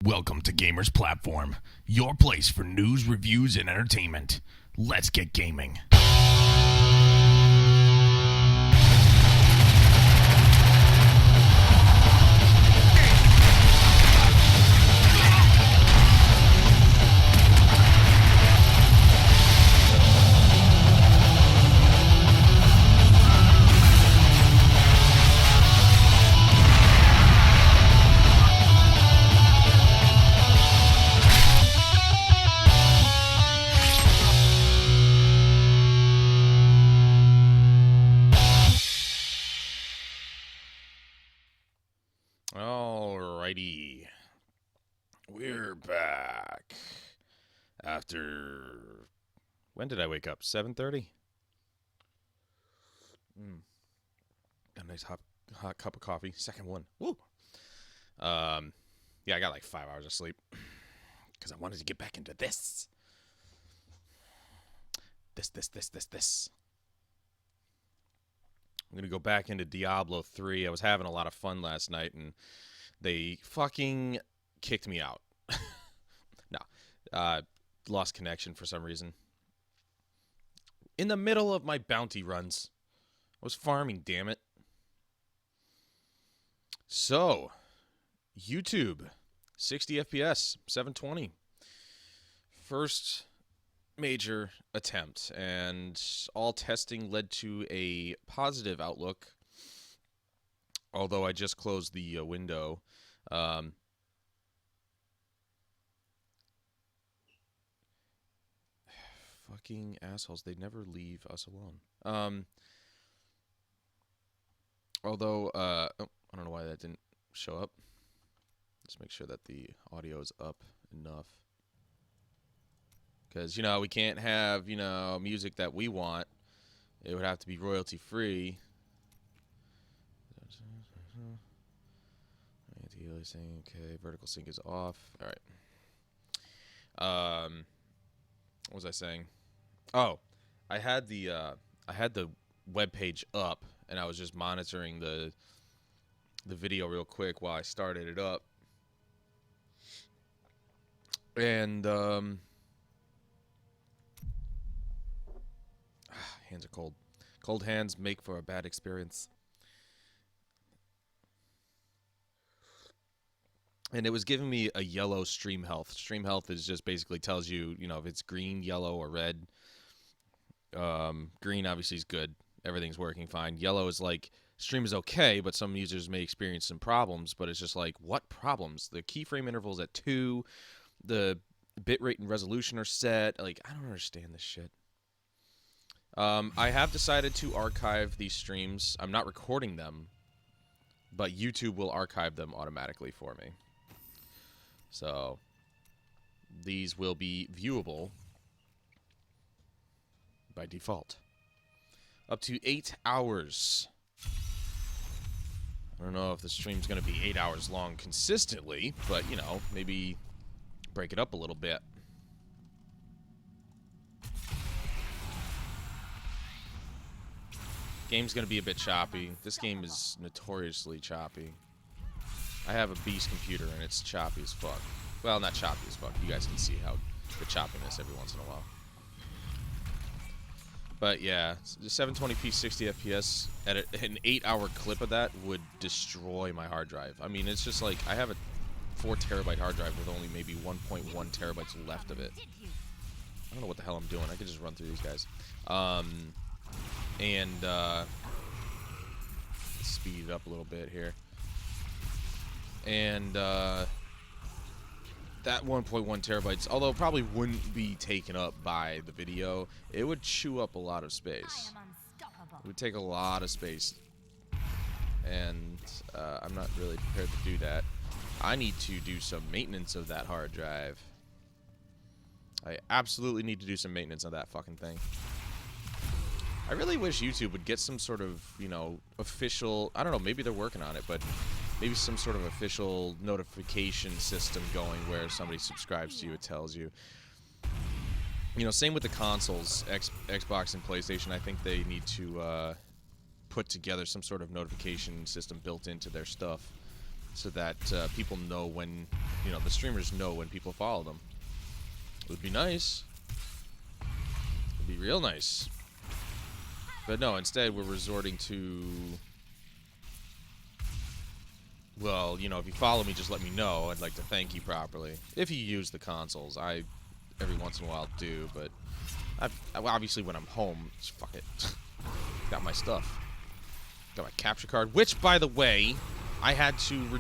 Welcome to Gamers Platform, your place for news, reviews, and entertainment. Let's get gaming. Alrighty, we're back after, when did I wake up? 7:30? A nice hot cup of coffee, second one. Woo! Yeah, I got like 5 hours of sleep because I wanted to get back into this. I'm going to go back into Diablo 3. I was having a lot of fun last night, and they fucking kicked me out. Lost connection for some reason. In the middle of my bounty runs. I was farming, damn it. So, YouTube, 60 FPS, 720. First major attempt, and all testing led to a positive outlook, although I just closed the window. Fucking assholes, they never leave us alone. Although I don't know why that didn't show up. Just make sure that the audio is up enough. Because, you know, we can't have, you know, music that we want. It would have to be royalty-free. Okay, vertical sync is off. All right. What was I saying? Oh, I had the web page up, and I was just monitoring the video real quick while I started it up. And hands are cold. Cold hands make for a bad experience. And it was giving me a yellow stream health. Stream health is just basically tells you, you know, if it's green, yellow, or red. Green obviously is good. Everything's working fine. Yellow is like, stream is okay, but some users may experience some problems. But it's just like, what problems? The keyframe interval is at 2. The bitrate and resolution are set. Like, I don't understand this shit. I have decided to archive these streams. I'm not recording them, but YouTube will archive them automatically for me. So, these will be viewable by default. Up to 8 hours. I don't know if the stream's going to be 8 hours long consistently, but, you know, maybe break it up a little bit. Game's going to be a bit choppy. This game is notoriously choppy. I have a beast computer, and it's choppy as fuck. Well, not choppy as fuck. You guys can see how the choppiness every once in a while. But, yeah, the 720p 60 FPS at an 8-hour clip of that would destroy my hard drive. I mean, it's just like, I have a 4-terabyte hard drive with only maybe 1.1 terabytes left of it. I don't know what the hell I'm doing. I could just run through these guys. Speed it up a little bit here. And that 1.1 terabytes, although probably wouldn't be taken up by the video, it would chew up a lot of space. It would take a lot of space. And I'm not really prepared to do that. I need to do some maintenance of that hard drive. I absolutely need to do some maintenance on that fucking thing. I really wish YouTube would get some sort of, you know, official, I don't know, maybe they're working on it, but maybe some sort of official notification system going where somebody subscribes to you, it tells you. You know, same with the consoles, Xbox and PlayStation. I think they need to put together some sort of notification system built into their stuff. so that people know when, you know, the streamers know when people follow them. It would be nice. It'd be real nice. But no, instead we're resorting to, well, you know, if you follow me, just let me know. I'd like to thank you properly. If you use the consoles, I every once in a while do, but obviously when I'm home, just fuck it. Got my stuff. Got my capture card, which, by the way, I had to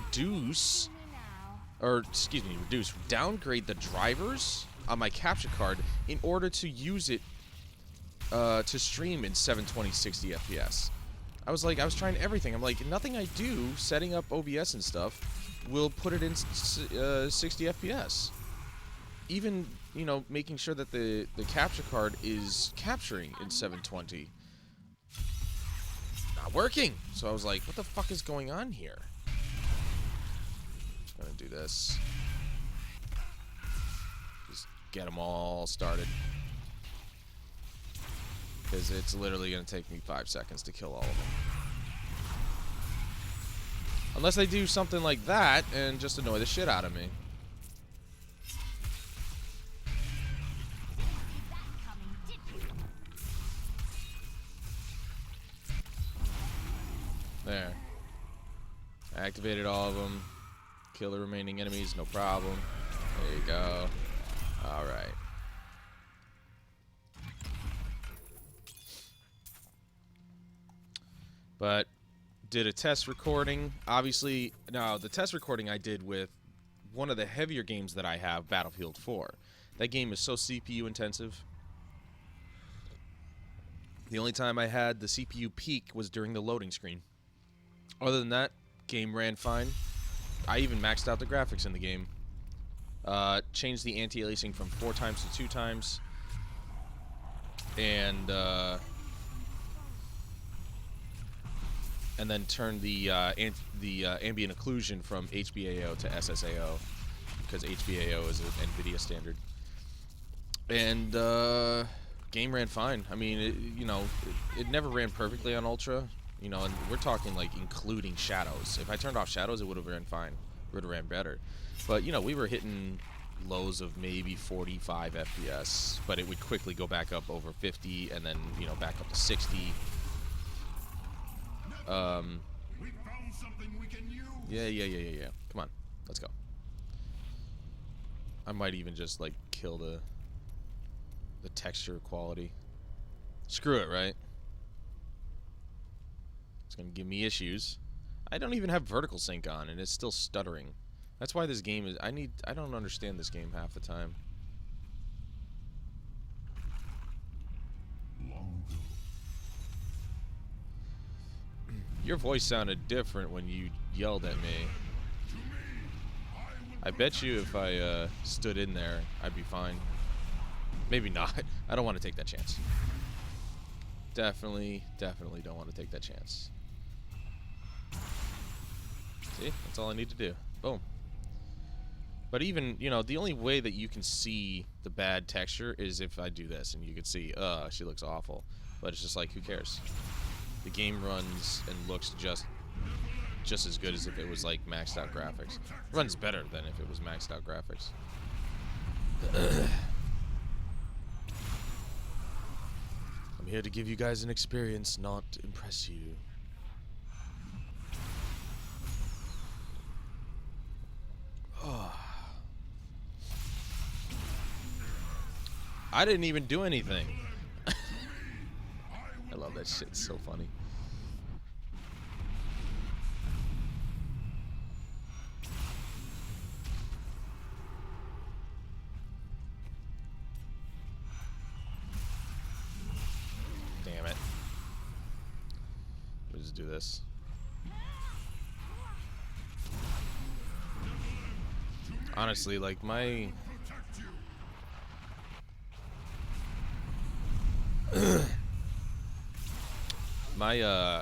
downgrade the drivers on my capture card in order to use it to stream in 720 60 FPS. I was trying everything. I'm like, nothing I do, setting up OBS and stuff, will put it in 60 FPS. Even, you know, making sure that the capture card is capturing in 720. Not working. So I was like, what the fuck is going on here? I'm gonna do this. Just get them all started. Because it's literally going to take me 5 seconds to kill all of them. Unless they do something like that and just annoy the shit out of me. There. Activated all of them. Kill the remaining enemies, no problem. There you go. Alright. But did a test recording. Obviously, now the test recording I did with one of the heavier games that I have, Battlefield 4. That game is so CPU intensive. The only time I had the CPU peak was during the loading screen. Other than that, game ran fine. I even maxed out the graphics in the game. Changed the anti-aliasing from 4 times to 2 times. And then turn the ambient occlusion from HBAO to SSAO, because HBAO is an NVIDIA standard. And game ran fine. I mean, it never ran perfectly on Ultra, you know, and we're talking like including shadows. If I turned off shadows, it would have ran fine. It would have ran better. But, you know, we were hitting lows of maybe 45 FPS, but it would quickly go back up over 50 and then, you know, back up to 60. Yeah. Come on, let's go. I might even just like kill the texture quality. Screw it, right? It's gonna give me issues. I don't even have vertical sync on, and it's still stuttering. That's why this game is. I don't understand this game half the time. Your voice sounded different when you yelled at me. I bet you if I stood in there, I'd be fine. Maybe not. I don't want to take that chance. Definitely don't want to take that chance. See? That's all I need to do. Boom. But even, you know, the only way that you can see the bad texture is if I do this, and you can see, she looks awful. But it's just like, who cares? The game runs and looks just as good as if it was like maxed out graphics. It runs better than if it was maxed out graphics. I'm here to give you guys an experience, not impress you. Oh. I didn't even do anything. I love that shit. It's so funny. Damn it. Let's just do this. Honestly, like my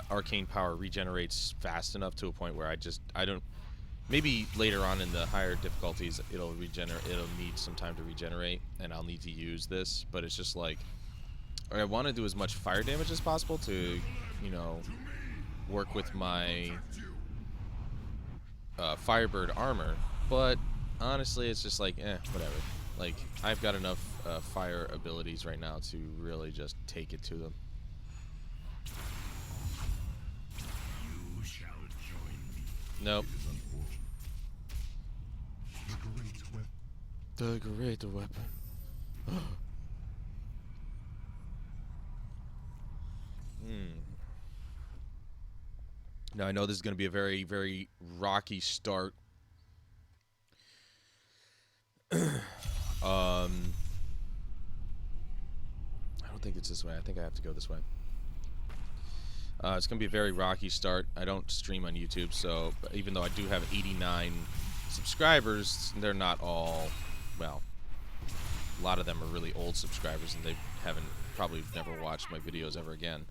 arcane power regenerates fast enough to a point where I don't. Maybe later on in the higher difficulties, it'll need some time to regenerate, and I'll need to use this. But it's just like, I want to do as much fire damage as possible to, you know, work with my Firebird armor, but honestly, it's just like, whatever. Like, I've got enough fire abilities right now to really just take it to them. You shall join me. Nope. The great weapon. Now, I know this is going to be a very, very rocky start. I don't think it's this way. I think I have to go this way. It's going to be a very rocky start. I don't stream on YouTube, so even though I do have 89 subscribers, they're not all, well, a lot of them are really old subscribers, and they haven't probably never watched my videos ever again.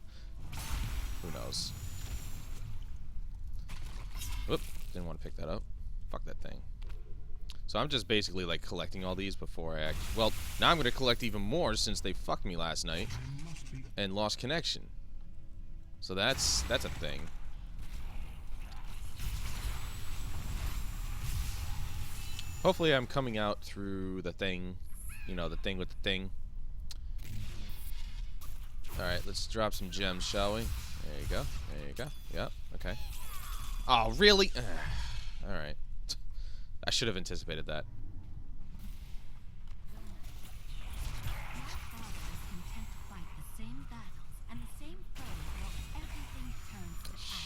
Who knows? Whoop, didn't want to pick that up. Fuck that thing. So I'm just basically like collecting all these before I act. Well, now I'm going to collect even more since they fucked me last night and lost connection. So that's a thing. Hopefully I'm coming out through the thing. You know, the thing with the thing. Alright, let's drop some gems, shall we? There you go. There you go. Yep, okay. Oh, really? Alright. I should have anticipated that.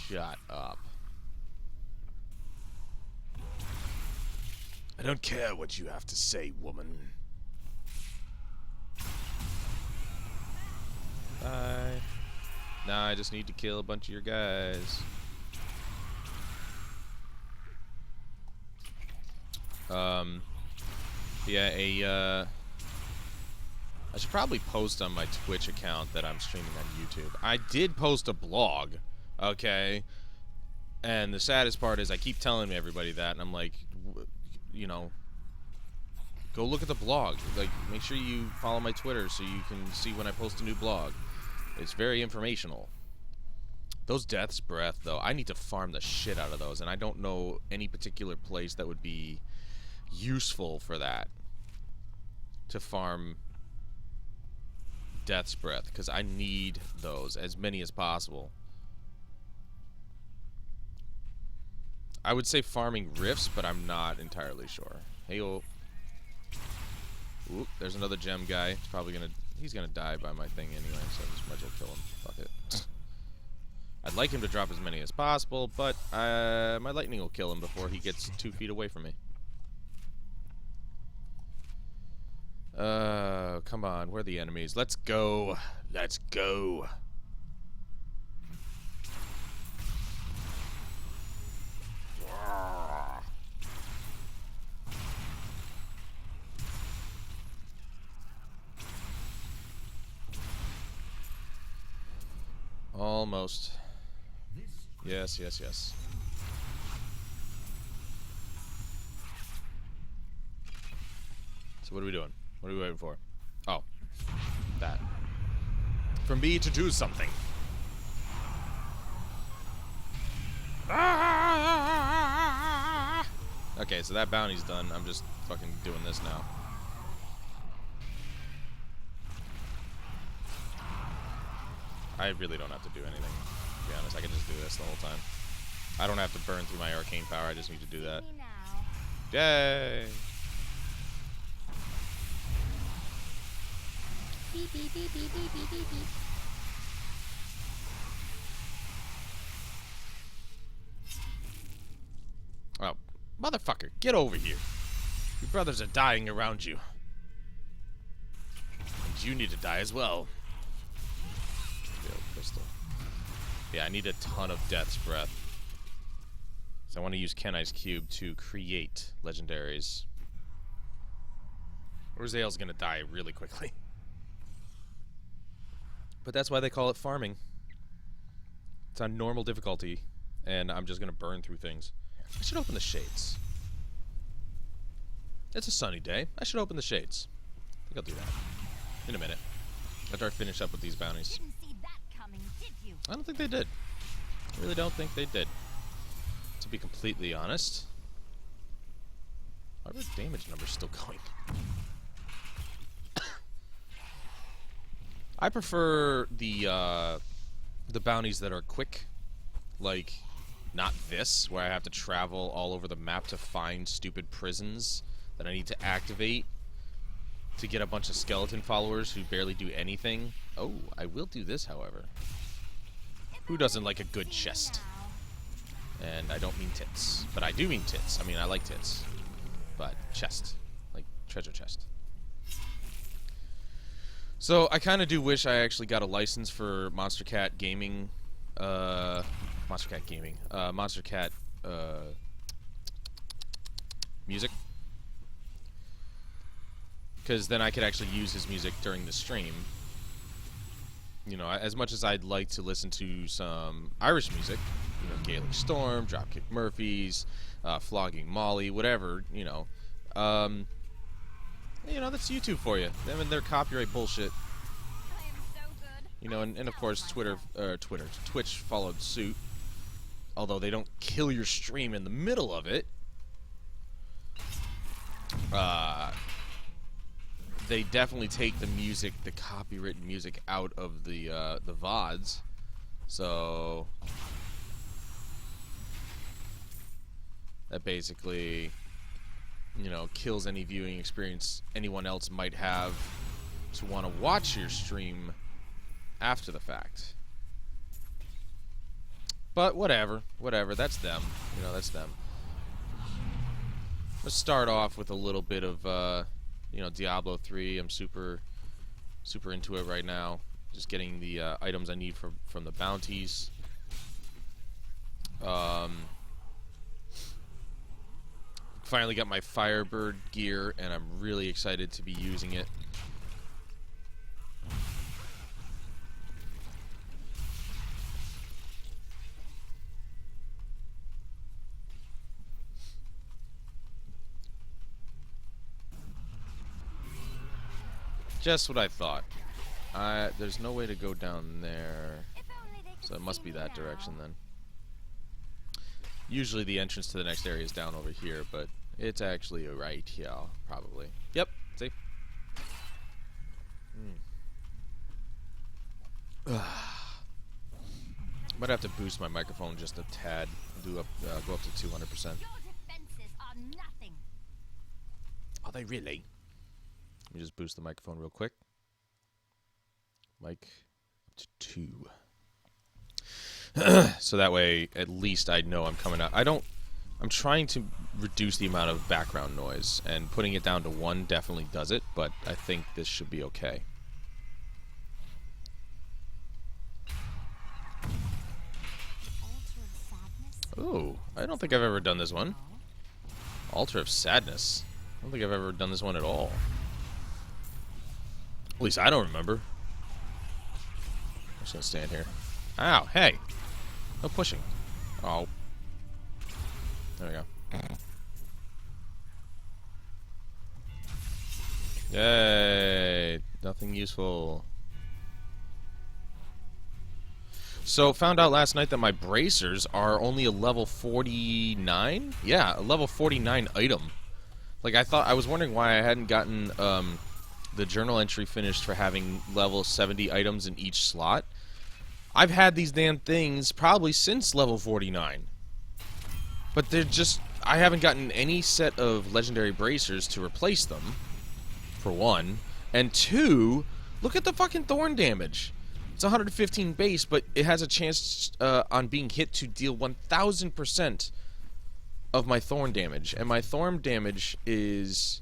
Shut up. I don't care what you have to say, woman. Bye. Nah, I just need to kill a bunch of your guys. Yeah, I should probably post on my Twitch account that I'm streaming on YouTube. I did post a blog, okay? And the saddest part is I keep telling everybody that, and I'm like, you know, go look at the blog. Like, make sure you follow my Twitter so you can see when I post a new blog. It's very informational. Those Death's Breath, though, I need to farm the shit out of those, and I don't know any particular place that would be useful for that. To farm Death's Breath, because I need those, as many as possible. I would say farming rifts, but I'm not entirely sure. Hey-o. Oop, there's another gem guy. It's probably gonna... He's gonna die by my thing anyway, so I just might as well kill him. Fuck it. I'd like him to drop as many as possible, but my lightning will kill him before he gets 2 feet away from me. Come on, where are the enemies? Let's go. Let's go. Almost. Yes, yes, yes. So what are we doing? What are we waiting for? Oh. That. For me to do something. Okay, so that bounty's done. I'm just fucking doing this now. I really don't have to do anything, to be honest. I can just do this the whole time. I don't have to burn through my arcane power. I just need to do that. Yay! Beep, beep, beep, beep, beep, beep, beep, beep. Oh, motherfucker, get over here. Your brothers are dying around you. And you need to die as well. Crystal. Yeah, I need a ton of Death's Breath. So I want to use Kenai's Cube to create legendaries. Or Zale's gonna die really quickly. But that's why they call it farming. It's on normal difficulty, and I'm just gonna burn through things. I should open the shades. It's a sunny day. I should open the shades. I think I'll do that in a minute. After I finish up with these bounties. I don't think they did. I really don't think they did. To be completely honest. Why are the damage numbers still going? I prefer the bounties that are quick, like not this, where I have to travel all over the map to find stupid prisons that I need to activate to get a bunch of skeleton followers who barely do anything. Oh, I will do this, however. Who doesn't like a good chest? And I don't mean tits, but I do mean tits. I mean, I like tits, but chest, like treasure chest. So I kind of do wish I actually got a license for Monster Cat Gaming, Monster Cat music, because then I could actually use his music during the stream. You know, as much as I'd like to listen to some Irish music, you know, Gaelic Storm, Dropkick Murphys, Flogging Molly, whatever, you know, that's YouTube for you. Them and their copyright bullshit. You know, and of course Twitch followed suit. Although they don't kill your stream in the middle of it. They definitely take the music, the copywritten music, out of the VODs. So that basically, you know, kills any viewing experience anyone else might have to want to watch your stream after the fact. But whatever, that's them. You know, that's them. Let's start off with a little bit of, Diablo 3. I'm super into it right now. Just getting the items I need from the bounties. Finally got my Firebird gear, and I'm really excited to be using it. Just what I thought. There's no way to go down there, so it must be that direction then. Usually the entrance to the next area is down over here, but it's actually right here, probably. Yep, see? Might have to boost my microphone just a tad. Go up to 200%. Are they really? Let me just boost the microphone real quick. Mic up to 2. So that way, at least I know I'm coming out. I'm trying to reduce the amount of background noise, and putting it down to 1 definitely does it, but I think this should be okay. Ooh, I don't think I've ever done this one. Altar of Sadness. I don't think I've ever done this one at all. At least I don't remember. I'm just gonna stand here. Ow, hey! No pushing. Oh. There we go. Yay! Nothing useful. So, found out last night that my bracers are only a level 49? Yeah, a level 49 item. Like, I was wondering why I hadn't gotten, the journal entry finished for having level 70 items in each slot. I've had these damn things probably since level 49. But they're just... I haven't gotten any set of legendary bracers to replace them, for 1. And 2, look at the fucking thorn damage. It's 115 base, but it has a chance on being hit to deal 1000% of my thorn damage. And my thorn damage is...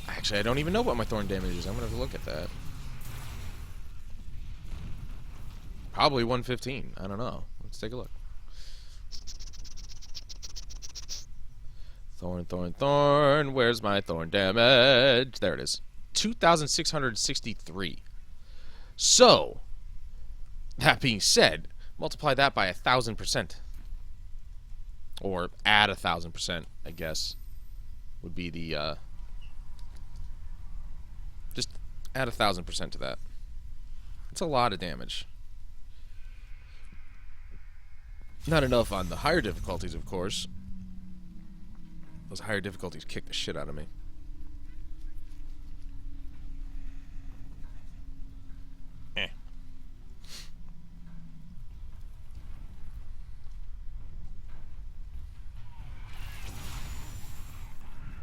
Actually, I don't even know what my thorn damage is. I'm going to have to look at that. Probably 115. I don't know. Let's take a look. Thorn, thorn, thorn. Where's my thorn damage? There it is. 2,663. So, that being said, multiply that by 1,000%. Or add 1,000%, I guess. Would be the, just add 1,000% to that. It's a lot of damage. Not enough on the higher difficulties, of course. Those higher difficulties kick the shit out of me. Eh.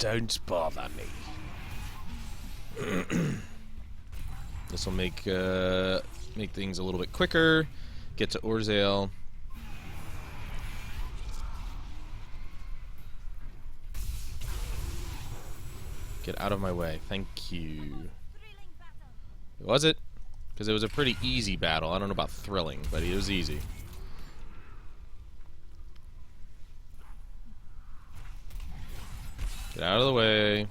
Don't bother me. This will make things a little bit quicker. Get to Orzale. Get out of my way. Thank you. Was it? Because it was a pretty easy battle. I don't know about thrilling, but it was easy. Get out of the way. I'm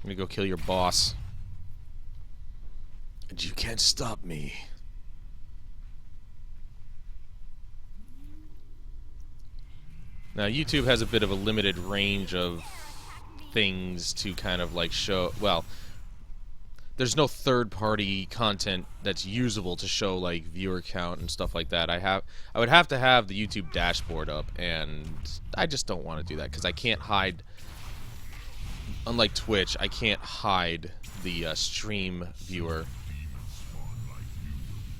gonna go kill your boss. And you can't stop me. Now, YouTube has a bit of a limited range of things to kind of like show. Well, there's no third-party content that's usable to show like viewer count and stuff like that. I would have to have the YouTube dashboard up, and I just don't want to do that because I can't hide. Unlike Twitch, I can't hide the stream viewer.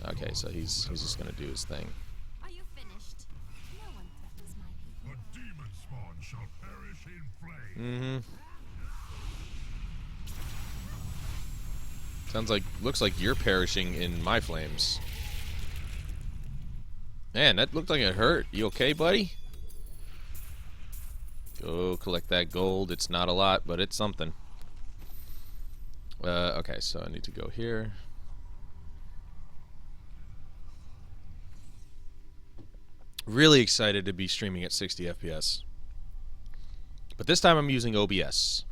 Okay, so he's just gonna do his thing. Are you finished? No one threatens my people. The demon spawn shall perish in flame. Sounds like, looks like you're perishing in my flames. Man, that looked like it hurt. You okay, buddy? Go collect that gold. It's not a lot, but it's something. Okay, so I need to go here. Really excited to be streaming at 60 FPS. But this time I'm using OBS.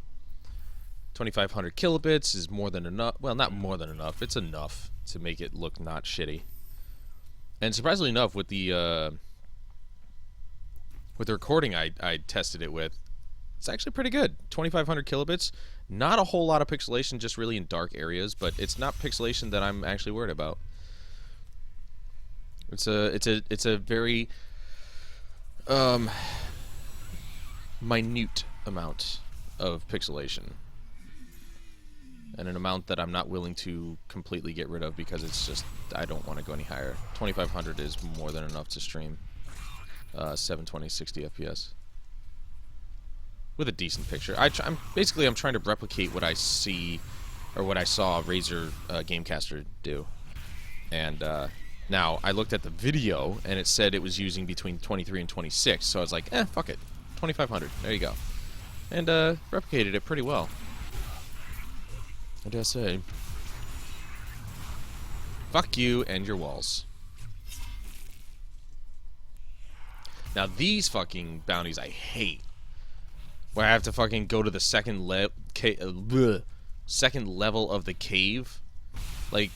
2500 kilobits is more than enough. Well, not more than enough. It's enough to make it look not shitty. And surprisingly enough, with the recording I tested it with, it's actually pretty good. 2500 kilobits. Not a whole lot of pixelation, just really in dark areas, but it's not pixelation that I'm actually worried about. It's a very minute amount of pixelation. And an amount that I'm not willing to completely get rid of because it's just, I don't want to go any higher. 2500 is more than enough to stream 720, 60 FPS. With a decent picture. I'm trying to replicate what I see, or what I saw Razer Gamecaster do. And now, I looked at the video, and it said it was using between 23 and 26, so I was like, fuck it. 2500, there you go. And replicated it pretty well. I dare say. Fuck you and your walls. Now these fucking bounties I hate. Where I have to fucking go to the second level of the cave. Like,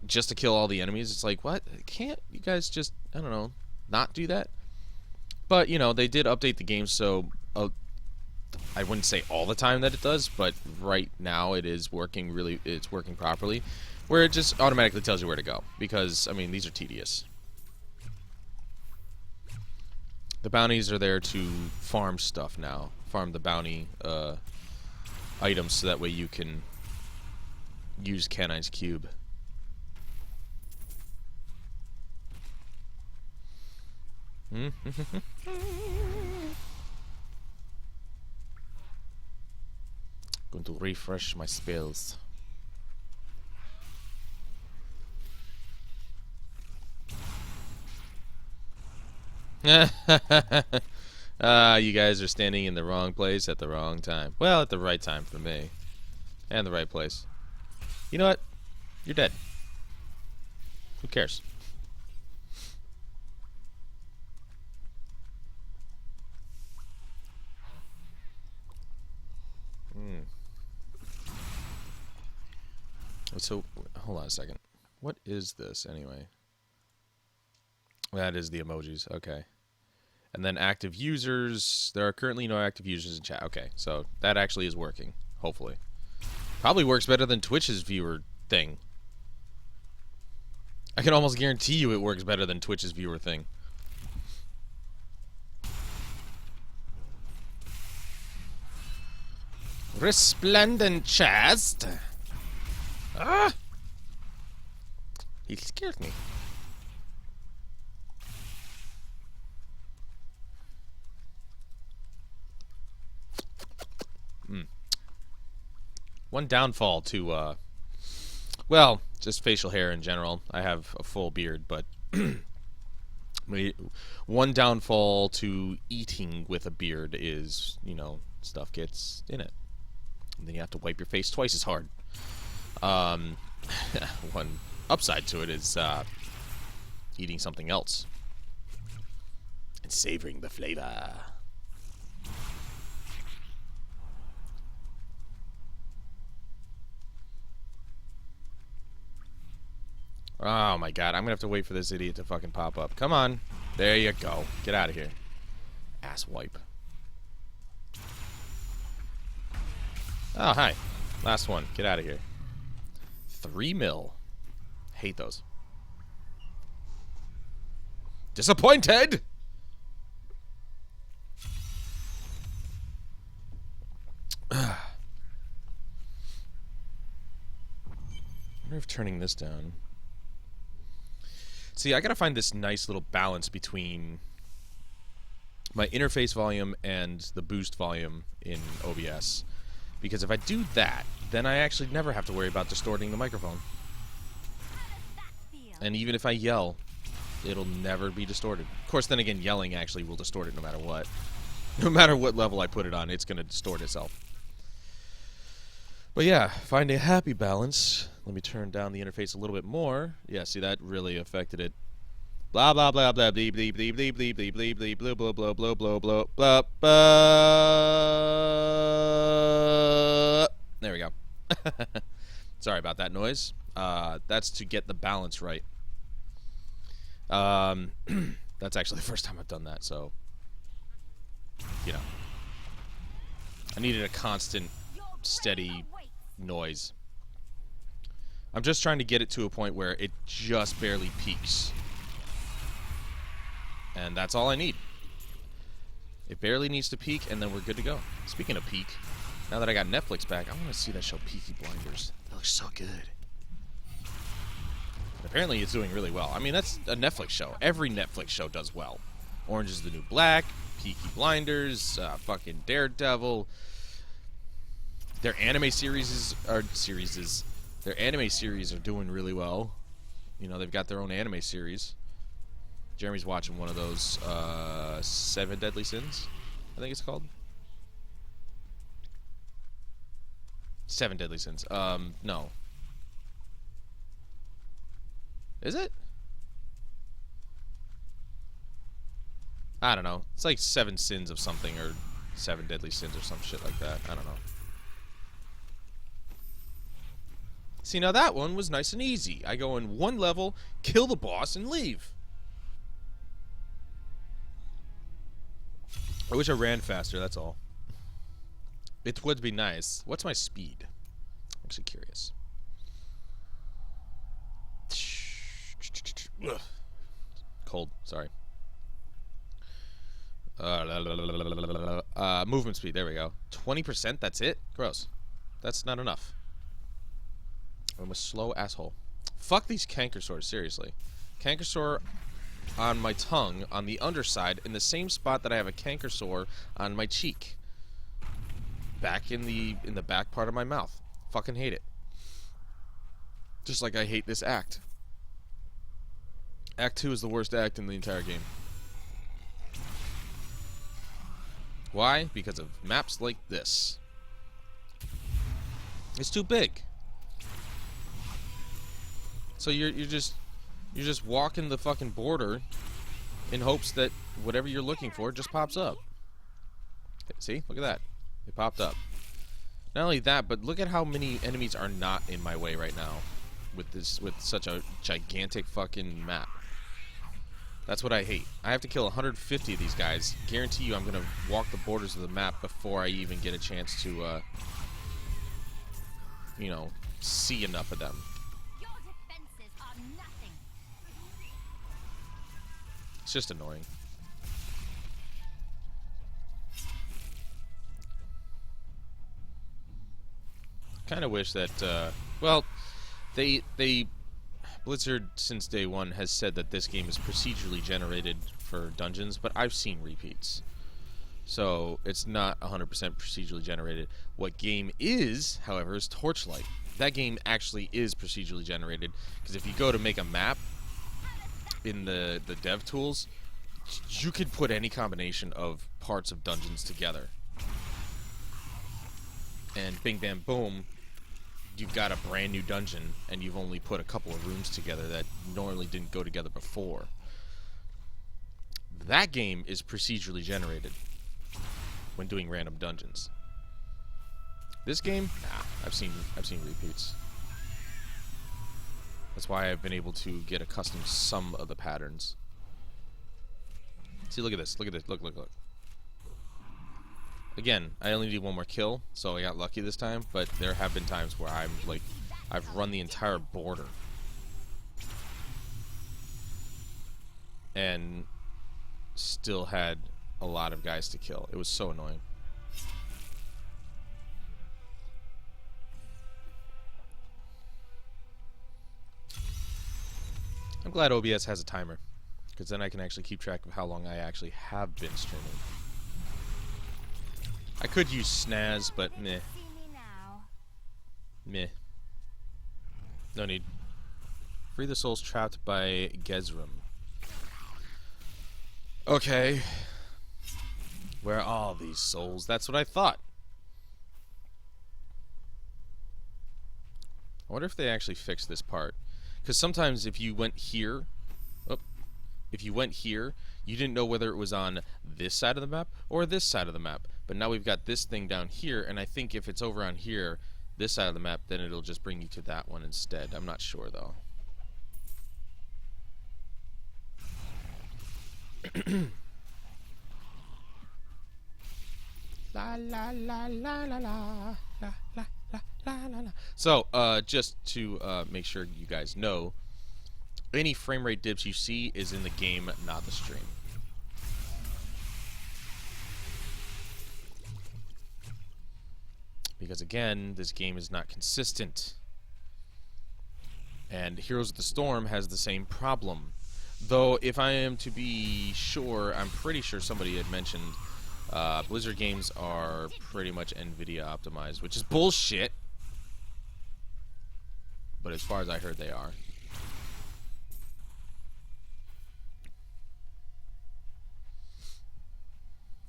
just to kill all the enemies. It's like, what? Can't you guys just, I don't know, not do that? But, you know, they did update the game, so I wouldn't say all the time that it does, but right now it is working it's working properly, where it just automatically tells you where to go, because, I mean, these are tedious. The bounties are there to farm stuff now, farm the bounty items, so that way you can use Canine's Cube. Going to refresh my spells. You guys are standing in the wrong place at the wrong time. Well, at the right time for me. And the right place. You know what? You're dead. Who cares? So, hold on a second. What is this, anyway? That is the emojis. Okay. And then active users. There are currently no active users in chat. Okay, so that actually is working. Hopefully. Probably works better than Twitch's viewer thing. I can almost guarantee you it works better than Twitch's viewer thing. Resplendent chest. Ah! He scared me. One downfall to, well, just facial hair in general. I have a full beard, but one downfall to eating with a beard is, you know, stuff gets in it. And then you have to wipe your face twice as hard. One upside to it is eating something else and savoring the flavor. Oh my god, I'm gonna have to wait for this idiot to fucking pop up. Come on. There you go. Get out of here. Ass wipe. Oh, hi. Last one. Get out of here. 3 mil. Hate those. Disappointed! I wonder if turning this down... See, I gotta find this nice little balance between my interface volume and the boost volume in OBS. Because if I do that, then I actually never have to worry about distorting the microphone. And even if I yell, it'll never be distorted. Of course, then again, yelling actually will distort it no matter what. No matter what level I put it on, it's gonna distort itself. But yeah, find a happy balance. Let me turn down the interface a little bit more. Yeah, see, that really affected it. Blah blah blah blah bleep bleep bleep bleep bleep bleep bleep bleep blah blah blah blah blah blah blah blah. There we go. Sorry about that noise. That's to get the balance right. That's actually the first time I've done that, so you know. I needed a constant, steady noise. I'm just trying to get it to a point where it just barely peaks. And that's all I need. It barely needs to peak, and then we're good to go. Speaking of peak, now that I got Netflix back, I want to see that show Peaky Blinders. That looks so good. And apparently it's doing really well. I mean, that's a Netflix show. Every Netflix show does well. Orange is the New Black, Peaky Blinders, fucking Daredevil. Their anime series are doing really well. You know, they've got their own anime series. Jeremy's watching one of those 7 Deadly Sins, I think it's called. 7 Deadly Sins. No. Is it? I don't know. It's like 7 Sins of something, or 7 Deadly Sins or some shit like that. I don't know. See, now that one was nice and easy. I go in one level, kill the boss, and leave. I wish I ran faster, that's all. It would be nice. What's my speed? I'm actually curious. Ugh. Cold, sorry. Movement speed, there we go. 20%, that's it? Gross. That's not enough. I'm a slow asshole. Fuck these canker sores, seriously. Canker sore on my tongue, on the underside, in the same spot that I have a canker sore on my cheek. Back in the back part of my mouth. Fucking hate it. Just like I hate this act. Act 2 is the worst act in the entire game. Why? Because of maps like this. It's too big. So you're just walking the fucking border in hopes that whatever you're looking for just pops up. See? Look at that. It popped up. Not only that, but look at how many enemies are not in my way right now with such a gigantic fucking map. That's what I hate. I have to kill 150 of these guys. Guarantee you I'm going to walk the borders of the map before I even get a chance to, you know, see enough of them. It's just annoying. kind of wish that, well, they Blizzard since day one has said that this game is procedurally generated for dungeons, but I've seen repeats. So it's not 100% procedurally generated. What game is, however, is Torchlight. That game actually is procedurally generated, because if you go to make a map in the dev tools, you could put any combination of parts of dungeons together. And bing, bam, boom, you've got a brand new dungeon, and you've only put a couple of rooms together that normally didn't go together before. That game is procedurally generated when doing random dungeons. This game, I've seen repeats. That's why I've been able to get accustomed to some of the patterns. See, look at this. Look at this. Look. Again, I only need one more kill, so I got lucky this time, but there have been times where I've run the entire border. And still had a lot of guys to kill. It was so annoying. I'm glad OBS has a timer, because then I can actually keep track of how long I actually have been streaming. I could use snaz, but meh. Meh. No need. Free the souls trapped by Gezrim. Okay. Where are all these souls? That's what I thought. I wonder if they actually fixed this part. Because sometimes if you went here, you didn't know whether it was on this side of the map or this side of the map. But now we've got this thing down here, and I think if it's over on here, this side of the map, then it'll just bring you to that one instead. I'm not sure, though. La la la la la la la la la la la la. So, just to make sure you guys know, any frame rate dips you see is in the game, not the stream. Because again, this game is not consistent. And Heroes of the Storm has the same problem. Though, if I am to be sure, I'm pretty sure somebody had mentioned Blizzard games are pretty much NVIDIA optimized, which is bullshit. But as far as I heard, they are.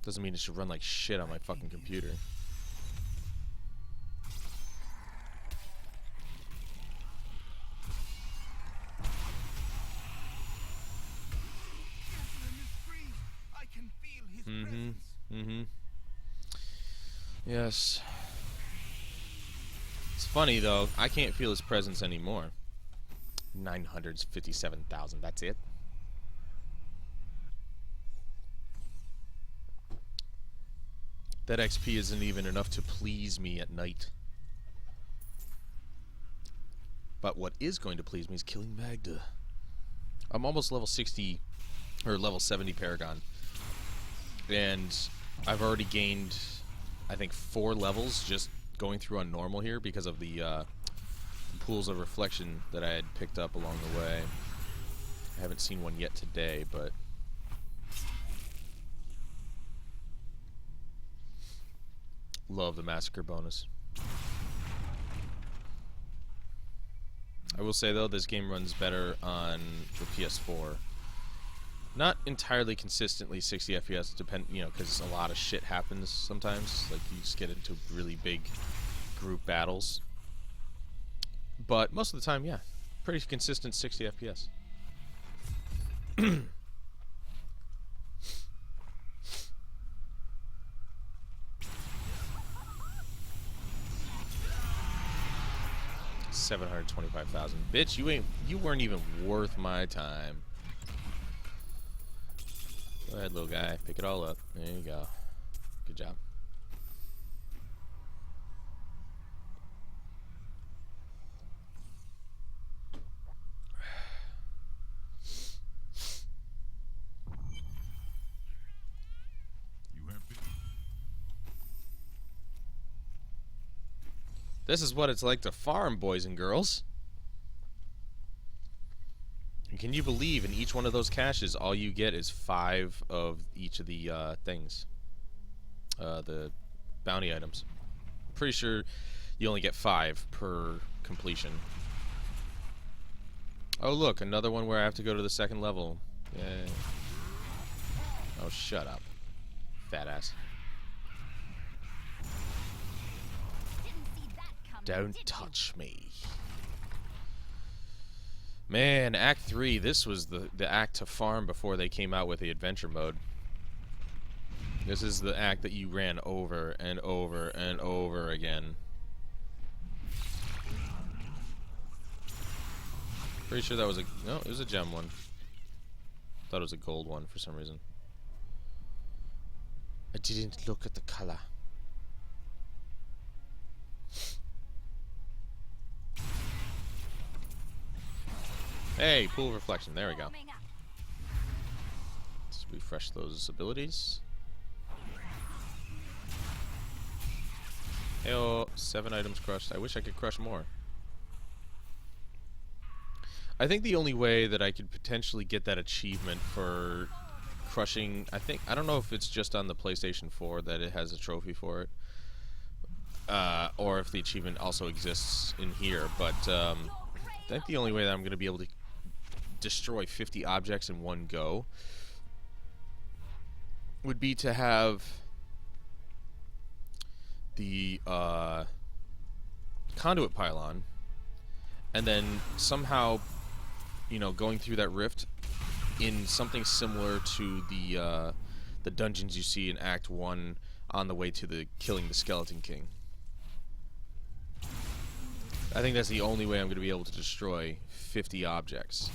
Doesn't mean it should run like shit on my fucking computer. Yes. It's funny, though. I can't feel his presence anymore. 957,000. That's it? That XP isn't even enough to please me at night. But what is going to please me is killing Magda. I'm almost level 60, or level 70 Paragon. And I've already gained, I think, 4 levels just going through on normal here because of the pools of reflection that I had picked up along the way. I haven't seen one yet today, but love the massacre bonus. I will say, though, this game runs better on the PS4. Not entirely consistently 60 FPS, because a lot of shit happens sometimes. Like, you just get into really big group battles. But most of the time, yeah, pretty consistent 60 FPS. $725,000. Bitch, you weren't even worth my time. Go ahead, little guy. Pick it all up. There you go. Good job. You have been. This is what it's like to farm, boys and girls. And can you believe in each one of those caches, all you get is 5 of each of the things. The bounty items. I'm pretty sure you only get 5 per completion. Oh look, another one where I have to go to the 2nd level. Yay. Oh, shut up. Fat ass. Don't touch me. Man, Act 3, this was the act to farm before they came out with the adventure mode. This is the act that you ran over and over and over again. Pretty sure that was a... No, it was a gem one. Thought it was a gold one for some reason. I didn't look at the color. Hey, pool of reflection. There we go. Let's refresh those abilities. Heyo, 7 items crushed. I wish I could crush more. I think the only way that I could potentially get that achievement for crushing... I don't know if it's just on the PlayStation 4 that it has a trophy for it. Or if the achievement also exists in here. But I think the only way that I'm going to be able to destroy 50 objects in one go would be to have the conduit pylon, and then somehow, you know, going through that rift in something similar to the dungeons you see in Act 1 on the way to the killing the Skeleton King. I think that's the only way I'm going to be able to destroy 50 objects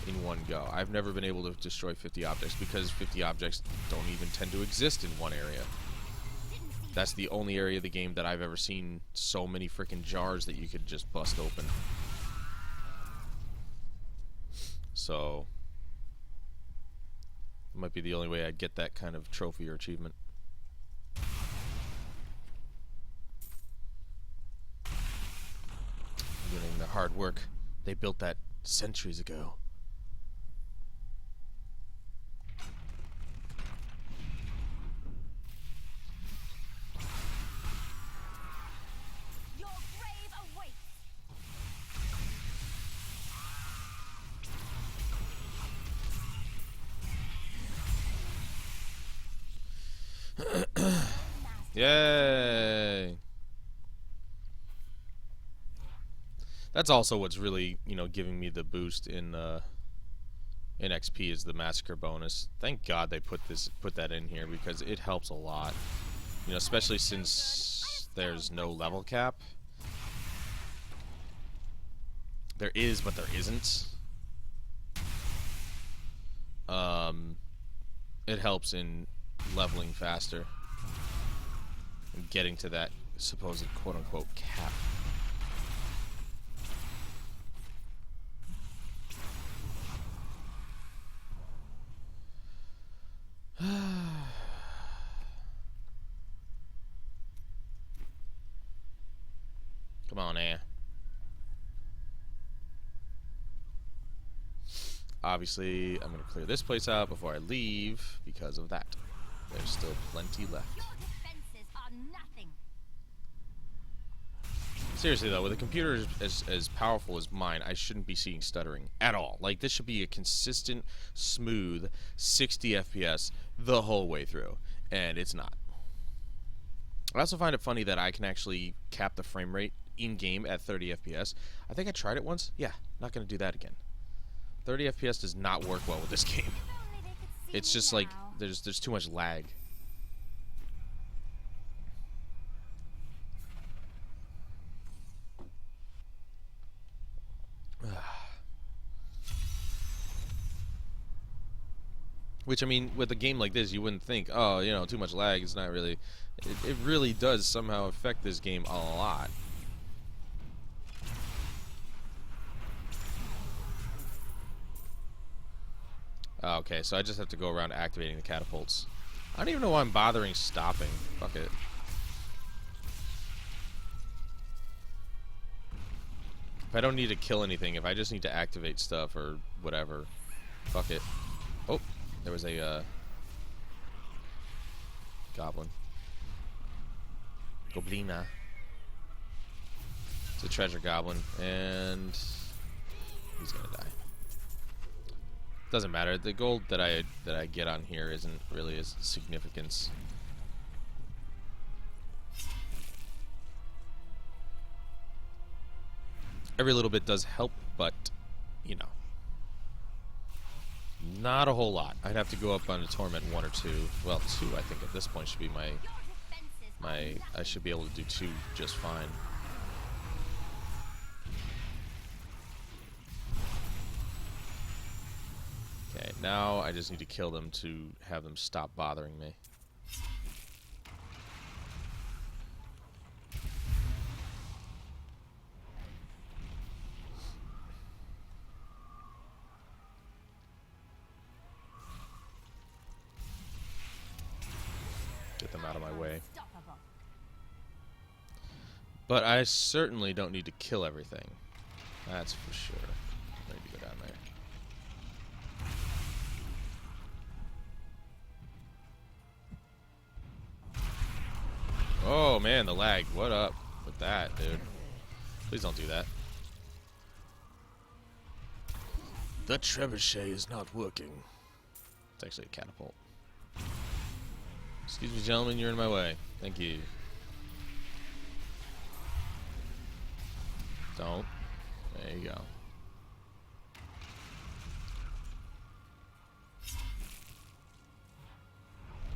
in one go. I've never been able to destroy 50 objects because 50 objects don't even tend to exist in one area. That's the only area of the game that I've ever seen so many freaking jars that you could just bust open. So, it might be the only way I'd get that kind of trophy or achievement. Doing the hard work. They built that centuries ago. Your grave awaits. Yay! That's also what's really, you know, giving me the boost in XP is the massacre bonus. Thank God they put that in here because it helps a lot. You know, especially since there's no level cap. There is, but there isn't. It helps in leveling faster and getting to that supposed quote-unquote cap. Come on, Ann. Obviously, I'm going to clear this place out before I leave because of that. There's still plenty left. Your defenses are nothing. Seriously, though, with a computer as powerful as mine, I shouldn't be seeing stuttering at all. Like, this should be a consistent, smooth 60 FPS the whole way through, and it's not. I also find it funny that I can actually cap the frame rate in-game at 30 FPS. I think I tried it once. Yeah, not going to do that again. 30 FPS does not work well with this game. It's just like there's too much lag. Which, I mean, with a game like this, you wouldn't think, oh, you know, too much lag. It's not really... It really does somehow affect this game a lot. Okay, so I just have to go around activating the catapults. I don't even know why I'm bothering stopping. Fuck it. If I don't need to kill anything, if I just need to activate stuff or whatever, fuck it. Oh, there was a goblin. Goblina. It's a treasure goblin, and he's gonna die. Doesn't matter. The gold that I get on here isn't really as significance. Every little bit does help, but you know, not a whole lot. I'd have to go up on a torment 1 or 2. Well, 2 I think at this point should be my I should be able to do 2 just fine. Okay, now I just need to kill them to have them stop bothering me. Get them out of my way. But I certainly don't need to kill everything. That's for sure. I need to go down there. Oh man, the lag. What up with that, dude? Please don't do that. The trebuchet is not working. It's actually a catapult. Excuse me, gentlemen, you're in my way. Thank you. Don't. There you go.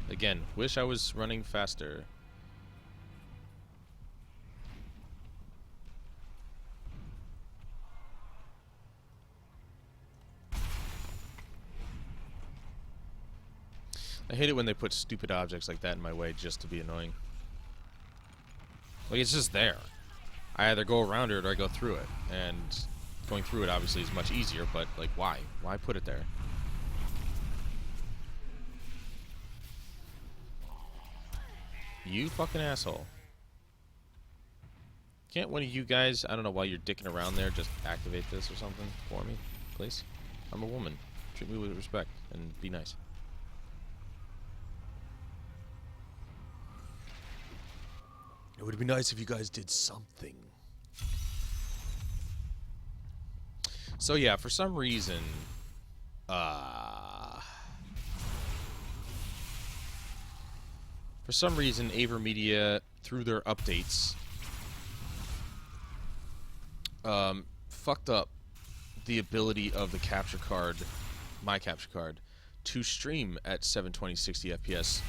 Again, wish I was running faster. I hate it when they put stupid objects like that in my way just to be annoying. Like, it's just there. I either go around it or I go through it. And going through it obviously is much easier, but, like, why? Why put it there? You fucking asshole. Can't one of you guys, I don't know, while you're dicking around there, just activate this or something for me, please? I'm a woman. Treat me with respect and be nice. It would be nice if you guys did something. So yeah, for some reason, AverMedia, through their updates, fucked up the ability of the capture card, my capture card, to stream at 720 60 FPS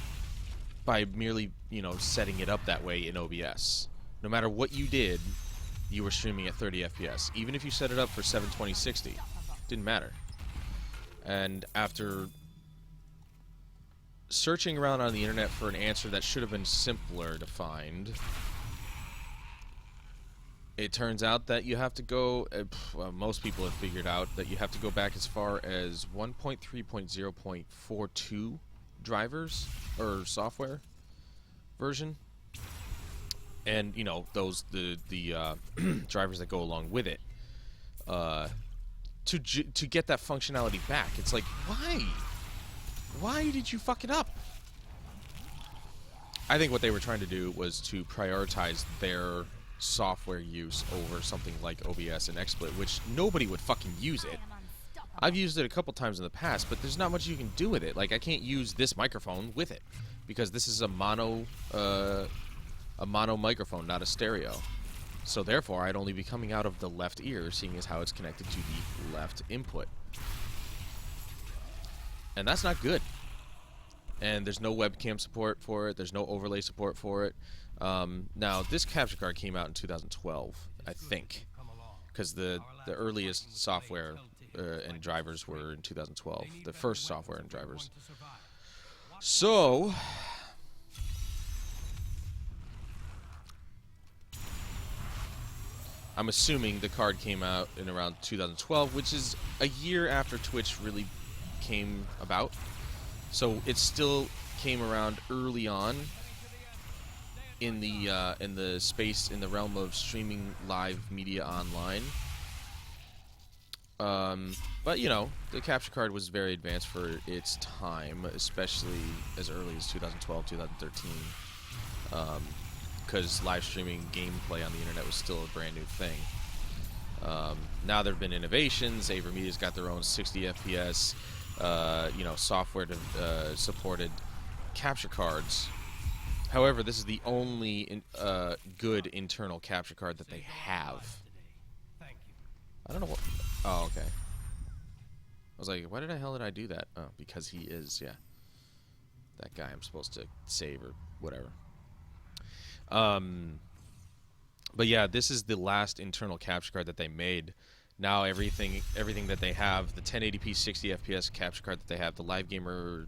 by merely, you know, setting it up that way in OBS. No matter what you did, you were streaming at 30 FPS. Even if you set it up for 720 60, didn't matter. And after searching around on the internet for an answer that should have been simpler to find, it turns out that you have to go, well, most people have figured out that you have to go back as far as 1.3.0.42 drivers, or software version. And, you know, those, the drivers that go along with it, to get that functionality back. It's like, why? Why did you fuck it up? I think what they were trying to do was to prioritize their software use over something like OBS and XSplit, which nobody would fucking use it. I've used it a couple times in the past, but there's not much you can do with it. Like, I can't use this microphone with it because this is a mono microphone, not a stereo. So therefore, I'd only be coming out of the left ear, seeing as how it's connected to the left input. And that's not good. And there's no webcam support for it. There's no overlay support for it. Now, this capture card came out in 2012, I think, because the earliest software and drivers were in 2012. The first software and drivers. So, I'm assuming the card came out in around 2012, which is a year after Twitch really came about. So it still came around early on in the space, in the realm of streaming live media online. But, you know, the capture card was very advanced for its time, especially as early as 2012, 2013. Because live streaming gameplay on the internet was still a brand new thing. Now there have been innovations. AverMedia's got their own 60 FPS, you know, software supported capture cards. However, this is the only good internal capture card that they have. I don't know what. Oh, okay. I was like, why the hell did I do that? Oh, because he is, yeah, that guy I'm supposed to save or whatever. But yeah, this is the last internal capture card that they made. Now everything that they have, the 1080p 60 FPS capture card that they have, the Live Gamer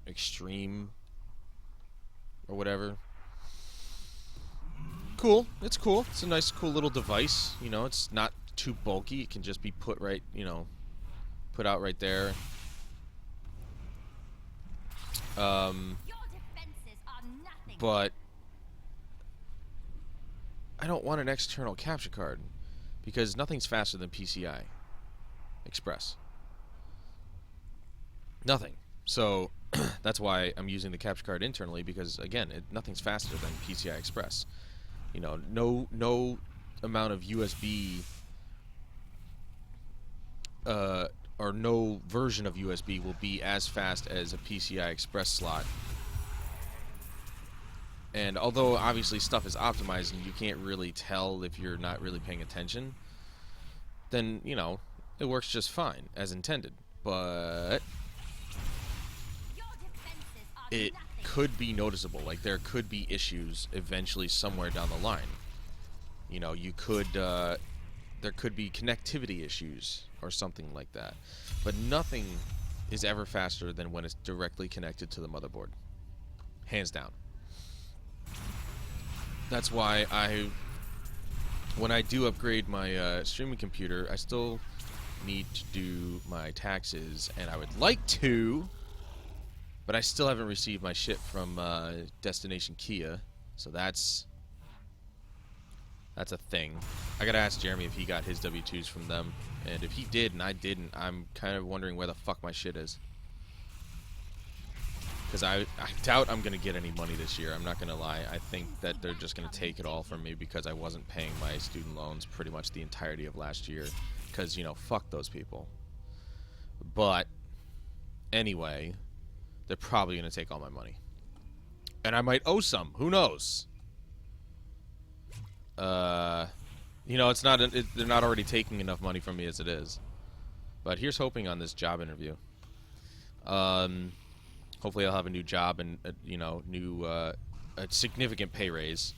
Extreme or whatever. Cool. It's cool. It's a nice, cool little device. You know, it's not too bulky. It can just be put right, you know, put out right there. But I don't want an external capture card because nothing's faster than PCI Express. Nothing. So that's why I'm using the capture card internally, because again, nothing's faster than PCI Express. You know, no amount of USB or no version of USB will be as fast as a PCI Express slot. And although obviously stuff is optimized and you can't really tell if you're not really paying attention, then, you know, it works just fine as intended. But it could be noticeable. Like, there could be issues eventually somewhere down the line. You know, you could, there could be connectivity issues or something like that. But nothing is ever faster than when it's directly connected to the motherboard. Hands down. That's why when I do upgrade my streaming computer, I still need to do my taxes, and I would like to, but I still haven't received my shit from Destination Kia, so that's a thing. I gotta ask Jeremy if he got his W-2s from them, and if he did and I didn't, I'm kind of wondering where the fuck my shit is. Because I doubt I'm going to get any money this year. I'm not going to lie. I think that they're just going to take it all from me because I wasn't paying my student loans pretty much the entirety of last year. Because, you know, fuck those people. But, anyway, they're probably going to take all my money. And I might owe some. Who knows? You know, it's not. They're not already taking enough money from me as it is. But here's hoping on this job interview. Hopefully I'll have a new job and you know, a significant pay raise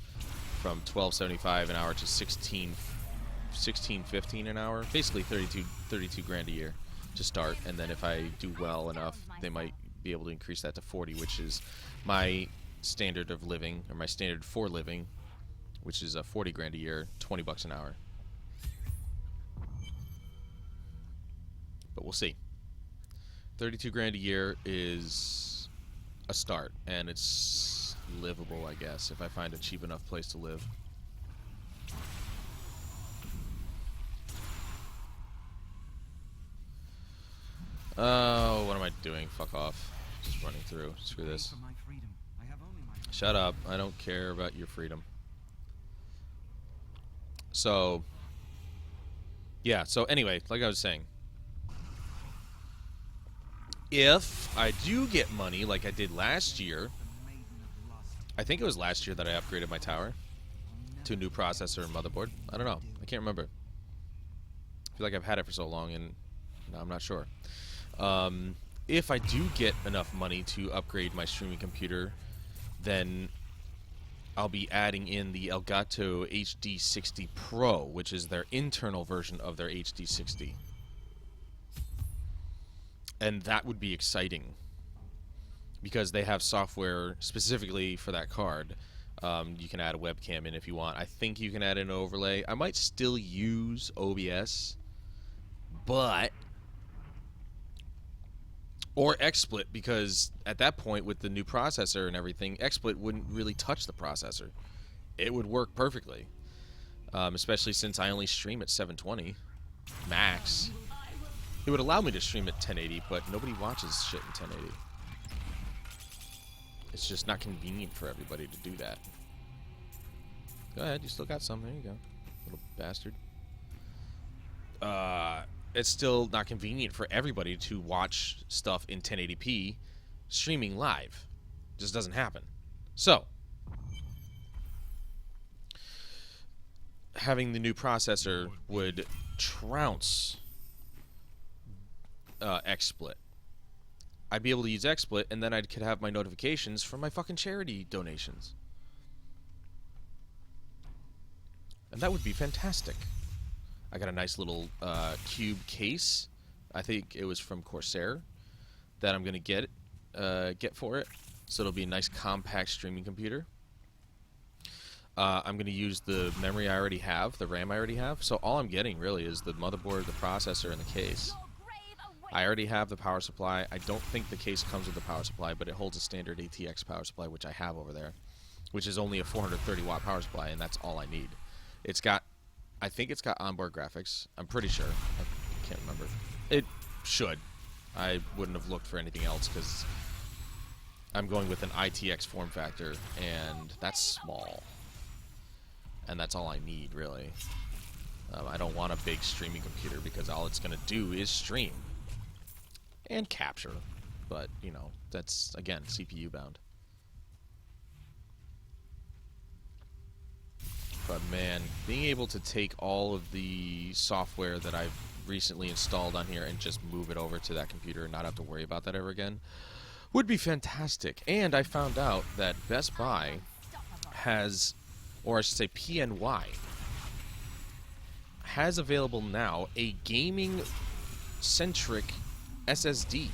from $12.75 an hour to $16.15 an hour. Basically 32 grand a year to start, and then if I do well enough, they might be able to increase that to 40, which is my standard of living, or my standard for living, which is 40 grand a year, 20 bucks an hour. But we'll see. 32 grand a year is a start, and it's livable, I guess, if I find a cheap enough place to live. Oh, what am I doing? Fuck off. Just running through. Screw this. Shut up. I don't care about your freedom. So, yeah, so anyway, like I was saying, if I do get money like I did last year, I think it was last year that I upgraded my tower to a new processor and motherboard. I don't know. I can't remember. I feel like I've had it for so long, and no, I'm not sure. If I do get enough money to upgrade my streaming computer, then I'll be adding in the Elgato HD60 Pro, which is their internal version of their HD60. And that would be exciting because they have software specifically for that card. You can add a webcam in if you want. I think you can add in an overlay. I might still use OBS, but... or XSplit, because at that point with the new processor and everything, XSplit wouldn't really touch the processor. It would work perfectly. Especially since I only stream at 720 max. It would allow me to stream at 1080, but nobody watches shit in 1080. It's just not convenient for everybody to do that. Go ahead, you still got some. There you go, little bastard. It's still not convenient for everybody to watch stuff in 1080p streaming live. Just doesn't happen. So, having the new processor would trounce XSplit. I'd be able to use XSplit, and then I could have my notifications from my fucking charity donations. And that would be fantastic. I got a nice little cube case. I think it was from Corsair that I'm gonna get for it. So it'll be a nice compact streaming computer. I'm gonna use the memory I already have, the RAM I already have. So all I'm getting really is the motherboard, the processor, and the case. I already have the power supply. I don't think the case comes with the power supply, but it holds a standard ATX power supply, which I have over there, which is only a 430 watt power supply, and that's all I need. It's got, I think it's got onboard graphics. I'm pretty sure. I can't remember. It should. I wouldn't have looked for anything else because I'm going with an ITX form factor, and that's small. And that's all I need, really. I don't want a big streaming computer because all it's going to do is stream. And capture. But, you know, that's, again, CPU bound. But man, being able to take all of the software that I've recently installed on here and just move it over to that computer and not have to worry about that ever again would be fantastic. And I found out that Best Buy has, or I should say PNY, has available now a gaming-centric SSD.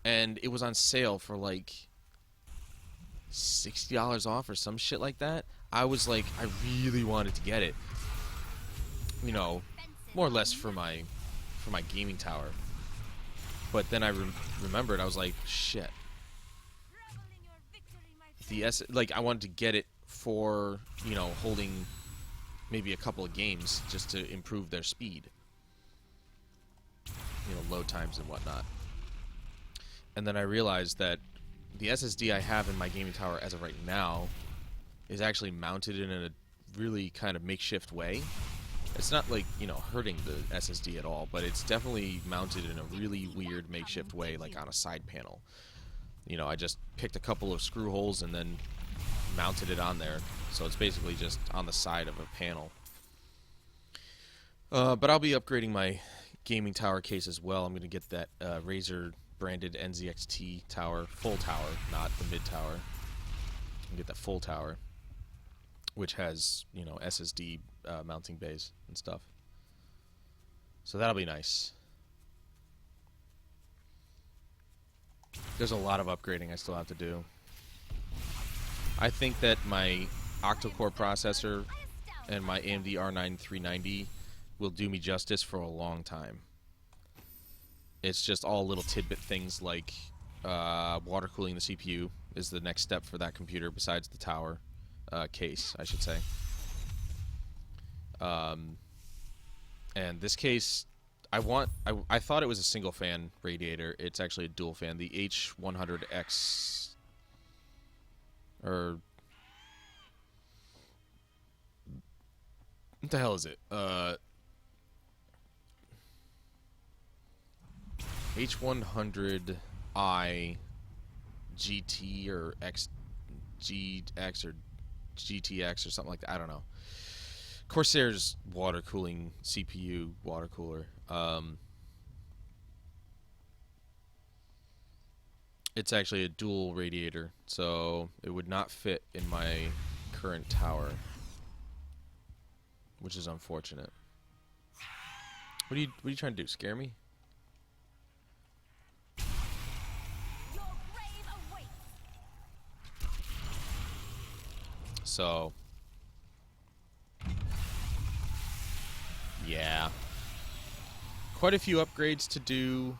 And it was on sale for like $60 off or some shit like that. I was like, I really wanted to get it, you know, more or less for my gaming tower. But then I remembered, I was like, shit. Like, I wanted to get it for, you know, holding maybe a couple of games just to improve their speed, you know, load times and whatnot. And then I realized that the SSD I have in my gaming tower as of right now is actually mounted in a really kind of makeshift way. It's not like, you know, hurting the SSD at all, but it's definitely mounted in a really weird makeshift way, like on a side panel. You know, I just picked a couple of screw holes and then mounted it on there. So it's basically just on the side of a panel. But I'll be upgrading my gaming tower case as well. I'm going to get that Razer branded NZXT tower, full tower, not the mid tower. And get that full tower, which has, you know, SSD mounting bays and stuff. So that'll be nice. There's a lot of upgrading I still have to do. I think that my octa-core processor and my AMD R9 390 will do me justice for a long time. It's just all little tidbit things like water cooling the CPU is the next step for that computer besides the tower case, I should say. And this case, I thought it was a single fan radiator. It's actually a dual fan. The H100X, or what the hell is it? H100i GT or XGX or GTX or something like that. I don't know. Corsair's water cooling CPU water cooler. It's actually a dual radiator, so it would not fit in my current tower, which is unfortunate. What are you trying to do? Scare me? So, yeah, quite a few upgrades to do.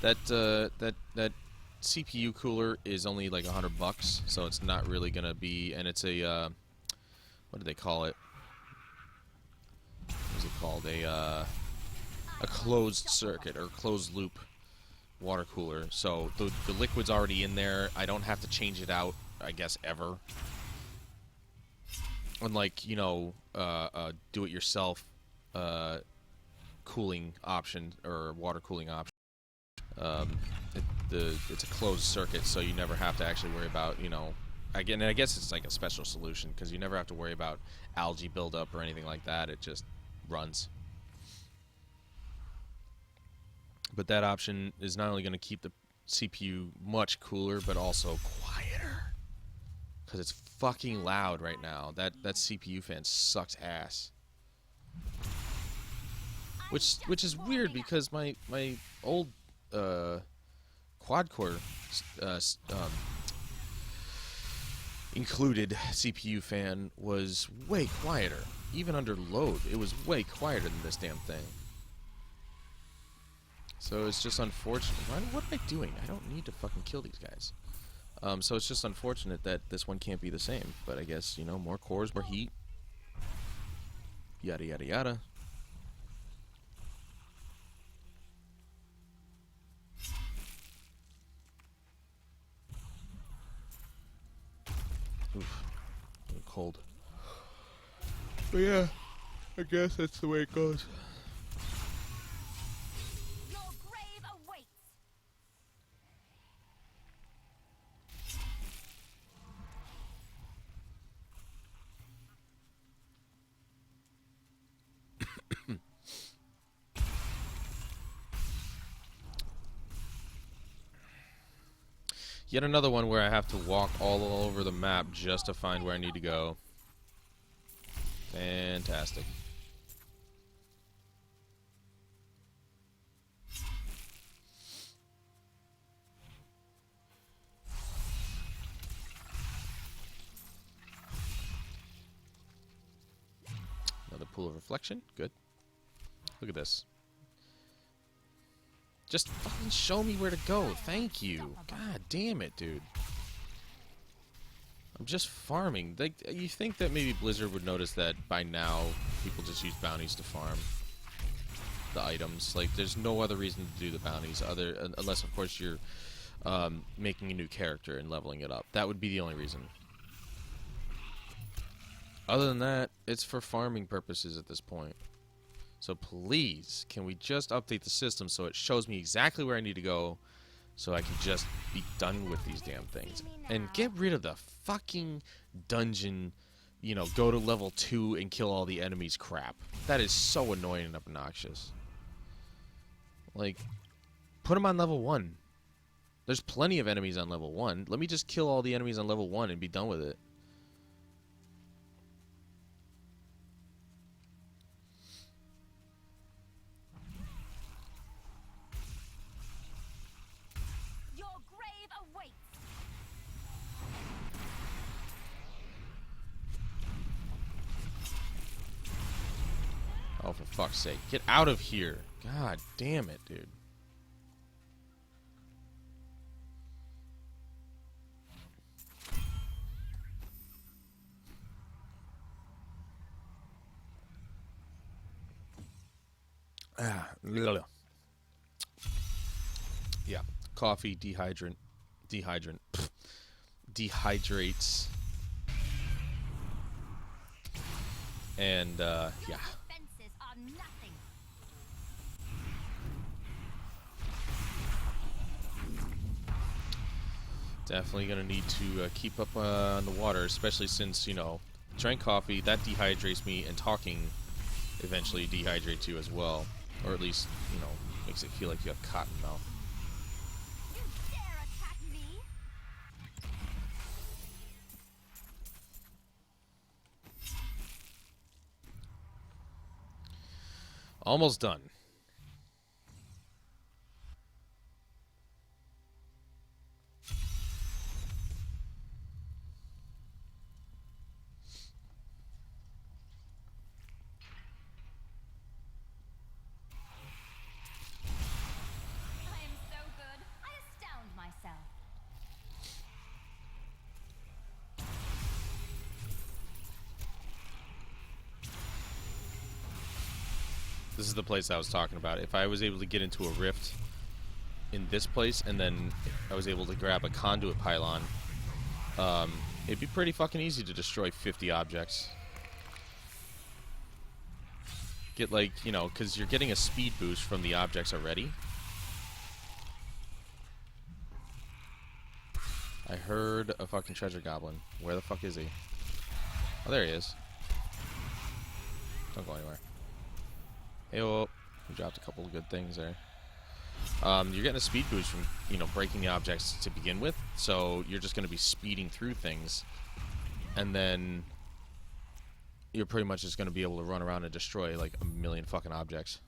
That CPU cooler is only like $100, so it's not really gonna be. And it's a what do they call it? What is it called? A closed circuit or closed loop water cooler. So the liquid's already in there. I don't have to change it out, I guess, ever. Unlike, you know, do-it-yourself cooling option or water cooling option. It's a closed circuit, so you never have to actually worry about, you know, again, I guess it's like a special solution because you never have to worry about algae buildup or anything like that. It just runs. But that option is not only going to keep the CPU much cooler, but also quieter. Because it's fucking loud right now. That CPU fan sucks ass. Which is weird because my old quad core included CPU fan was way quieter. Even under load, it was way quieter than this damn thing. So it's just unfortunate. What am I doing? I don't need to fucking kill these guys. So it's just unfortunate that this one can't be the same. But I guess, you know, more cores, more heat. Yada, yada, yada. Oof. Cold. But yeah, I guess that's the way it goes. Your grave awaits. Yet another one where I have to walk all over the map just to find where I need to go. Fantastic. Another pool of reflection. Good. Look at this. Just fucking show me where to go. Thank you. God damn it, dude. I'm just farming. Like, you think that maybe Blizzard would notice that by now people just use bounties to farm the items. Like, there's no other reason to do the bounties unless, of course, you're making a new character and leveling it up. That would be the only reason. Other than that, it's for farming purposes at this point. So please, can we just update the system so it shows me exactly where I need to go so I can just be done with these damn things. And get rid of the fucking dungeon, you know, go to level 2 and kill all the enemies crap. That is so annoying and obnoxious. Like, put them on level 1. There's plenty of enemies on level 1. Let me just kill all the enemies on level 1 and be done with it. Oh, for fuck's sake. Get out of here. God damn it, dude. Yeah. Coffee, dehydrates. And, yeah. Definitely gonna need to keep up on the water, especially since, you know, drank coffee, that dehydrates me, and talking eventually dehydrates you as well. Or at least, you know, makes it feel like you have cotton mouth. You dare attack me? Almost done. This is the place I was talking about. If I was able to get into a rift in this place, and then I was able to grab a conduit pylon, it'd be pretty fucking easy to destroy 50 objects. Get, like, you know, because you're getting a speed boost from the objects already. I heard a fucking treasure goblin. Where the fuck is he? Oh, there he is. Don't go anywhere. Hey, oh, we dropped a couple of good things there. You're getting a speed boost from, you know, breaking the objects to begin with, so you're just going to be speeding through things, and then you're pretty much just going to be able to run around and destroy like a million fucking objects.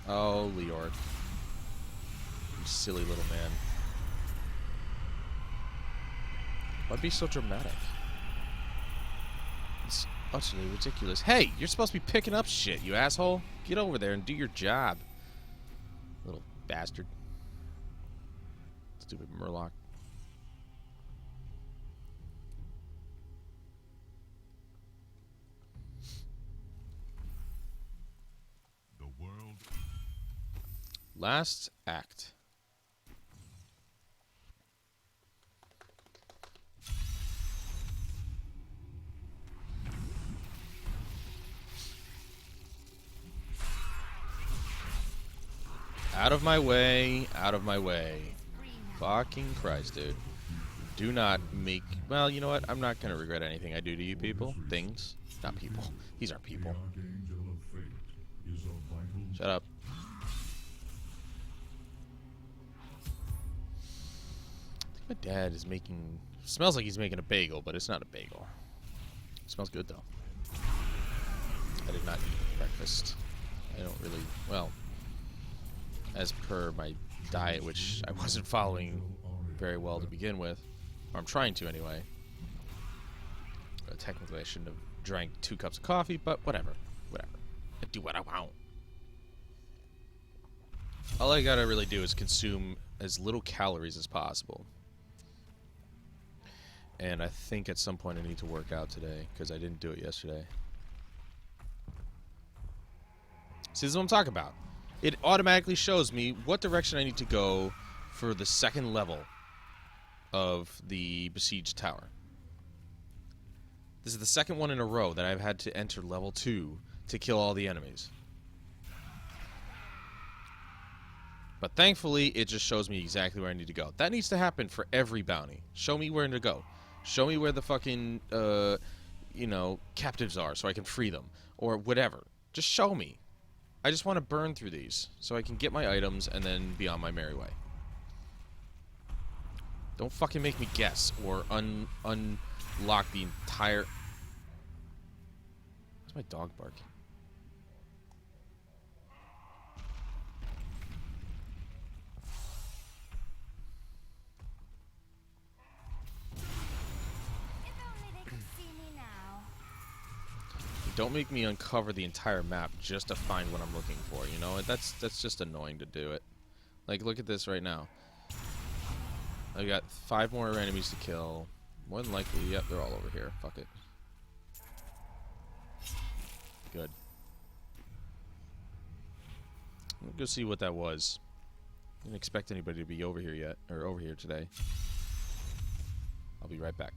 Oh, Leord. You silly little man. Why'd be so dramatic? It's utterly ridiculous. Hey, you're supposed to be picking up shit, you asshole. Get over there and do your job. Little bastard. Stupid Murloc. The world. Last act. Out of my way, out of my way. Fucking Christ, dude. Do not make... Well, you know what? I'm not going to regret anything I do to you people. Things. Not people. These aren't people. Archangel of fate is a vital. Shut up. I think my dad is making... Smells like he's making a bagel, but it's not a bagel. Smells good, though. I did not eat breakfast. I don't really... Well... As per my diet, which I wasn't following very well to begin with. Or I'm trying to, anyway. Technically, I shouldn't have drank 2 cups of coffee, but whatever. Whatever. I do what I want. All I gotta really do is consume as little calories as possible. And I think at some point I need to work out today, because I didn't do it yesterday. See, this is what I'm talking about. It automatically shows me what direction I need to go for the second level of the besieged tower. This is the second one in a row that I've had to enter level 2 to kill all the enemies. But thankfully, it just shows me exactly where I need to go. That needs to happen for every bounty. Show me where to go. Show me where the fucking, you know, captives are so I can free them. Or whatever. Just show me. I just want to burn through these so I can get my items and then be on my merry way. Don't fucking make me guess or unlock the entire... Where's my dog barking? Don't make me uncover the entire map just to find what I'm looking for, you know? That's just annoying to do it. Like, look at this right now. I've got 5 more enemies to kill. More than likely, yep, they're all over here. Fuck it. Good. Let's go see what that was. Didn't expect anybody to be over here yet, or over here today. I'll be right back.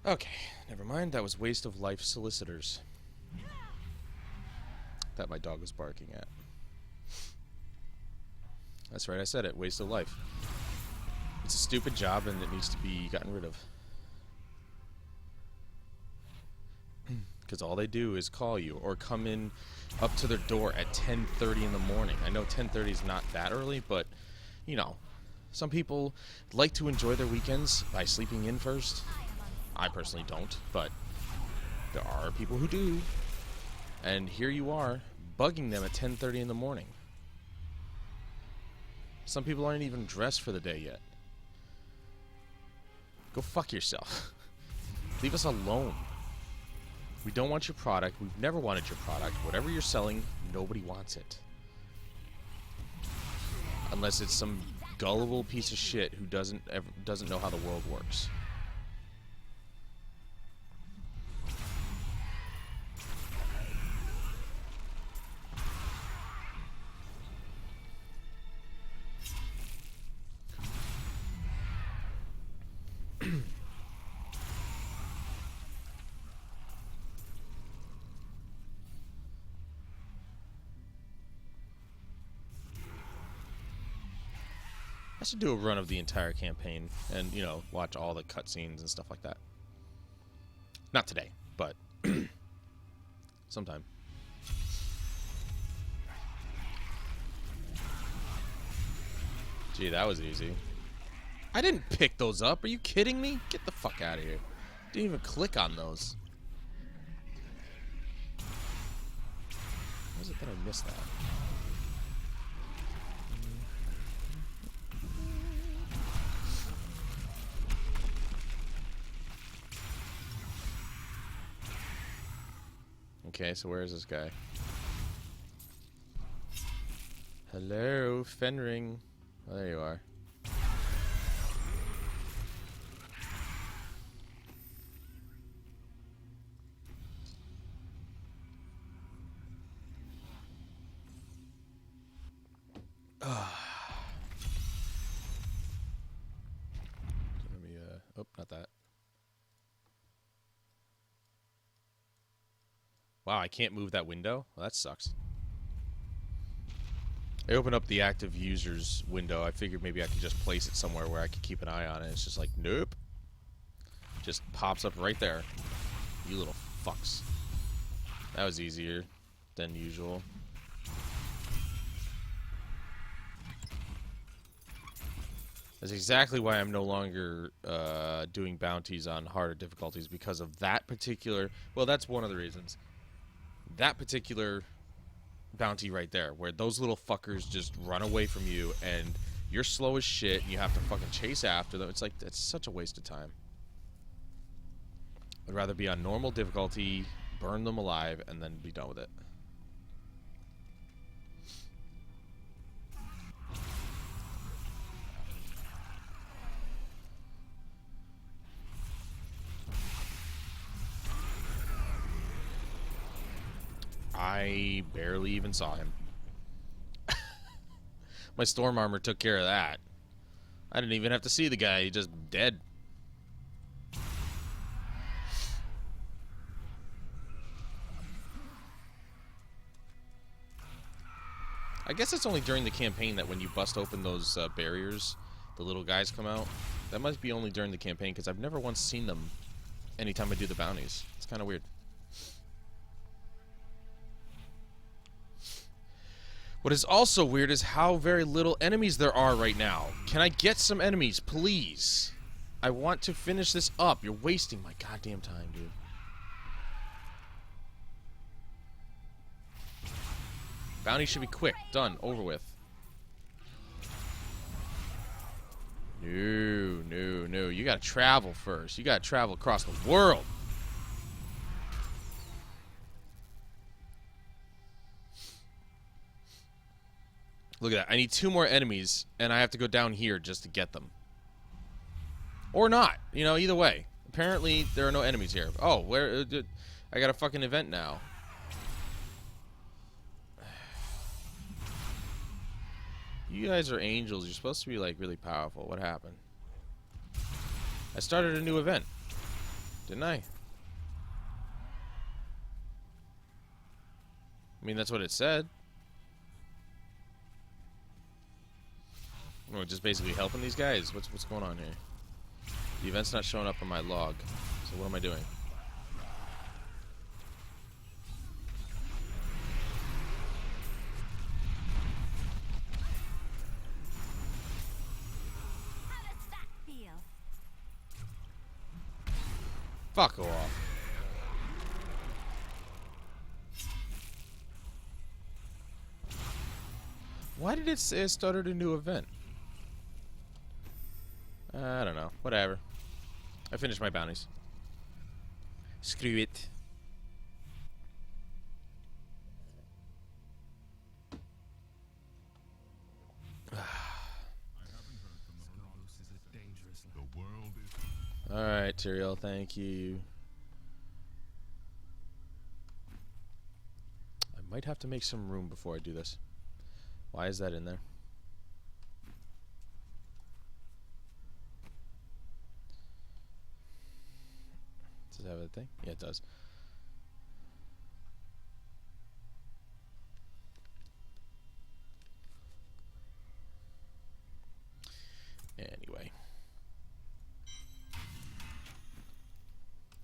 Okay, never mind. That was waste of life solicitors. That my dog was barking at. That's right, I said it. Waste of life. It's a stupid job and it needs to be gotten rid of. Because all they do is call you or come in up to their door at 10:30 in the morning. I know 10:30 is not that early, but, you know, some people like to enjoy their weekends by sleeping in first. I personally don't, but there are people who do. And here you are, bugging them at 10:30 in the morning. Some people aren't even dressed for the day yet. Go fuck yourself. Leave us alone. We don't want your product. We've never wanted your product. Whatever you're selling, nobody wants it. Unless it's some gullible piece of shit who doesn't know how the world works. I should do a run of the entire campaign and, you know, watch all the cutscenes and stuff like that. Not today, but sometime. Gee, that was easy. I didn't pick those up. Are you kidding me? Get the fuck out of here. Didn't even click on those. How is it that I missed that? Okay, so where is this guy? Hello, Fenring. Oh, there you are. Let me, oh, not that. Wow, I can't move that window? Well, that sucks. I opened up the active users window. I figured maybe I could just place it somewhere where I could keep an eye on it. It's just like, nope. Just pops up right there. You little fucks. That was easier than usual. That's exactly why I'm no longer doing bounties on harder difficulties, because of that particular... Well, that's one of the reasons. That particular bounty right there, where those little fuckers just run away from you and you're slow as shit and you have to fucking chase after them. It's like, it's such a waste of time. I'd rather be on normal difficulty, burn them alive, and then be done with it. I barely even saw him. My storm armor took care of that. I didn't even have to see the guy. He just dead. I guess it's only during the campaign that when you bust open those barriers, the little guys come out. That must be only during the campaign, because I've never once seen them anytime I do the bounties. It's kind of weird. What is also weird is how very little enemies there are right now. Can I get some enemies, please? I want to finish this up. You're wasting my goddamn time, dude. Bounty should be quick. Done. Over with. No, no, no. You gotta travel first. You gotta travel across the world. Look at that. I need 2 more enemies, and I have to go down here just to get them. Or not. You know, either way. Apparently, there are no enemies here. Oh, where... I got a fucking event now. You guys are angels. You're supposed to be, like, really powerful. What happened? I started a new event. Didn't I? I mean, that's what it said. We're just basically helping these guys. What's going on here? The event's not showing up on my log. So what am I doing? How does that feel? Fuck off. Why did it say it started a new event? I don't know. Whatever. I finished my bounties. Screw it. The world is Alright, Tyrael, thank you. I might have to make some room before I do this. Why is that in there? Does it have a thing? Yeah, it does. Anyway.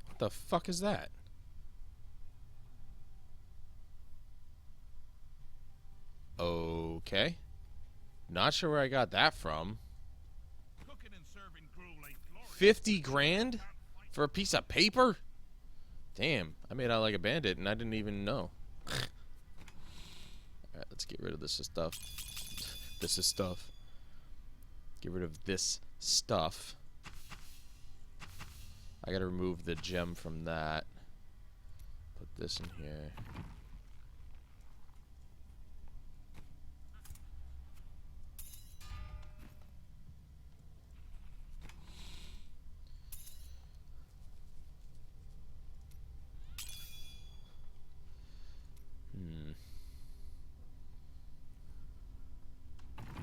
What the fuck is that? Okay. Not sure where I got that from. cooking and serving gruel ain't glorious. 50 grand? For a piece of paper? Damn, I made out like a bandit and I didn't even know. Alright, let's get rid of this stuff. This is stuff. Get rid of this stuff. I gotta remove the gem from that. Put this in here.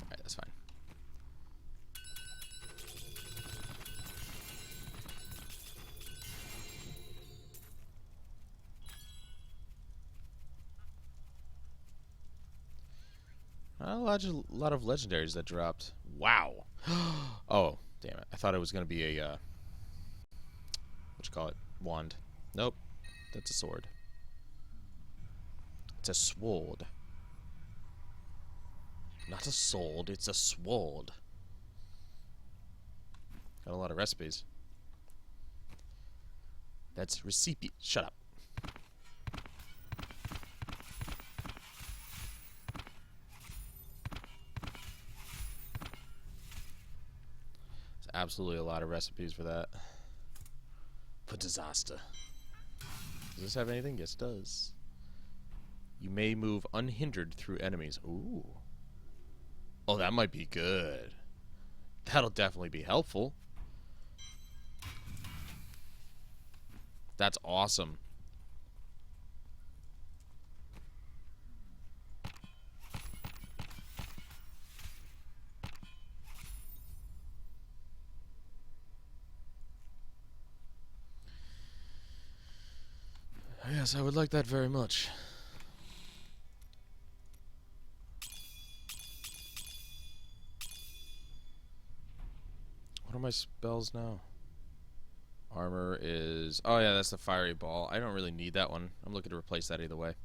Alright, that's fine. Not a lot of legendaries that dropped. Wow. Oh, damn it. I thought it was going to be a, what you call it? Wand. Nope. That's a sword. It's a sword. Not a sword, it's a sword. Got a lot of recipes. That's recipe. Shut up. There's absolutely a lot of recipes for that. For disaster. Does this have anything? Yes, it does. You may move unhindered through enemies. Ooh. Oh, that might be good. That'll definitely be helpful. That's awesome. Yes, I would like that very much. What are my spells now? Armor is... Oh yeah, that's the fiery ball. I don't really need that one. I'm looking to replace that either way.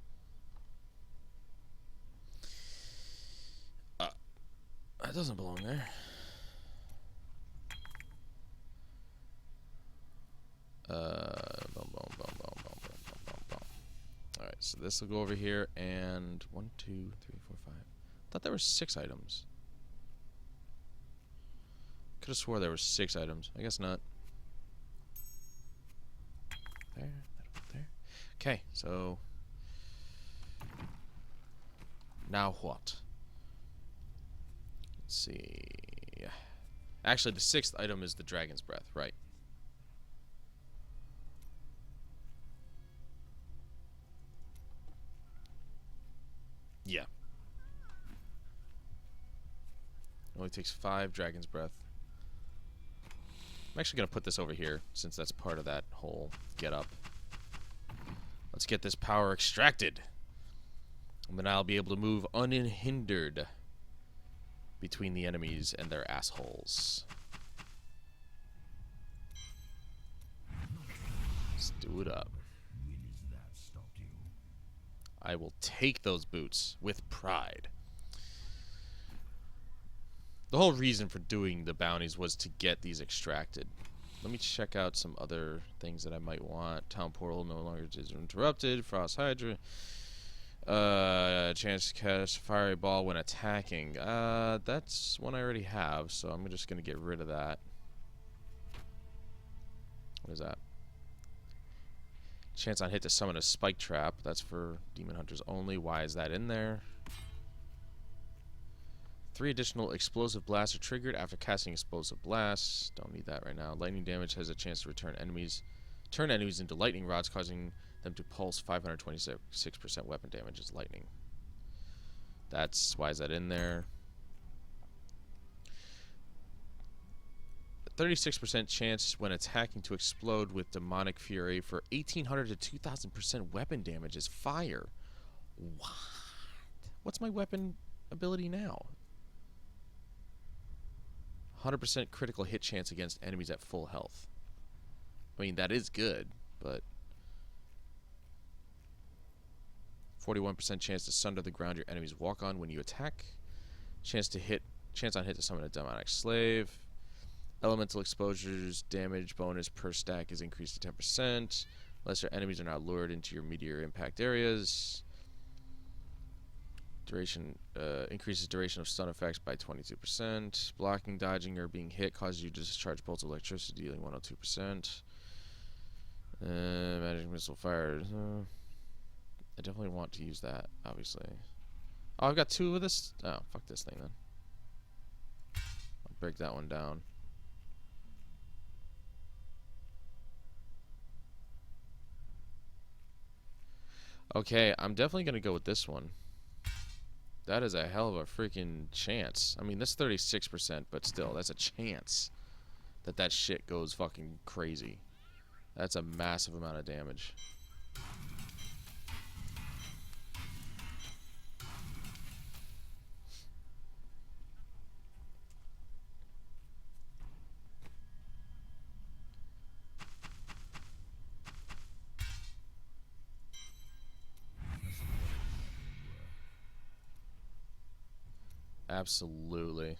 That doesn't belong there. Alright, so this will go over here, and 1, 2, 3, 4, 5. I thought there were 6 items. Could have swore there were 6 items. I guess not. There, there. Okay, so now what? Let's see. Actually, the 6th item is the dragon's breath, right? Yeah. Only takes 5 dragon's breath. I'm actually going to put this over here, since that's part of that whole get-up. Let's get this power extracted. And then I'll be able to move unhindered between the enemies and their assholes. Let's do it up. When is that stopped you? I will take those boots with pride. The whole reason for doing the bounties was to get these extracted. Let me check out some other things that I might want. Town portal no longer is interrupted. Frost Hydra. Chance to cast fiery ball when attacking. That's one I already have, so I'm just gonna get rid of that. What is that? Chance on hit to summon a spike trap. That's for demon hunters only. Why is that in there? 3 additional explosive blasts are triggered after casting explosive blasts. Don't need that right now. Lightning damage has a chance to turn enemies into lightning rods, causing them to pulse 526% weapon damage as lightning. That's why is that in there? 36% chance when attacking to explode with demonic fury for 1800 to 2000% weapon damage is fire. What? What's my weapon ability now? 100% critical hit chance against enemies at full health. I mean, that is good, but 41% chance to sunder the ground your enemies walk on when you attack. Chance on hit to summon a demonic slave. Elemental exposures damage bonus per stack is increased to 10%. Lesser enemies are not lured into your meteor impact areas. Duration increases duration of stun effects by 22%. Blocking, dodging, or being hit causes you to discharge bolts of electricity, dealing 102%. Magic missile fire. I definitely want to use that, obviously. Oh, I've got 2 of this. Oh, fuck this thing then. I'll break that one down. Okay, I'm definitely gonna go with this one. That is a hell of a freaking chance. I mean, that's 36%, but still, that's a chance that shit goes fucking crazy. That's a massive amount of damage. Absolutely.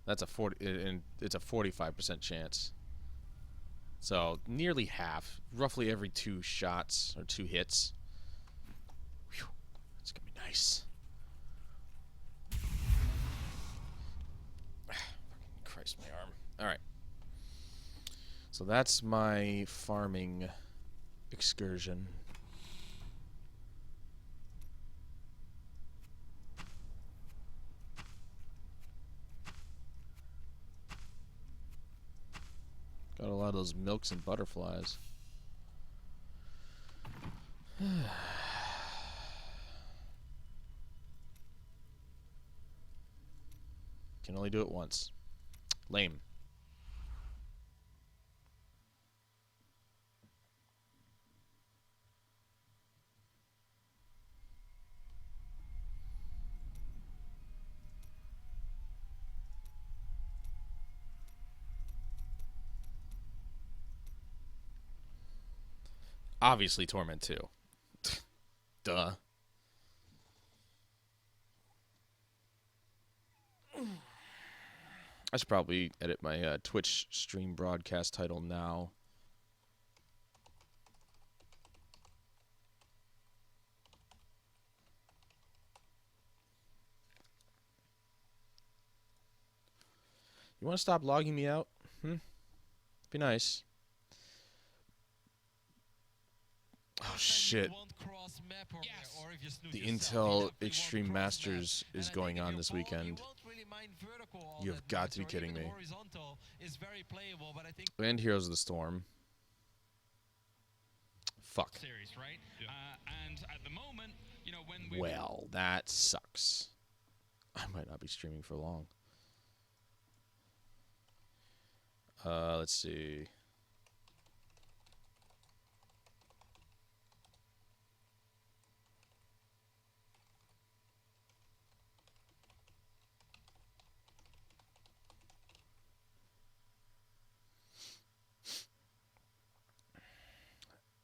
That's a 40 and it's a 45% chance. So, nearly half, roughly every 2 shots or 2 hits. Whew, it's going to be nice. Christ, my arm. All right. So that's my farming excursion. Got a lot of those milks and butterflies. Can only do it once. Lame. Obviously, Torment 2. Duh. I should probably edit my Twitch stream broadcast title now. You want to stop logging me out? Be nice. Oh shit. The Intel Extreme Masters is going on this weekend. You have got to be kidding me. And Heroes of the Storm. Fuck. Well, that sucks. I might not be streaming for long. Let's see.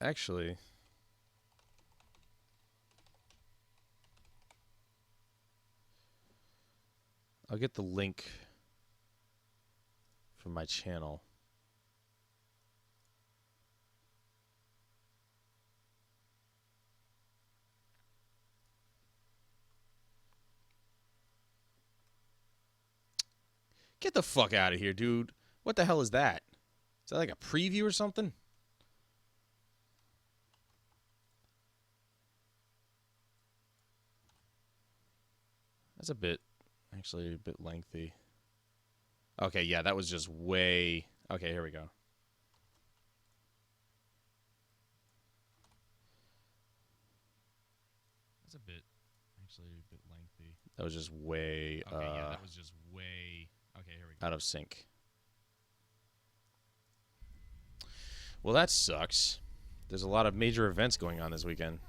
Actually, I'll get the link from my channel. Get the fuck out of here, dude. What the hell is that? Is that like a preview or something? That's actually a bit lengthy. Okay, yeah, that was just way... Okay, here we go. That's actually a bit lengthy. That was just way... Okay, yeah, that was just way... Okay, here we go. Out of sync. Well, that sucks. There's a lot of major events going on this weekend.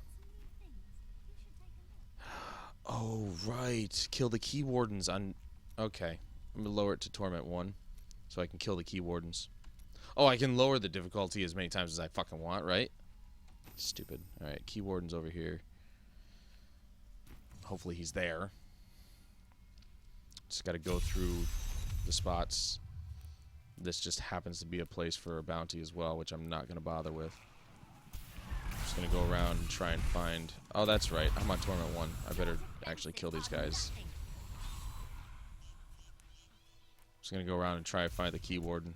Oh, right. Kill the key wardens on... Okay. I'm going to lower it to Torment 1 so I can kill the key wardens. Oh, I can lower the difficulty as many times as I fucking want, right? Stupid. Alright, key wardens over here. Hopefully he's there. Just got to go through the spots. This just happens to be a place for a bounty as well, which I'm not going to bother with. Just going to go around and try and find... Oh, that's right. I'm on Torment 1. I better actually kill these guys. Just going to go around and try and find the key warden.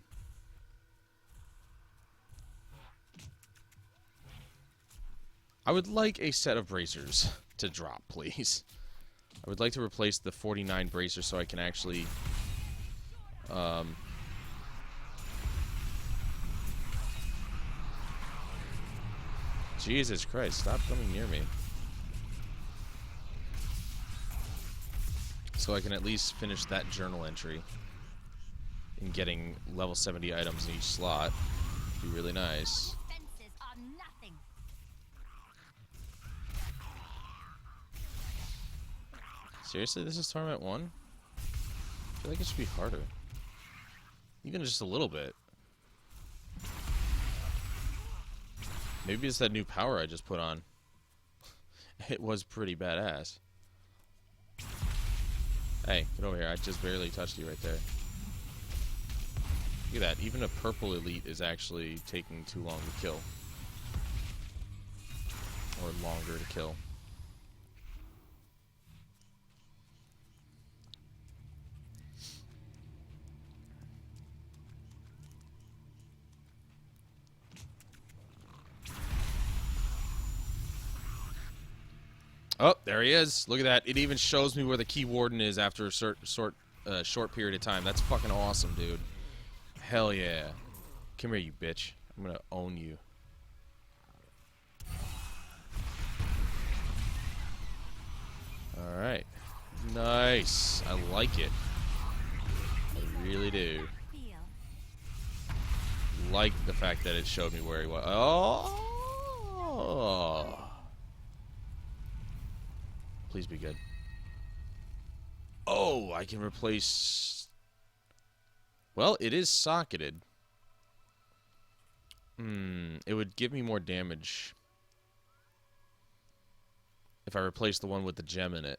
I would like a set of bracers to drop, please. I would like to replace the 49 bracers so I can actually... Jesus Christ, stop coming near me. So I can at least finish that journal entry. And getting level 70 items in each slot. Be really nice. Seriously, this is Torment 1? I feel like it should be harder. Even just a little bit. Maybe it's that new power I just put on. It was pretty badass. Hey, get over here. I just barely touched you right there. Look at that. Even a purple elite is actually taking too long to kill. Or longer to kill. Oh, there he is. Look at that. It even shows me where the key warden is after a short period of time. That's fucking awesome, dude. Hell yeah. Come here, you bitch. I'm gonna own you. Alright. Nice. I like it. I really do. Like the fact that it showed me where he was. Oh! Please be good. Oh, I can replace... Well, it is socketed. It would give me more damage if I replace the one with the gem in it.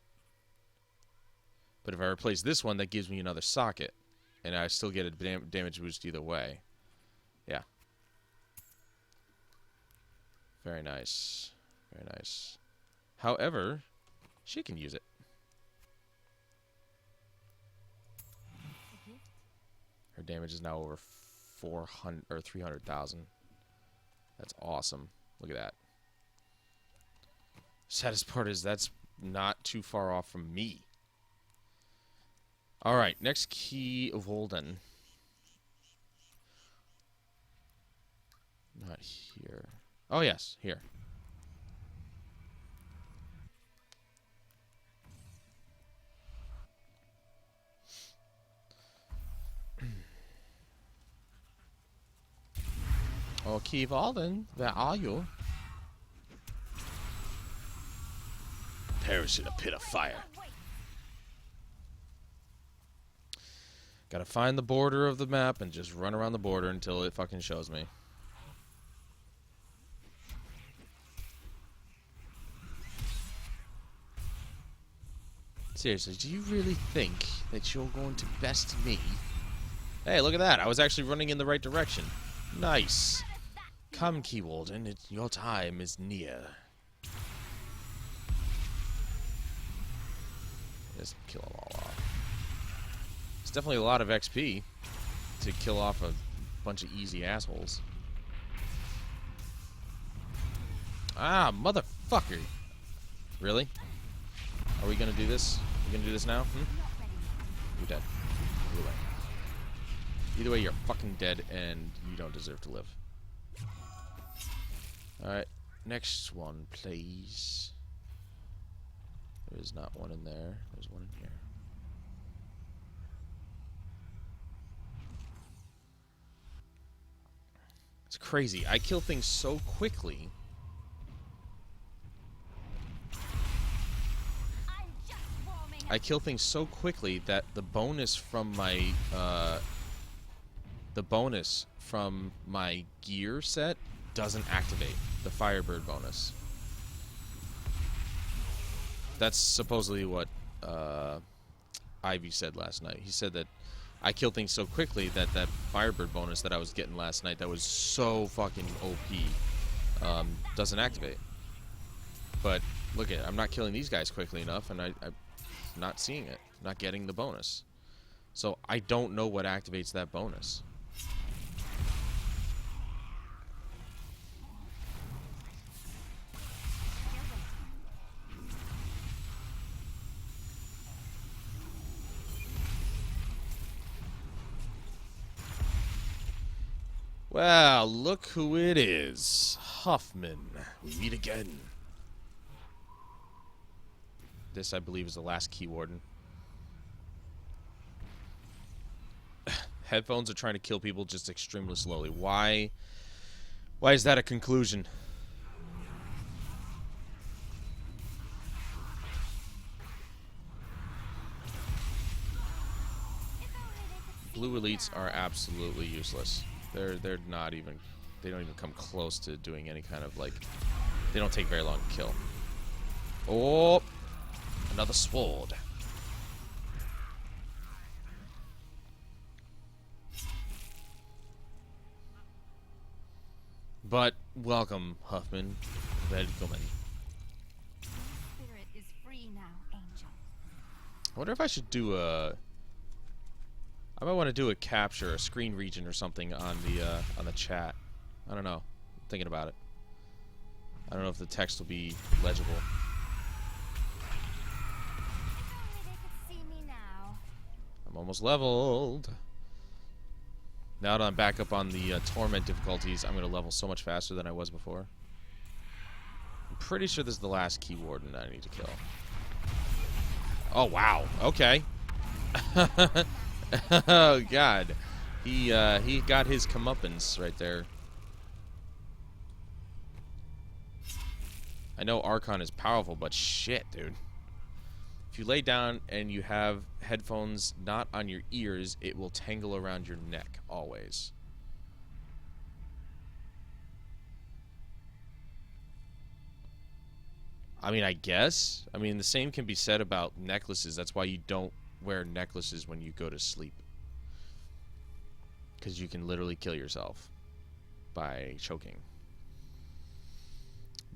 But if I replace this one, that gives me another socket. And I still get a damage boost either way. Yeah. Very nice. Very nice. However... She can use it. Her damage is now over 400 or 300,000. That's awesome. Look at that. Saddest part is that's not too far off from me. All right, next key of Holden. Not here. Oh yes, here. Oh, Key Walden, where are you? Perish in a pit of fire. Gotta find the border of the map and just run around the border until it fucking shows me. Seriously, do you really think that you're going to best me? Hey, look at that. I was actually running in the right direction. Nice. Come, Key Walden, your time is near. Just kill them all off. It's definitely a lot of XP to kill off a bunch of easy assholes. Ah, motherfucker. Really? Are we gonna do this? We gonna do this now? You're dead. Either way. Either way, you're fucking dead and you don't deserve to live. Alright. Next one, please. There's not one in there. There's one in here. It's crazy. I kill things so quickly. I kill things so quickly that the bonus from my gear set doesn't activate. The Firebird bonus. That's supposedly what Ivy said last night. He said that I kill things so quickly that that Firebird bonus that I was getting last night that was so fucking OP doesn't activate. But look at it. I'm not killing these guys quickly enough, and I'm not seeing it. Not getting the bonus. So I don't know what activates that bonus. Well, look who it is. Huffman. We meet again. This, I believe, is the last Key Warden. Headphones are trying to kill people just extremely slowly. Why? Why is that a conclusion? Blue elites are absolutely useless. They're not even. They don't even come close to doing any kind of like. They don't take very long to kill. Oh, another sword. But welcome, Huffman. Welcome. Spirit is free now, angel. I wonder if I should do a. I might want to do a capture, a screen region or something on the chat. I don't know. I'm thinking about it. I don't know if the text will be legible. Only they could see me now. I'm almost leveled. Now that I'm back up on the torment difficulties, I'm going to level so much faster than I was before. I'm pretty sure this is the last Key Warden I need to kill. Oh, wow. Okay. Oh, God. He got his comeuppance right there. I know Archon is powerful, but shit, dude. If you lay down and you have headphones not on your ears, it will tangle around your neck, always. I mean, I guess. I mean, the same can be said about necklaces. That's why you don't wear necklaces when you go to sleep. Because you can literally kill yourself by choking.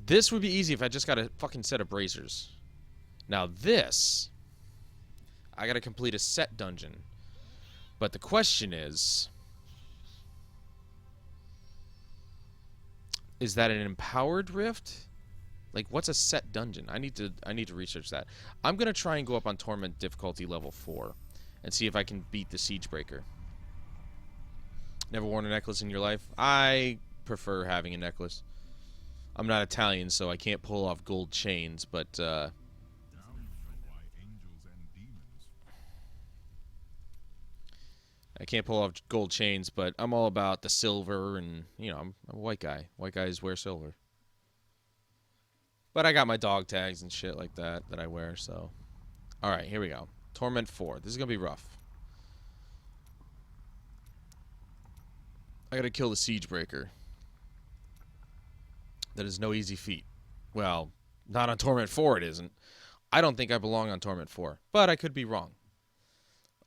This would be easy if I just got a fucking set of bracers. Now this, I gotta complete a set dungeon. But the question is that an empowered rift? Like, what's a set dungeon? I need to research that. I'm gonna try and go up on torment difficulty level 4 and see if I can beat the Siegebreaker. Never worn a necklace in your life? I prefer having a necklace. I'm not Italian, so I can't pull off gold chains, but I can't pull off gold chains, but I'm all about the silver, and, you know, I'm a white guy. White guys wear silver. But I got my dog tags and shit like that I wear, so. Alright, here we go. Torment 4. This is going to be rough. I got to kill the Siegebreaker. That is no easy feat. Well, not on Torment 4 it isn't. I don't think I belong on Torment 4, but I could be wrong.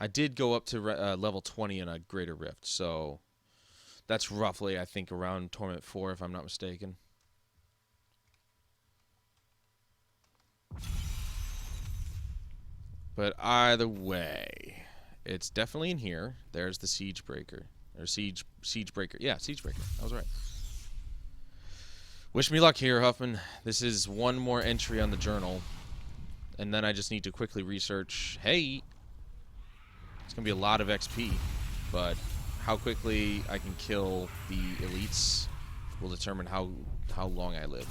I did go up to level 20 in a Greater Rift, so that's roughly, I think, around Torment 4, if I'm not mistaken. But either way, it's definitely in here. There's the Siegebreaker. Or Siegebreaker. Yeah, Siegebreaker. I was right. Wish me luck here, Huffman. This is one more entry on the journal. And then I just need to quickly research, hey, it's going to be a lot of XP, but how quickly I can kill the elites will determine how long I live.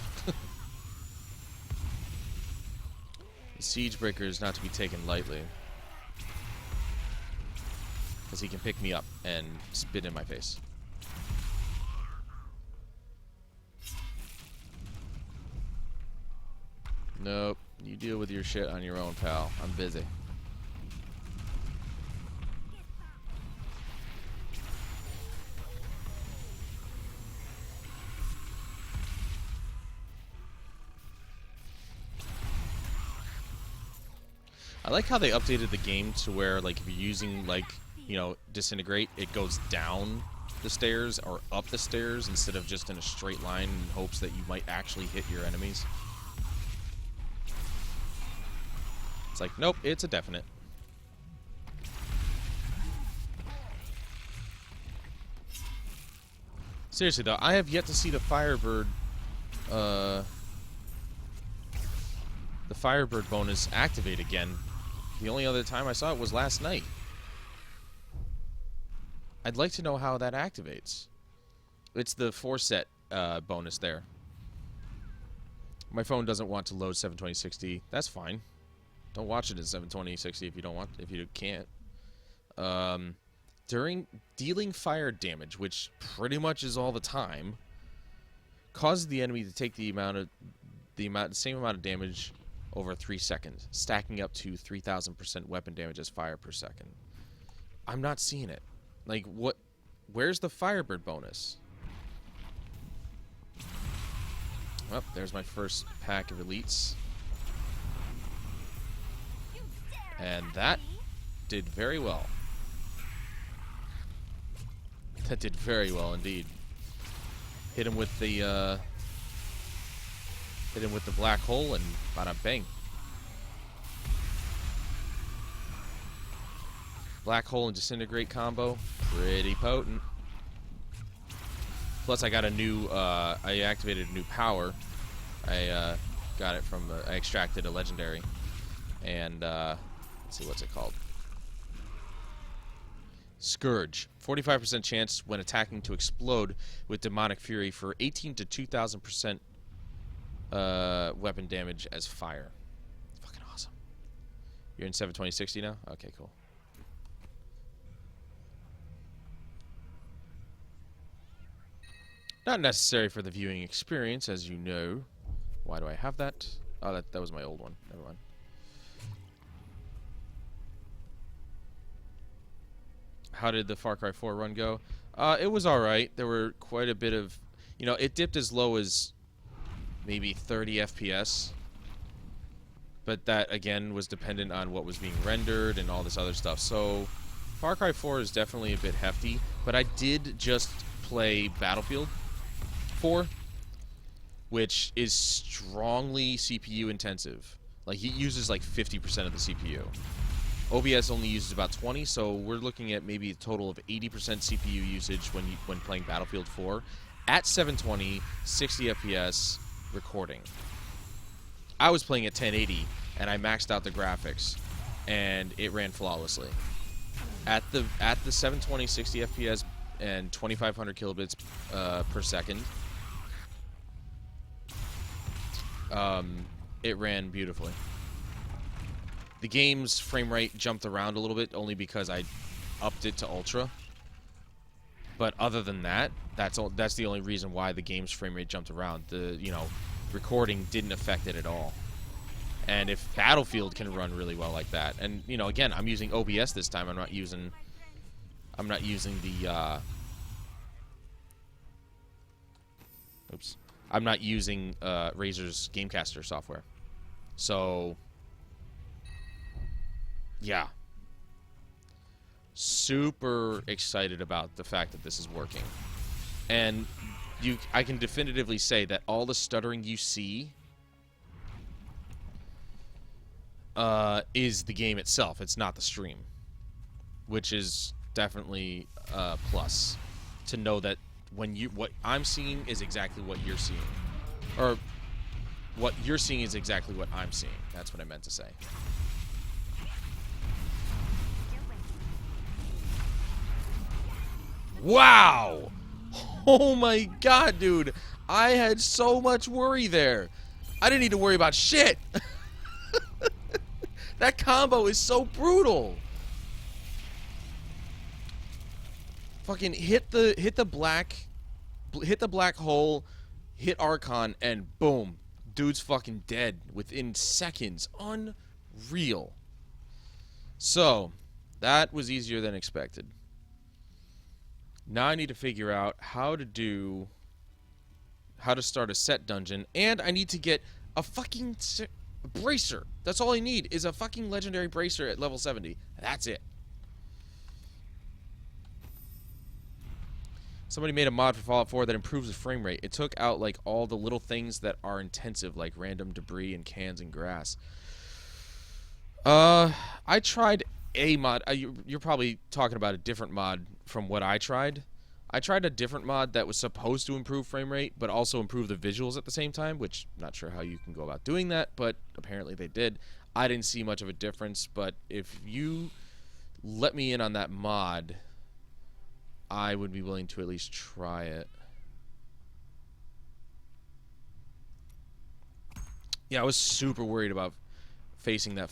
The Siegebreaker is not to be taken lightly, because he can pick me up and spit in my face. Nope, you deal with your shit on your own, pal. I'm busy. I like how they updated the game to where, like, if you're using, like, you know, Disintegrate, it goes down the stairs or up the stairs instead of just in a straight line in hopes that you might actually hit your enemies. It's like, nope, it's a definite. Seriously, though, I have yet to see the Firebird bonus activate again. The only other time I saw it was last night. I'd like to know how that activates. It's the 4-set bonus there. My phone doesn't want to load 720-60. That's fine. Don't watch it at 720-60 if you don't want, if you can't. During dealing fire damage, which pretty much is all the time, causes the enemy to take the same amount of damage over 3 seconds, stacking up to 3,000% weapon damage as fire per second. I'm not seeing it. Like, what? Where's the Firebird bonus? Well, there's my first pack of elites. And that did very well. That did very well indeed. Hit him with the black hole and bada bang. Black hole and disintegrate combo, pretty potent. Plus, I got a new. I activated a new power. I got it from. I extracted a legendary, and let's see what's it called. Scourge. 45% chance when attacking to explode with demonic fury for 18 to 2,000% weapon damage as fire. Fucking awesome. You're in 720-60 now? Okay, cool. Not necessary for the viewing experience, as you know. Why do I have that? Oh, that was my old one. Never mind. How did the Far Cry 4 run go? It was alright. There were quite a bit of... You know, it dipped as low as maybe 30 FPS. But that, again, was dependent on what was being rendered and all this other stuff. So, Far Cry 4 is definitely a bit hefty. But I did just play Battlefield 4, which is strongly CPU intensive. Like, it uses like 50% of the CPU. OBS only uses about 20, so we're looking at maybe a total of 80% CPU usage when playing Battlefield 4 at 720, 60 FPS recording. I was playing at 1080 and I maxed out the graphics and it ran flawlessly. At the 720, 60 FPS and 2500 kilobits per second, it ran beautifully. The game's frame rate jumped around a little bit only because I upped it to ultra. But other than that, that's the only reason why the game's frame rate jumped around. The, you know, recording didn't affect it at all. And if Battlefield can run really well like that, and you know, again, I'm using OBS this time. I'm not using the I'm not using Razer's Gamecaster software. So yeah. Super excited about the fact that this is working. And I can definitively say that all the stuttering you see is the game itself. It's not the stream. Which is definitely a plus. To know that what I'm seeing is exactly what you're seeing. Or what you're seeing is exactly what I'm seeing. That's what I meant to say. Wow! Oh my god, dude. I had so much worry there. I didn't need to worry about shit. That combo is so brutal. Fucking hit the black hole, hit Archon, and boom. Dude's fucking dead within seconds. Unreal. So, that was easier than expected. Now I need to figure out how to start a set dungeon, and I need to get a fucking bracer. That's all I need, is a fucking legendary bracer at level 70. That's it. Somebody made a mod for Fallout 4 that improves the frame rate. It took out, like, all the little things that are intensive, like random debris and cans and grass. I tried a mod. You're probably talking about a different mod from what I tried. I tried a different mod that was supposed to improve frame rate, but also improve the visuals at the same time, which I'm not sure how you can go about doing that, but apparently they did. I didn't see much of a difference, but if you let me in on that mod, I would be willing to at least try it. Yeah, I was super worried about facing that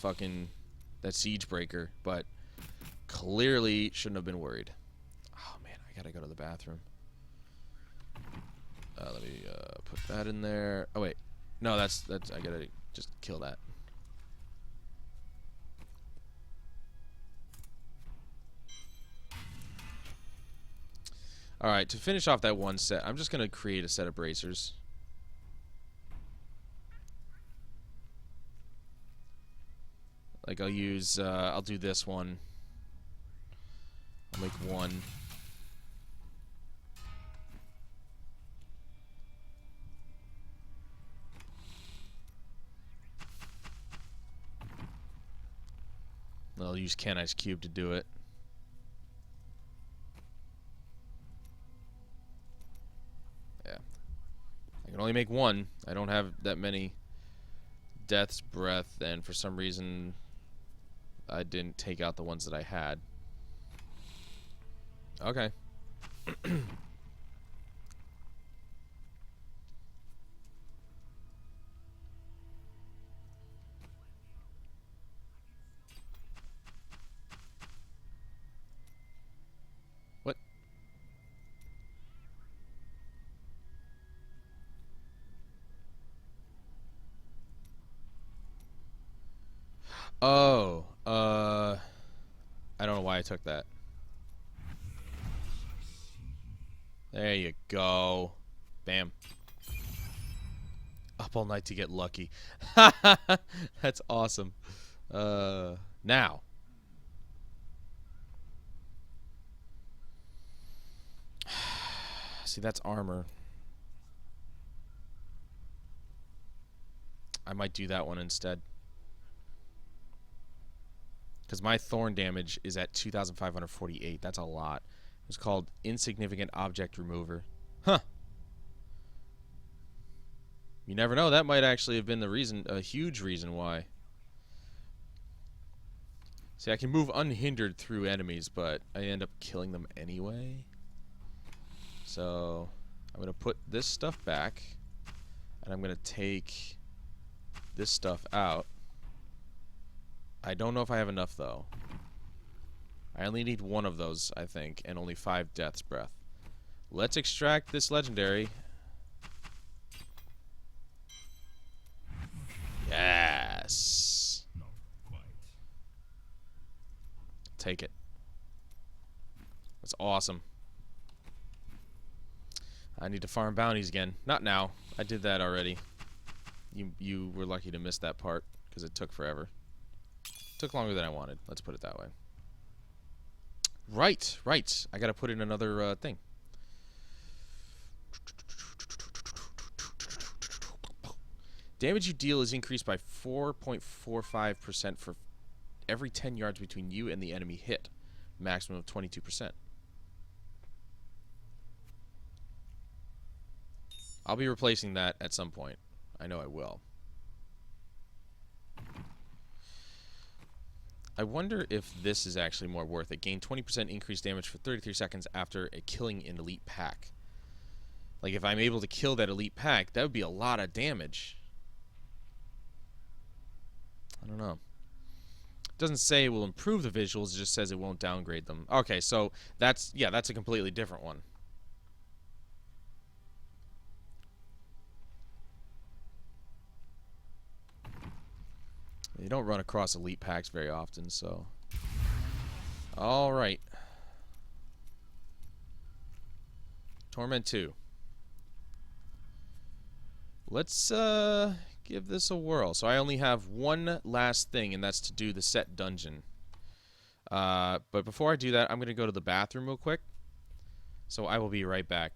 siege breaker, but clearly shouldn't have been worried. Oh man, I gotta go to the bathroom. Let me put that in there. Oh wait, no, that's I gotta just kill that. All right, to finish off that one set, I'm just gonna create a set of bracers. Like I'll do this one. I'll make one. I'll use Can Ice Cube to do it. Yeah. I can only make one. I don't have that many Death's Breath, and for some reason I didn't take out the ones that I had. Okay. What? Oh, I don't know why I took that. There you go. Bam. Up all night to get lucky. That's awesome. Now. See, that's armor. I might do that one instead. Because my thorn damage is at 2,548. That's a lot. It's called Insignificant Object Remover. Huh. You never know. That might actually have been the reason, a huge reason why. See, I can move unhindered through enemies, but I end up killing them anyway. So, I'm going to put this stuff back. And I'm going to take this stuff out. I don't know if I have enough, though. I only need one of those, I think, and only 5 Death's Breath. Let's extract this legendary. Yes. Not quite. Take it. That's awesome. I need to farm bounties again. Not now. I did that already. You were lucky to miss that part because it took forever. Took longer than I wanted. Let's put it that way. Right, right. I gotta put in another thing. Damage you deal is increased by 4.45% for every 10 yards between you and the enemy hit. Maximum of 22%. I'll be replacing that at some point. I know I will. I wonder if this is actually more worth it. Gain 20% increased damage for 33 seconds after a killing an elite pack. Like, if I'm able to kill that elite pack, that would be a lot of damage. I don't know. It doesn't say it will improve the visuals, it just says it won't downgrade them. Okay, so that's, yeah, that's a completely different one. You don't run across elite packs very often, so. Alright. Torment 2. Let's give this a whirl. So I only have one last thing, and that's to do the set dungeon. But before I do that, I'm going to go to the bathroom real quick. So I will be right back.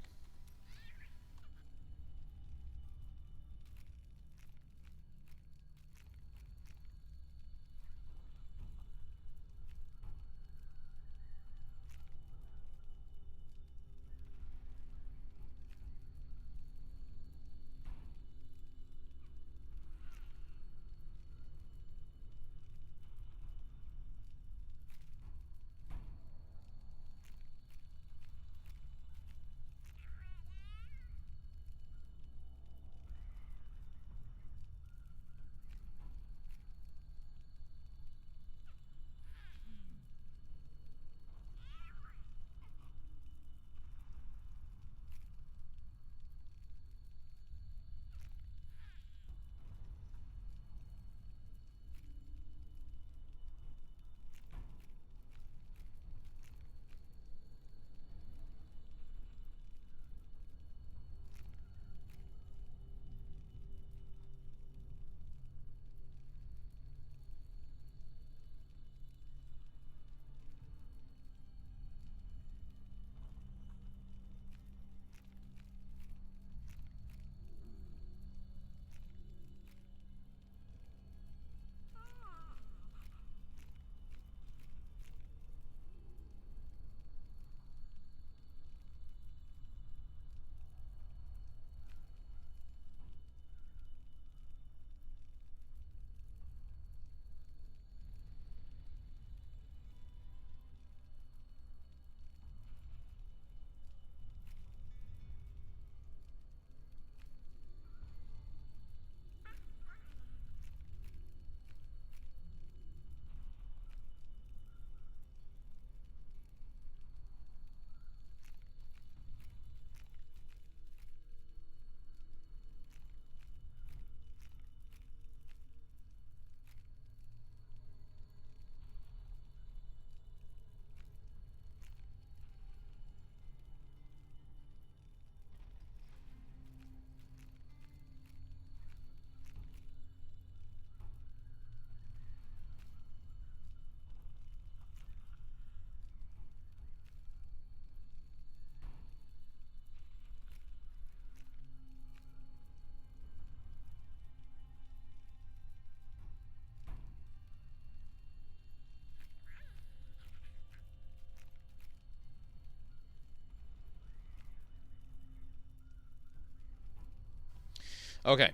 Okay.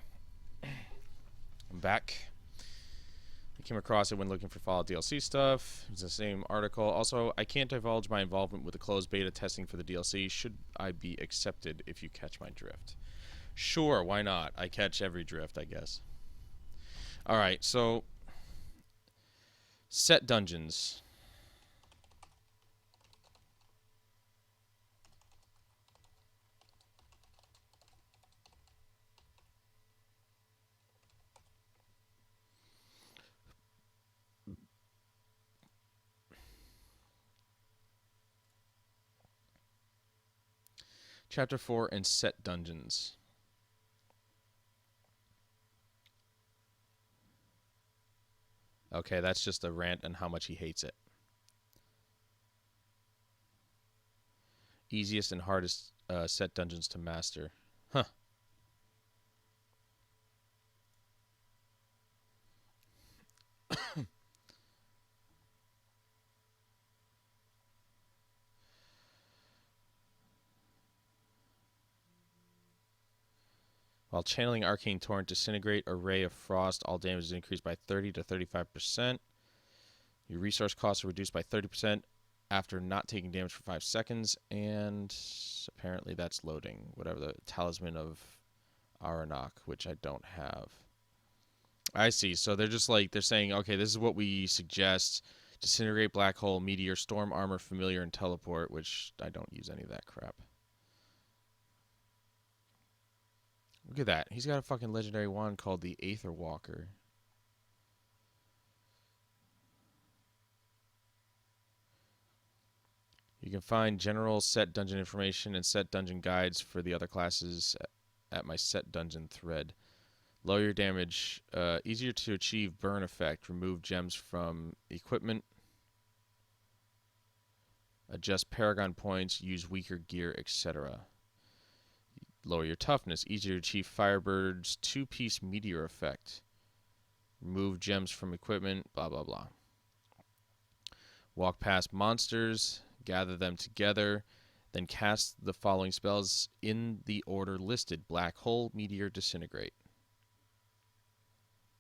I'm back. I came across it when looking for Fallout DLC stuff. It's the same article. Also, I can't divulge my involvement with the closed beta testing for the DLC. Should I be accepted if you catch my drift? Sure, why not? I catch every drift, I guess. Alright, so set dungeons. Chapter 4 and set dungeons. Okay, that's just a rant on how much he hates it. Easiest and hardest set dungeons to master. Huh. While channeling Arcane Torrent, Disintegrate, or Ray of Frost, all damage is increased by 30 to 35%. Your resource costs are reduced by 30% after not taking damage for 5 seconds. And apparently that's loading. Whatever, the Talisman of Aranok, which I don't have. I see. So they're just like, they're saying, okay, this is what we suggest. Disintegrate, Black Hole, Meteor, Storm, Armor, Familiar, and Teleport, which I don't use any of that crap. Look at that. He's got a fucking legendary wand called the Aether Walker. You can find general set dungeon information and set dungeon guides for the other classes at my set dungeon thread. Lower your damage. Easier to achieve burn effect. Remove gems from equipment. Adjust paragon points. Use weaker gear, etc. Lower your toughness. Easier to achieve Firebird's 2-piece meteor effect. Remove gems from equipment. Blah, blah, blah. Walk past monsters. Gather them together. Then cast the following spells in the order listed. Black Hole, Meteor, Disintegrate.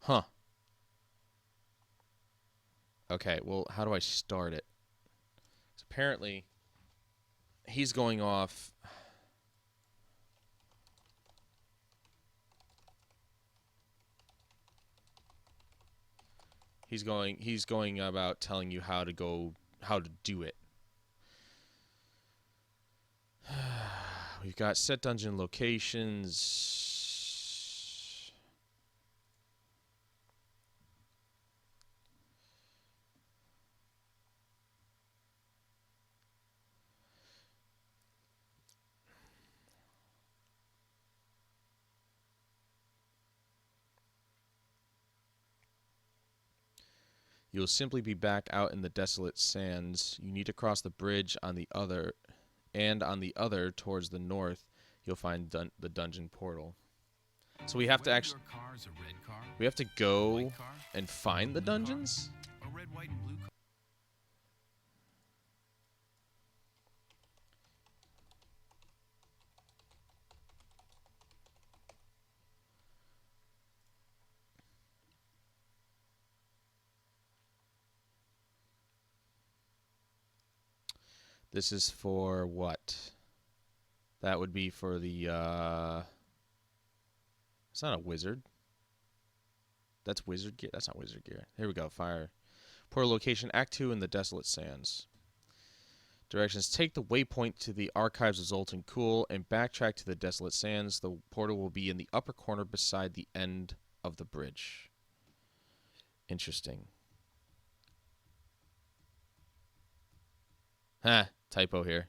Huh. Okay, well, how do I start it? So apparently, he's going off... He's going about telling you how to do it. We've got set dungeon locations. You'll simply be back out in the desolate sands. You need to cross the bridge on the other, and on the other, towards the north, you'll find the dungeon portal. So we have to actually... We have to go and find the dungeons? This is for what? That would be for the, It's not a wizard. That's wizard gear. That's not wizard gear. Here we go. Fire. Portal location, Act 2 in the Desolate Sands. Directions. Take the waypoint to the Archives of Zoltan Kuhl and backtrack to the Desolate Sands. The portal will be in the upper corner beside the end of the bridge. Interesting. Typo here.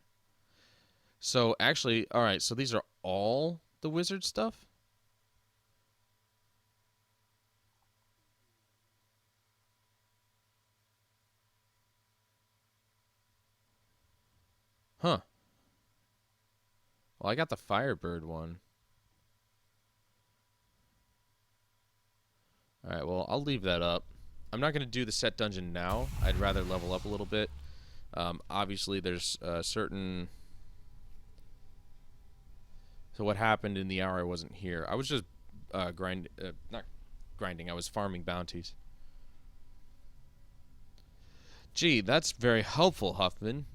So, actually, alright, so these are all the wizard stuff? Huh. Well, I got the Firebird one. Alright, well, I'll leave that up. I'm not going to do the set dungeon now. I'd rather level up a little bit. Obviously, there's certain... So what happened in the hour I wasn't here? I was just not grinding. I was farming bounties. Gee, that's very helpful, Huffman.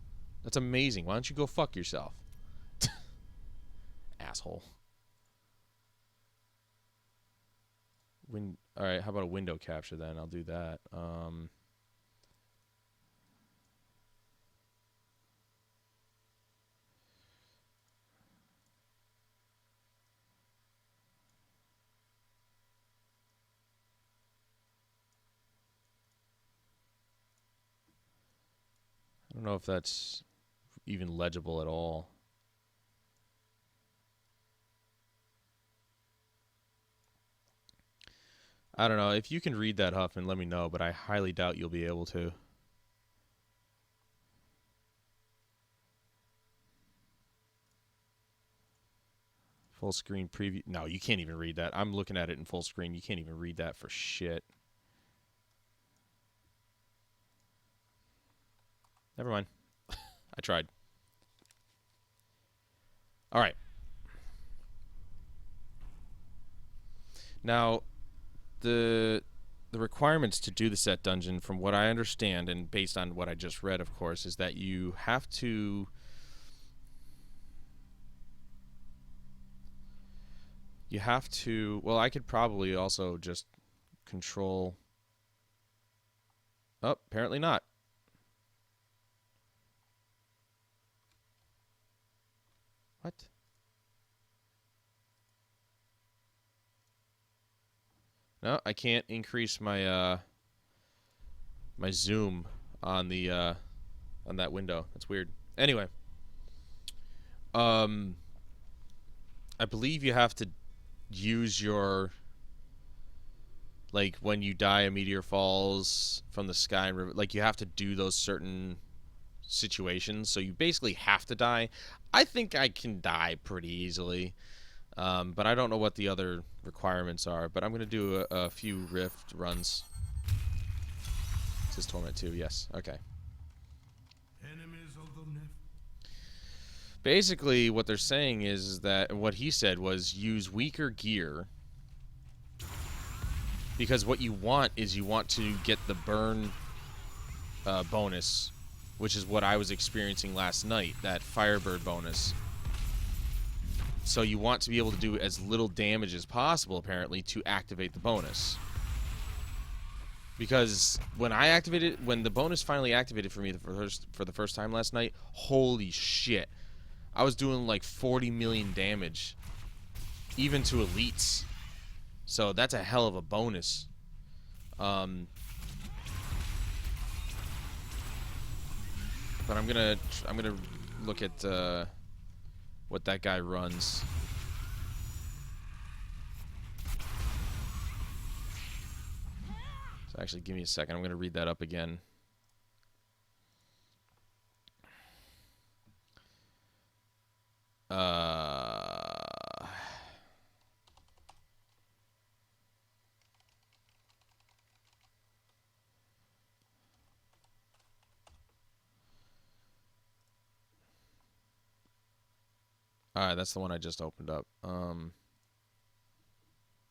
That's amazing. Why don't you go fuck yourself? Asshole. Alright, how about a window capture then? I'll do that. I don't know if that's even legible at all. I don't know. If you can read that, Huffman, let me know, but I highly doubt you'll be able to. Full screen preview. No, you can't even read that. I'm looking at it in full screen. You can't even read that for shit. Never mind. I tried. All right. Now, the requirements to do the set dungeon, from what I understand, and based on what I just read, of course, is that you have to... Well, I could probably also just control... Oh, apparently not. What? No, I can't increase my my zoom on the on that window. That's weird. Anyway, I believe you have to use your, like, when you die a meteor falls from the sky and like, you have to do those certain situations, so you basically have to die. I think I can die pretty easily, but I don't know what the other requirements are, but I'm going to do a few Rift runs. This is Torment 2, yes. Okay. Enemies of the Nef. Basically, what they're saying is that, what he said was, use weaker gear, because what you want is you want to get the burn bonus, which is what I was experiencing last night, that Firebird bonus. So you want to be able to do as little damage as possible, apparently, to activate the bonus. Because when the bonus finally activated for me for the first time last night, holy shit. I was doing like 40 million damage, even to elites. So that's a hell of a bonus. But I'm gonna look at what that guy runs. So actually, give me a second. I'm gonna read that up again. Alright, that's the one I just opened up.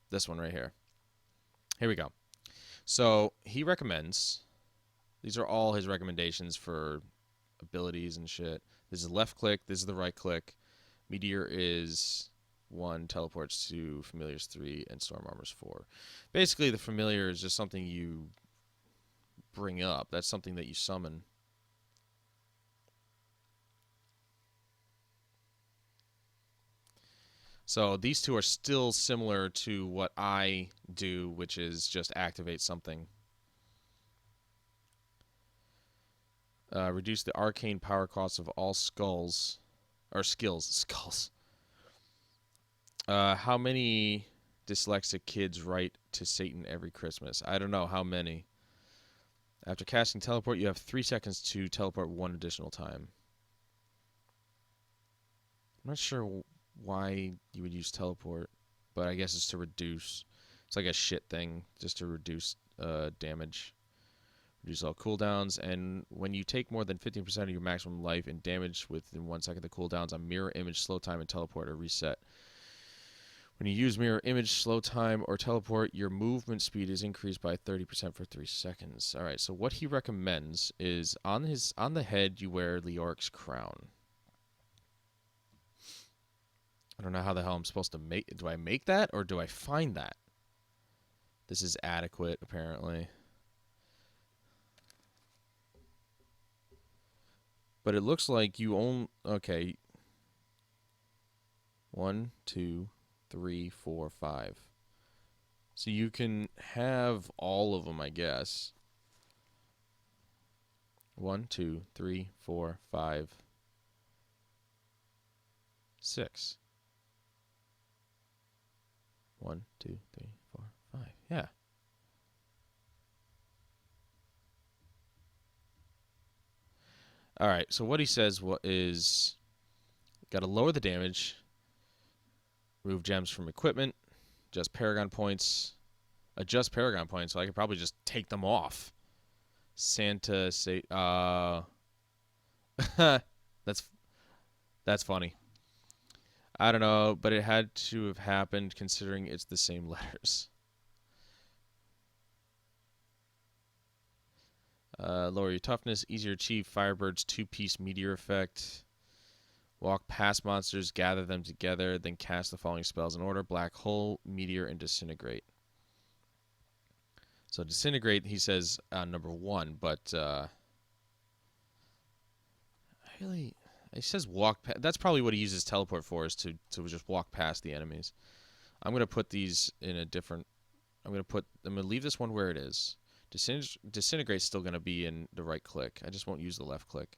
This one right here. Here we go. So, he recommends... These are all his recommendations for abilities and shit. This is left click, this is the right click. Meteor is 1, teleports 2, familiars 3, and storm armor's 4. Basically, the familiar is just something you bring up. That's something that you summon. So these two are still similar to what I do, which is just activate something. Reduce the arcane power cost of all skills. How many dyslexic kids write to Satan every Christmas? I don't know how many. After casting teleport, you have 3 seconds to teleport 1 additional time. I'm not sure why you would use teleport, but I guess it's to reduce. It's like a shit thing, just to reduce damage. Reduce all cooldowns, and when you take more than 15% of your maximum life and damage within 1 second, the cooldowns on mirror image, slow time, and teleport are reset. When you use mirror image, slow time, or teleport, your movement speed is increased by 30% for 3 seconds. Alright, so what he recommends is on the head you wear Leoric's crown. I don't know how the hell I'm supposed to make... Do I make that, or do I find that? This is adequate, apparently. But it looks like you own... Okay. 1, 2, 3, 4, 5. So you can have all of them, I guess. 1, 2, 3, 4, 5, 6. 1, 2, 3, 4, 5. Yeah. All right, so what he says is got to lower the damage, remove gems from equipment, adjust Paragon points, so I could probably just take them off. Santa say that's funny. I don't know, but it had to have happened considering it's the same letters. Lower your toughness, easier to achieve Firebird's 2-piece meteor effect. Walk past monsters, gather them together, then cast the following spells in order: Black Hole, Meteor, and Disintegrate. So Disintegrate, he says, number 1, but he says walk past. That's probably what he uses teleport for, is to just walk past the enemies. I'm going to put these in a different... I'm going to leave this one where it is. Disintegrate's still going to be in the right click. I just won't use the left click.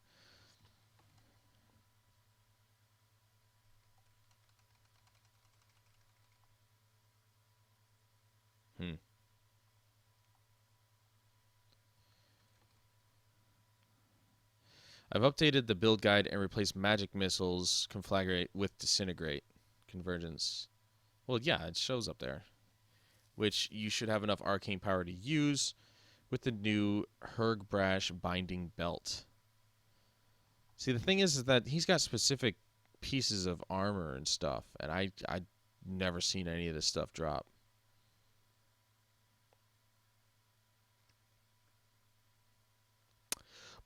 I've updated the build guide and replaced magic missiles conflagrate with disintegrate convergence. Well, yeah, it shows up there. Which you should have enough arcane power to use with the new Hergbrash binding belt. See, the thing is that he's got specific pieces of armor and stuff, and I never seen any of this stuff drop.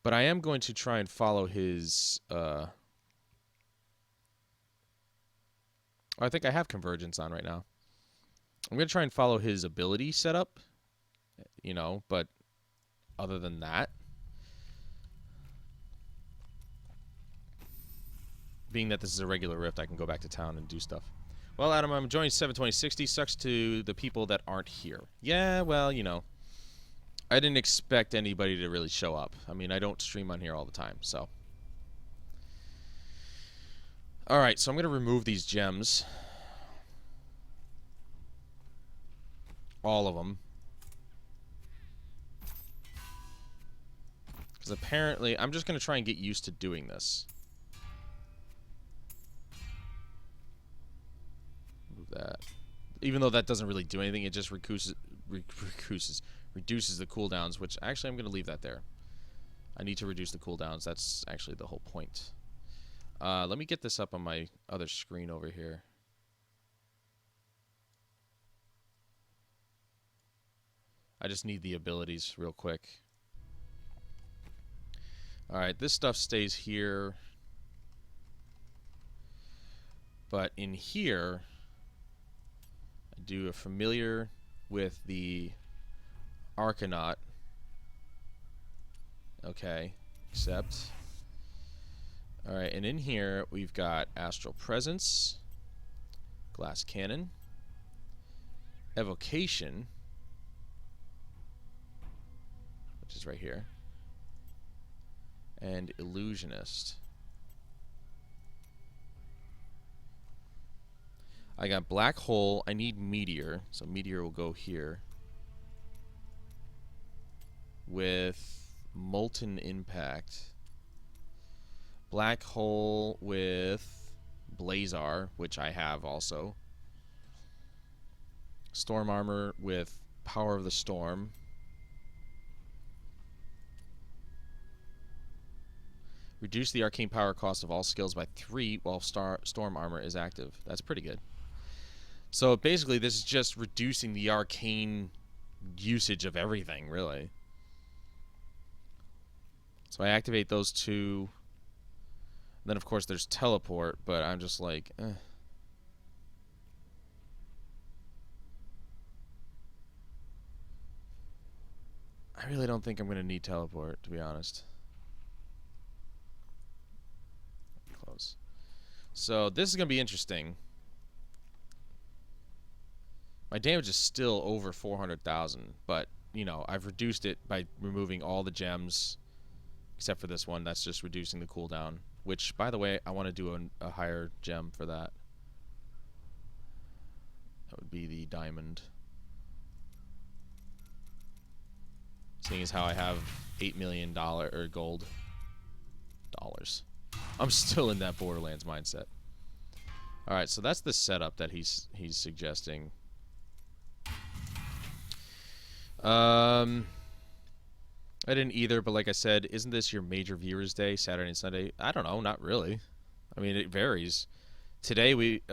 But I am going to try and follow his... I think I have Convergence on right now. I'm going to try and follow his ability setup, you know, but other than that, being that this is a regular rift, I can go back to town and do stuff. Well, Adam, I'm enjoying 72060. Sucks to the people that aren't here. Yeah, well, you know, I didn't expect anybody to really show up. I mean, I don't stream on here all the time, so. Alright, so I'm going to remove these gems. All of them. Because apparently, I'm just going to try and get used to doing this. Move that. Even though that doesn't really do anything, it just reduces the cooldowns, which actually I'm going to leave that there. I need to reduce the cooldowns. That's actually the whole point. Let me get this up on my other screen over here. I just need the abilities real quick. Alright, this stuff stays here. But in here, I do a familiar with the Arcanaut. Okay, accept. Alright, and in here we've got Astral Presence, Glass Cannon, Evocation, which is right here, and Illusionist. I got Black Hole. I need Meteor, so Meteor will go here. With Molten Impact. Black Hole with Blazar, which I have also. Storm Armor with Power of the Storm. Reduce the arcane power cost of all skills by 3 while Storm Armor is active. That's pretty good. So basically this is just reducing the arcane usage of everything, really. So I activate those 2. Then of course there's teleport, but I'm just like, eh. I really don't think I'm going to need teleport, to be honest. Close. So this is going to be interesting. My damage is still over 400,000, but, you know, I've reduced it by removing all the gems, except for this one. That's just reducing the cooldown, which, by the way, I want to do a higher gem for that. That would be the diamond. Seeing as how I have $8 million or gold. I'm still in that Borderlands mindset. All right, so that's the setup that he's suggesting. I didn't either, but like I said, isn't this your major viewers day, Saturday and Sunday? I don't know, not really. I mean, it varies. Today we've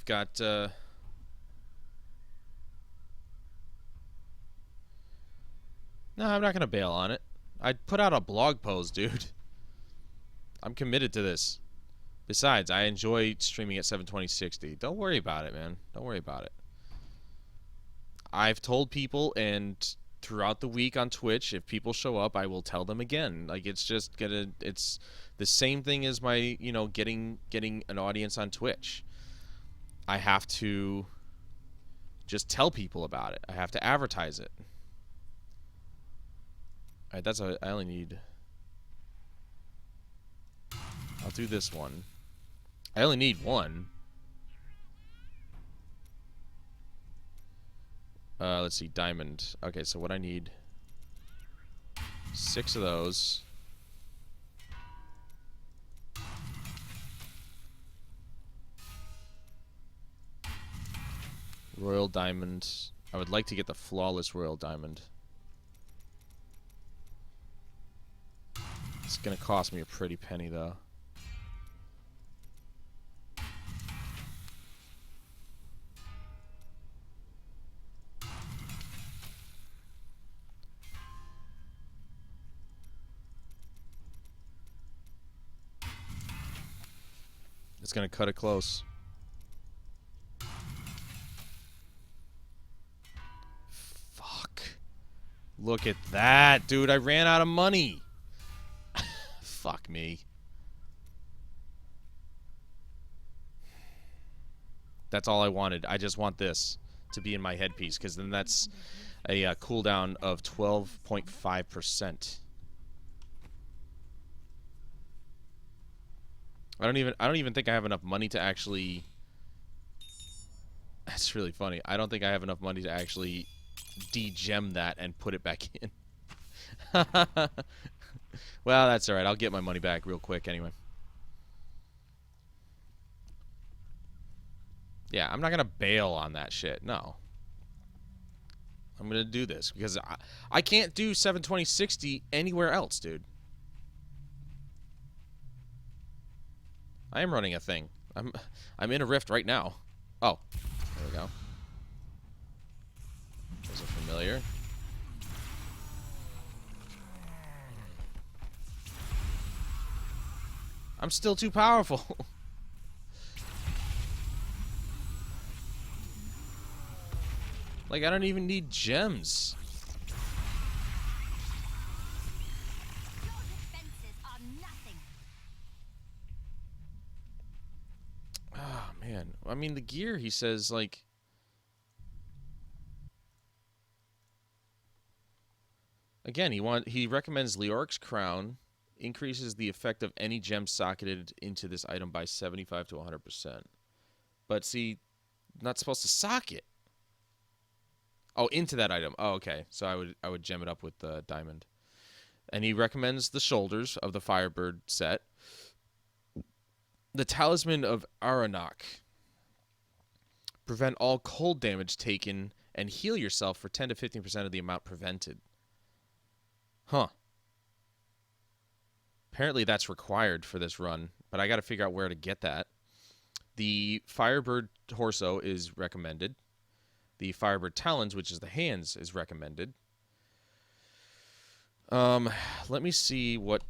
got no, I'm not gonna bail on it. I put out a blog post, dude. I'm committed to this. Besides, I enjoy streaming at 720/60. Don't worry about it, man. Don't worry about it. I've told people, and throughout the week on Twitch, if people show up, I will tell them again. Like, it's just gonna, it's the same thing as my, you know, getting an audience on Twitch. I have to just tell people about it. I have to advertise it. All right, that's I only need. I'll do this one. I only need one. Let's see, diamond. Okay, so what I need, 6 of those. Royal diamond. I would like to get the flawless royal diamond. It's gonna cost me a pretty penny, though. It's gonna cut it close. Fuck. Look at that, dude. I ran out of money. Fuck me. That's all I wanted. I just want this to be in my headpiece, because then that's a cooldown of 12.5%. I don't even think I have enough money to actually. That's really funny. I don't think I have enough money to actually de-gem that and put it back in. Well, that's all right. I'll get my money back real quick anyway. Yeah, I'm not gonna bail on that shit. No. I'm gonna do this because I can't do 720/60 anywhere else, dude. I am running a thing. I'm in a rift right now. Oh, there we go. There's a familiar. I'm still too powerful. Like, I don't even need gems. Your defenses are nothing. Oh, man. I mean, the gear, he says, like... Again, he recommends Leoric's Crown, increases the effect of any gem socketed into this item by 75 to 100%. But see, not supposed to socket. Oh, into that item. Oh, okay. So I would gem it up with the diamond. And he recommends the shoulders of the Firebird set. The Talisman of Aranok. Prevent all cold damage taken and heal yourself for 10 to 15% of the amount prevented. Huh. Apparently that's required for this run, but I got to figure out where to get that. The Firebird torso is recommended. The Firebird talons, which is the hands, is recommended. Let me see what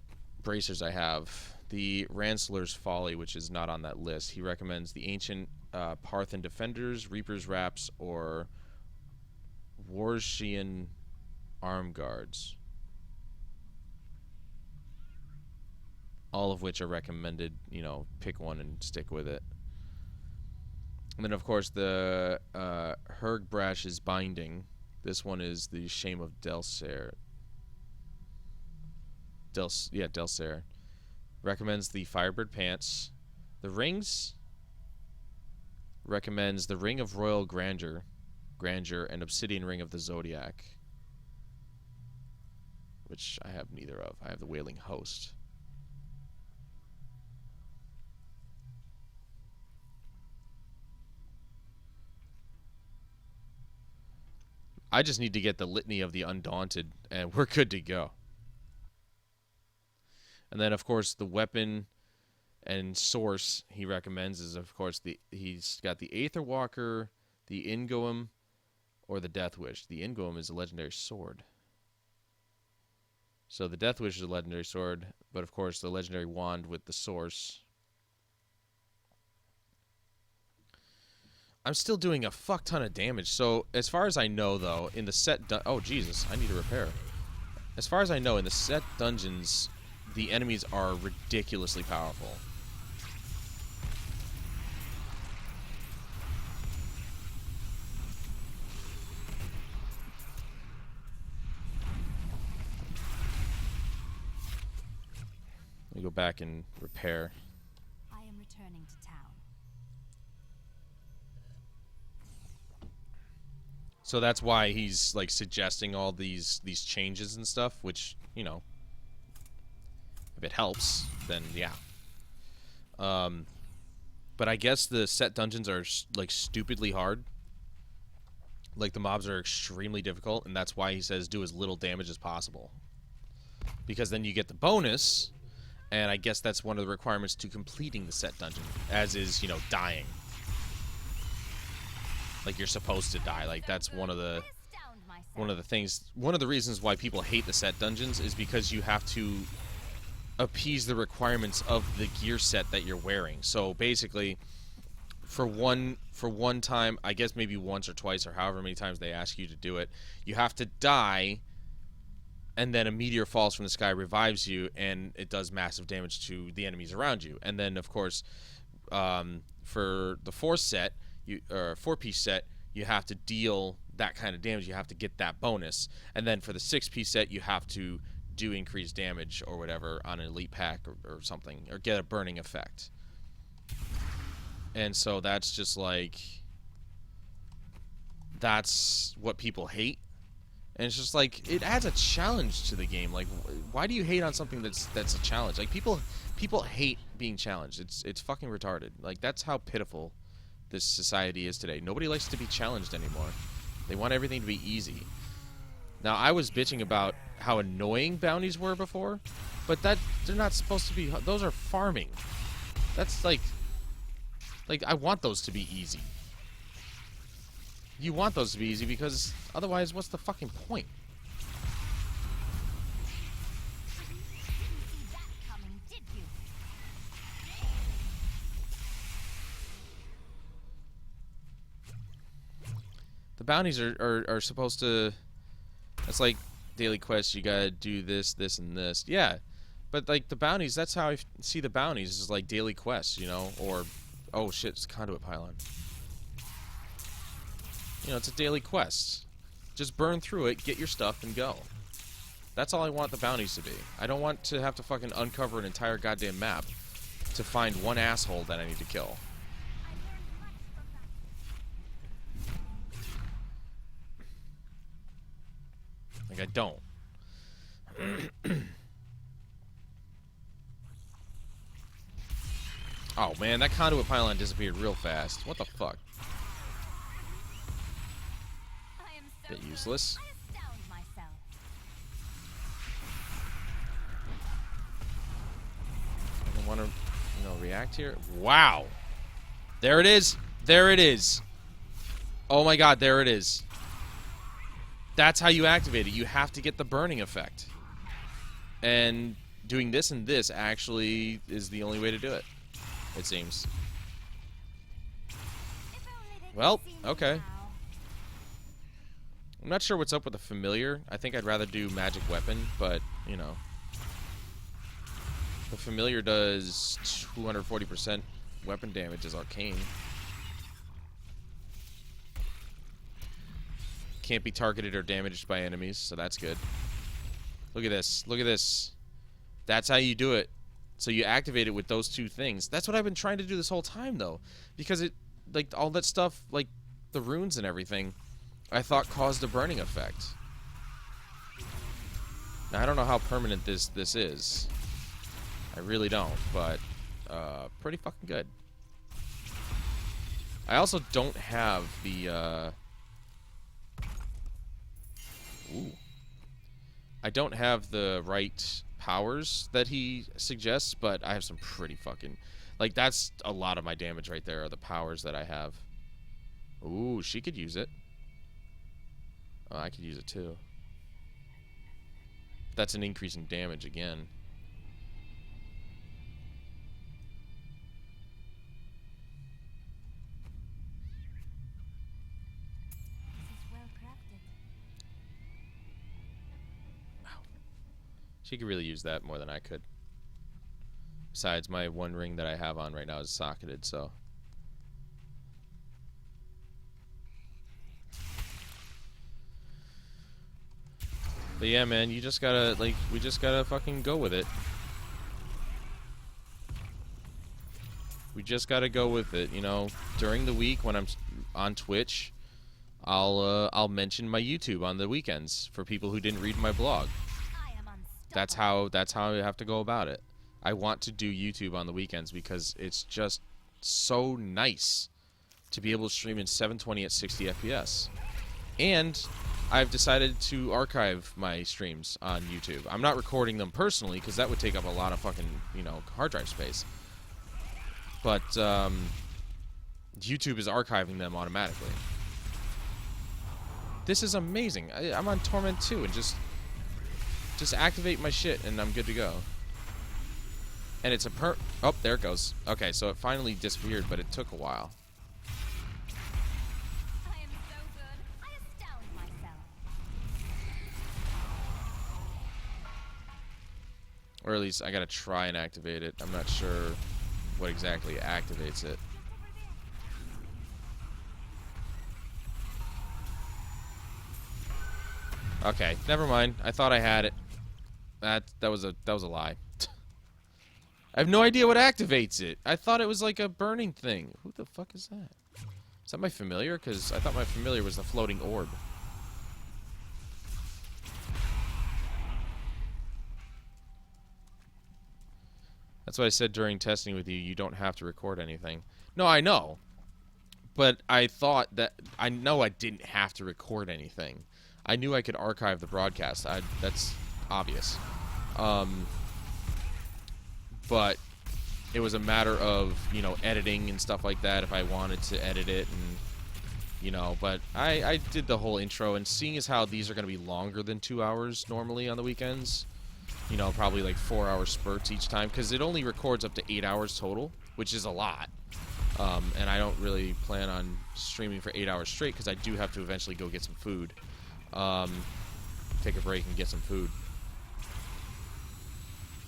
bracers I have. The Ransler's Folly, which is not on that list. He recommends the Ancient Parthan Defenders, Reaper's Wraps, or Warshian Arm Guards. All of which are recommended. You know, pick one and stick with it. And then, of course, the Hergbrash's Binding. This one is the Shame of Delsair. Delsair. Recommends the Firebird Pants. The rings recommends the Ring of Royal Grandeur, and Obsidian Ring of the Zodiac, which I have neither of. I have the Wailing Host. I just need to get the Litany of the Undaunted, and we're good to go. And then, of course, the weapon and source he recommends is, of course, he's got the Aether Walker, the Ingoem, or the Death Wish. The Ingoem is a legendary sword. So the Death Wish is a legendary sword, but of course the legendary wand with the source. I'm still doing a fuck ton of damage. So as far as I know, though, in the set... Oh, Jesus, I need to repair. As far as I know, in the set dungeons, the enemies are ridiculously powerful. Let me go back and repair. I am returning to town. So that's why he's like suggesting all these changes and stuff, which, you know, if it helps, then yeah. But I guess the set dungeons are like stupidly hard. Like the mobs are extremely difficult, and that's why he says do as little damage as possible. Because then you get the bonus. And I guess that's one of the requirements to completing the set dungeon, as is, you know, dying. Like you're supposed to die. Like that's one of the things, one of the reasons why people hate the set dungeons is because you have to appease the requirements of the gear set that you're wearing. So basically, for one time, I guess maybe once or twice or however many times they ask you to do it, you have to die. And then a meteor falls from the sky, revives you, and it does massive damage to the enemies around you. And then, of course, for the four-piece set, you have to deal that kind of damage. You have to get that bonus. And then for the six-piece set, you have to do increased damage or whatever on an elite pack or something, or get a burning effect. And so that's just like, that's what people hate. And it's just like, it adds a challenge to the game. Like, why do you hate on something that's a challenge? Like, people hate being challenged. It's fucking retarded. Like, that's how pitiful this society is today. Nobody likes to be challenged anymore. They want everything to be easy. Now, I was bitching about how annoying bounties were before, but they're not supposed to be. Those are farming. That's like I want those to be easy. You want those to be easy because otherwise, what's the fucking point? The bounties are supposed to... It's like daily quests. You gotta do this, this, and this. Yeah, but like the bounties, that's how I see the bounties. Is like daily quests, you know? Or, oh shit, it's a conduit pylon. You know, it's a daily quest. Just burn through it, get your stuff, and go. That's all I want the bounties to be. I don't want to have to fucking uncover an entire goddamn map to find one asshole that I need to kill. Like, I don't. Oh, man, that conduit pylon disappeared real fast. What the fuck? Bit useless. I don't want to, you know, react here. Wow. There it is. There it is. Oh my god, there it is. That's how you activate it. You have to get the burning effect. And doing this and this actually is the only way to do it, it seems. Well, okay. I'm not sure what's up with the familiar. I think I'd rather do magic weapon, but, you know. The familiar does 240% weapon damage as arcane. Can't be targeted or damaged by enemies, so that's good. Look at this. Look at this. That's how you do it. So you activate it with those two things. That's what I've been trying to do this whole time, though. Because it, like, all that stuff, like, the runes and everything, I thought caused a burning effect. Now, I don't know how permanent this is. I really don't, but pretty fucking good. I also don't have the Ooh. I don't have the right powers that he suggests, but I have some pretty fucking... Like, that's a lot of my damage right there, are the powers that I have. Ooh, she could use it. Oh, I could use it too. That's an increase in damage again. This is well crafted. She could really use that more than I could. Besides, my one ring that I have on right now is socketed, so... But yeah, man, you just gotta, like, we just gotta fucking go with it. We just gotta go with it, you know. During the week when I'm on Twitch, I'll mention my YouTube on the weekends for people who didn't read my blog. I am unstoppable. That's how I have to go about it. I want to do YouTube on the weekends because it's just so nice to be able to stream in 720 at 60 FPS. And I've decided to archive my streams on YouTube. I'm not recording them personally because that would take up a lot of fucking, you know, hard drive space. But YouTube is archiving them automatically. This is amazing. I'm on Torment 2 and just activate my shit and I'm good to go. And it's a oh, there it goes. Okay, so it finally disappeared, but it took a while. I am so good. I astound myself. Or at least I gotta try and activate it. I'm not sure what exactly activates it. Okay, never mind. I thought I had it. That was a lie. I have no idea what activates it. I thought it was like a burning thing. Who the fuck is that? Is that my familiar? Because I thought my familiar was the floating orb. That's what I said during testing with you. You don't have to record anything. No, I know. But I thought that... I know I didn't have to record anything. I knew I could archive the broadcast. That's obvious. But it was a matter of, you know, editing and stuff like that if I wanted to edit it and, you know, but I did the whole intro, and seeing as how these are going to be longer than 2 hours normally on the weekends, you know, probably like 4-hour spurts each time, because it only records up to 8 hours total, which is a lot. And I don't really plan on streaming for 8 hours straight because I do have to eventually go get some food. Take a break and get some food.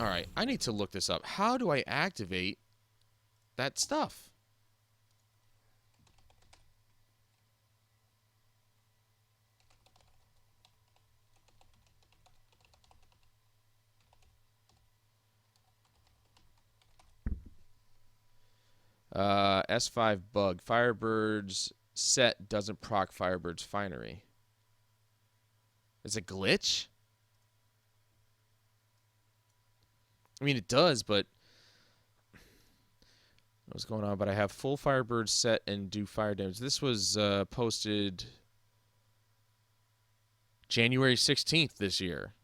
Alright, I need to look this up. How do I activate that stuff? S5 bug. Firebird's set doesn't proc Firebird's finery. Is it a glitch? I mean, it does, but... What's going on? But I have full Firebird set and do fire damage. This was posted January 16th this year.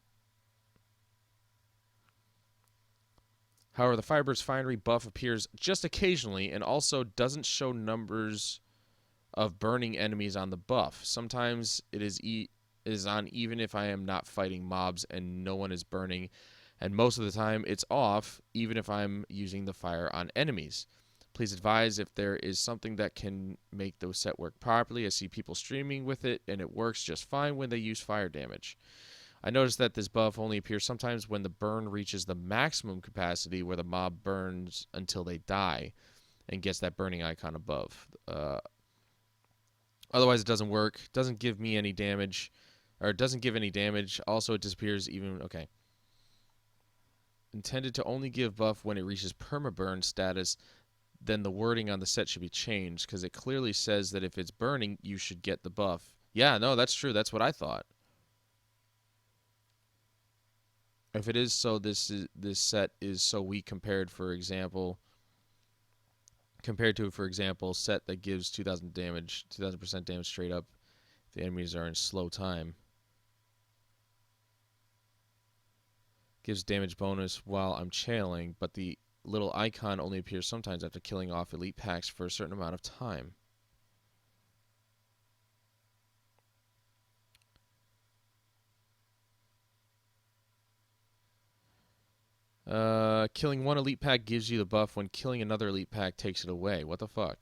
However, the Firebird's Finery buff appears just occasionally and also doesn't show numbers of burning enemies on the buff. Sometimes it is on even if I am not fighting mobs and no one is burning, and most of the time it's off even if I'm using the fire on enemies. Please advise if there is something that can make the set work properly. I see people streaming with it and it works just fine when they use fire damage. I noticed that this buff only appears sometimes when the burn reaches the maximum capacity where the mob burns until they die and gets that burning icon above. Otherwise it doesn't work. Doesn't give me any damage. Or it doesn't give any damage. Also it disappears even... Okay. Intended to only give buff when it reaches permaburn status, then the wording on the set should be changed because it clearly says that if it's burning, you should get the buff. Yeah, no, that's true. That's what I thought. If it is so, this set is so weak compared, for example, set that gives 2,000% damage straight up if the enemies are in slow time. Gives damage bonus while I'm channeling, but the little icon only appears sometimes after killing off elite packs for a certain amount of time. Killing one elite pack gives you the buff. When killing another elite pack takes it away. What the fuck?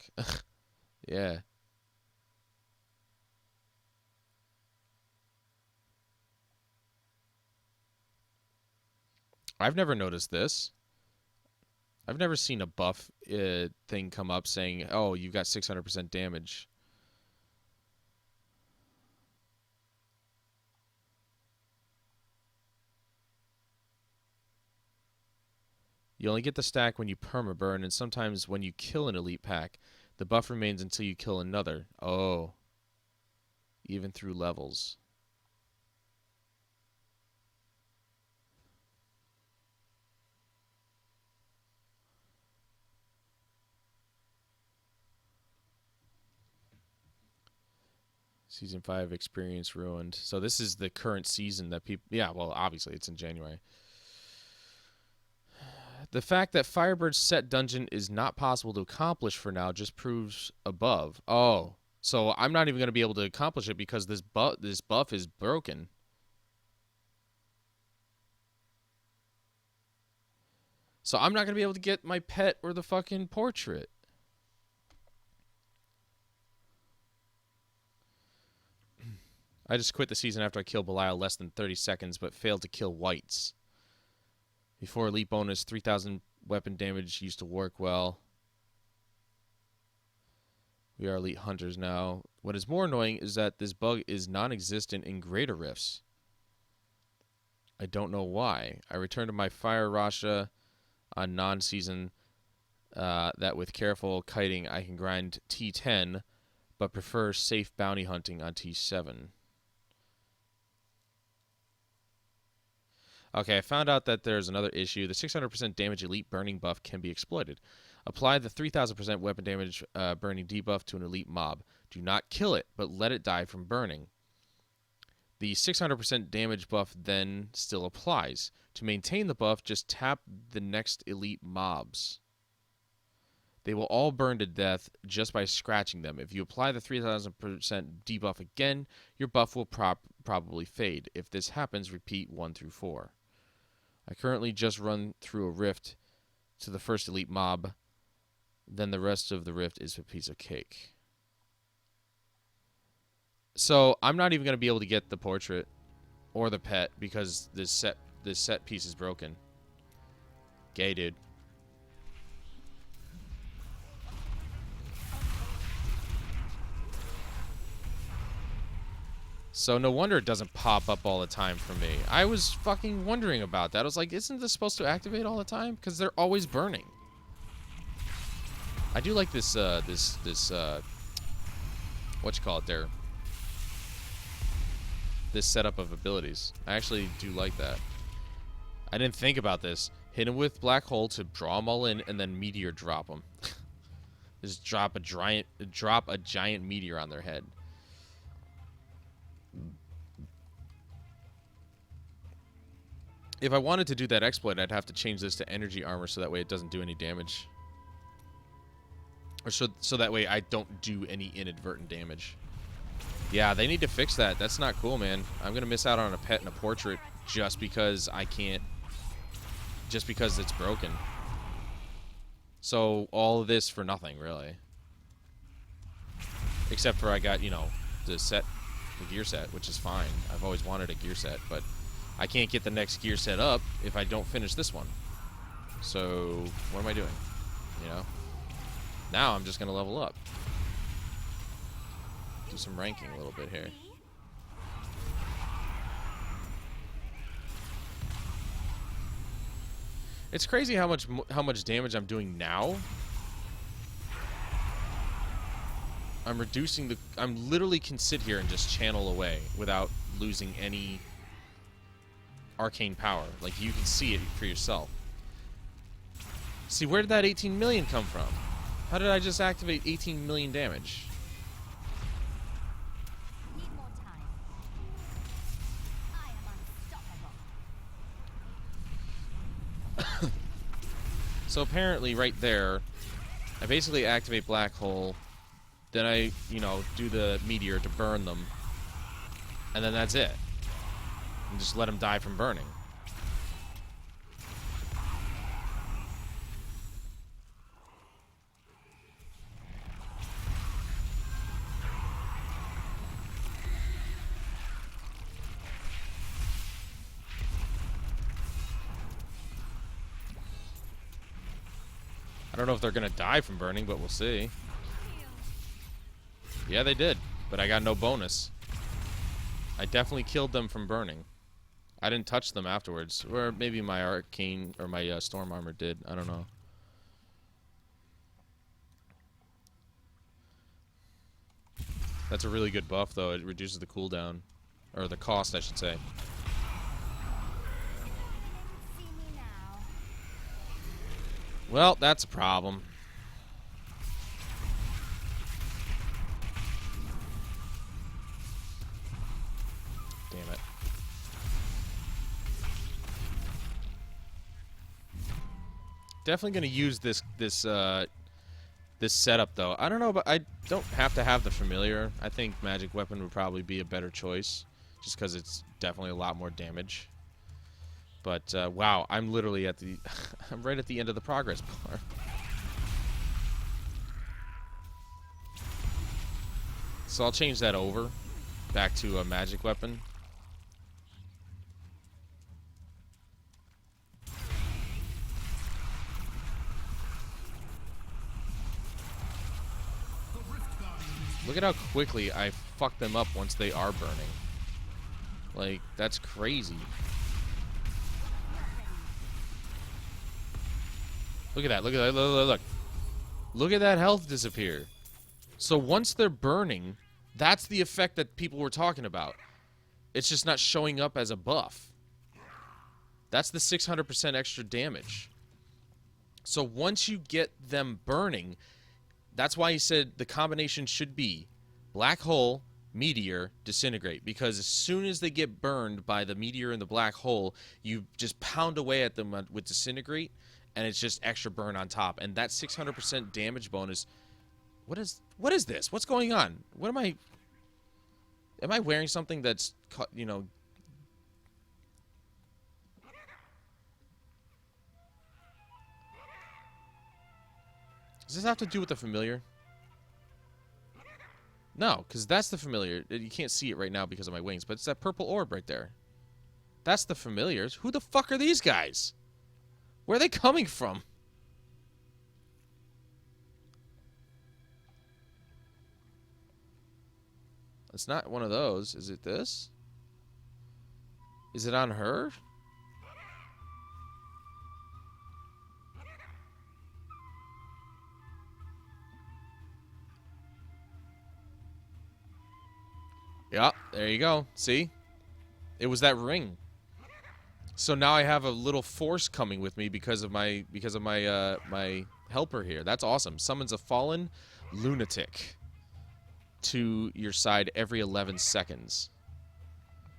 Yeah. I've never noticed this. I've never seen a buff thing come up saying, oh, you've got 600% damage. You only get the stack when you permaburn, and sometimes when you kill an elite pack, the buff remains until you kill another. Oh. Even through levels. Season 5 experience ruined. So this is the current season that people... Yeah, well, obviously it's in January. The fact that Firebird's set dungeon is not possible to accomplish for now just proves above. Oh, so I'm not even going to be able to accomplish it because this buff is broken. So I'm not going to be able to get my pet or the fucking portrait. I just quit the season after I killed Belial less than 30 seconds, but failed to kill whites. Before elite bonus, 3,000 weapon damage used to work well. We are elite hunters now. What is more annoying is that this bug is non-existent in greater rifts. I don't know why. I returned to my Fire Rasha on non-season that with careful kiting I can grind T10, but prefer safe bounty hunting on T7. Okay, I found out that there's another issue. The 600% damage elite burning buff can be exploited. Apply the 3,000% weapon damage burning debuff to an elite mob. Do not kill it, but let it die from burning. The 600% damage buff then still applies. To maintain the buff, just tap the next elite mobs. They will all burn to death just by scratching them. If you apply the 3,000% debuff again, your buff will probably fade. If this happens, repeat 1 through 4. I currently just run through a rift to the first elite mob. Then the rest of the rift is a piece of cake. So I'm not even going to be able to get the portrait or the pet because this set piece is broken. Gay, dude. So no wonder it doesn't pop up all the time for me. I was fucking wondering about that. I was like, isn't this supposed to activate all the time? Because they're always burning. I do like this, what you call it there? This setup of abilities. I actually do like that. I didn't think about this. Hit him with Black Hole to draw them all in, and then Meteor drop them. Just drop a giant meteor on their head. If I wanted to do that exploit, I'd have to change this to energy armor so that way it doesn't do any damage. Or so that way I don't do any inadvertent damage. Yeah, they need to fix that. That's not cool, man. I'm going to miss out on a pet and a portrait just because I can't... Just because it's broken. So, all of this for nothing, really. Except for I got, you know, the gear set, which is fine. I've always wanted a gear set, but I can't get the next gear set up if I don't finish this one. So, what am I doing? You know? Now I'm just going to level up. Do some ranking a little bit here. It's crazy how much damage I'm doing now. I'm reducing the... I'm literally can sit here and just channel away without losing any arcane power. Like, you can see it for yourself. See, where did that 18 million come from? How did I just activate 18 million damage? Need more time. I am unstoppable. So apparently right there, I basically activate Black Hole, then I, you know, do the meteor to burn them, and then that's it. And just let them die from burning. I don't know if they're going to die from burning, but we'll see. Yeah, they did, but I got no bonus. I definitely killed them from burning. I didn't touch them afterwards. Or maybe my arcane, or my storm armor did. I don't know. That's a really good buff, though. It reduces the cooldown. Or the cost, I should say. Well, that's a problem. Damn it. Definitely gonna use this setup though. I don't know, but I don't have to have the familiar. I think magic weapon would probably be a better choice, just because it's definitely a lot more damage. But wow, I'm literally at the I'm right at the end of the progress bar. So I'll change that over back to a magic weapon. Look at how quickly I fuck them up once they are burning. Like, that's crazy. Look at that. Look at that. Look. Look at that health disappear. So once they're burning, that's the effect that people were talking about. It's just not showing up as a buff. That's the 600% extra damage. So once you get them burning, that's why he said the combination should be black hole, meteor, disintegrate. Because as soon as they get burned by the meteor and the black hole, you just pound away at them with disintegrate, and it's just extra burn on top. And that 600% damage bonus... What is this? What's going on? What am I wearing something that's, you know... Does this have to do with the familiar? No, because that's the familiar. You can't see it right now because of my wings, but it's that purple orb right there. That's the familiars. Who the fuck are these guys? Where are they coming from? It's not one of those. Is it this? Is it on her? Yeah, there you go. See? It was that ring. So now I have a little force coming with me because of my my helper here. That's awesome. Summons a fallen lunatic to your side every 11 seconds.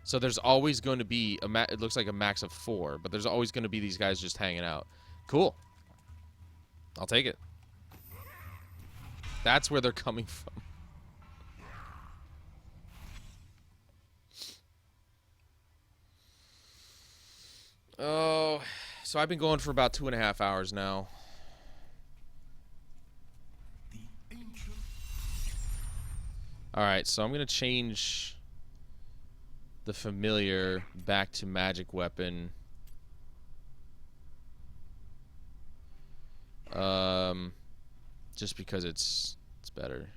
So there's always going to be it looks like a max of 4, but there's always going to be these guys just hanging out. Cool. I'll take it. That's where they're coming from. Oh, so I've been going for about 2.5 hours now. Alright, so I'm going to change the familiar back to magic weapon. Just because it's better.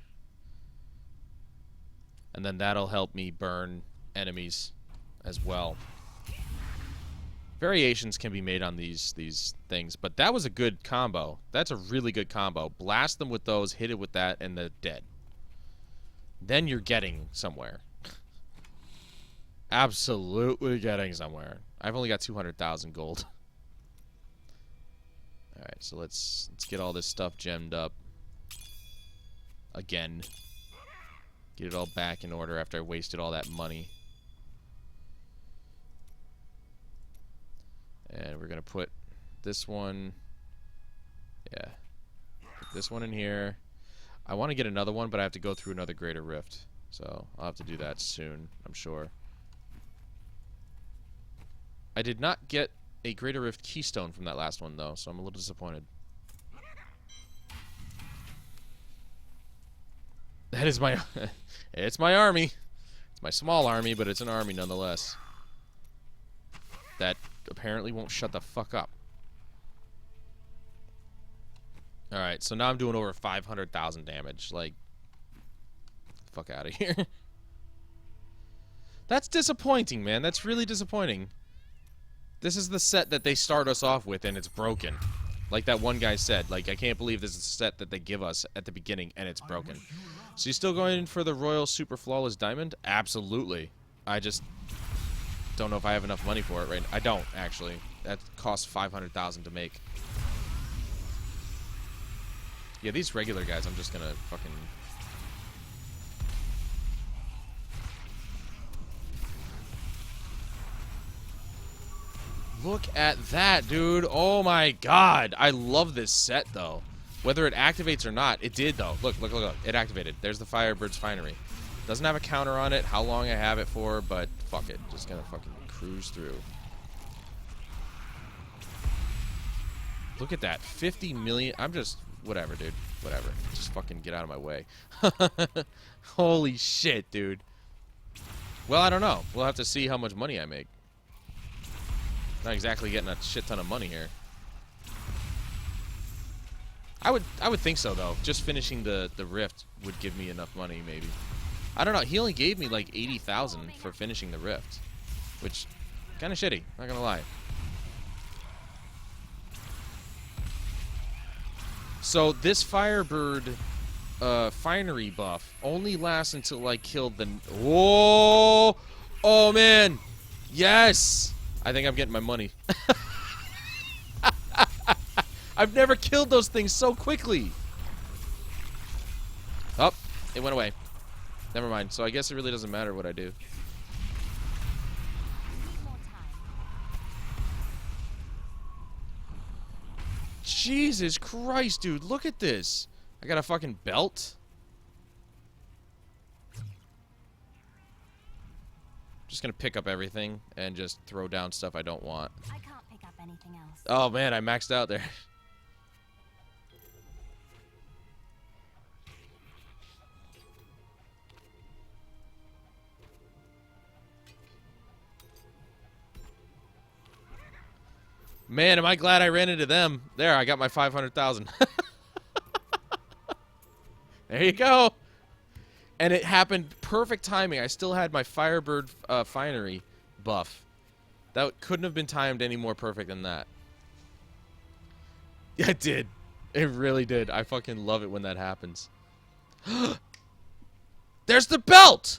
And then that'll help me burn enemies as well. Variations can be made on these things, but that was a good combo. That's a really good combo. Blast them with those, hit it with that, and they're dead. Then you're getting somewhere. Absolutely getting somewhere. I've only got 200,000 gold. Alright, so let's get all this stuff gemmed up. Again. Get it all back in order after I wasted all that money. And we're going to put this one Yeah. Put this one in here. I want to get another one, but I have to go through another Greater Rift. So I'll have to do that soon, I'm sure. I did not get a Greater Rift Keystone from that last one, though, so I'm a little disappointed. That is my... it's my army. It's my small army, but it's an army nonetheless. That apparently won't shut the fuck up. Alright, so now I'm doing over 500,000 damage. Like, fuck out of here. That's disappointing, man. That's really disappointing. This is the set that they start us off with, and it's broken. Like that one guy said. Like, I can't believe this is a set that they give us at the beginning, and it's broken. So you still going in for the Royal Super Flawless Diamond? Absolutely. I just don't know if I have enough money for it right now. I don't, actually. That costs 500,000 to make. Yeah, these regular guys, I'm just gonna fucking... Look at that, dude. Oh my god. I love this set, though. Whether it activates or not, it did, though. Look, look, look, look. It activated. There's the Firebird's Finery. Doesn't have a counter on it, how long I have it for, but fuck it. Just gonna fucking cruise through. Look at that. 50 million. I'm just... Whatever, dude. Whatever. Just fucking get out of my way. Holy shit, dude. Well, I don't know. We'll have to see how much money I make. Not exactly getting a shit ton of money here. I would think so, though. Just finishing the Rift would give me enough money, maybe. I don't know. He only gave me like 80,000 for finishing the Rift, which kind of shitty. Not gonna lie. So this Firebird Finery buff only lasts until I kill the... Whoa! Oh, man! Yes! I think I'm getting my money. I've never killed those things so quickly. Oh, it went away. Never mind. So I guess it really doesn't matter what I do. Jesus Christ, dude. Look at this. I got a fucking belt. Just gonna pick up everything and just throw down stuff I don't want. I can't pick up anything else. Oh man, I maxed out there. Man, am I glad I ran into them. There, I got my 500,000. There you go. And it happened perfect timing. I still had my Firebird Finery buff. That couldn't have been timed any more perfect than that. Yeah, it did. It really did. I fucking love it when that happens. There's the belt!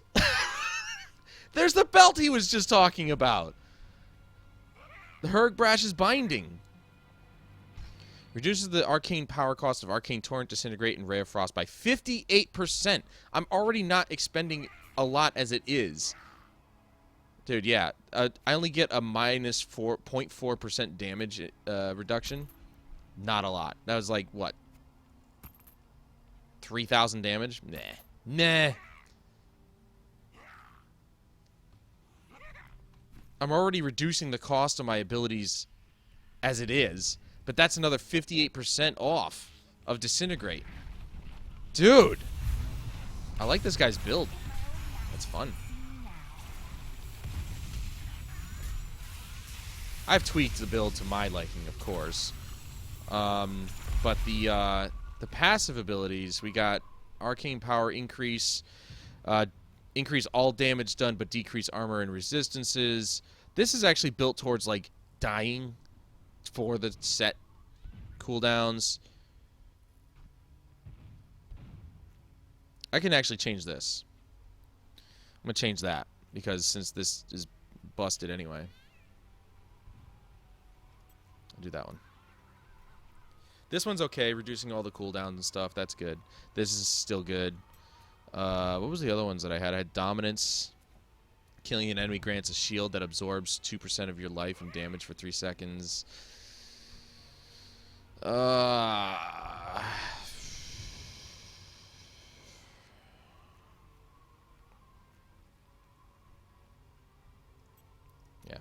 There's the belt he was just talking about. The Hergbrash's Binding. Reduces the arcane power cost of Arcane Torrent, Disintegrate, and Ray of Frost by 58%. I'm already not expending a lot as it is. Dude, yeah. I only get a minus 0.4% damage reduction. Not a lot. That was like, what? 3,000 damage? Nah. Nah. I'm already reducing the cost of my abilities as it is, but that's another 58% off of Disintegrate. Dude! I like this guy's build. That's fun. I've tweaked the build to my liking, of course. But the passive abilities, we got Arcane Power Increase, increase all damage done but decrease armor and resistances. This is actually built towards, like, dying for the set cooldowns. I can actually change this. I'm going to change that, because since this is busted anyway. I'll do that one. This one's okay, reducing all the cooldowns and stuff. That's good. This is still good. What was the other ones that I had? I had Dominance. Killing an enemy grants a shield that absorbs 2% of your life and damage for 3 seconds. Uh... Yeah.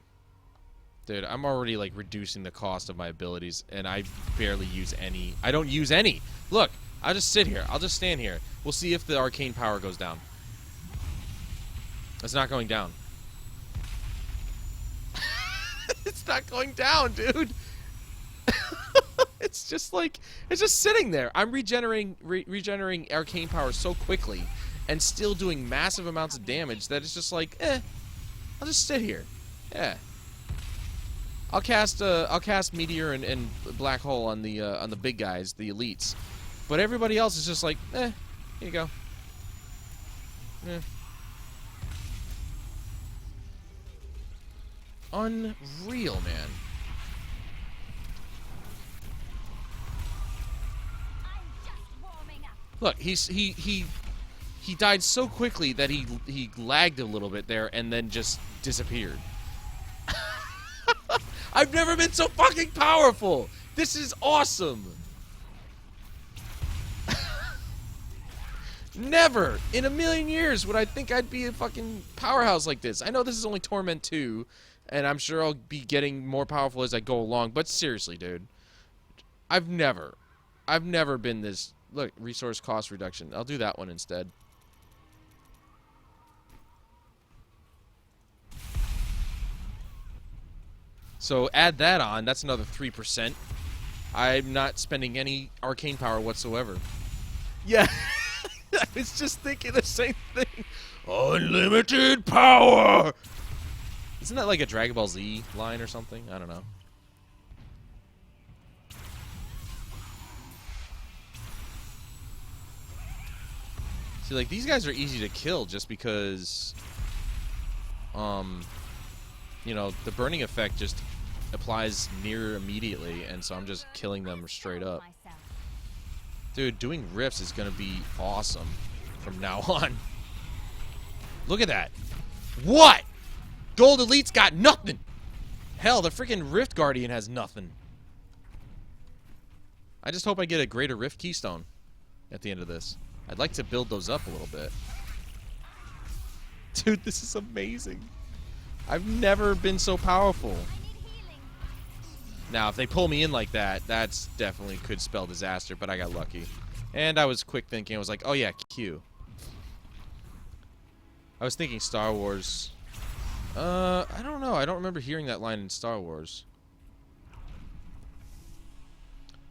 Dude, I'm already, like, reducing the cost of my abilities, and I barely use any. I don't use any. Look, I'll just sit here. I'll just stand here. We'll see if the arcane power goes down. It's not going down. It's not going down, dude. It's just like, it's just sitting there. I'm regenerating arcane power so quickly and still doing massive amounts of damage that it's just like, I'll just sit here. Yeah. I'll cast Meteor and Black Hole on the big guys, the elites. But everybody else is just like, here you go. Unreal, man. Look, he died so quickly that he lagged a little bit there and then just disappeared. I've never been so fucking powerful. This is awesome. Never in a million years would I think I'd be a fucking powerhouse like this. I know this is only Torment 2, and I'm sure I'll be getting more powerful as I go along, but seriously, dude. I've never been this. Look, resource cost reduction. I'll do that one instead. So add that on. That's another 3%. I'm not spending any arcane power whatsoever. Yeah. I was just thinking the same thing. Unlimited power! Isn't that like a Dragon Ball Z line or something? I don't know. See, like, these guys are easy to kill just because, you know, the burning effect just applies near immediately, and so I'm just killing them straight up. Dude, doing rifts is gonna be awesome from now on. Look at that. What? Gold Elite's got nothing. Hell, the freaking Rift Guardian has nothing. I just hope I get a greater Rift Keystone at the end of this. I'd like to build those up a little bit. Dude, this is amazing. I've never been so powerful. Now, if they pull me in like that, that's definitely could spell disaster, but I got lucky. And I was quick thinking. I was like, oh yeah, Q. I was thinking Star Wars. I don't know. I don't remember hearing that line in Star Wars.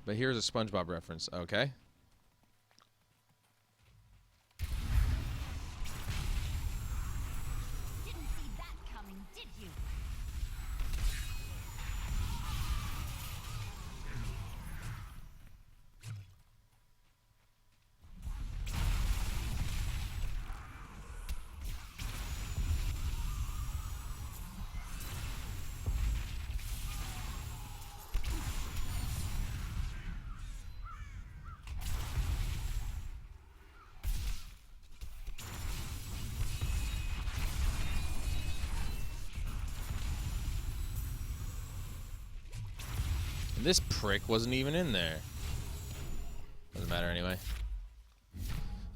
But here's a SpongeBob reference. Okay. And this prick wasn't even in there. Doesn't matter anyway.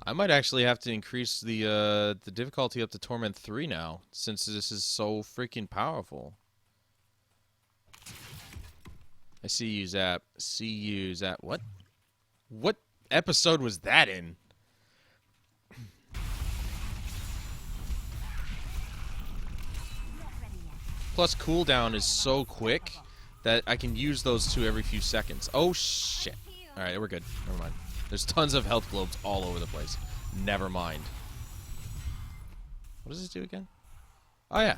I might actually have to increase the difficulty up to Torment 3 now, since this is so freaking powerful. I see you, Zap. See you, Zap. What? What episode was that in? Plus, cooldown is so quick that I can use those two every few seconds. Oh, shit. Alright, we're good. Never mind. There's tons of health globes all over the place. Never mind. What does this do again? Oh, yeah.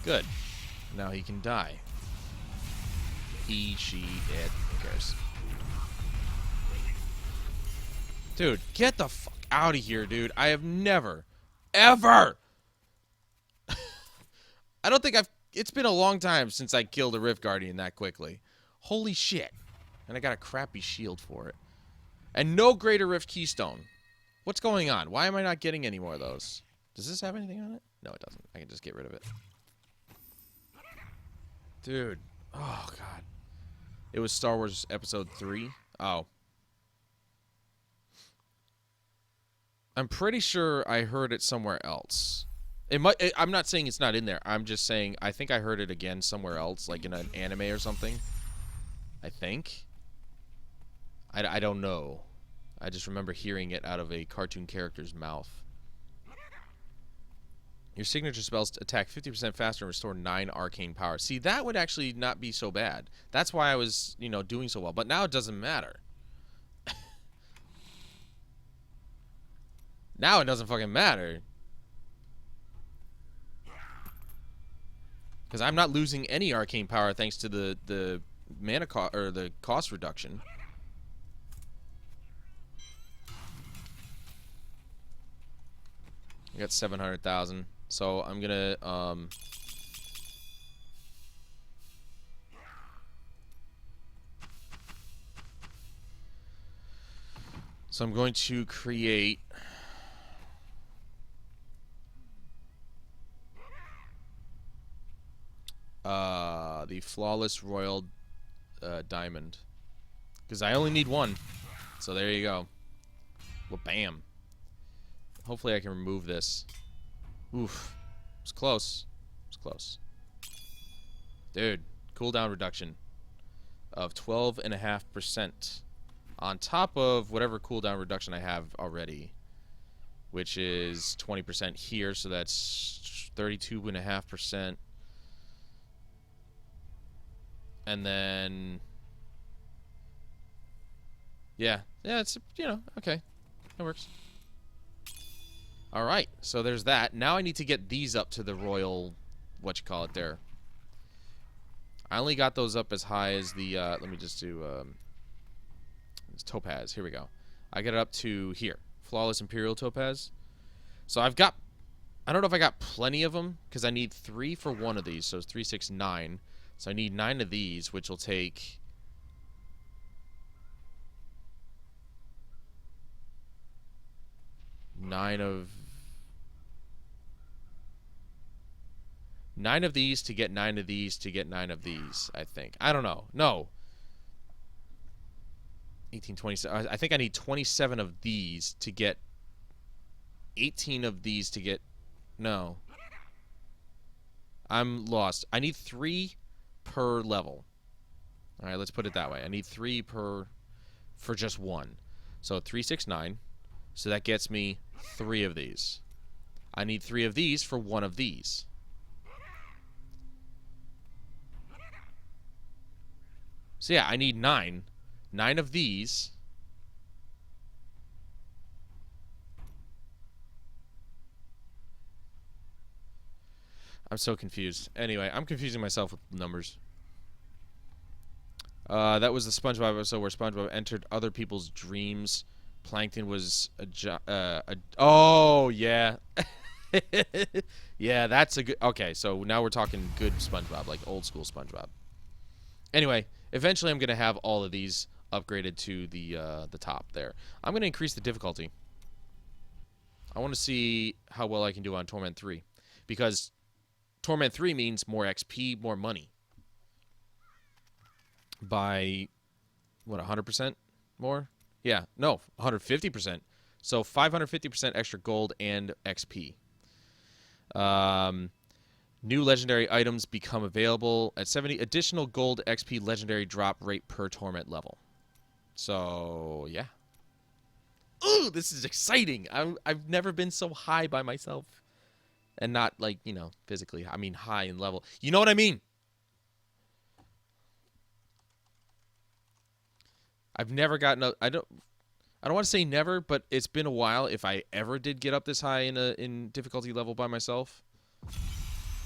Good. Now he can die. He, she, it. Who cares? Dude, get the fuck out of here, dude. I have never, ever. I don't think I've... It's been a long time since I killed a Rift Guardian that quickly. Holy shit. And I got a crappy shield for it. And no greater Rift Keystone. What's going on? Why am I not getting any more of those? Does this have anything on it? No, it doesn't. I can just get rid of it. Dude. Oh, God. It was Star Wars Episode 3. Oh. I'm pretty sure I heard it somewhere else. It might. I'm not saying it's not in there. I'm just saying I think I heard it again somewhere else, like in an anime or something. I think. I don't know. I just remember hearing it out of a cartoon character's mouth. Your signature spells attack 50% faster and restore 9 arcane power. See, that would actually not be so bad. That's why I was, you know, doing so well. But now it doesn't matter. Now it doesn't fucking matter. Because I'm not losing any arcane power thanks to the mana cost or the cost reduction. I got 700,000. So I'm gonna so I'm going to create the flawless royal diamond, because I only need one. So there you go. Well, bam. Hopefully I can remove this. Oof. It's close. It's close. Dude, cooldown reduction of 12.5% on top of whatever cooldown reduction I have already, which is 20% here, so that's 32.5%. And then yeah, it's, you know, okay. That works. Alright, so there's that. Now I need to get these up to the royal, whatchamacallit there. I only got those up as high as the, let me just do, it's topaz. Here we go. I get it up to here. Flawless Imperial Topaz. So I've got, I don't know if I got plenty of them, because I need 3 for one of these, so it's 3, 6, 9. So I need 9 of these, which will take... Nine of these to get 9 of these to get 9 of these, I think. I don't know. No. 18, 27. I think I need 27 of these to get 18 of these to get... No. I'm lost. I need 3 per level. All right, let's put it that way. I need 3 per... for just one. So 3, 6, 9. So that gets me 3 of these. I need 3 of these for one of these. So yeah, I need 9. 9 of these. I'm so confused. Anyway, I'm confusing myself with numbers. That was the SpongeBob episode where SpongeBob entered other people's dreams. Plankton was oh, yeah. Yeah, that's a good... Okay, so now we're talking good SpongeBob, like old school SpongeBob. Anyway, eventually I'm going to have all of these upgraded to the top there. I'm going to increase the difficulty. I want to see how well I can do on Torment 3. Because Torment 3 means more XP, more money. By, what, 100% more? Yeah, no, 150%. So 550% extra gold and XP. New legendary items become available at 70 additional gold XP legendary drop rate per torment level. So, yeah. Ooh, this is exciting. I've never been so high by myself. And not, like, you know, physically. I mean, high in level. You know what I mean? I've never gotten I don't want to say never, but it's been a while if I ever did get up this high in difficulty level by myself.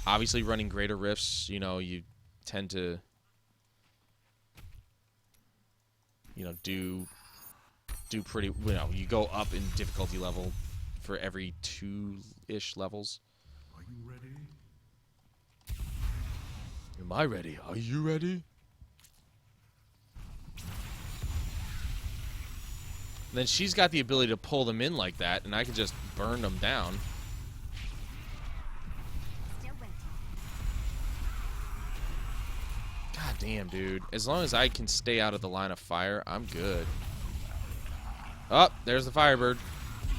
Obviously, running greater rifts, you know, you tend to, you know, do pretty, you know, you go up in difficulty level for every 2-ish levels. Are you ready? Am I ready? Are you ready? And then she's got the ability to pull them in like that, and I can just burn them down. Still waiting. God damn, dude. As long as I can stay out of the line of fire, I'm good. Oh, there's the Firebird.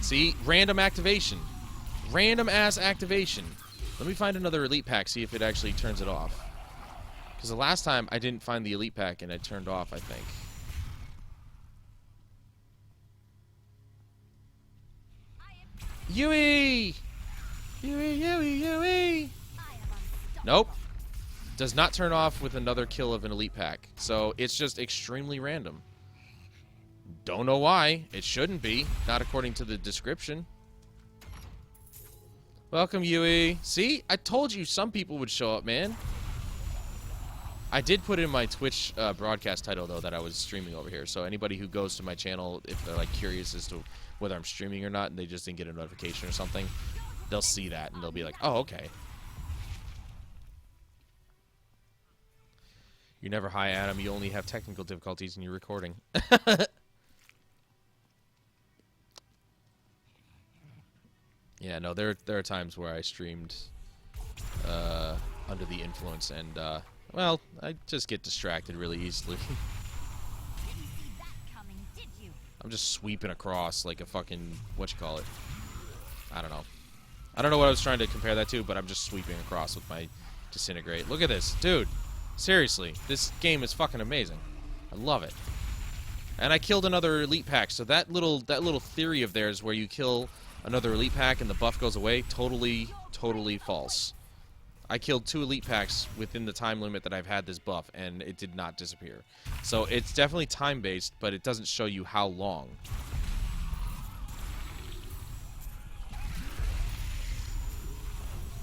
See? Random activation. Random ass activation. Let me find another elite pack, see if it actually turns it off. Because the last time I didn't find the elite pack and it turned off, I think. Yui! Yui, Yui, Yui! Nope. Does not turn off with another kill of an elite pack. So it's just extremely random. Don't know why. It shouldn't be. Not according to the description. Welcome, Yui. See? I told you some people would show up, man. I did put in my Twitch broadcast title, though, that I was streaming over here. So anybody who goes to my channel, if they're, like, curious as to whether I'm streaming or not, and they just didn't get a notification or something, they'll see that, and they'll be like, oh, okay. You're never high, Adam. You only have technical difficulties in your recording. Yeah, no, there are times where I streamed under the influence, and, well, I just get distracted really easily. Didn't see that coming, did you? I'm just sweeping across like a fucking, whatchamacallit. I don't know. I don't know what I was trying to compare that to, but I'm just sweeping across with my disintegrate. Look at this. Dude, seriously, this game is fucking amazing. I love it. And I killed another elite pack, so that little theory of theirs where you kill another elite pack and the buff goes away, totally false. I killed 2 elite packs within the time limit that I've had this buff, and it did not disappear. So it's definitely time-based, but it doesn't show you how long.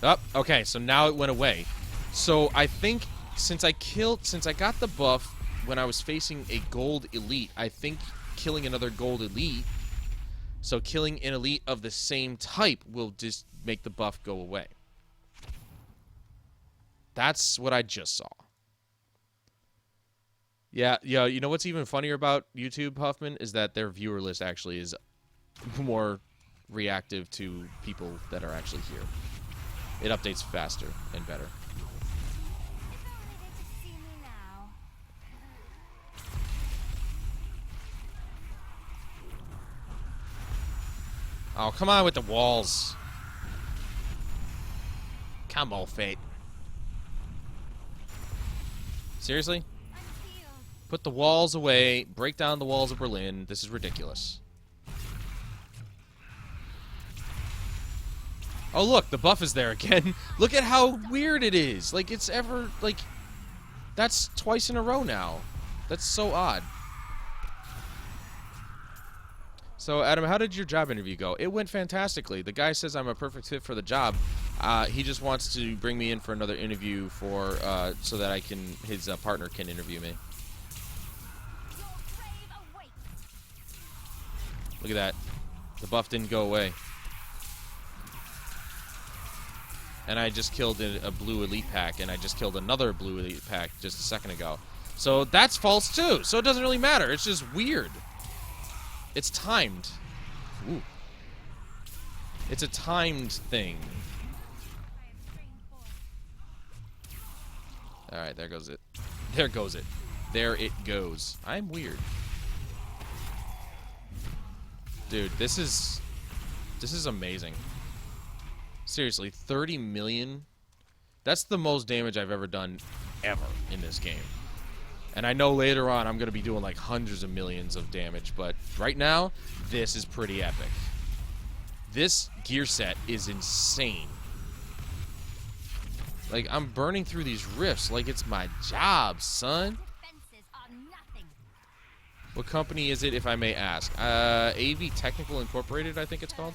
Oh, okay, so now it went away. So I think since I got the buff when I was facing a gold elite, I think killing another gold elite, so killing an elite of the same type will just make the buff go away. That's what I just saw. Yeah, you know what's even funnier about YouTube, Huffman, is that their viewer list actually is more reactive to people that are actually here. It updates faster and better. If only they could see me now. Oh, come on with the walls. Come on, Fate. Seriously? Unsealed. Put the walls away. Break down the walls of Berlin. This is ridiculous. Oh, look. The buff is there again. Look at how weird it is. Like, it's ever... Like, that's twice in a row now. That's so odd. So, Adam, how did your job interview go? It went fantastically. The guy says I'm a perfect fit for the job. He just wants to bring me in for another interview for so that I can his partner can interview me. Your grave awaits. Look at that. The buff didn't go away. And I just killed a blue elite pack, and I just killed another blue elite pack just a second ago. So that's false too. So it doesn't really matter. It's just weird. It's timed. Ooh. It's a timed thing. Alright, there goes it. There goes it. There it goes. I'm weird. Dude, this is amazing. Seriously, 30 million? That's the most damage I've ever done ever in this game. And I know later on I'm going to be doing like hundreds of millions of damage, but right now, this is pretty epic. This gear set is insane. Like, I'm burning through these rifts like it's my job, son. Defenses are nothing. What company is it, if I may ask? AV Technical Incorporated, I think it's called.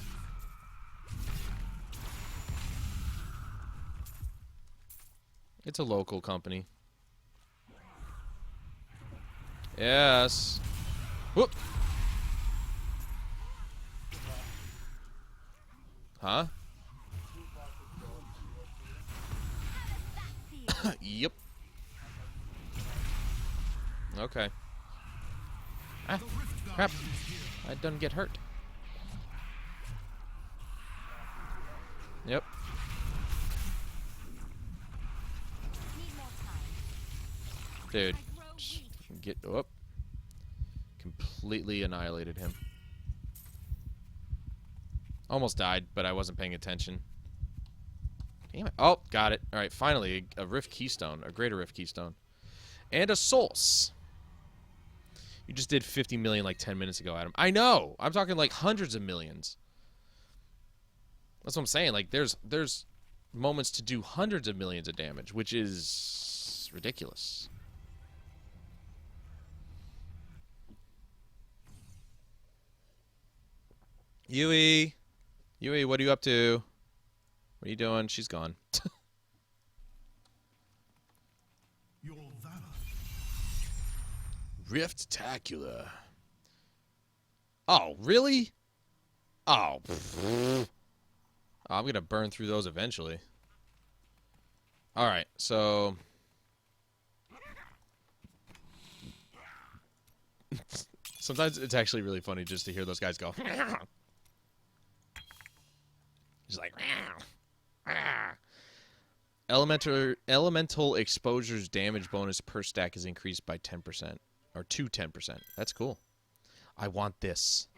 It's a local company. Yes. Whoop. Huh? Yep. Okay. Ah. The rift Crap. I didn't get hurt. Yep. Dude. Get up. Completely annihilated him. Almost died, but I wasn't paying attention. Damn it. Oh, got it. Alright, finally. A Rift Keystone. A Greater Rift Keystone. And a Souls. You just did 50 million like 10 minutes ago, Adam. I know! I'm talking like hundreds of millions. That's what I'm saying. Like, there's moments to do hundreds of millions of damage, which is ridiculous. Yui! Yui, what are you up to? What are you doing? She's gone. Your valor. Rift-tacular. Oh, really? Oh. I'm going to burn through those eventually. Alright, so... Sometimes it's actually really funny just to hear those guys go. Just like... Elemental exposure's damage bonus per stack is increased by 10%. Or to 10%. That's cool. I want this.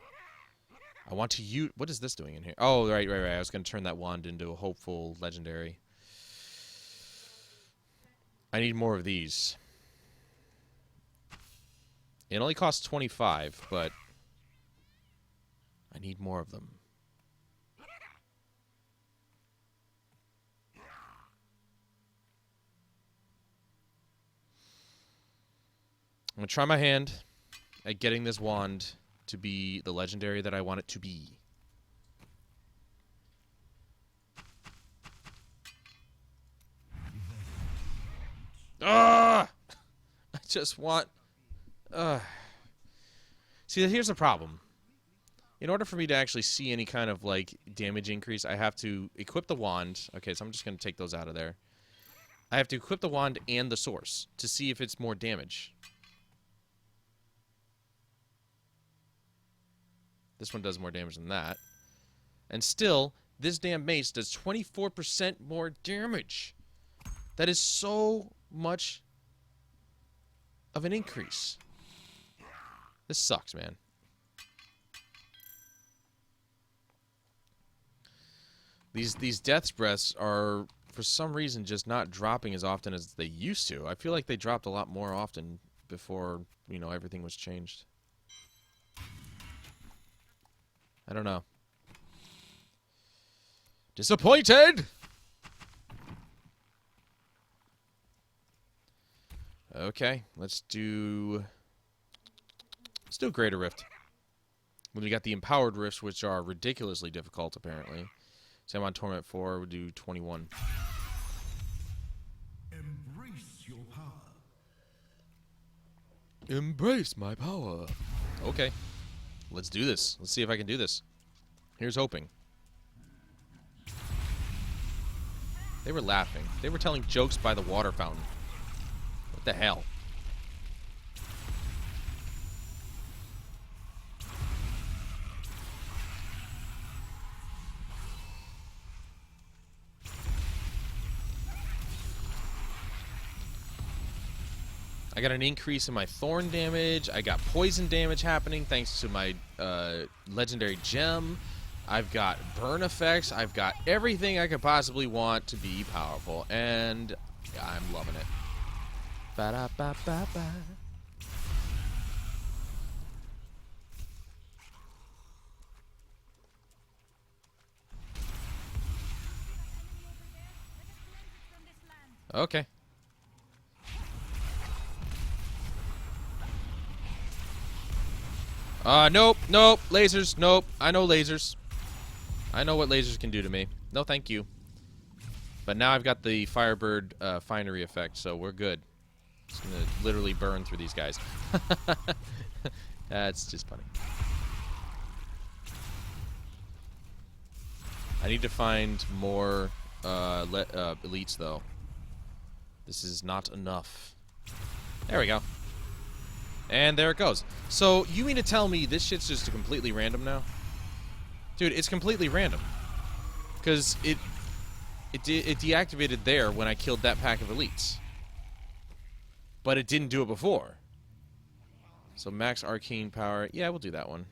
I want to use... What is this doing in here? Oh, right. I was going to turn that wand into a hopeful legendary. I need more of these. It only costs 25, but... I need more of them. I'm going to try my hand at getting this wand to be the legendary that I want it to be. Ah! I just want... See, here's the problem. In order for me to actually see any kind of, like, damage increase, I have to equip the wand. Okay, so I'm just going to take those out of there. I have to equip the wand and the source to see if it's more damage. This one does more damage than that. And still, this damn mace does 24% more damage. That is so much of an increase. This sucks, man. These death's breaths are, for some reason, just not dropping as often as they used to. I feel like they dropped a lot more often before, you know, everything was changed. I don't know. Disappointed! Okay, let's do Greater Rift. When we got the Empowered Rifts, which are ridiculously difficult, apparently. Same on Torment 4, we'll do 21. Embrace your power. Embrace my power. Okay. Let's do this. Let's see if I can do this. Here's hoping. They were laughing. They were telling jokes by the water fountain. What the hell? I got an increase in my thorn damage. I got poison damage happening thanks to my legendary gem. I've got burn effects. I've got everything I could possibly want to be powerful. And I'm loving it. Ba-da-ba-ba-ba. Okay. Nope, lasers, nope. I know lasers. I know what lasers can do to me. No, thank you. But now I've got the Firebird finery effect, so we're good. Just gonna literally burn through these guys. That's just funny. I need to find more elites, though. This is not enough. There we go. And there it goes. So, you mean to tell me this shit's just completely random now? Dude, it's completely random. Because it deactivated there when I killed that pack of elites. But it didn't do it before. So, max arcane power. Yeah, we'll do that one.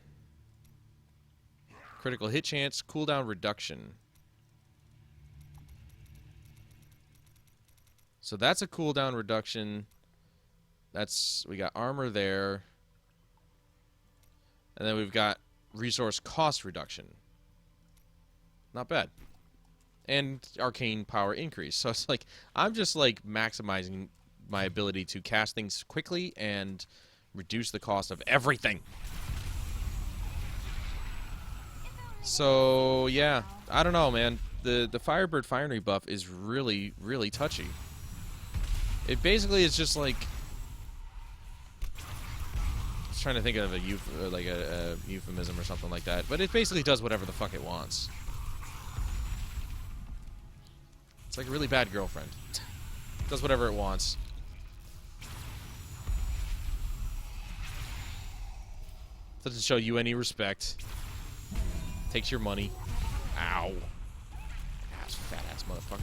Critical hit chance, cooldown reduction. So that's a cooldown reduction. We got armor there. And then we've got resource cost reduction. Not bad. And arcane power increase. So it's like, I'm just like maximizing my ability to cast things quickly and reduce the cost of everything. So, yeah. I don't know, man. The Firebird Finery buff is really, really touchy. It basically is just like... I was trying to think of a euphemism or something like that. But it basically does whatever the fuck it wants. It's like a really bad girlfriend. Does whatever it wants. Doesn't show you any respect. Takes your money. Ow. Fat ass motherfucker.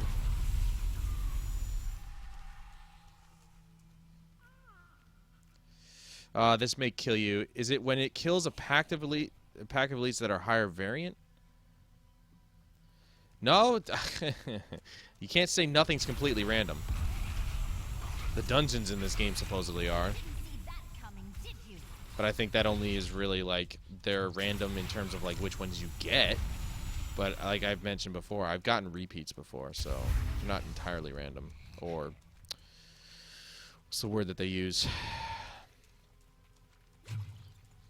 This may kill you. Is it when it kills a pack of elites that are higher variant? No. You can't say nothing's completely random. The dungeons in this game supposedly are. But I think that only is really, like, they're random in terms of, like, which ones you get. But, like I've mentioned before, I've gotten repeats before, so they're not entirely random. Or, what's the word that they use? It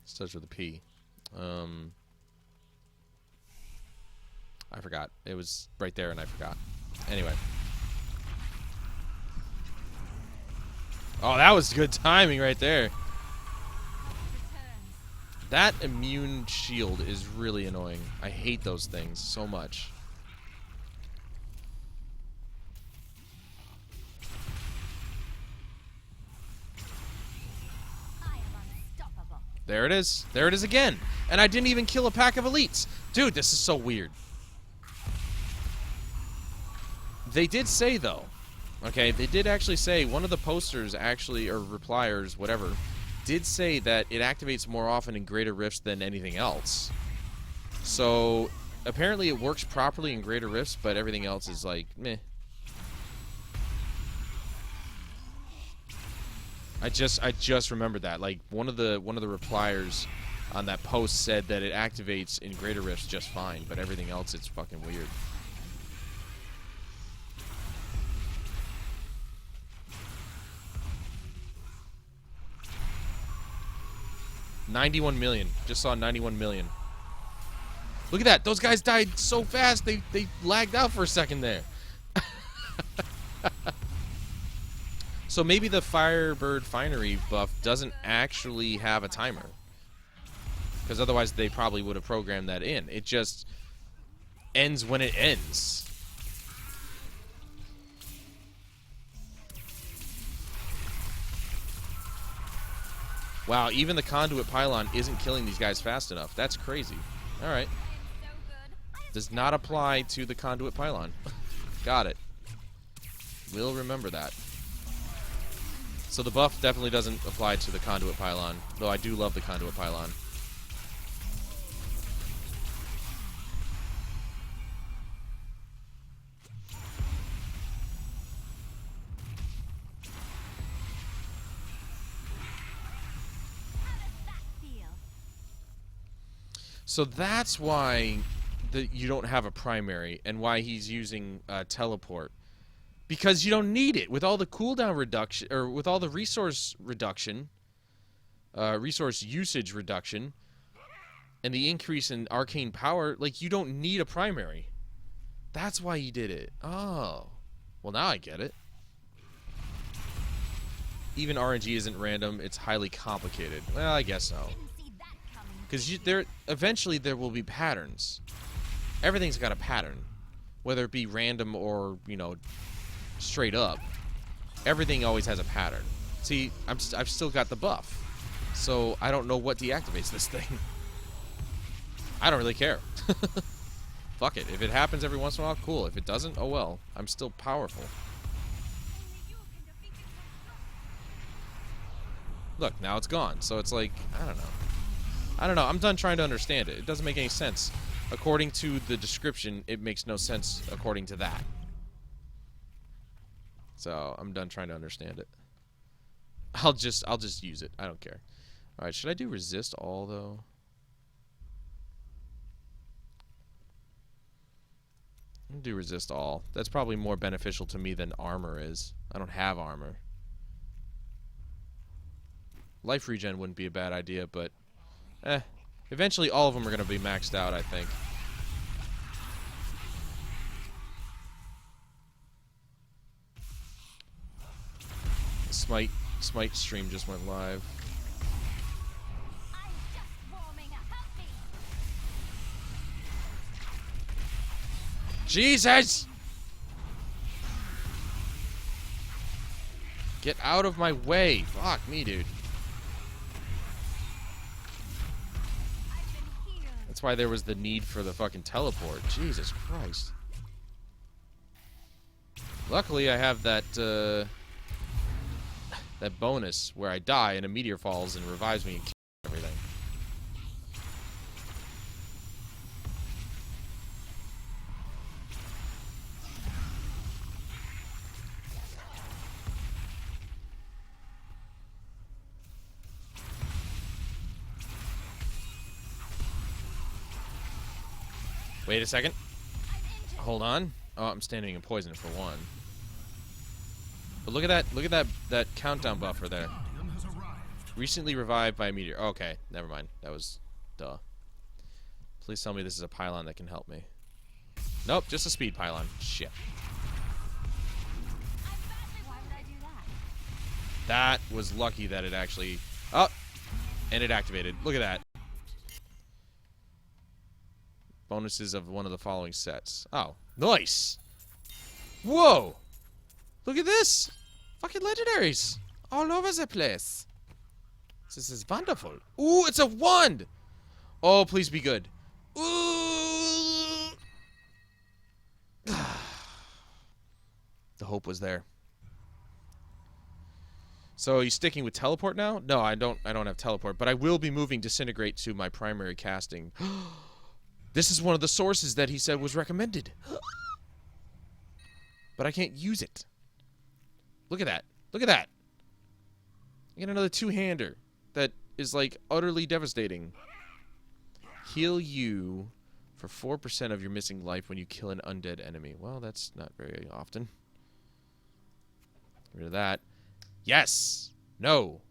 starts with a P. I forgot. It was right there and I forgot. Anyway. Oh, that was good timing right there. That immune shield is really annoying. I hate those things so much. There it is. There it is again. And I didn't even kill a pack of elites. Dude, this is so weird. They did say, though. Okay, they did actually say, one of the posters actually, or repliers, whatever, did say that it activates more often in Greater Rifts than anything else. So, apparently it works properly in Greater Rifts, but everything else is like, meh. I just remembered that. Like, one of the repliers on that post said that it activates in Greater Rifts just fine, but everything else it's fucking weird. $91 million. Just saw 91 million. Look at that. Those guys died so fast. They lagged out for a second there. So maybe the Firebird Finery buff doesn't actually have a timer. Because otherwise they probably would have programmed that in. It just ends when it ends. Wow, even the conduit pylon isn't killing these guys fast enough. That's crazy. Alright. Does not apply to the conduit pylon. Got it. We'll remember that. So the buff definitely doesn't apply to the conduit pylon, though I do love the conduit pylon. So that's why you don't have a primary, and why he's using teleport. Because you don't need it. With all the cooldown reduction, or with all the resource reduction, resource usage reduction, and the increase in arcane power, like, you don't need a primary. That's why he did it. Oh. Well, now I get it. Even RNG isn't random, it's highly complicated. Well, I guess so. Because eventually there will be patterns. Everything's got a pattern. Whether it be random or, you know, straight up. Everything always has a pattern. See, I've still got the buff. So I don't know what deactivates this thing. I don't really care. Fuck it. If it happens every once in a while, cool. If it doesn't, oh well. I'm still powerful. Look, now it's gone. So it's like, I don't know. I don't know. I'm done trying to understand it. It doesn't make any sense. According to the description, it makes no sense according to that. So I'm done trying to understand it. I'll just use it. I don't care. All right, should I do resist all though? I'm gonna do resist all. That's probably more beneficial to me than armor is. I don't have armor. Life regen wouldn't be a bad idea, but eventually all of them are gonna be maxed out, I think. Smite stream just went live. Jesus! Get out of my way. Fuck me, dude. That's why there was the need for the fucking teleport. Jesus Christ. Luckily, I have that, that bonus where I die and a meteor falls and revives me and kills everything. Wait a second. Hold on. Oh, I'm standing in poison for one. But look at that countdown buffer there. Recently revived by a meteor. Oh, okay, never mind. That was duh. Please tell me this is a pylon that can help me. Nope, just a speed pylon. Shit. Why would I do that? That was lucky that it actually... Oh! And it activated. Look at that. Bonuses of one of the following sets. Oh, nice! Whoa! Look at this! Fucking legendaries! All over the place. This is wonderful. Ooh, it's a wand! Oh, please be good. Ooh! The hope was there. So are you sticking with teleport now? No, I don't have teleport, but I will be moving disintegrate to my primary casting. This is one of the sources that he said was recommended. But I can't use it. Look at that. Look at that. I get another two-hander that is like utterly devastating. Heal you for 4% of your missing life when you kill an undead enemy. Well, that's not very often. Get rid of that. Yes! No!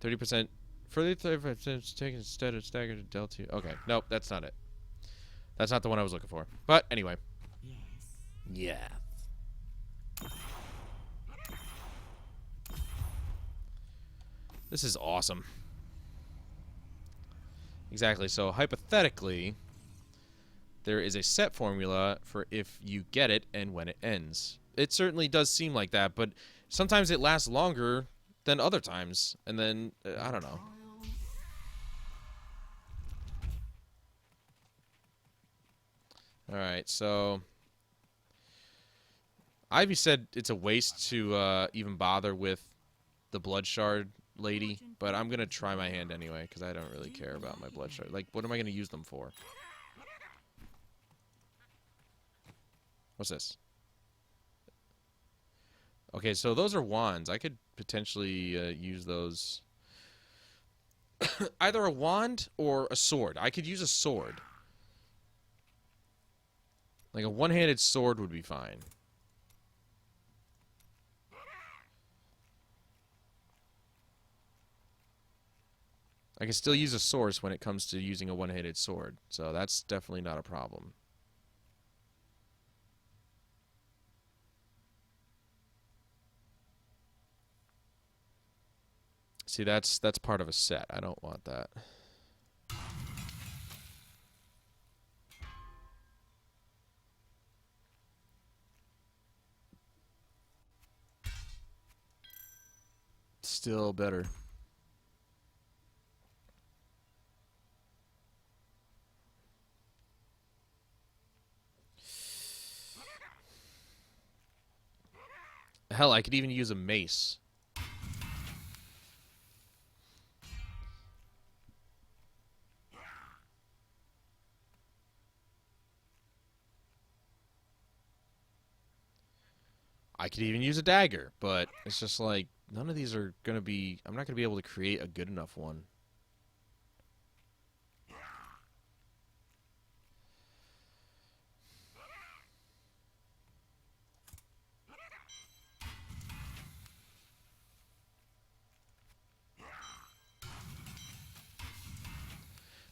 30%. Further 30% taken instead of staggered delta. Okay, nope, that's not it. That's not the one I was looking for. But anyway. Yes. Yeah. This is awesome. Exactly. So hypothetically, there is a set formula for if you get it and when it ends. It certainly does seem like that, but sometimes it lasts longer than other times, and then I don't know. All right, so Ivy said it's a waste to even bother with the blood shard lady, but I'm gonna try my hand anyway because I don't really care about my blood shard. Like, what am I gonna use them for? What's this? Okay, so those are wands. I could potentially use those. Either a wand or a sword. I could use a sword. Like a one-handed sword would be fine. I can still use a source when it comes to using a one-handed sword, so that's definitely not a problem. See, that's part of a set. I don't want that. Still better. Hell, I could even use a mace. I could even use a dagger, but it's just like, none of these are going to be... I'm not going to be able to create a good enough one.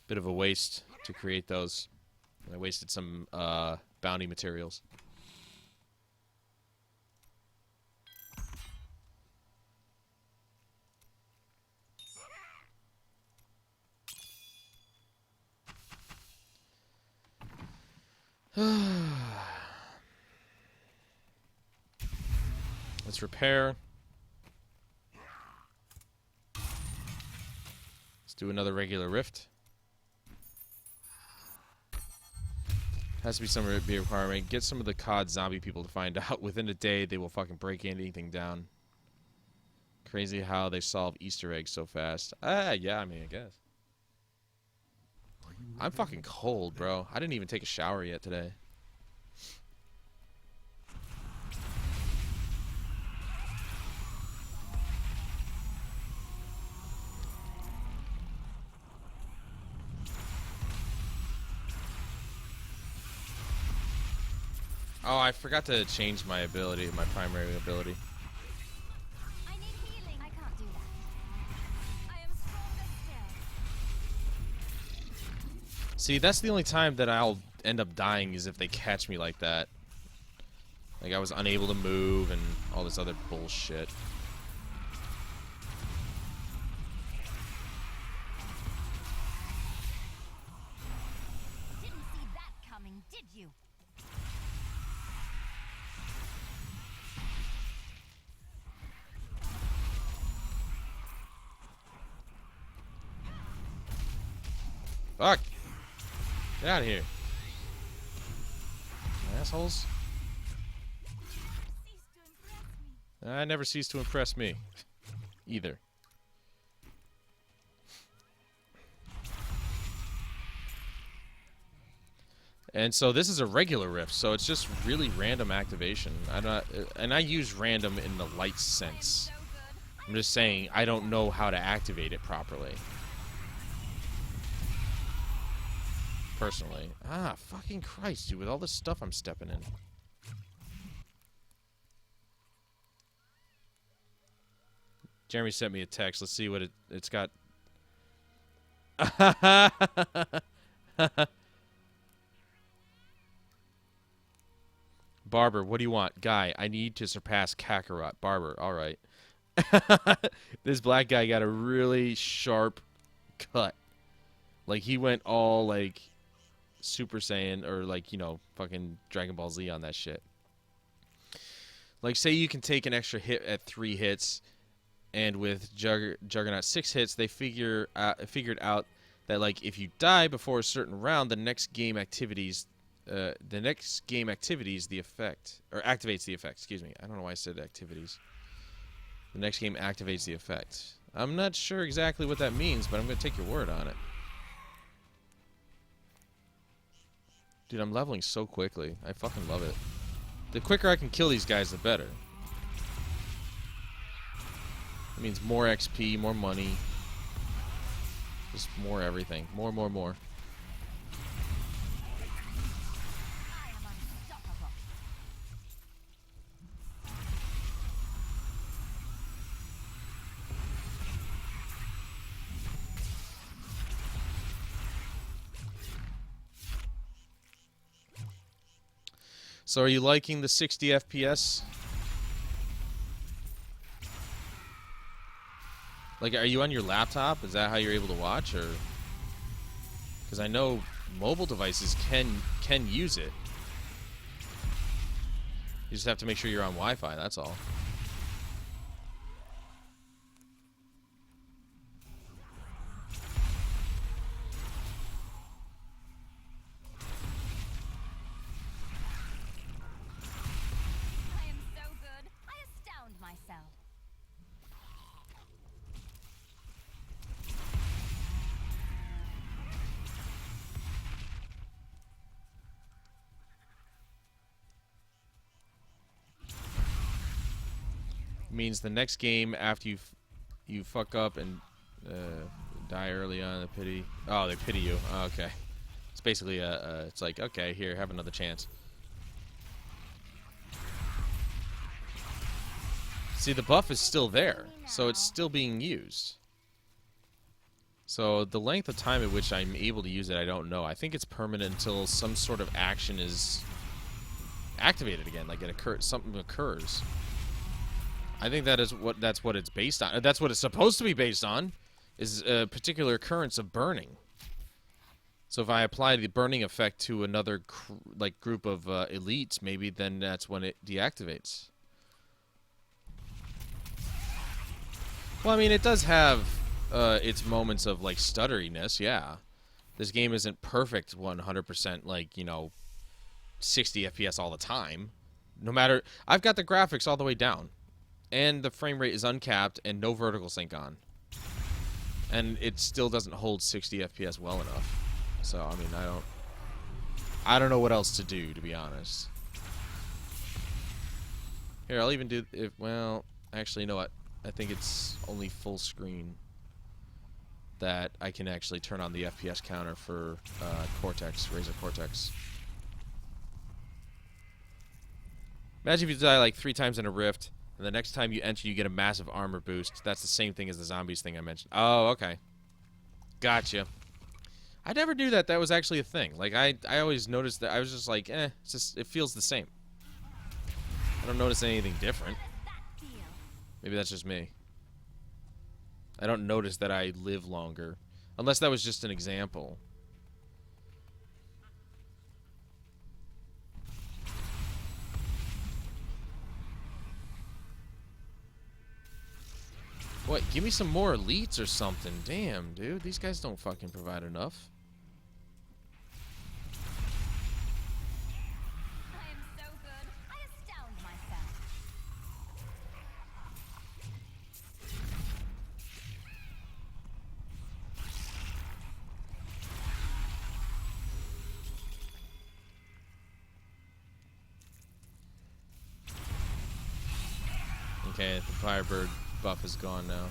Bit of a waste to create those. I wasted some bounty materials. Let's repair. Let's do another regular rift. Has to be some requirement. Get some of the COD zombie people to find out. Within a day, they will fucking break anything down. Crazy how they solve Easter eggs so fast. Yeah, I mean, I guess. I'm fucking cold, bro. I didn't even take a shower yet today. Oh, I forgot to change my ability, my primary ability. I need healing. I can't do that. I am stronger still. See, that's the only time that I'll end up dying is if they catch me like that. Like I was unable to move and all this other bullshit. Didn't see that coming, did you? Fuck! Get out of here. Assholes. Cease to impress me. I never cease to impress me. Either. And so this is a regular rift, so it's just really random activation. And I use random in the light sense. I'm just saying I don't know how to activate it properly. Personally. Ah, fucking Christ, dude, with all this stuff I'm stepping in. Jeremy sent me a text. Let's see what it's got. Barber, what do you want? Guy, I need to surpass Kakarot. Barber, alright. This black guy got a really sharp cut. Like, he went all, like, Super Saiyan, or, like, you know, fucking Dragon Ball Z on that shit. Like, say you can take an extra hit at 3 hits, and with Juggernaut 6 hits, they figured out that, like, if you die before a certain round, the next game activities the effect, or activates the effect, excuse me. I don't know why I said activities. The next game activates the effect. I'm not sure exactly what that means, but I'm going to take your word on it. Dude, I'm leveling so quickly. I fucking love it. The quicker I can kill these guys, the better. It means more XP, more money. Just more everything. More. I am unstoppable. So are you liking the 60 FPS? Like, are you on your laptop? Is that how you're able to watch, or? Because I know mobile devices can use it. You just have to make sure you're on Wi-Fi, that's all. I am so good. I means the next game after you fuck up and die early on, the pity. Oh, they pity you. Oh, okay. It's basically it's like, okay, here, have another chance. See, the buff is still there, so it's still being used. So the length of time at which I'm able to use it, I don't know. I think it's permanent until some sort of action is activated again, like something occurs. I think that's what it's based on. That's what it's supposed to be based on, is a particular occurrence of burning. So if I apply the burning effect to another group of elites, maybe then that's when it deactivates. Well, I mean, it does have its moments of, like, stutteriness, yeah. This game isn't perfect 100%, like, you know, 60 FPS all the time. No matter... I've got the graphics all the way down. And the frame rate is uncapped and no vertical sync on. And it still doesn't hold 60 FPS well enough. So, I mean, I don't know what else to do, to be honest. Here, I'll even do... well, actually, you know what? I think it's only full screen that I can actually turn on the FPS counter for Cortex, Razer Cortex. Imagine if you die like 3 times in a rift, and the next time you enter you get a massive armor boost. That's the same thing as the zombies thing I mentioned. Oh, okay. Gotcha. I never knew that was actually a thing. Like, I always noticed that. I was just like, it's just, it feels the same. I don't notice anything different. Maybe that's just me. I don't notice that I live longer. Unless that was just an example. What? Give me some more elites or something. Damn, dude. These guys don't fucking provide enough. I am so good. I astound myself. Okay, the Firebird buff is gone now.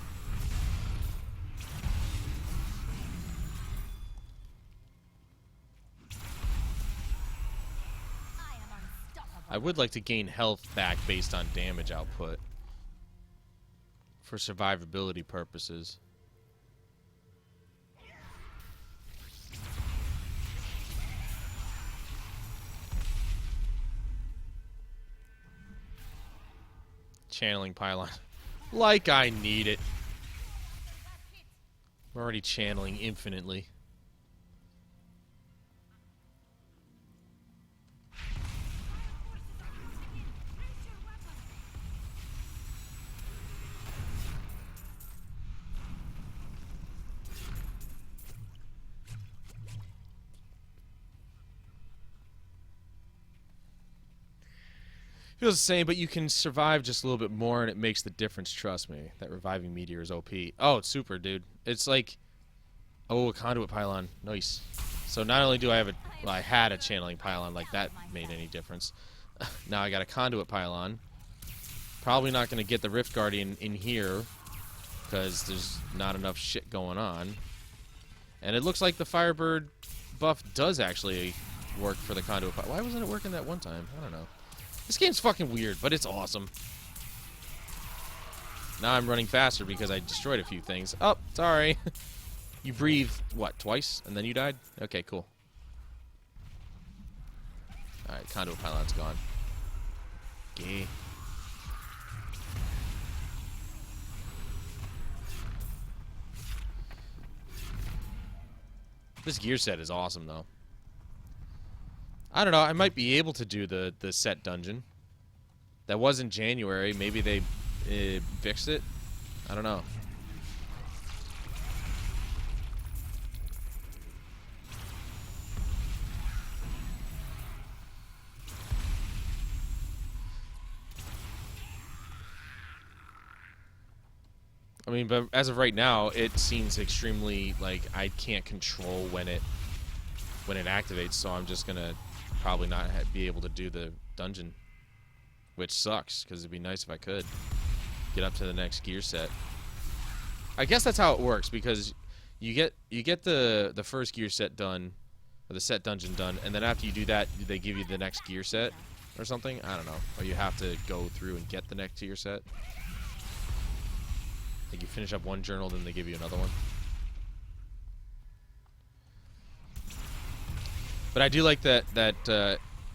I would like to gain health back based on damage output for survivability purposes. Channeling pylon. Like I need it. I'm already channeling infinitely. Feels the same, but you can survive just a little bit more, and it makes the difference, trust me. That reviving meteor is OP. Oh, it's super, dude. It's like... Oh, a conduit pylon. Nice. So not only do I have a... Well, I had a channeling pylon, like that made any difference. Now I got a conduit pylon. Probably not going to get the Rift Guardian in here, because there's not enough shit going on. And it looks like the Firebird buff does actually work for the conduit pylon. Why wasn't it working that one time? I don't know. This game's fucking weird, but it's awesome. Now I'm running faster because I destroyed a few things. Oh, sorry. You breathed, what, twice? And then you died? Okay, cool. Alright, conduit pylon's gone. Gay. This gear set is awesome, though. I don't know. I might be able to do the set dungeon. That was in January. Maybe they fixed it. I don't know. I mean, but as of right now, it seems extremely like I can't control when it activates. So I'm just gonna probably not be able to do the dungeon, which sucks because it'd be nice if I could. get up to the next gear set. I guess that's how it works, because you get the first gear set done, or the set dungeon done, and then after you do that, they give you the next gear set or something. I don't know. Or you have to go through and get the next gear set. Like you finish up one journal, then they give you another one. But I do like that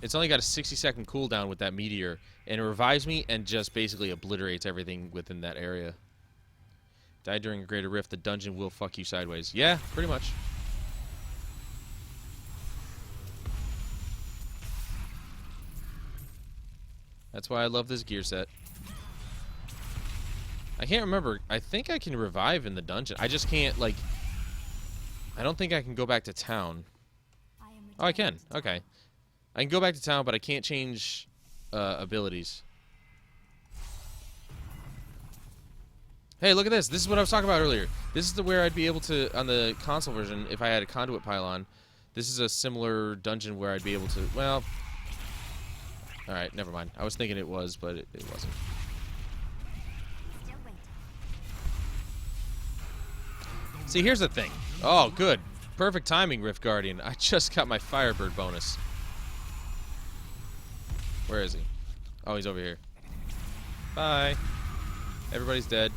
it's only got a 60-second cooldown with that meteor, and it revives me and just basically obliterates everything within that area. Die during a greater rift, the dungeon will fuck you sideways. Yeah, pretty much. That's why I love this gear set. I can't remember. I think I can revive in the dungeon. I just can't, like... I don't think I can go back to town. Oh, I can. Okay. I can go back to town, but I can't change abilities. Hey, look at this. This is what I was talking about earlier. This is where I'd be able to, on the console version, if I had a conduit pylon, this is a similar dungeon where I'd be able to, well... Alright, never mind. I was thinking it was, but it wasn't. See, here's the thing. Oh, good. Perfect timing, Rift Guardian. I just got my Firebird bonus. Where is he? Oh, he's over here. Bye. Everybody's dead.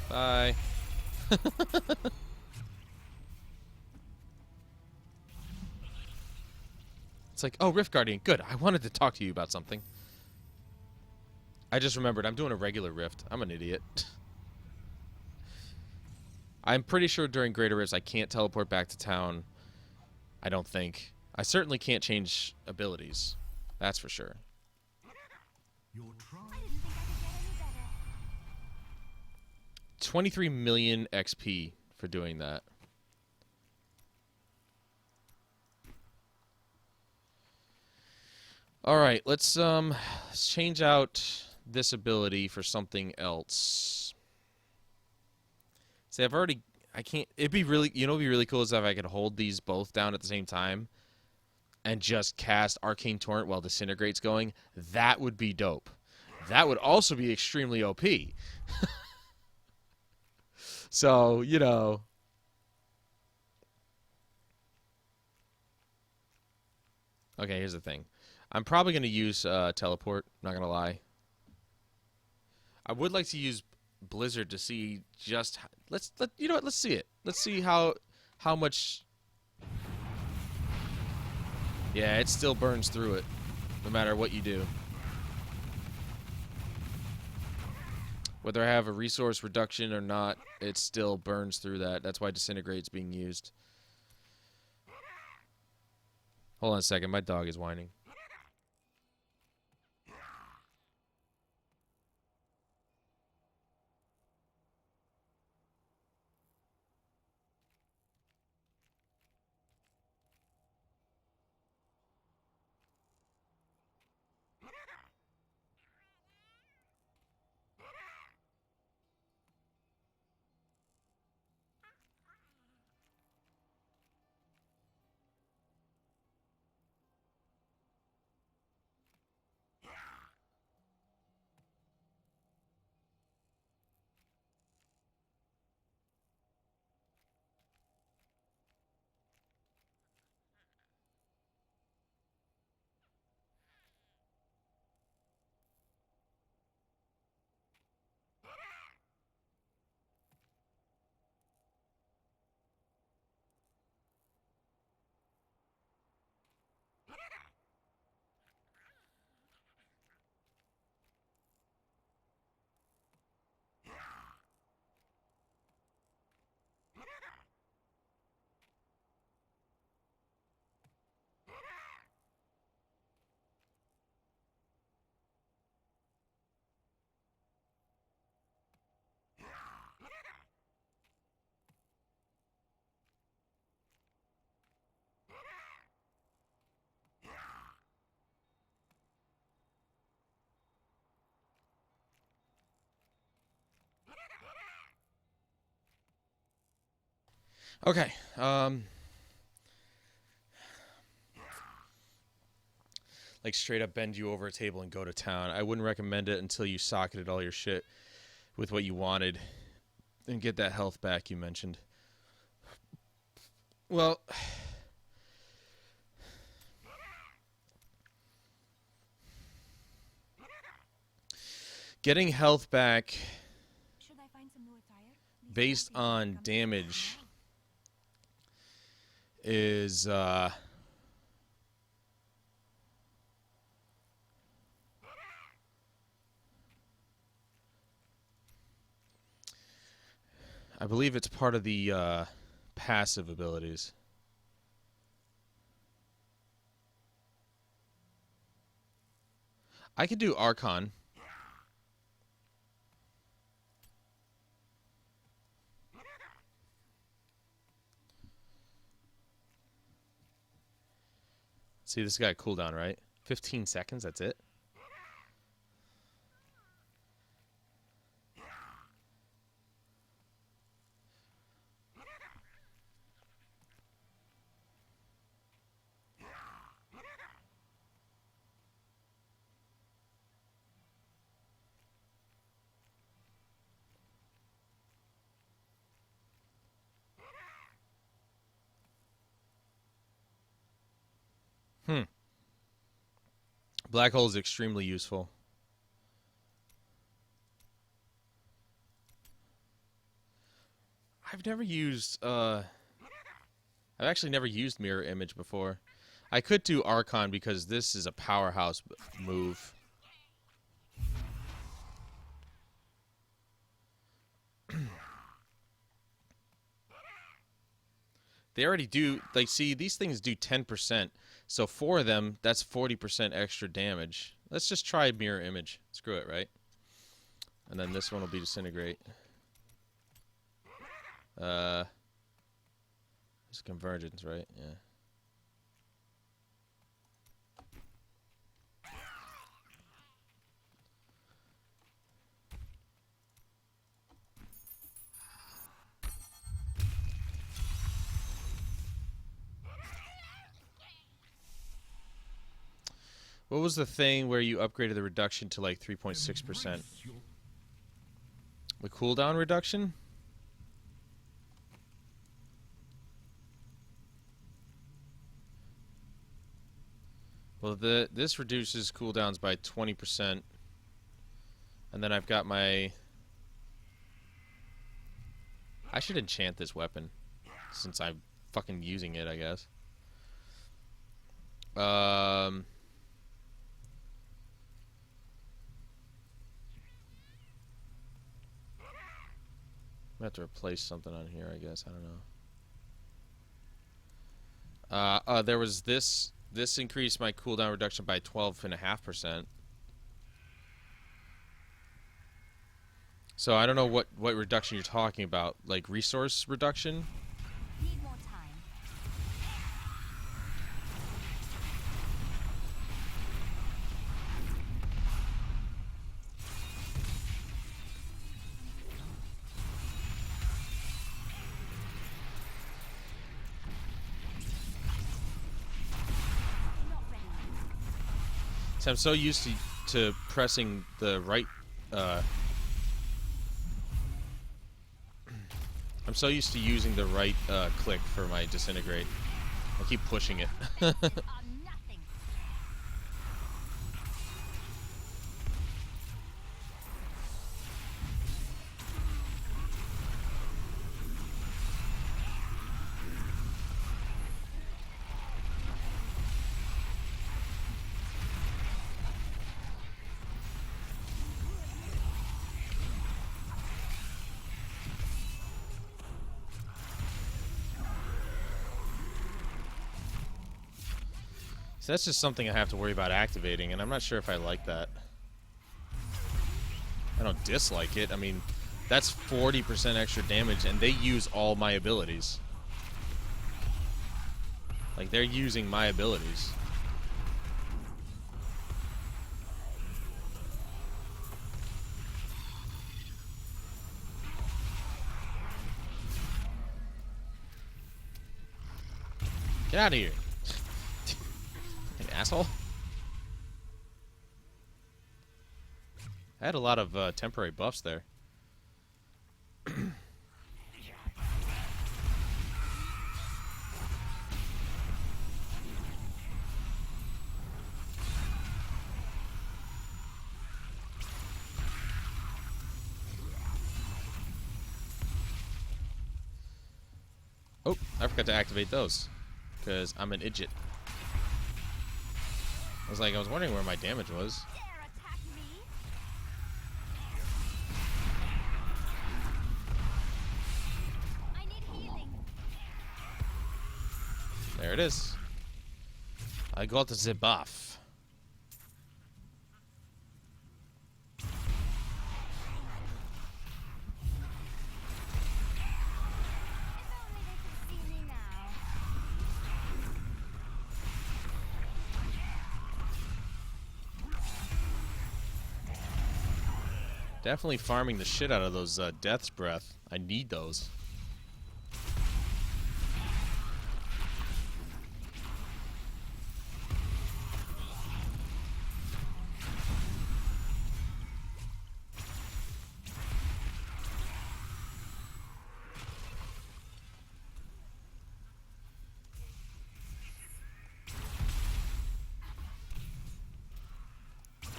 Bye. It's like, oh, Rift Guardian. Good. I wanted to talk to you about something. I just remembered. I'm doing a regular Rift. I'm an idiot. I'm pretty sure during Greater Rifts I can't teleport back to town. I don't think. I certainly can't change abilities. That's for sure. Your trial. I didn't think I could get any better. 23 million XP for doing that. Alright, let's change out this ability for something else. See, I can't, it'd be really, you know what'd be really cool is if I could hold these both down at the same time and just cast Arcane Torrent while Disintegrate's going. That would be dope. That would also be extremely OP. So, you know. Okay, here's the thing. I'm probably going to use Teleport, not going to lie. I would like to use Blizzard to see just you know what, let's see it. Let's see how much. Yeah, it still burns through it no matter what you do. Whether I have a resource reduction or not, it still burns through that. That's why Disintegrate's being used. Hold on a second, my dog is whining. Okay, like straight up bend you over a table and go to town. I wouldn't recommend it until you socketed all your shit. with what you wanted and get that health back you mentioned. Well, getting health back Should I find some new attire? These based outfits on become damage now. is I believe it's part of the passive abilities. I could do Archon. See, this got a cooldown, right? 15 seconds, that's it? Black hole is extremely useful. I've actually never used mirror image before. I could do Archon because this is a powerhouse move. They already do, like, see, these things do 10%. So 4 of them, that's 40% extra damage. Let's just try mirror image. Screw it, right? And then this one will be disintegrate. It's convergence, right? Yeah. What was the thing where you upgraded the reduction to like 3.6%? The cooldown reduction? Well, this reduces cooldowns by 20%. And then I've got my... I should enchant this weapon, since I'm fucking using it, I guess. I have to replace something on here, I guess. I don't know. There was this. This increased my cooldown reduction by 12.5%. So I don't know what reduction you're talking about. Like resource reduction? Need more time. Not ready. So I'm so used to pressing the right. I'm so used to using the right click for my disintegrate. I keep pushing it. Are nothing. So that's just something I have to worry about activating, and I'm not sure if I like that. I don't dislike it. I mean, that's 40% extra damage, and they use all my abilities. Like, they're using my abilities. Get out of here. Fucking asshole. I had a lot of temporary buffs there. Oh, I forgot to activate those because I'm an idiot. I was wondering where my damage was. Dare attack me? I need healing. There it is. I got the buff. If only they could see me now. Definitely farming the shit out of those Death's Breath. I need those.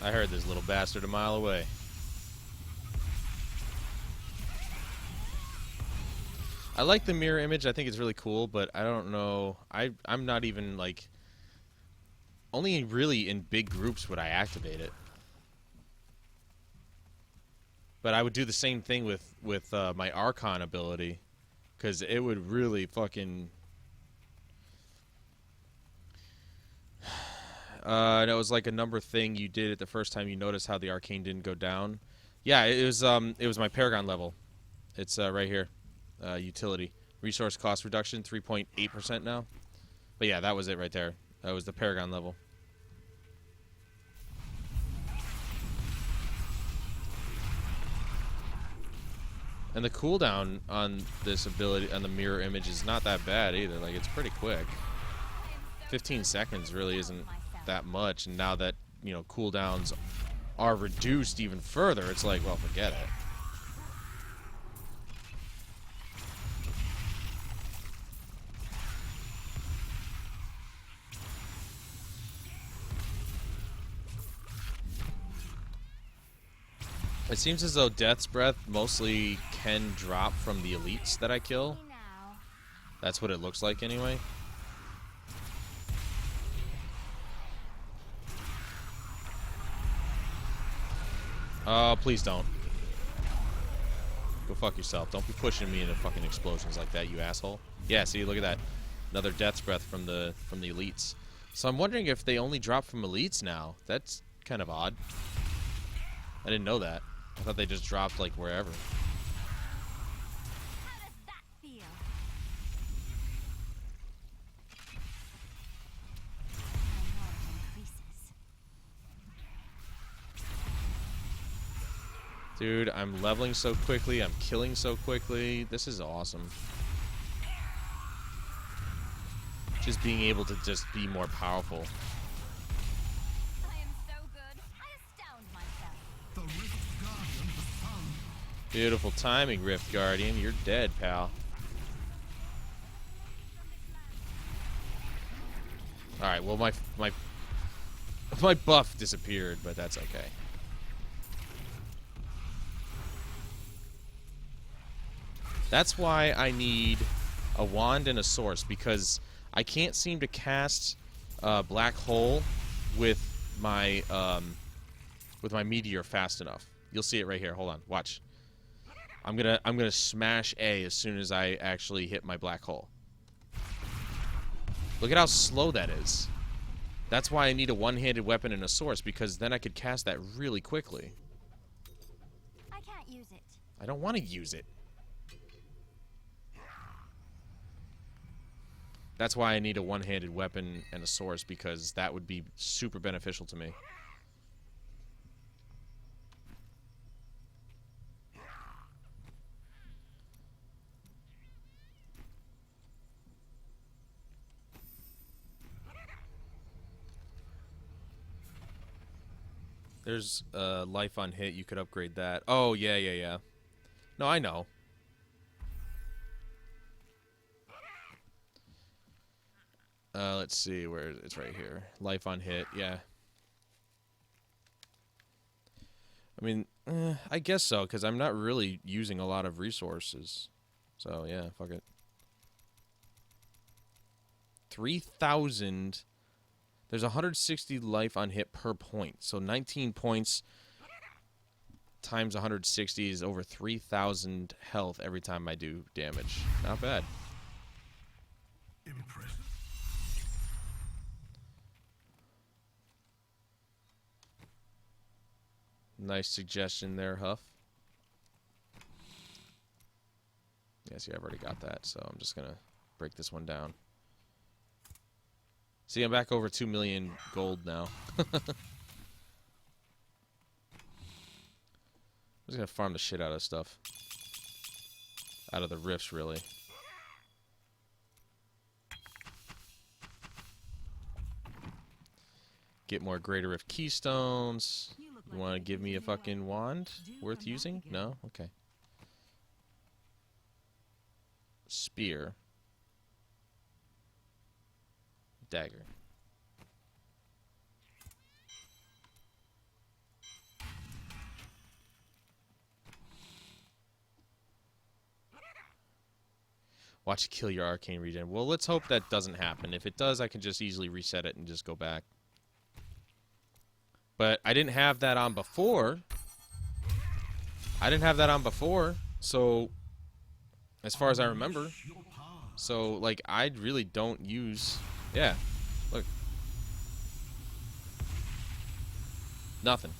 I heard this little bastard a mile away. I like the mirror image. I think it's really cool, but I don't know. I'm not even, like... Only really in big groups would I activate it. But I would do the same thing with my Archon ability. Because it would really fucking... that was like a number thing you did it the first time you noticed how the arcane didn't go down. Yeah, it was my Paragon level. It's right here. Utility. Resource cost reduction, 3.8% now. But yeah, that was it right there. That was the Paragon level. And the cooldown on this ability, on the mirror image, is not that bad either. Like, it's pretty quick. 15 seconds really isn't that much, and now that, you know, cooldowns are reduced even further, it's like, well, forget it. It seems as though Death's Breath mostly can drop from the elites that I kill. Me now. That's what it looks like anyway. Oh, please don't. Go fuck yourself. Don't be pushing me into fucking explosions like that, you asshole. Yeah, see, look at that. Another Death's Breath from the elites. So I'm wondering if they only drop from elites now. That's kind of odd. I didn't know that. I thought they just dropped, like, wherever. How does that feel? My knowledge increases. Dude, I'm leveling so quickly. I'm killing so quickly. This is awesome. Just being able to just be more powerful. I am so good. I astound myself. The Rift Guardian, the sun. Beautiful timing, Rift Guardian. You're dead, pal. Alright, well, my buff disappeared, but that's okay. That's why I need a wand and a source, because I can't seem to cast Black Hole with my meteor fast enough. You'll see it right here. Hold on, watch. I'm gonna smash A as soon as I actually hit my black hole. Look at how slow that is. That's why I need a one-handed weapon and a source, because then I could cast that really quickly. I can't use it. I don't want to use it. That's why I need a one-handed weapon and a source, because that would be super beneficial to me. There's life on hit. You could upgrade that. Oh, yeah. No, I know. let's see where it's right here. Life on hit, yeah. I mean, I guess so, because I'm not really using a lot of resources. So, yeah, fuck it. 3,000. There's 160 life on hit per point. So 19 points times 160 is over 3,000 health every time I do damage. Not bad. Impressive. Nice suggestion there, Huff. Yeah, see, I've already got that, so I'm just going to break this one down. See, I'm back over 2 million gold now. I'm just going to farm the shit out of stuff. Out of the rifts, really. Get more Greater Rift Keystones. You want to give me a fucking wand worth using? No? Okay. Spear. Dagger. Watch it kill your arcane regen. Well, let's hope that doesn't happen. If it does, I can just easily reset it and just go back. But I didn't have that on before. So, as far as I remember. So, like, I really don't use... Yeah, look. Nothing.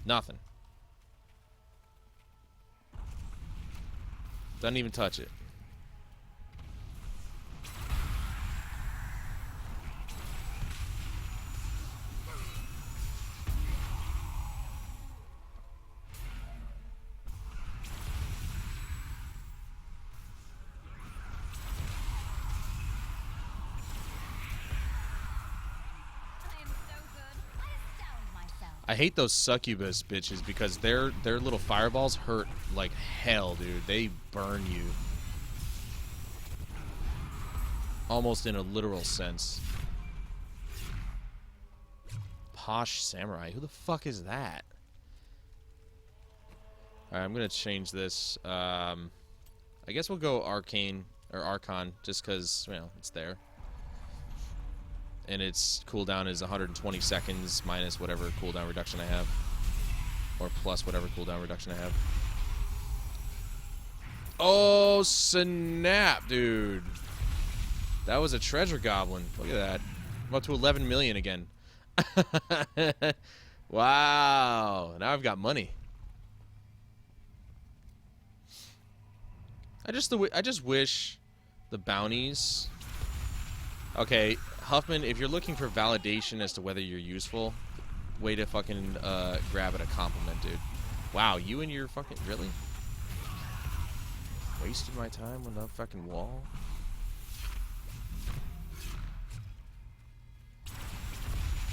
Nothing. Doesn't even touch it. I hate those succubus bitches because their little fireballs hurt like hell, dude. They burn you. Almost in a literal sense. Posh Samurai. Who the fuck is that? Alright, I'm gonna change this. I guess we'll go Arcane, or Archon, just because, well, it's there. And its cooldown is 120 seconds minus whatever cooldown reduction I have. Or plus whatever cooldown reduction I have. Oh, snap, dude. That was a treasure goblin. Look at that. I'm up to 11 million again. Wow. Now I've got money. I just wish the bounties... Okay, Huffman, if you're looking for validation as to whether you're useful, way to fucking grab it a compliment, dude. Wow, you and your fucking... Really? Wasted my time on that fucking wall?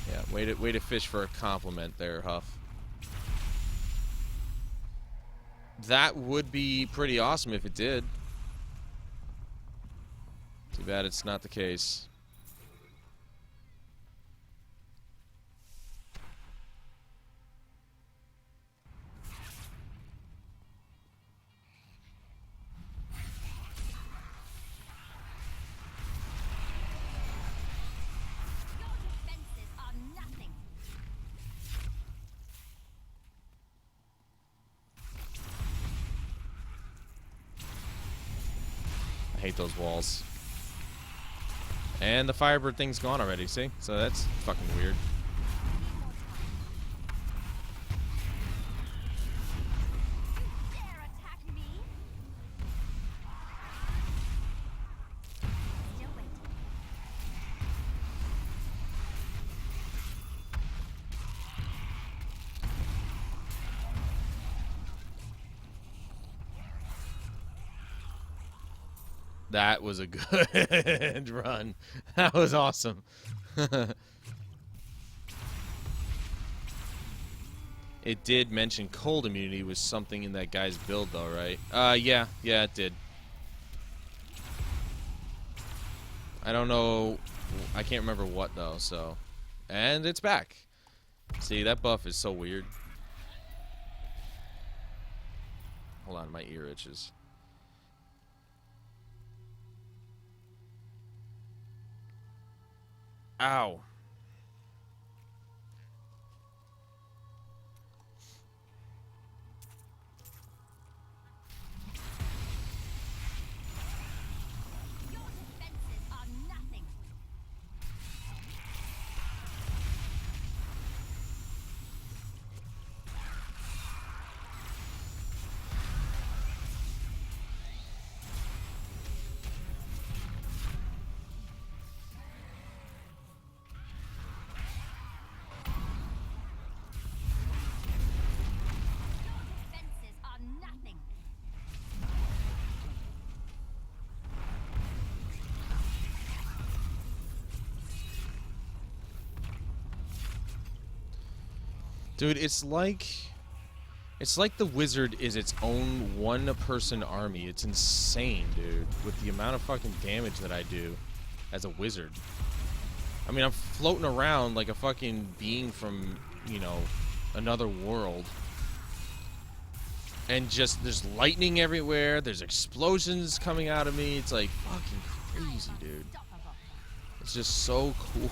Yeah, way to fish for a compliment there, Huff. That would be pretty awesome if it did. Too bad it's not the case. I hate those walls. And the Firebird thing's gone already, see? So that's fucking weird. That was a good run. That was awesome. It did mention cold immunity was something in that guy's build, though, right? Yeah, it did. I don't know. I can't remember what, though, so. And it's back. See, that buff is so weird. Hold on, my ear itches. Ow. Your defenses are nothing. Your defenses are nothing. Dude, it's like the wizard is its own one-person army. It's insane, dude, with the amount of fucking damage that I do as a wizard. I mean, I'm floating around like a fucking being from, you know, another world. And just, there's lightning everywhere, there's explosions coming out of me. It's like fucking crazy, dude. Unstoppable. It's just so cool.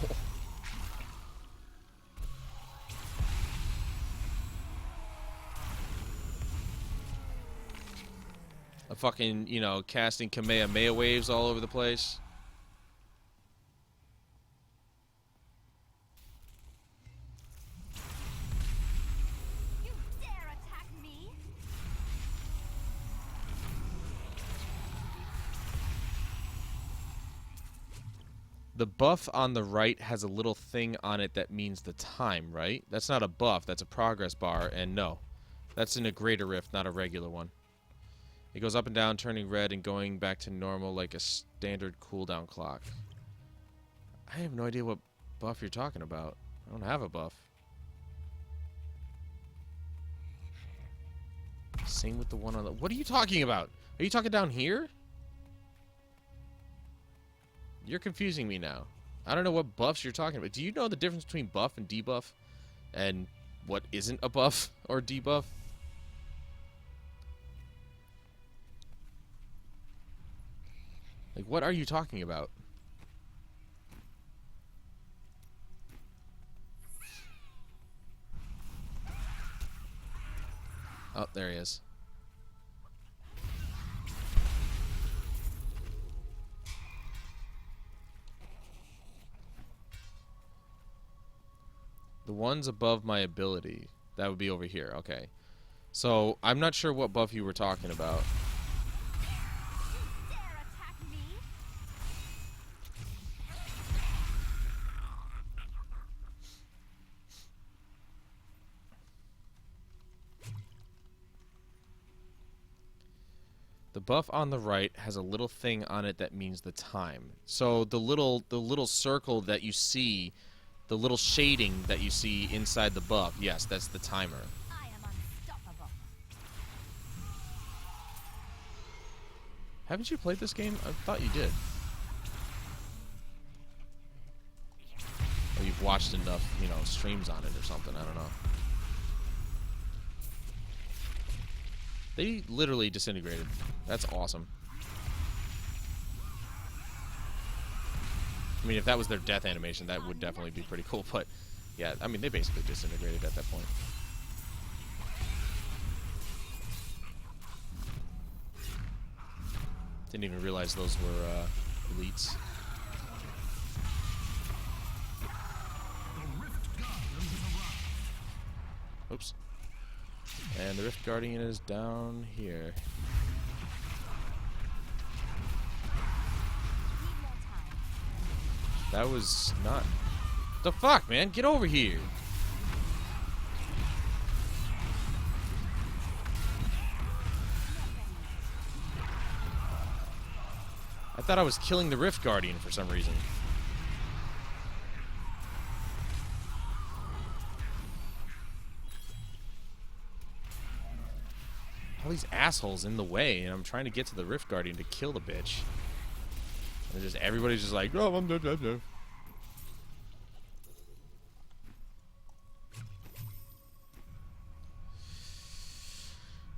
A fucking, you know, casting Kamehameha waves all over the place. You dare attack me? The buff on the right has a little thing on it that means the time, right? That's not a buff, that's a progress bar, and no. That's in a greater rift, not a regular one. It goes up and down, turning red and going back to normal like a standard cooldown clock. I have no idea what buff you're talking about. I don't have a buff. Same with the one on the... What are you talking about? Are you talking down here? You're confusing me now. I don't know what buffs you're talking about. Do you know the difference between buff and debuff? And what isn't a buff or debuff? Like, what are you talking about? Oh, there he is. The ones above my ability. That would be over here. Okay. So, I'm not sure what buff you were talking about. Dare attack me? The buff on the right has a little thing on it that means the time. So the little circle that you see, the little shading that you see inside the buff, yes, that's the timer. I am unstoppable. Haven't you played this game? I thought you did. Or you've watched enough, you know, streams on it or something, I don't know. They literally disintegrated. That's awesome. I mean, if that was their death animation, that would definitely be pretty cool. But, yeah, I mean, they basically disintegrated at that point. Didn't even realize those were elites. Oops. And the Rift Guardian is down here. Need more time. That was not... The fuck, man? Get over here! I thought I was killing the Rift Guardian for some reason. All these assholes in the way, and I'm trying to get to the Rift Guardian to kill the bitch. And just everybody's just like, oh, I'm dead.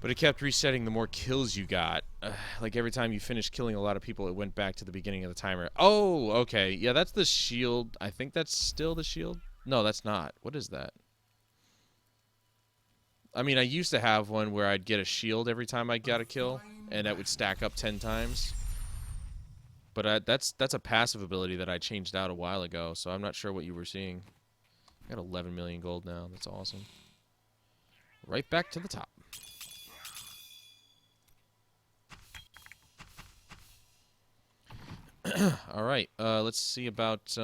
But it kept resetting the more kills you got. Like every time you finished killing a lot of people, it went back to the beginning of the timer. Oh, okay. Yeah, that's the shield. I think that's still the shield. No, that's not. What is that? I mean, I used to have one where I'd get a shield every time I got a kill, and that would stack up 10 times. But that's a passive ability that I changed out a while ago, so I'm not sure what you were seeing. I got 11 million gold now. That's awesome. Right back to the top. All right, let's see about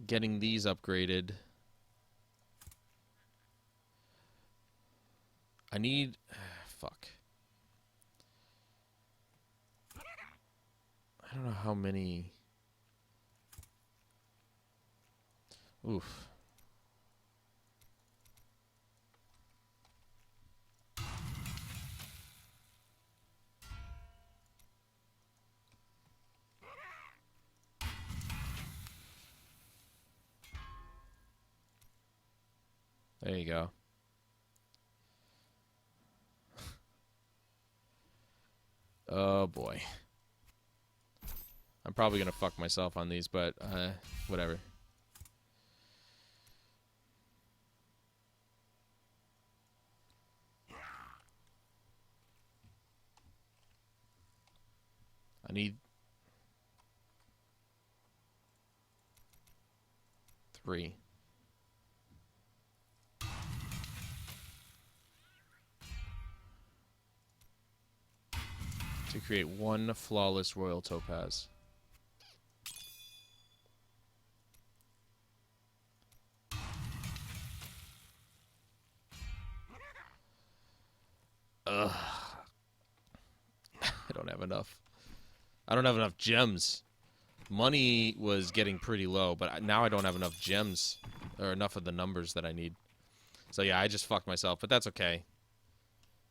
getting these upgraded. I need... fuck. I don't know how many... Oof. There you go. Oh, boy. I'm probably going to fuck myself on these, but whatever. I need 3. To create 1 flawless royal topaz. Ugh. I don't have enough. I don't have enough gems. Money was getting pretty low, but now I don't have enough gems. Or enough of the numbers that I need. So yeah, I just fucked myself, but that's okay.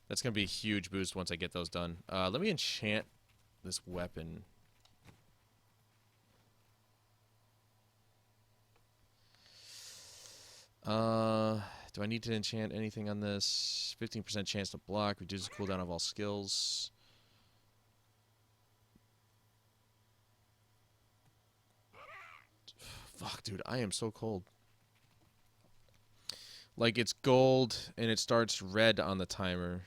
That's going to be a huge boost once I get those done. Let me enchant this weapon. Do I need to enchant anything on this? 15% chance to block, reduces cooldown of all skills. Fuck, dude, I am so cold. Like, it's gold, and it starts red on the timer.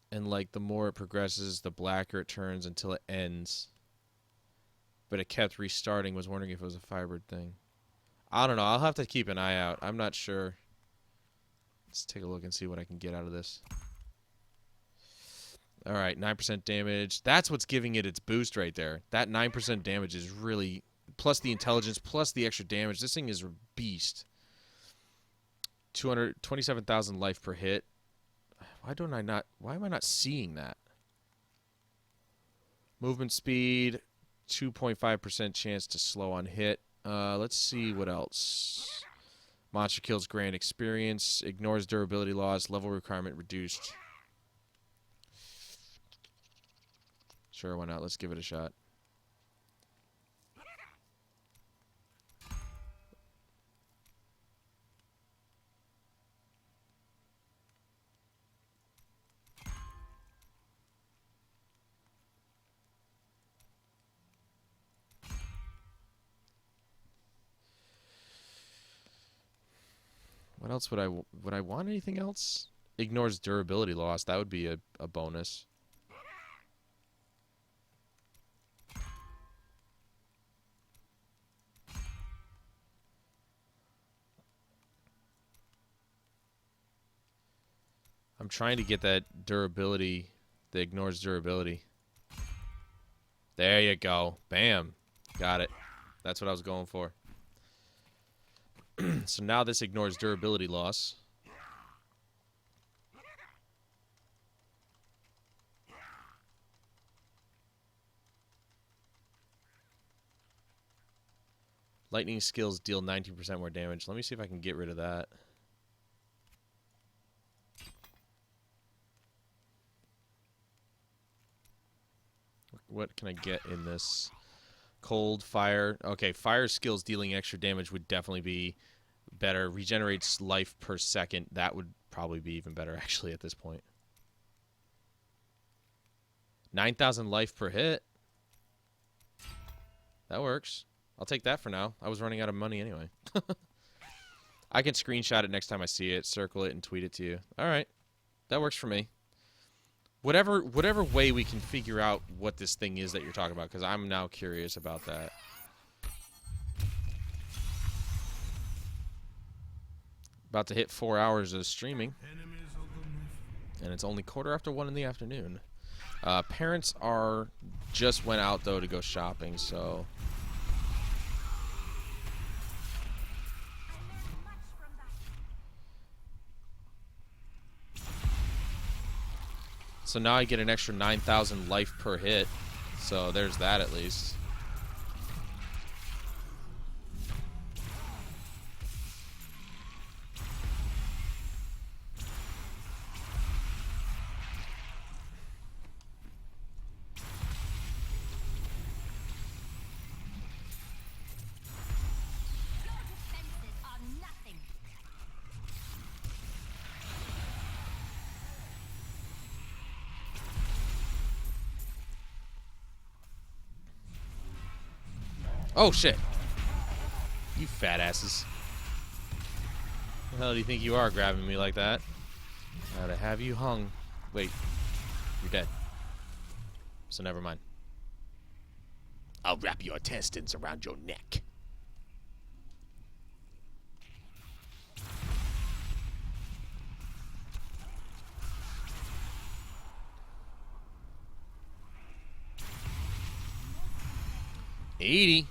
And, like, the more it progresses, the blacker it turns until it ends. But it kept restarting. Was wondering if it was a fibered thing. I don't know. I'll have to keep an eye out. I'm not sure. Let's take a look and see what I can get out of this. Alright, 9% damage. That's what's giving it its boost right there. That 9% damage is really... Plus the intelligence, plus the extra damage. This thing is a beast. 227,000 life per hit. Why am I not seeing that? Movement speed, 2.5% chance to slow on hit. Let's see what else. Monster kills grant experience, ignores durability loss, level requirement reduced. Sure, why not? Let's give it a shot. What else would I want anything else? Ignores durability loss. That would be a bonus. I'm trying to get that durability that ignores durability. There you go. Bam. Got it. That's what I was going for. So now this ignores durability loss. Lightning skills deal 19% more damage. Let me see if I can get rid of that. What can I get in this? Cold, fire. Okay, fire skills dealing extra damage would definitely be better. Regenerates life per second. That would probably be even better, actually, at this point. 9,000 life per hit. That works. I'll take that for now. I was running out of money anyway. I can screenshot it next time I see it, circle it, and tweet it to you. All right. That works for me. Whatever way we can figure out what this thing is that you're talking about, because I'm now curious about that. About to hit 4 hours of streaming. And it's only 1:15 in the afternoon. Parents just went out, though, to go shopping, so... So now I get an extra 9,000 life per hit. So there's that at least. Oh, shit. You fat asses. What the hell do you think you are grabbing me like that? I'd have you hung. Wait. You're dead. So never mind. I'll wrap your intestines around your neck. $80.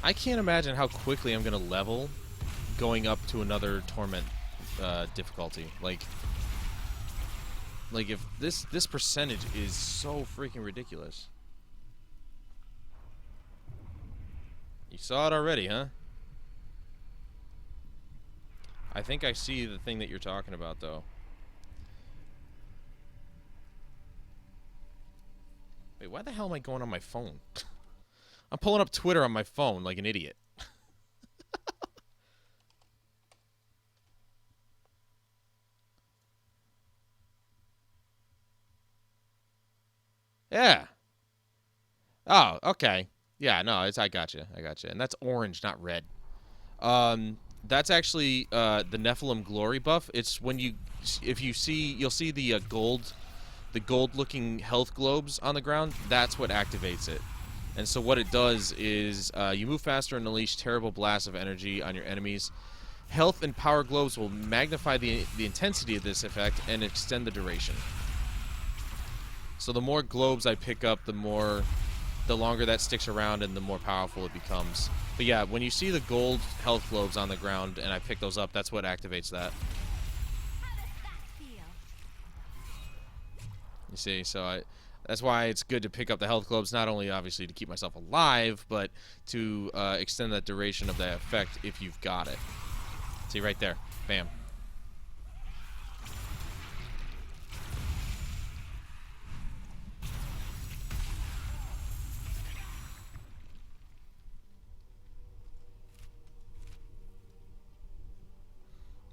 I can't imagine how quickly I'm gonna level going up to another torment difficulty. Like if this percentage is so freaking ridiculous. You saw it already, huh? I think I see the thing that you're talking about, though. Wait, why the hell am I going on my phone? I'm pulling up Twitter on my phone like an idiot. Yeah. Oh, okay. Yeah, no, I gotcha. And that's orange, not red. That's actually the Nephilim glory buff. It's when you'll see the gold-looking health globes on the ground. That's what activates it. And so what it does is you move faster and unleash terrible blasts of energy on your enemies. Health and power globes will magnify the intensity of this effect and extend the duration. So the more globes I pick up, the longer that sticks around and the more powerful it becomes. But yeah, when you see the gold health globes on the ground and I pick those up, that's what activates that. You see, so that's why it's good to pick up the health globes, not only obviously to keep myself alive, but to extend that duration of that effect if you've got it. See right there. Bam.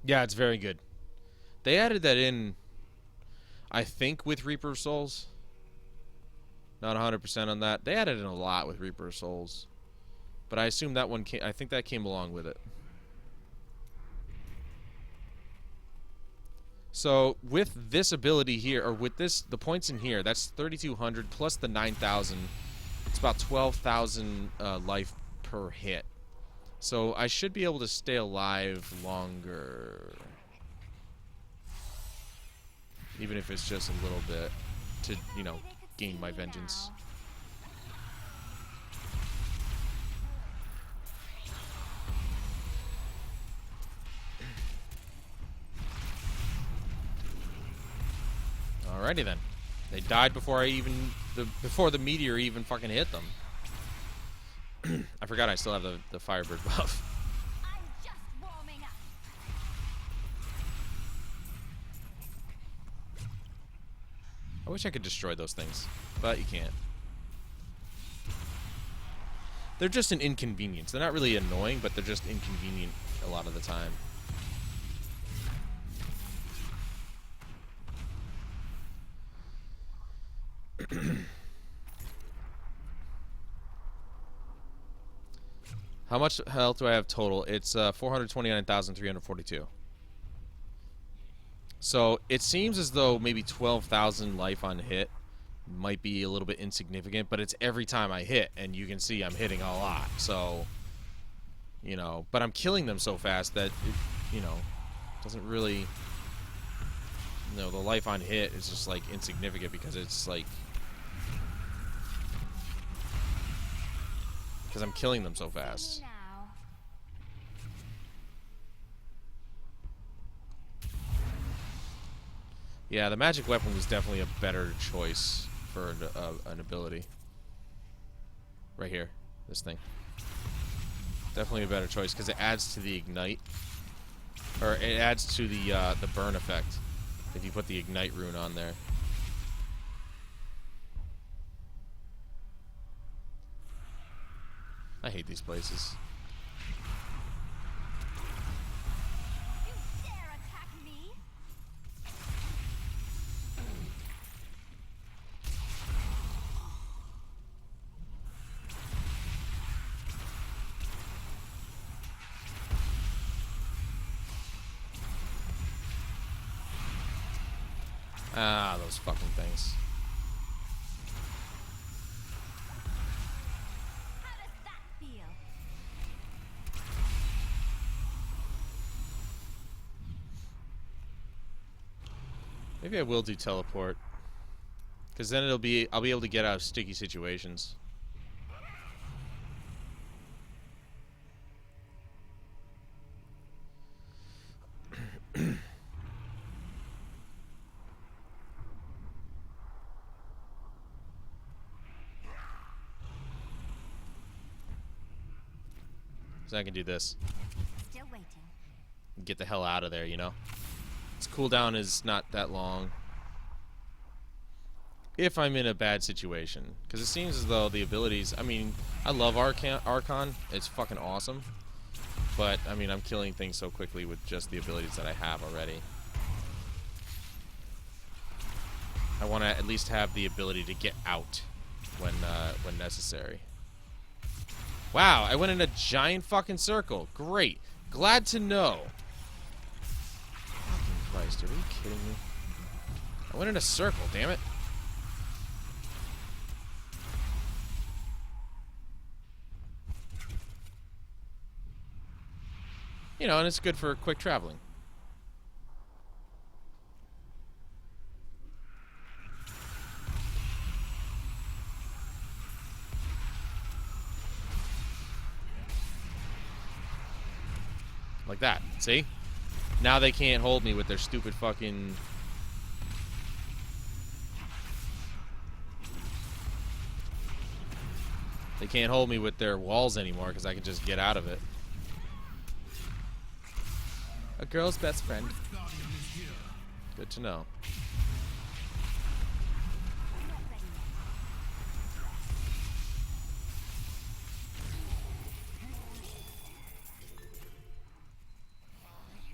Yeah, it's very good. They added that in, I think, with Reaper of Souls. Not 100% on that. They added in a lot with Reaper of Souls. But I assume that one I think that came along with it. So, with this ability here, or with the points in here, that's 3,200 plus the 9,000. It's about 12,000 life per hit. So, I should be able to stay alive longer. Even if it's just a little bit to, gain my vengeance. Alrighty then. They died before before the meteor even fucking hit them. I forgot I still have the Firebird buff. I'm just warming up. 1 I wish I could destroy those things, but you can't. They're just an inconvenience. They're not really annoying, but they're just inconvenient a lot of the time. How much health do I have total? It's 429,342. So it seems as though maybe 12,000 life on hit might be a little bit insignificant, but it's every time I hit, and you can see I'm hitting a lot. So, you know, but I'm killing them so fast that, it, you know, doesn't really, you know, the life on hit is just like insignificant because it's like, because I'm killing them so fast. Yeah, the magic weapon was definitely a better choice for an ability. Right here, this thing. Definitely a better choice because it adds to the ignite, or it adds to the burn effect if you put the ignite rune on there. I hate these places. You dare attack me? Ah, those fucking things. How does that feel? Maybe I will do teleport, because then I'll be able to get out of sticky situations. So I can do this. Still waiting. Get the hell out of there, you know? Its cooldown is not that long. If I'm in a bad situation. Because it seems as though the abilities... I mean, I love Archon. It's fucking awesome. But, I mean, I'm killing things so quickly with just the abilities that I have already. I want to at least have the ability to get out when necessary. Wow, I went in a giant fucking circle. Great. Glad to know. Fucking Christ, are you kidding me? I went in a circle, damn it. You know, and it's good for quick traveling. Like that, see? Now they can't hold me with their stupid fucking... They can't hold me with their walls anymore because I can just get out of it. A girl's best friend. Good to know.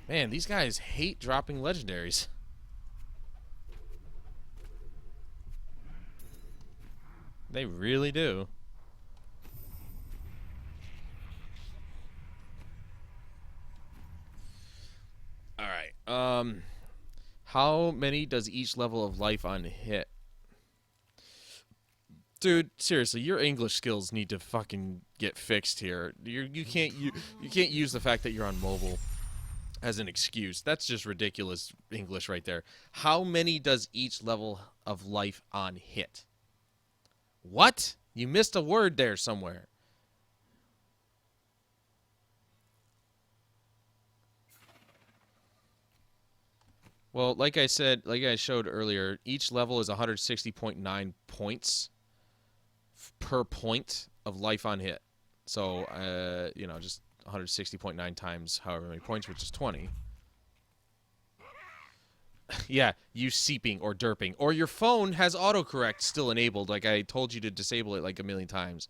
Man, these guys hate dropping legendaries. They really do. Alright, how many does each level of life on hit? Dude, seriously, your English skills need to fucking get fixed here. You can't use the fact that you're on mobile as an excuse. That's just ridiculous English right there. How many does each level of life on hit? What? You missed a word there somewhere. Well, like I said, like I showed earlier, each level is 160.9 points per point of life on hit. So, you know, just 160.9 times however many points, which is 20. Yeah, you seeping or derping. Or your phone has autocorrect still enabled, like I told you to disable it like a million times.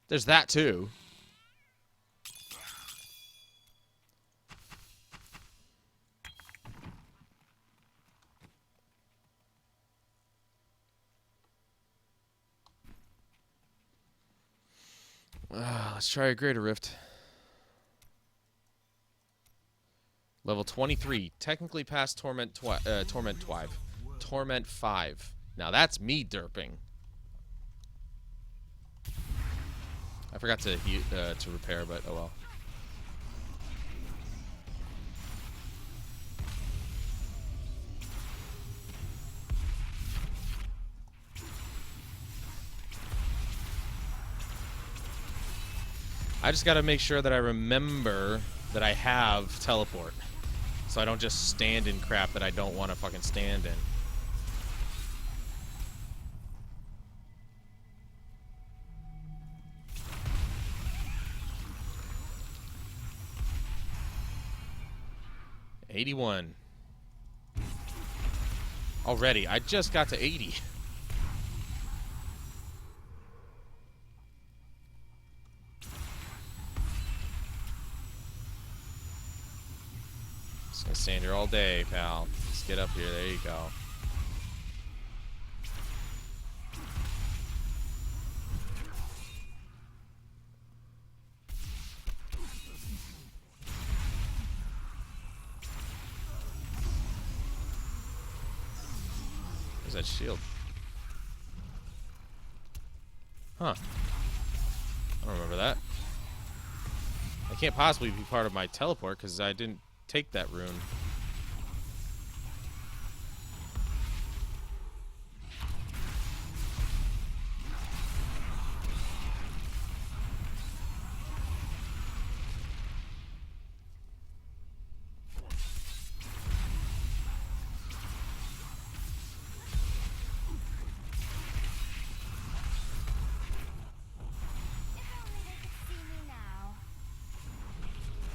There's that too. Let's try a greater rift. Level 23. Technically past Torment 5. Now that's me derping. I forgot to repair, but oh well. I just gotta make sure that I remember that I have teleport. So I don't just stand in crap that I don't want to fucking stand in. $81. Already. I just got to 80. Just gonna stand here all day, pal. Just get up here. There you go. Where's that shield? Huh. I don't remember that. I can't possibly be part of my teleport because I didn't take that rune.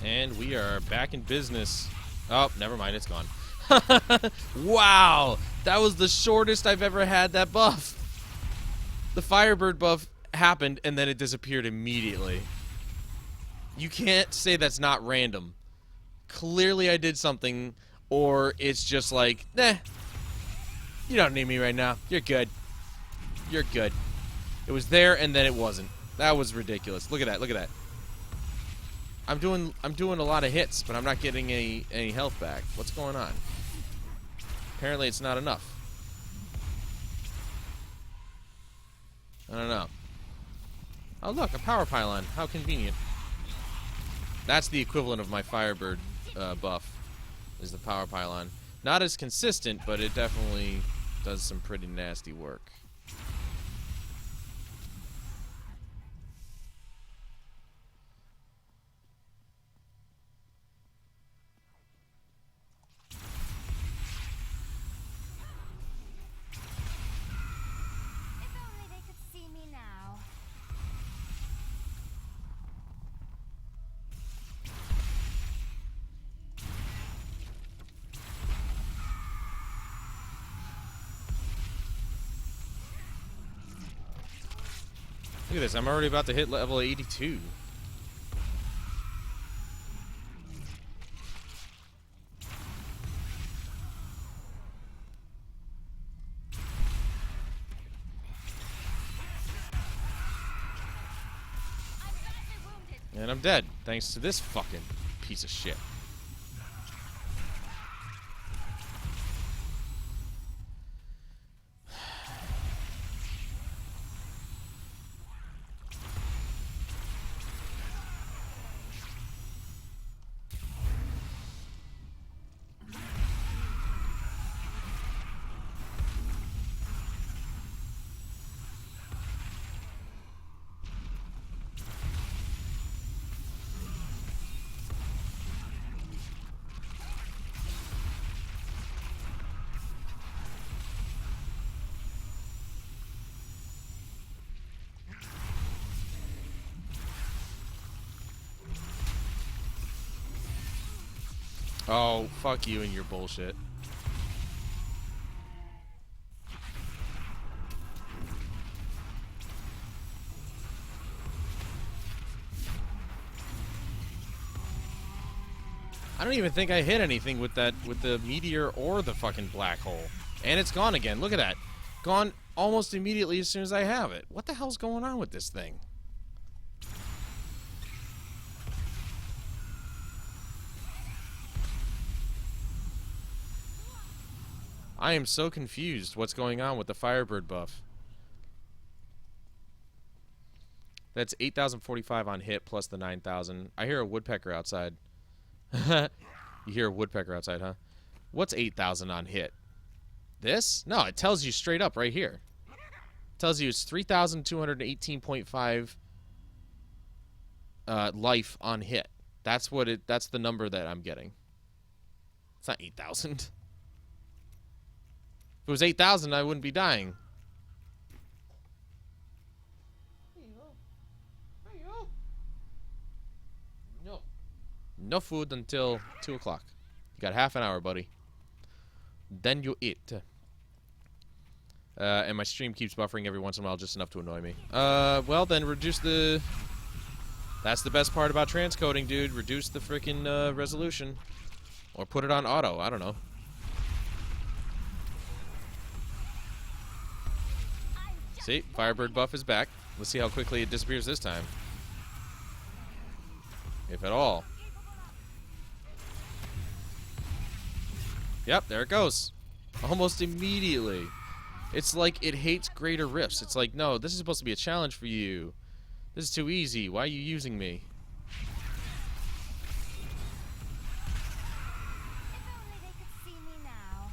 And we are back in business. Oh, never mind, it's gone. Wow! That was the shortest I've ever had that buff. The Firebird buff happened, and then it disappeared immediately. You can't say that's not random. Clearly I did something, or it's just like, nah, you don't need me right now. You're good. You're good. It was there, and then it wasn't. That was ridiculous. Look at that, look at that. I'm doing a lot of hits, but I'm not getting any health back. What's going on? Apparently it's not enough. I don't know. Oh look, a power pylon. How convenient. That's the equivalent of my Firebird buff, is the power pylon. Not as consistent, but it definitely does some pretty nasty work. Look at this, I'm already about to hit level 82. And I'm dead, thanks to this fucking piece of shit. Oh, fuck you and your bullshit. I don't even think I hit anything with that, with the meteor or the fucking black hole. And it's gone again. Look at that. Gone almost immediately as soon as I have it. What the hell's going on with this thing? I am so confused what's going on with the Firebird buff. That's 8,045 on hit plus the 9,000. I hear a woodpecker outside. You hear a woodpecker outside, huh? What's 8,000 on hit? This? No, it tells you straight up right here. It tells you it's 3,218.5 life on hit. That's what it. That's the number that I'm getting. It's not 8,000. If it was 8,000, I wouldn't be dying. No. No food until 2 o'clock. You got half an hour, buddy. Then you eat. And my stream keeps buffering every once in a while, just enough to annoy me. Well, then reduce the... That's the best part about transcoding, dude. Reduce the freaking resolution. Or put it on auto. I don't know. See? Firebird buff is back. Let's see how quickly it disappears this time. If at all. Yep, there it goes. Almost immediately. It's like it hates greater rifts. It's like, no, this is supposed to be a challenge for you. This is too easy. Why are you using me? If only they could see me now.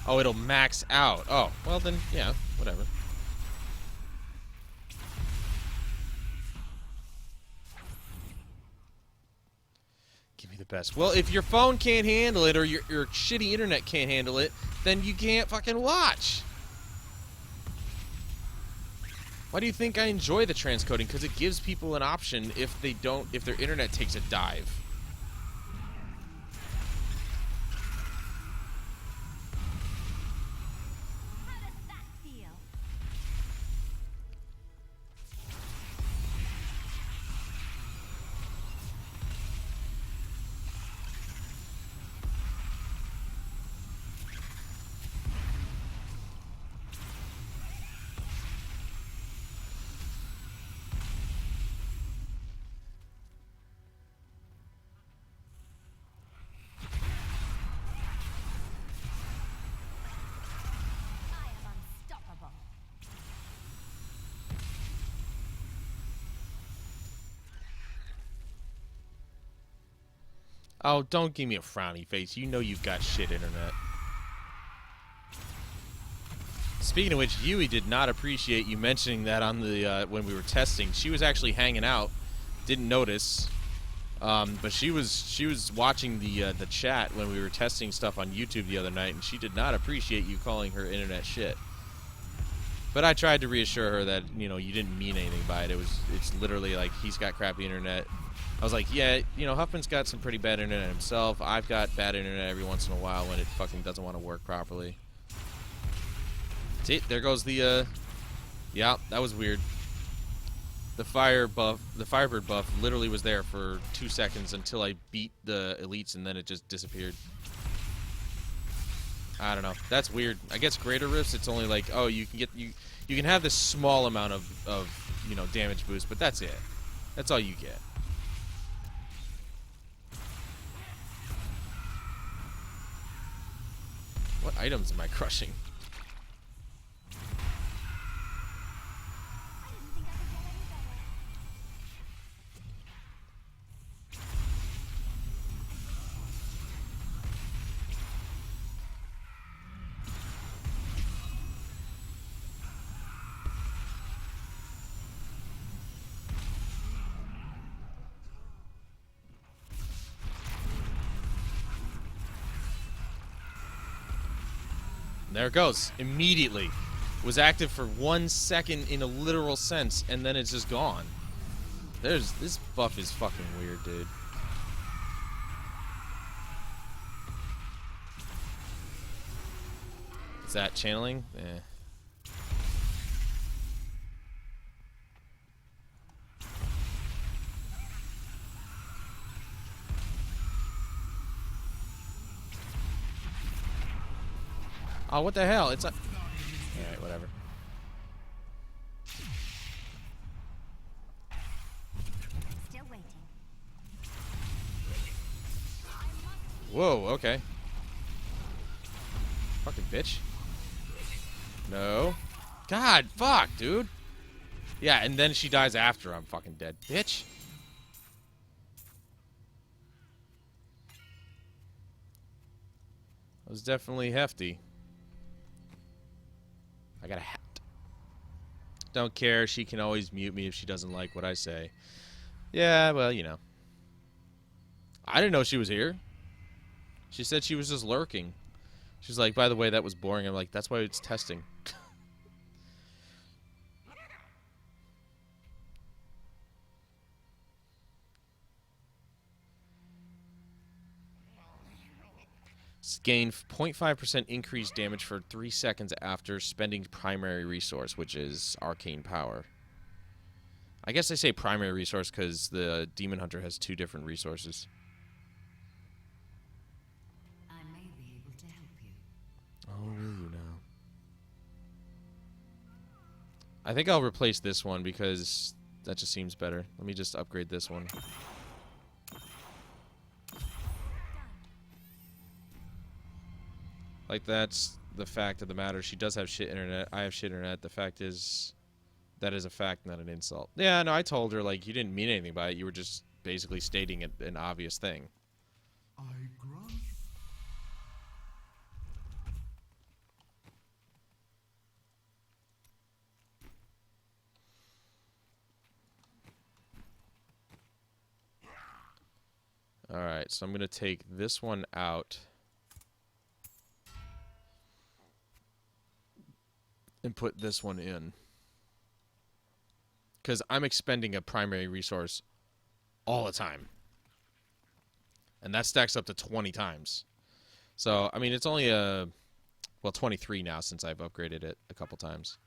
Oh, it'll max out. Oh, well then, yeah, whatever. Give me the best. Well, if your phone can't handle it or your shitty internet can't handle it, then you can't fucking watch. Why do you think I enjoy the transcoding? Because it gives people an option if they don't, if their internet takes a dive. How does that feel? I am unstoppable. Oh, don't give me a frowny face. You know you've got shit internet. Speaking of which, Yui did not appreciate you mentioning that on the when we were testing. She was actually hanging out, didn't notice, but she was watching the chat when we were testing stuff on YouTube the other night, and she did not appreciate you calling her internet shit. But I tried to reassure her that, you know, you didn't mean anything by it. It's literally like he's got crappy internet. I was like, yeah, you know, Huffman's got some pretty bad internet himself. I've got bad internet every once in a while when it fucking doesn't want to work properly. See, there goes the, yeah, that was weird. The Firebird buff literally was there for 2 seconds until I beat the elites, and then it just disappeared. I don't know. That's weird. I guess greater rifts, it's only like, oh, you can get you can have this small amount of you know, damage boost, but that's it. That's all you get. What items am I crushing? I didn't think I could get any better. There it goes. Immediately. Was active for 1 second in a literal sense, and then it's just gone. This buff is fucking weird, dude. that channeling? Eh. Oh, what the hell? It's a... Alright, whatever. Still waiting. Whoa, okay. Fucking bitch. No. God, fuck, dude. Yeah, and then she dies after I'm fucking dead. Bitch. That was definitely hefty. I got a hat. Don't care. She can always mute me if she doesn't like what I say. Yeah, well, you know. I didn't know she was here. She said she was just lurking. She's like, by the way, that was boring. I'm like, that's why it's testing. Gain 0.5% increased damage for 3 seconds after spending primary resource, which is arcane power. I guess I say primary resource because the Demon Hunter has 2 different resources. I may be able to help you. Oh, will you now? I think I'll replace this one because that just seems better. Let me just upgrade this one. Like, that's the fact of the matter. She does have shit internet. I have shit internet. The fact is, that is a fact, not an insult. Yeah, no, I told her, like, you didn't mean anything by it. You were just basically stating an obvious thing. I grant. Alright, so I'm going to take this one out. And put this one in. Because I'm expending a primary resource all the time. And that stacks up to 20 times. So, I mean, it's only well, 23 now since I've upgraded it a couple times.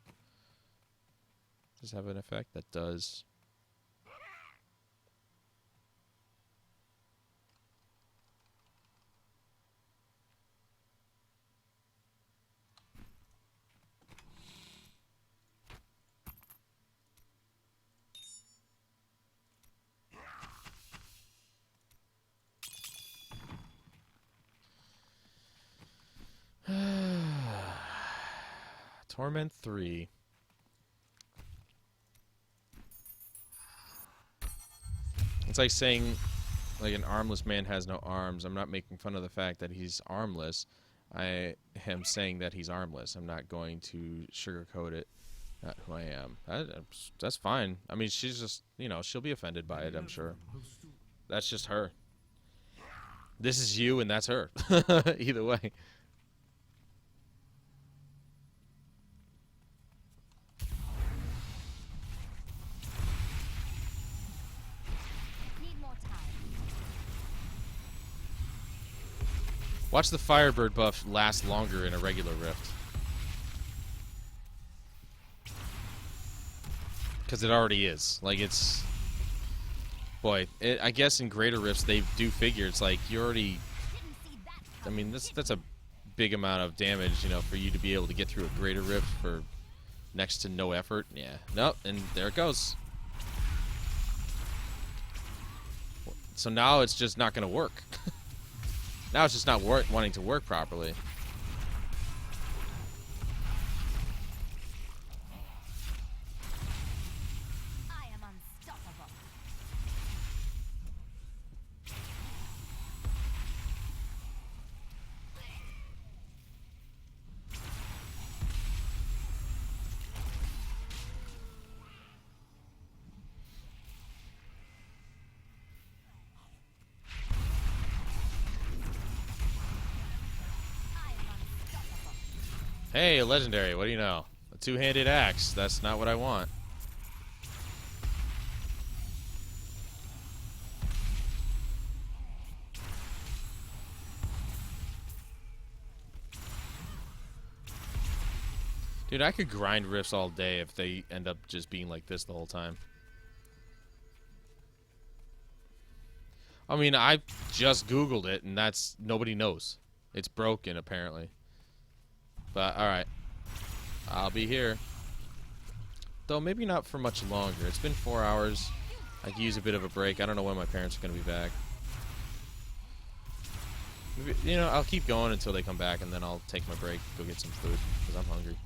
Does it have an effect? That does. Torment 3. It's like saying, like, an armless man has no arms. I'm not making fun of the fact that he's armless. I am saying that he's armless. I'm not going to sugarcoat it. Not who I am. That's fine. I mean, she's just, you know, she'll be offended by it, I'm sure. That's just her. This is you, and that's her. Either way. Need more time. Watch the Firebird buff last longer in a regular Rift. Because it already is. Like, it's... Boy, I guess in greater Rifts they do figure it's like, you already... Didn't see that I coming. mean, that's a big amount of damage, you know, for you to be able to get through a greater Rift for next to no effort. Yeah. Nope, and there it goes. So now it's just not going to work. Now it's just not wanting to work properly. I am unstoppable. I am unstoppable. Hey, a legendary, what do you know? A two-handed axe. That's not what I want. Dude, I could grind rifts all day if they end up just being like this the whole time. I mean, I just Googled it, and that's... Nobody knows. It's broken, apparently. But, alright. I'll be here. Though, maybe not for much longer. It's been 4 hours. I could use a bit of a break. I don't know when my parents are going to be back. Maybe, you know, I'll keep going until they come back, and then I'll take my break, go get some food, because I'm hungry.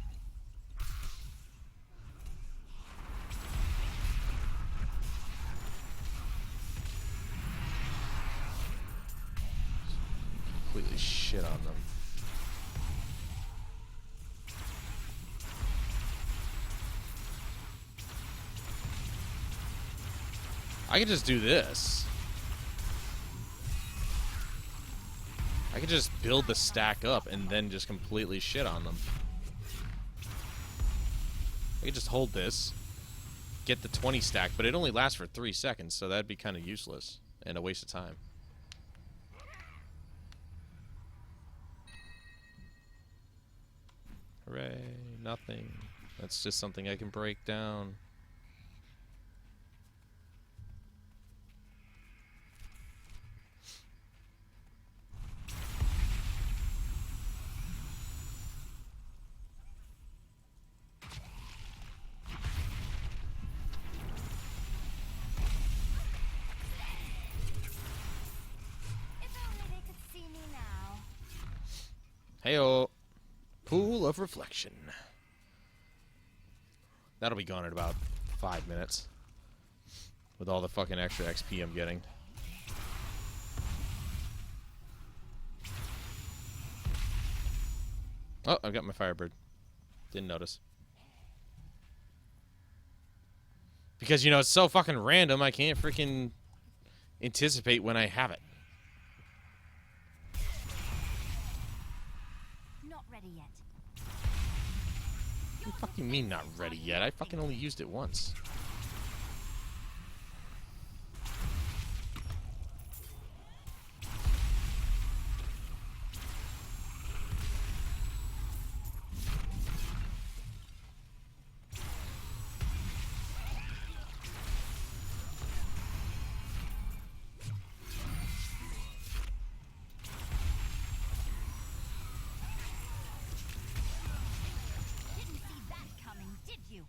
Completely shit on them. I could just do this. I could just build the stack up and then just completely shit on them. I could just hold this, get the 20 stack, but it only lasts for 3 seconds, so that'd be kind of useless and a waste of time. Hooray, nothing. That's just something I can break down. If only they could see me now. Heyo. Pool of Reflection. That'll be gone in about 5 minutes. With all the fucking extra XP I'm getting. Oh, I've got my Firebird. Didn't notice. Because, you know, it's so fucking random, I can't freaking anticipate when I have it. Not ready yet. What do you fucking mean not ready yet? I fucking only used it once. Didn't see that coming, did you?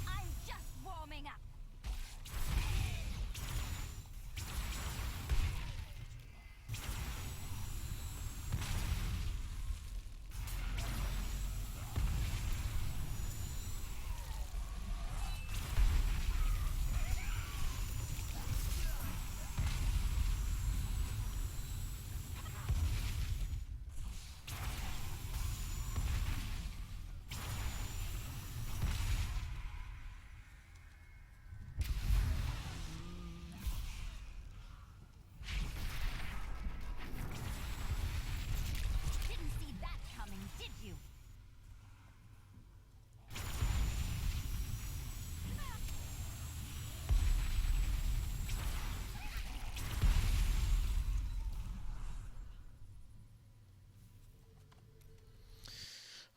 I'm just warming up. Didn't see that coming, did you?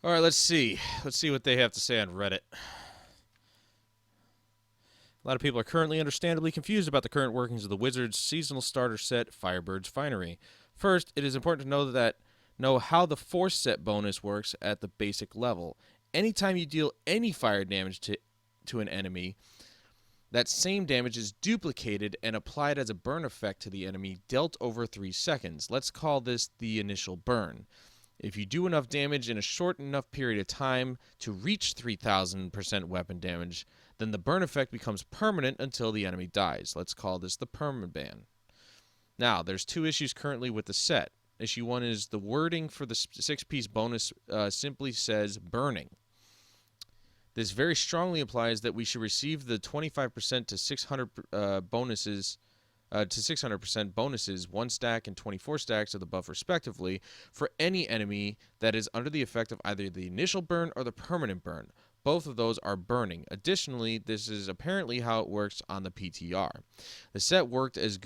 Alright, let's see. Let's see what they have to say on Reddit. A lot of people are currently understandably confused about the current workings of the Wizards' seasonal starter set, Firebird's Finery. First, it is important to know how the force set bonus works at the basic level. Anytime you deal any fire damage to an enemy, that same damage is duplicated and applied as a burn effect to the enemy dealt over 3 seconds. Let's call this the initial burn. If you do enough damage in a short enough period of time to reach 3000% weapon damage, then the burn effect becomes permanent until the enemy dies. Let's call this the permaban. Now, there's 2 issues currently with the set. Issue 1 is the wording for the 6-piece bonus simply says burning. This very strongly implies that we should receive the 25% to 600 bonuses to 600% bonuses, 1 stack and 24 stacks of the buff respectively, for any enemy that is under the effect of either the initial burn or the permanent burn. Both of those are burning. Additionally, this is apparently how it works on the PTR. The set worked as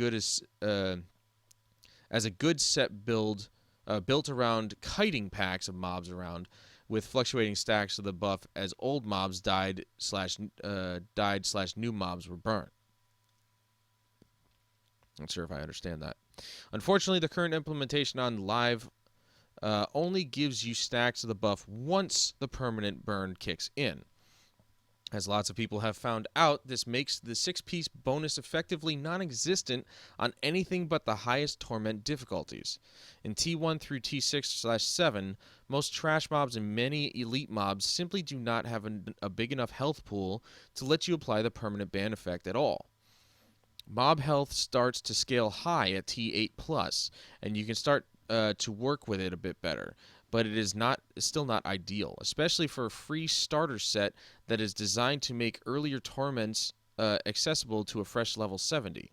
a good set build built around kiting packs of mobs around, with fluctuating stacks of the buff as old mobs died slash new mobs were burnt. Not sure if I understand that. Unfortunately, the current implementation on live only gives you stacks of the buff once the permanent burn kicks in. As lots of people have found out, this makes the 6-piece bonus effectively non-existent on anything but the highest torment difficulties. In T1 through T6/7, most trash mobs and many elite mobs simply do not have a big enough health pool to let you apply the permanent ban effect at all. Mob health starts to scale high at T8+, and you can start to work with it a bit better, but it is still not ideal, especially for a free starter set that is designed to make earlier torments accessible to a fresh level 70.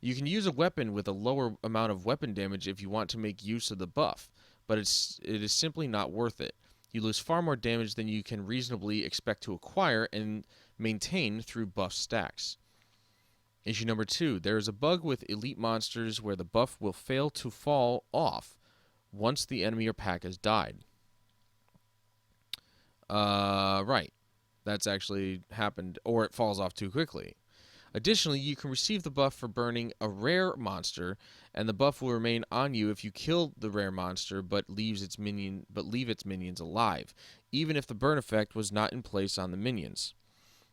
You can use a weapon with a lower amount of weapon damage if you want to make use of the buff, but it is simply not worth it. You lose far more damage than you can reasonably expect to acquire and maintain through buff stacks. Issue number 2. There is a bug with elite monsters where the buff will fail to fall off once the enemy or pack has died. Right. That's actually happened, or it falls off too quickly. Additionally, you can receive the buff for burning a rare monster, and the buff will remain on you if you kill the rare monster but leave its minions alive, even if the burn effect was not in place on the minions.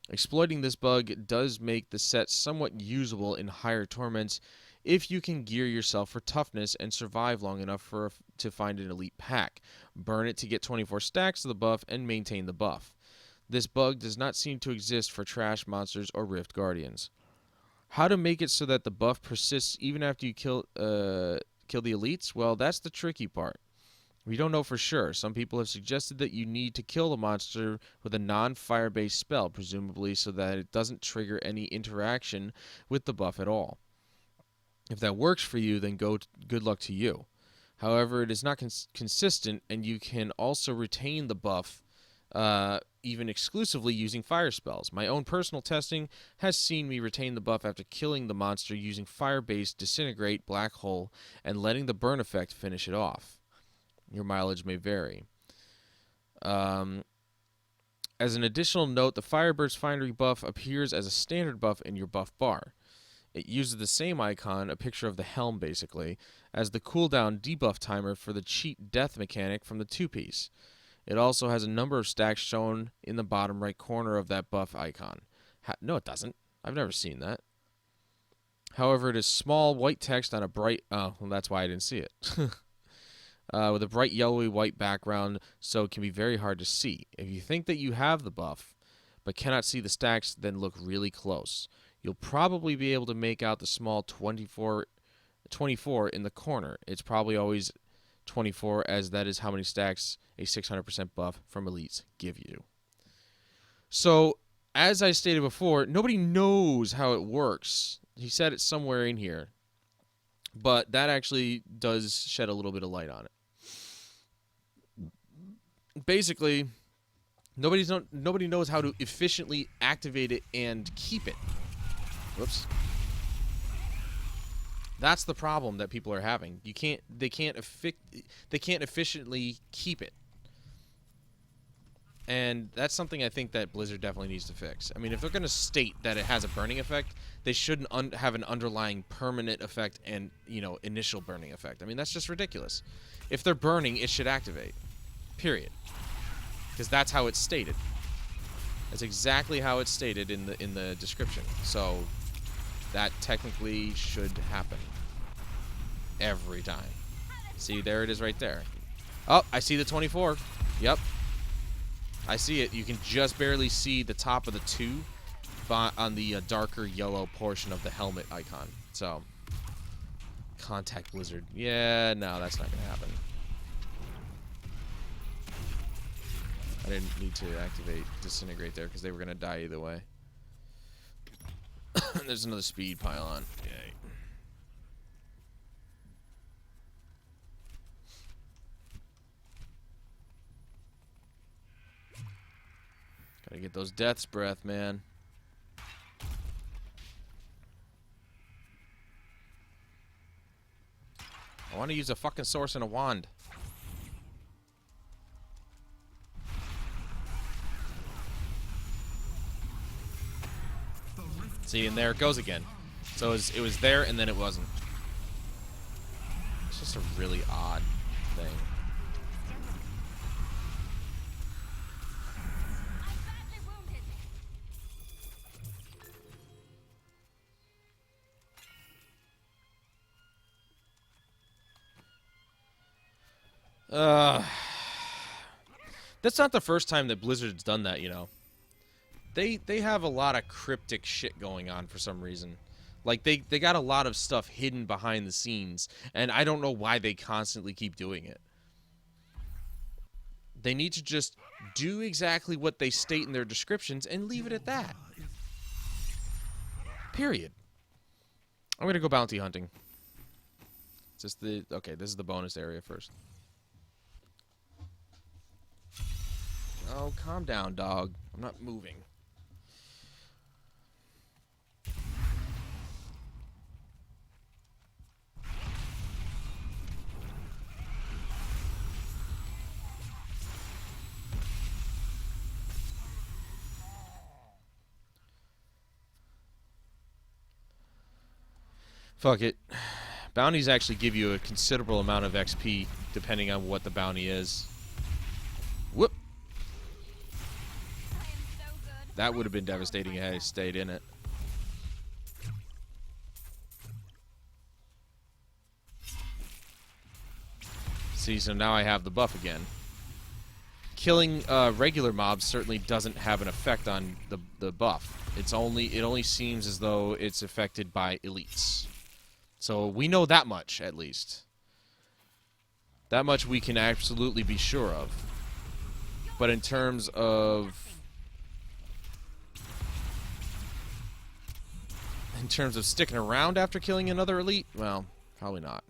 Exploiting this bug does make the set somewhat usable in higher torments if you can gear yourself for toughness and survive long enough to find an elite pack, burn it to get 24 stacks of the buff, and maintain the buff. This bug does not seem to exist for trash monsters or Rift Guardians. How to make it so that the buff persists even after you kill the elites? Well, that's the tricky part. We don't know for sure. Some people have suggested that you need to kill the monster with a non-fire-based spell, presumably so that it doesn't trigger any interaction with the buff at all. If that works for you, then good luck to you. However, it is not consistent, and you can also retain the buff even exclusively using fire spells. My own personal testing has seen me retain the buff after killing the monster using fire-based Disintegrate, Black Hole, and letting the burn effect finish it off. Your mileage may vary. As an additional note, the Firebird's Finery buff appears as a standard buff in your buff bar. It uses the same icon, a picture of the helm basically, as the cooldown debuff timer for the cheat death mechanic from the 2-piece. It also has a number of stacks shown in the bottom right corner of that buff icon. No, it doesn't. I've never seen that. However, it is small white text on a bright... Oh, well, that's why I didn't see it. With a bright yellowy white background, so it can be very hard to see. If you think that you have the buff, but cannot see the stacks, then look really close. You'll probably be able to make out the small 24 in the corner. It's probably always 24, as that is how many stacks a 600% buff from elites give you. So, as I stated before, nobody knows how it works. He said it somewhere in here, but that actually does shed a little bit of light on it. Basically, nobody knows how to efficiently activate it and keep it. Whoops. That's the problem that people are having. They can't efficiently keep it. And that's something I think that Blizzard definitely needs to fix. I mean, if they're going to state that it has a burning effect, they shouldn't have an underlying permanent effect and, initial burning effect. I mean, that's just ridiculous. If they're burning, it should activate. Period. Because that's how it's stated. That's exactly how it's stated in the description. So that technically should happen every time. See, there it is right there. Oh, I see the 24. Yep. I see it. You can just barely see the top of the 2 on the darker yellow portion of the helmet icon. So Contact Blizzard. Yeah, no, that's not gonna happen. I didn't need to activate Disintegrate there because they were gonna die either way. There's another speed pylon. Yay. Gotta get those death's breath, man. I want to use a fucking source and a wand. See, and there it goes again. So it was there, and then it wasn't. It's just a really odd thing. I'm badly wounded. That's not the first time that Blizzard's done that, you know. They have a lot of cryptic shit going on for some reason. Like, they got a lot of stuff hidden behind the scenes, and I don't know why they constantly keep doing it. They need to just do exactly what they state in their descriptions and leave it at that. Period. I'm gonna go bounty hunting. Is this the... Okay, this is the bonus area first. Oh, calm down, dog. I'm not moving. Fuck it. Bounties actually give you a considerable amount of XP, depending on what the bounty is. Whoop! I am so good. That would have been devastating had I stayed in it. See, so now I have the buff again. Killing regular mobs certainly doesn't have an effect on the buff. It only seems as though it's affected by elites. So we know that much, at least. That much we can absolutely be sure of. But in terms of... In terms of sticking around after killing another elite, well, probably not.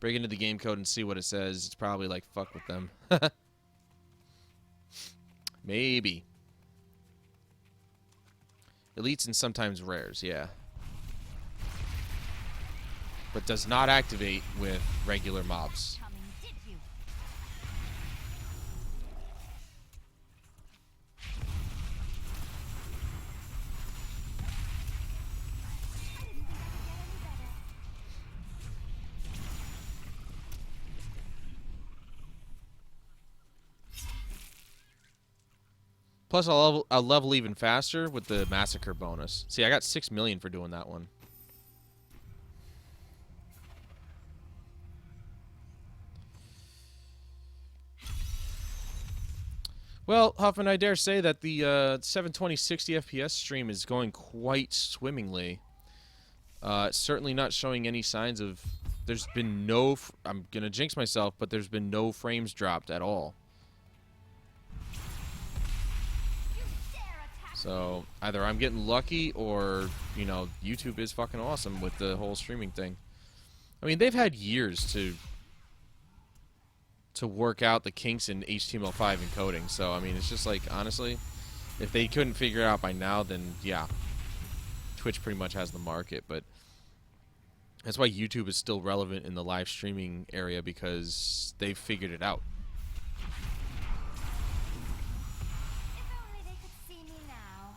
Break into the game code and see what it says. It's probably like, fuck with them. Maybe. Elites and sometimes rares, yeah. But does not activate with regular mobs. Coming, did you? I didn't think I could get any better. Plus, I'll level even faster with the massacre bonus. See, I got 6 million for doing that one. Well, Huffman, I dare say that the 720 60 FPS stream is going quite swimmingly. It's certainly not showing any signs of... There's been no... I'm going to jinx myself, but there's been no frames dropped at all. So, either I'm getting lucky or, you know, YouTube is fucking awesome with the whole streaming thing. I mean, they've had years to work out the kinks in HTML5 encoding. So, I mean, it's just like, honestly, if they couldn't figure it out by now, then, yeah, Twitch pretty much has the market. But that's why YouTube is still relevant in the live streaming area, because they've figured it out. If only they could see me now.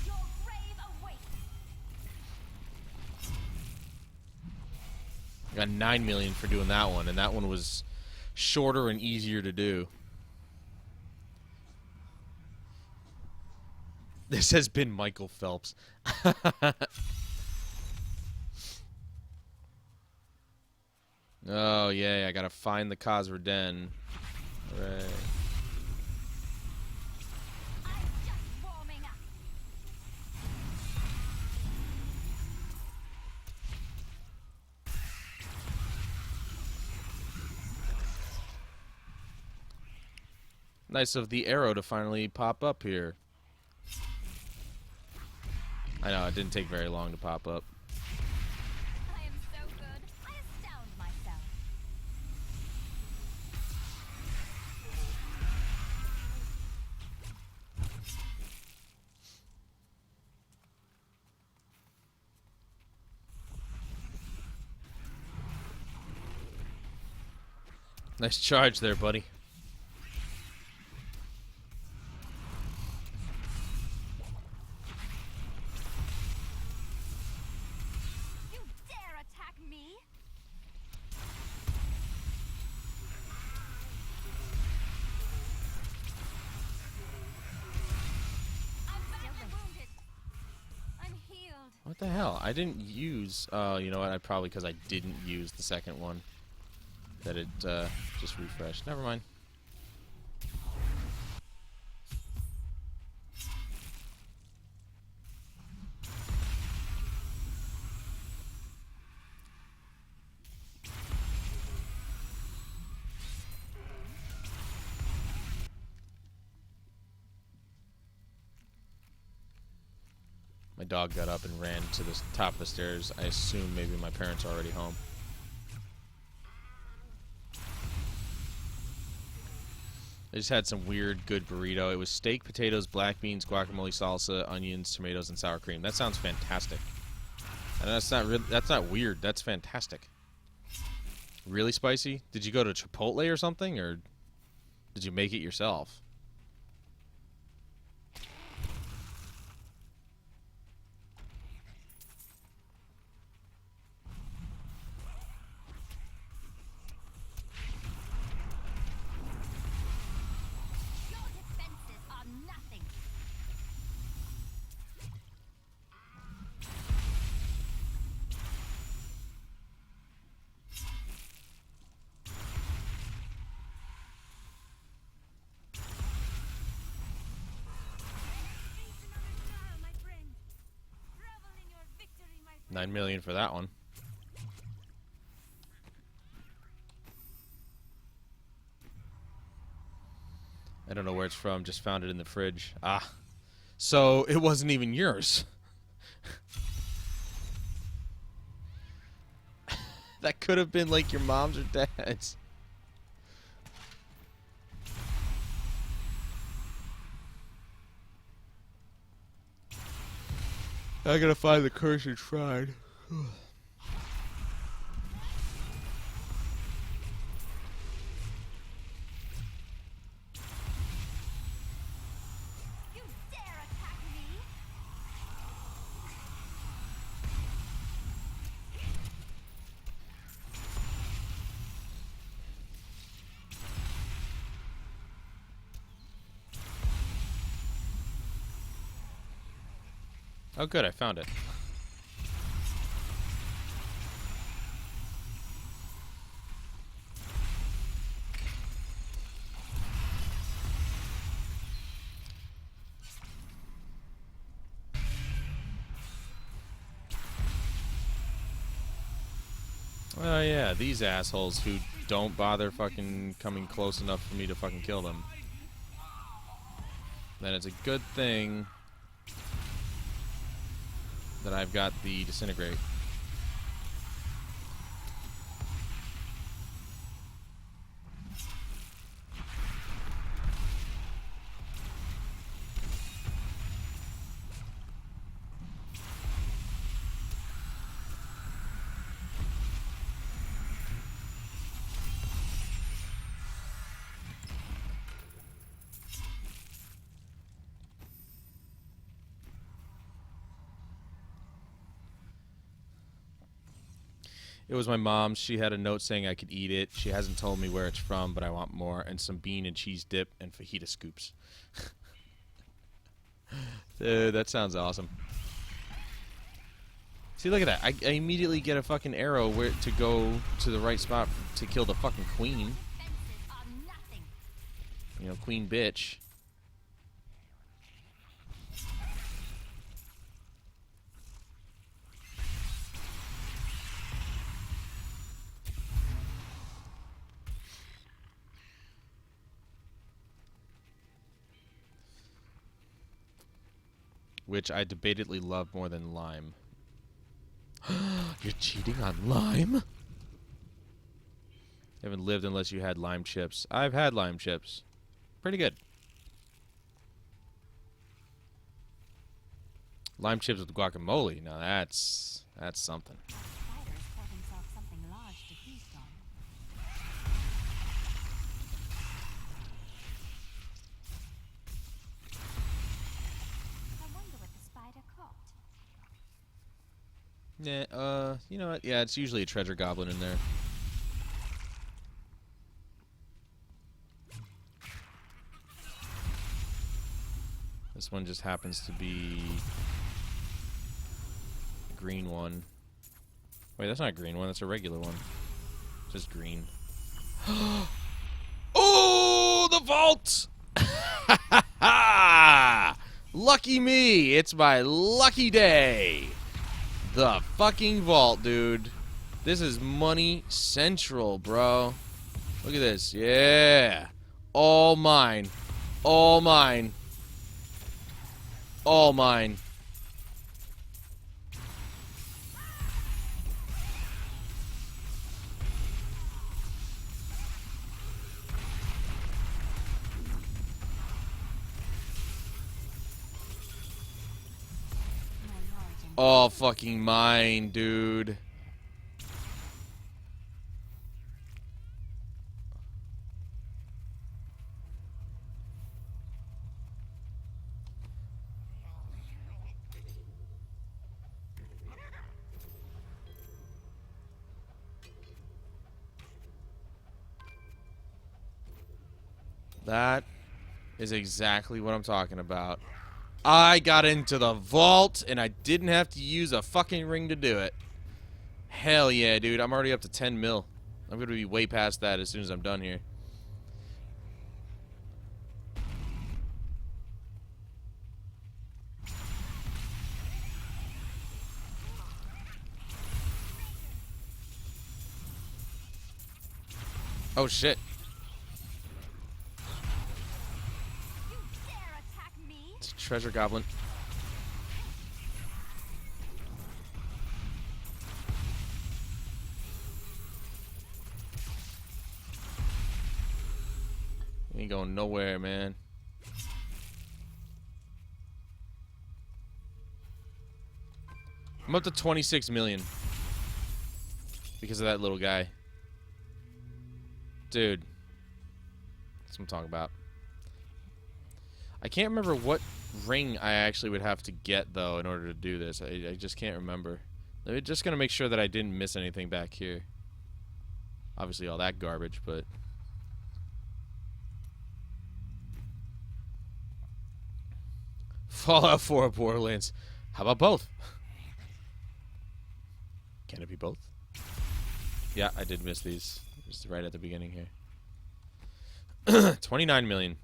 Your grave awaits. I got 9 million for doing that one, and that one was shorter and easier to do. This has been Michael Phelps. Oh, yeah, I gotta find the Khazra Den. Right. I'm just warming up. Nice of the arrow to finally pop up here. I know, it didn't take very long to pop up. I am so good. I astound myself. Nice charge there, buddy. You dare attack me? I'm badly wounded. I'm healed. What the hell? I didn't use... you know what? I probably because I didn't use the second one. That it just refreshed. Never mind. My dog got up and ran to the top of the stairs. I assume maybe my parents are already home. I just had some weird, good burrito. It was steak, potatoes, black beans, guacamole, salsa, onions, tomatoes, and sour cream. That sounds fantastic. And that's not weird. That's fantastic. Really spicy? Did you go to Chipotle or something, or did you make it yourself? Your defenses are nothing. My friend. Revel in your victory, my friend. 9 million for that one. I don't know where it's from. Just found it in the fridge. Ah. So it wasn't even yours. That could have been like your mom's or dad's. I gotta find the cursed shrine. You dare attack me? Oh, good, I found it. Oh yeah, these assholes who don't bother fucking coming close enough for me to fucking kill them. Then it's a good thing that I've got the disintegrate. It was my mom's. She had a note saying I could eat it. She hasn't told me where it's from, but I want more. And some bean and cheese dip and fajita scoops. Dude, that sounds awesome. See, look at that. I immediately get a fucking arrow where to go to the right spot to kill the fucking queen. Fences are nothing. You know, queen bitch. Which I debatedly love more than lime. You're cheating on lime? You haven't lived unless you had lime chips. I've had lime chips. Pretty good. Lime chips with guacamole. Now that's something. Spider's caught himself something large to feast on. I wonder what the spider caught. Yeah, you know what? Yeah, it's usually a treasure goblin in there. This one just happens to be a green one. Wait, that's not a green one. That's a regular one. Just green. Oh, the vault! Lucky me! It's my lucky day. The fucking vault, dude. This is money central, bro. Look at this. Yeah. All mine. All mine. All mine. All fucking mine, dude. That is exactly what I'm talking about. I got into the vault, and I didn't have to use a fucking ring to do it. Hell yeah, dude. I'm already up to 10 mil. I'm going to be way past that as soon as I'm done here. Oh, shit. You dare attack me? It's a treasure goblin. Ain't going nowhere, man. I'm up to 26 million. Because of that little guy. Dude. That's what I'm talking about. I can't remember what ring I actually would have to get, though, in order to do this. I just can't remember. I'm just going to make sure that I didn't miss anything back here. Obviously all that garbage, but... Fallout 4 or Borderlands. How about both? Can it be both? Yeah, I did miss these. Just right at the beginning here. 29 million.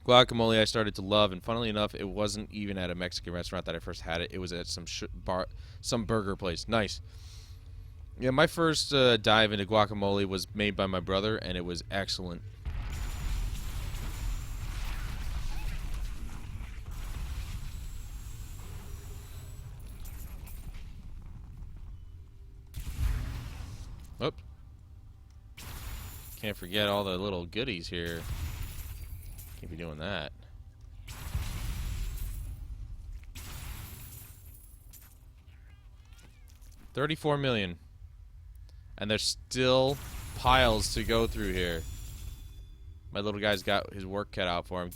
Guacamole I started to love, and funnily enough, it wasn't even at a Mexican restaurant that I first had it. It was at some burger place. Nice. Yeah, my first dive into guacamole was made by my brother, and it was excellent. Oop. Can't forget all the little goodies here. Can't be doing that. $34 million. And there's still piles to go through here. My little guy's got his work cut out for him.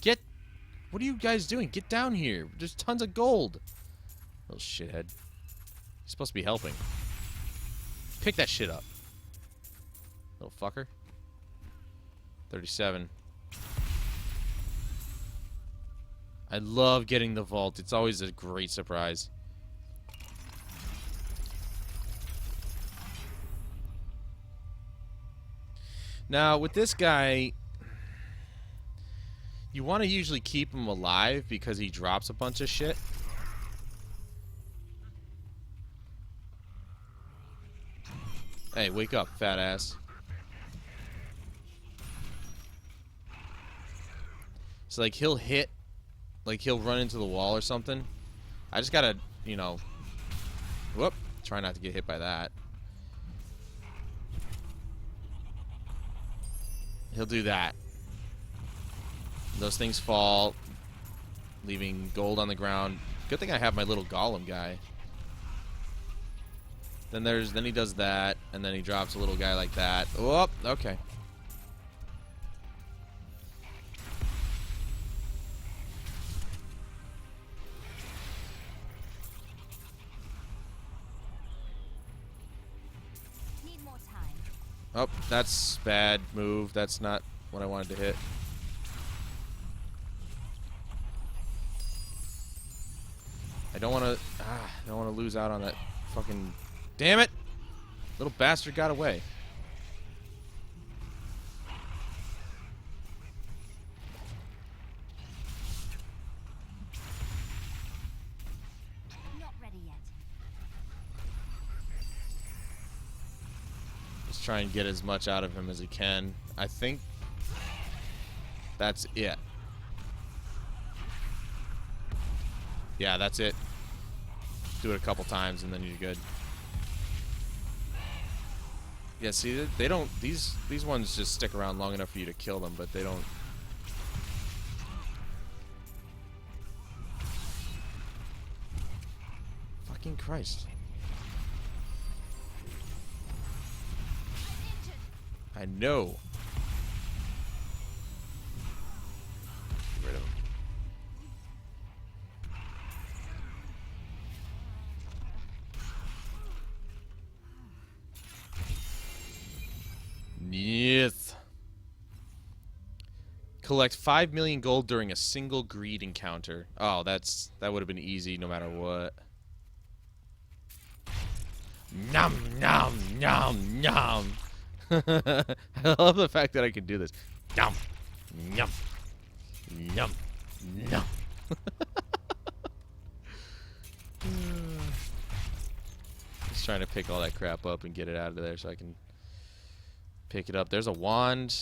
What are you guys doing? Get down here. There's tons of gold. Little shithead. He's supposed to be helping. Pick that shit up. Little fucker. 37. I love getting the vault. It's always a great surprise. Now, with this guy, you want to usually keep him alive because he drops a bunch of shit. Hey, wake up, fat ass. So, like, he'll hit, like, he'll run into the wall or something. I just gotta, you know, whoop, try not to get hit by that. He'll do that. Those things fall, leaving gold on the ground. Good thing I have my little golem guy. Then he does that, and then he drops a little guy like that. Oh, okay. Need more time. Oh, that's bad move. That's not what I wanted to hit. I don't want to lose out on that fucking. Damn it! Little bastard got away. Not ready yet. Just try and get as much out of him as he can. I think that's it. Yeah, that's it. Do it a couple times and then you're good. Yeah, see, they don't. These ones just stick around long enough for you to kill them, but they don't. Fucking Christ! I know. Get rid of him. Yes. Collect 5 million gold during a single greed encounter. Oh, that would have been easy no matter what. Nom nom nom nom. I love the fact that I can do this. Nom nom nom nom. Just trying to pick all that crap up and get it out of there so I can pick it up. There's a wand.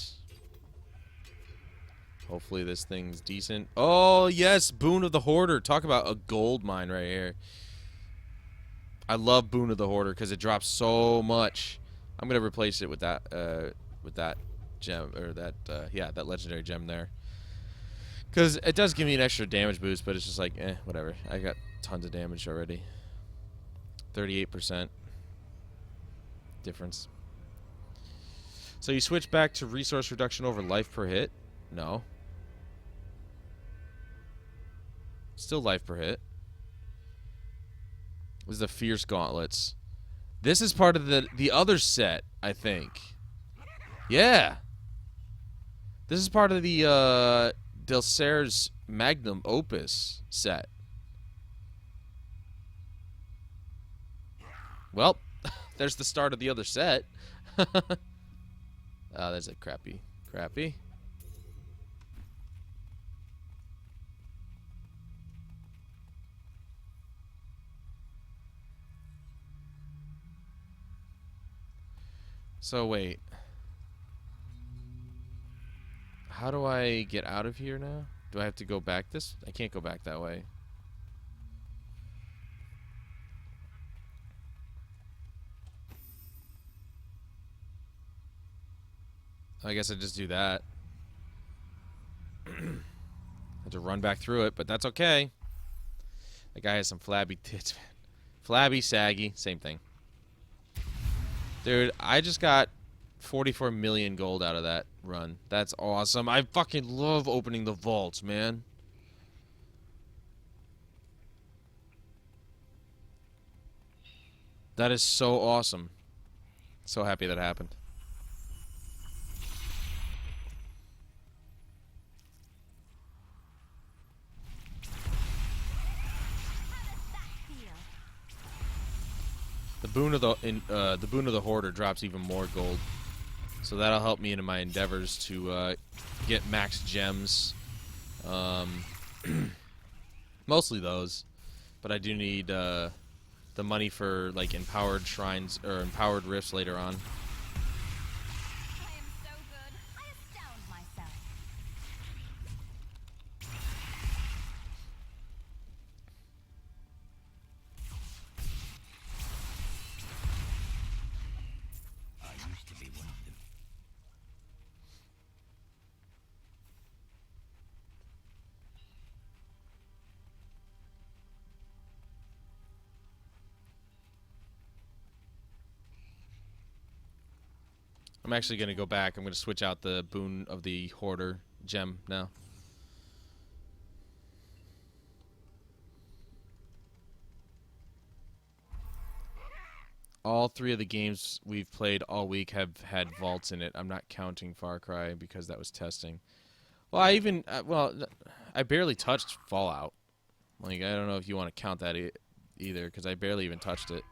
Hopefully this thing's decent. Oh, yes. Boon of the Hoarder. Talk about a gold mine right here. I love Boon of the Hoarder because it drops so much. I'm going to replace it with that gem. Or that, yeah, that legendary gem there. Because it does give me an extra damage boost, but it's just like, whatever. I got tons of damage already. 38% difference. So you switch back to resource reduction over life per hit? No. Still life per hit. This is the Fierce Gauntlets. This is part of the other set, I think. Yeah. This is part of the Delcer's Magnum Opus set. Well, there's the start of the other set. Oh, that's a crappy. So wait. How do I get out of here now? Do I have to go back this? I can't go back that way. I guess I just do that. Have to run back through it, but that's okay. That guy has some flabby tits, man. Flabby, saggy, same thing. Dude, I just got 44 million gold out of that run. That's awesome. I fucking love opening the vaults, man. That is so awesome. So happy that happened. The boon of the hoarder drops even more gold, so that'll help me in my endeavors to get max gems. Mostly those, but I do need the money for like empowered shrines or empowered rifts later on. I am so good. I astound myself. I used to be one of them. I'm actually going to go back. I'm going to switch out the boon of the hoarder gem now. All 3 of the games we've played all week have had vaults in it. I'm not counting Far Cry because that was testing. Well, I barely touched Fallout. Like, I don't know if you want to count that either, because I barely even touched it.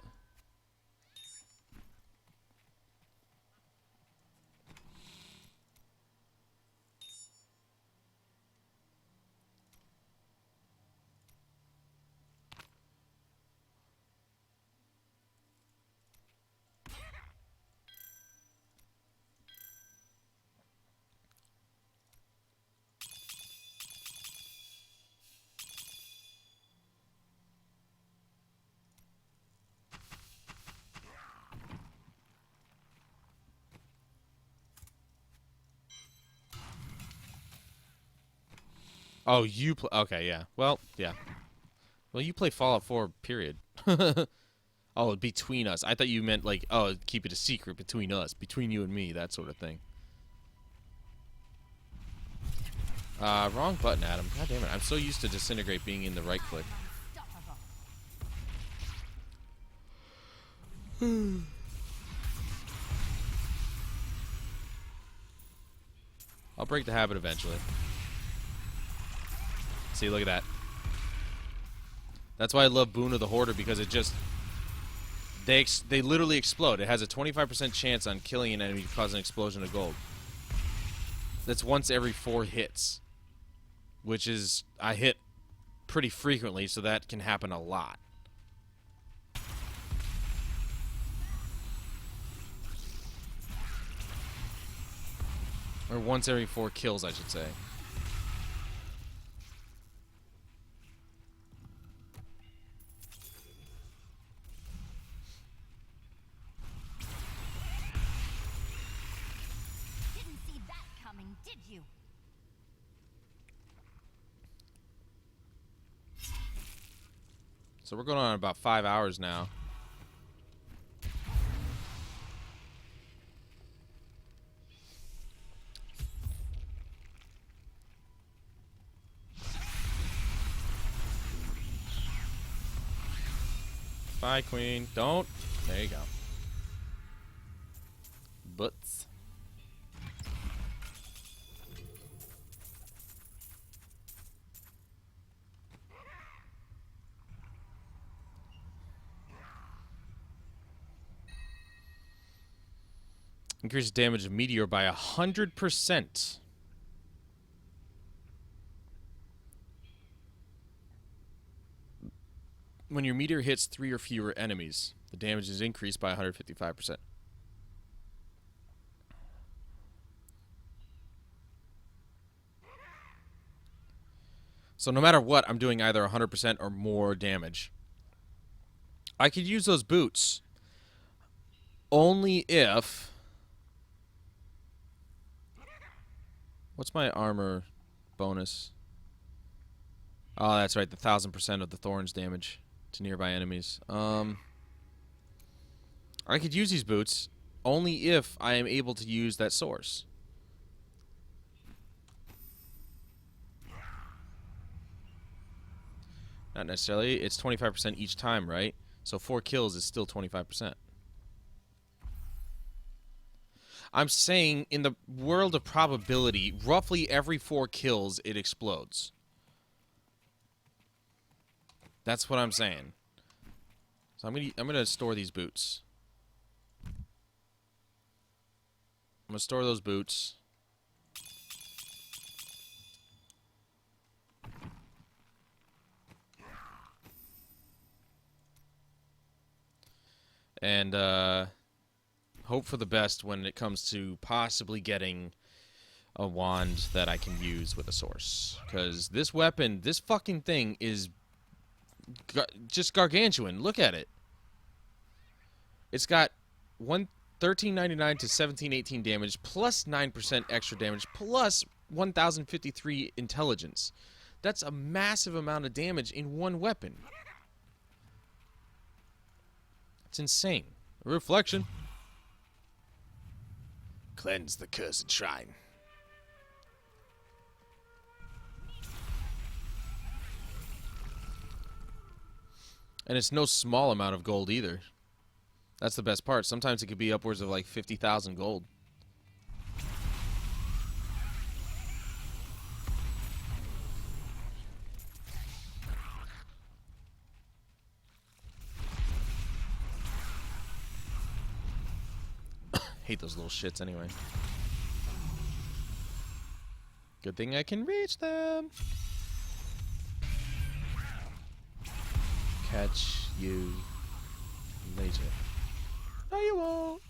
Oh, you play... Okay, yeah. Well, yeah. Well, you play Fallout 4, period. Oh, between us. I thought you meant, like, oh, keep it a secret between us. Between you and me, that sort of thing. Wrong button, Adam. God damn it. I'm so used to Disintegrate being in the right click. Unstoppable. I'll break the habit eventually. See, look at that. That's why I love Boon of the Hoarder, because it just... They literally explode. It has a 25% chance on killing an enemy to cause an explosion of gold. That's once every 4 hits. Which is... I hit pretty frequently, so that can happen a lot. Or once every 4 kills, I should say. Didn't see that coming, did you? So we're going on about 5 hours now. Bye, Queen. Don't. There you go. Butts. Increases damage of meteor by 100%. When your meteor hits 3 or fewer enemies, the damage is increased by 155%. So no matter what, I'm doing either 100% or more damage. I could use those boots only if... What's my armor bonus? Oh, that's right, the 1000% of the thorns damage to nearby enemies. I could use these boots only if I am able to use that source. Not necessarily. It's 25% each time, right? So 4 kills is still 25%. I'm saying in the world of probability, roughly every 4 kills, it explodes. That's what I'm saying. So I'm gonna store these boots. I'm gonna store those boots. And hope for the best when it comes to possibly getting a wand that I can use with a source. Because this weapon, this fucking thing is just gargantuan. Look at it. It's got 1399 to 1718 damage, plus 9% extra damage, plus 1053 intelligence. That's a massive amount of damage in one weapon. It's insane. A reflection. Cleanse the cursed shrine. And it's no small amount of gold either. That's the best part. Sometimes it could be upwards of like 50,000 gold. Hate those little shits anyway. Good thing I can reach them. Catch you later. No, you won't.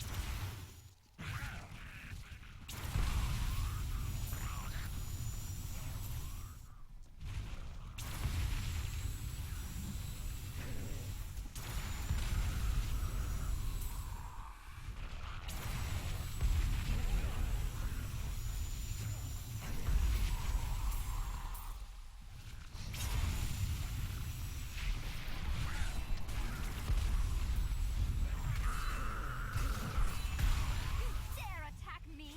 Dare attack me?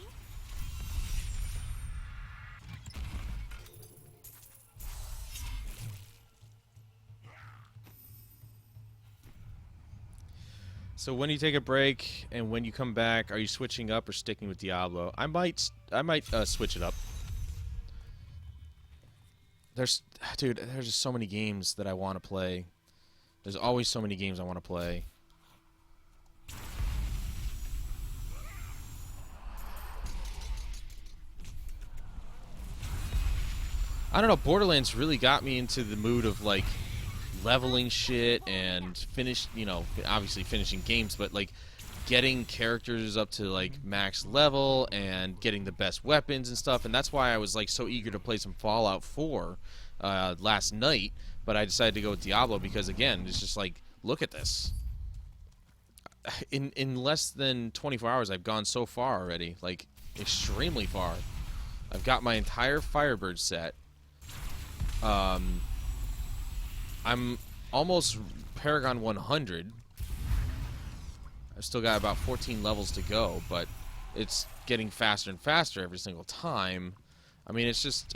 So when you take a break and when you come back, are you switching up or sticking with Diablo? I might switch it up. Dude, there's just so many games that I want to play. There's always so many games I want to play. I don't know, Borderlands really got me into the mood of like leveling shit and obviously finishing games, but like getting characters up to like max level and getting the best weapons and stuff. And that's why I was like so eager to play some Fallout 4 last night, but I decided to go with Diablo because again, it's just like, look at this. In less than 24 hours, I've gone so far already, like extremely far. I've got my entire Firebird set. I'm almost Paragon 100. I've still got about 14 levels to go, but it's getting faster and faster every single time. I mean, it's just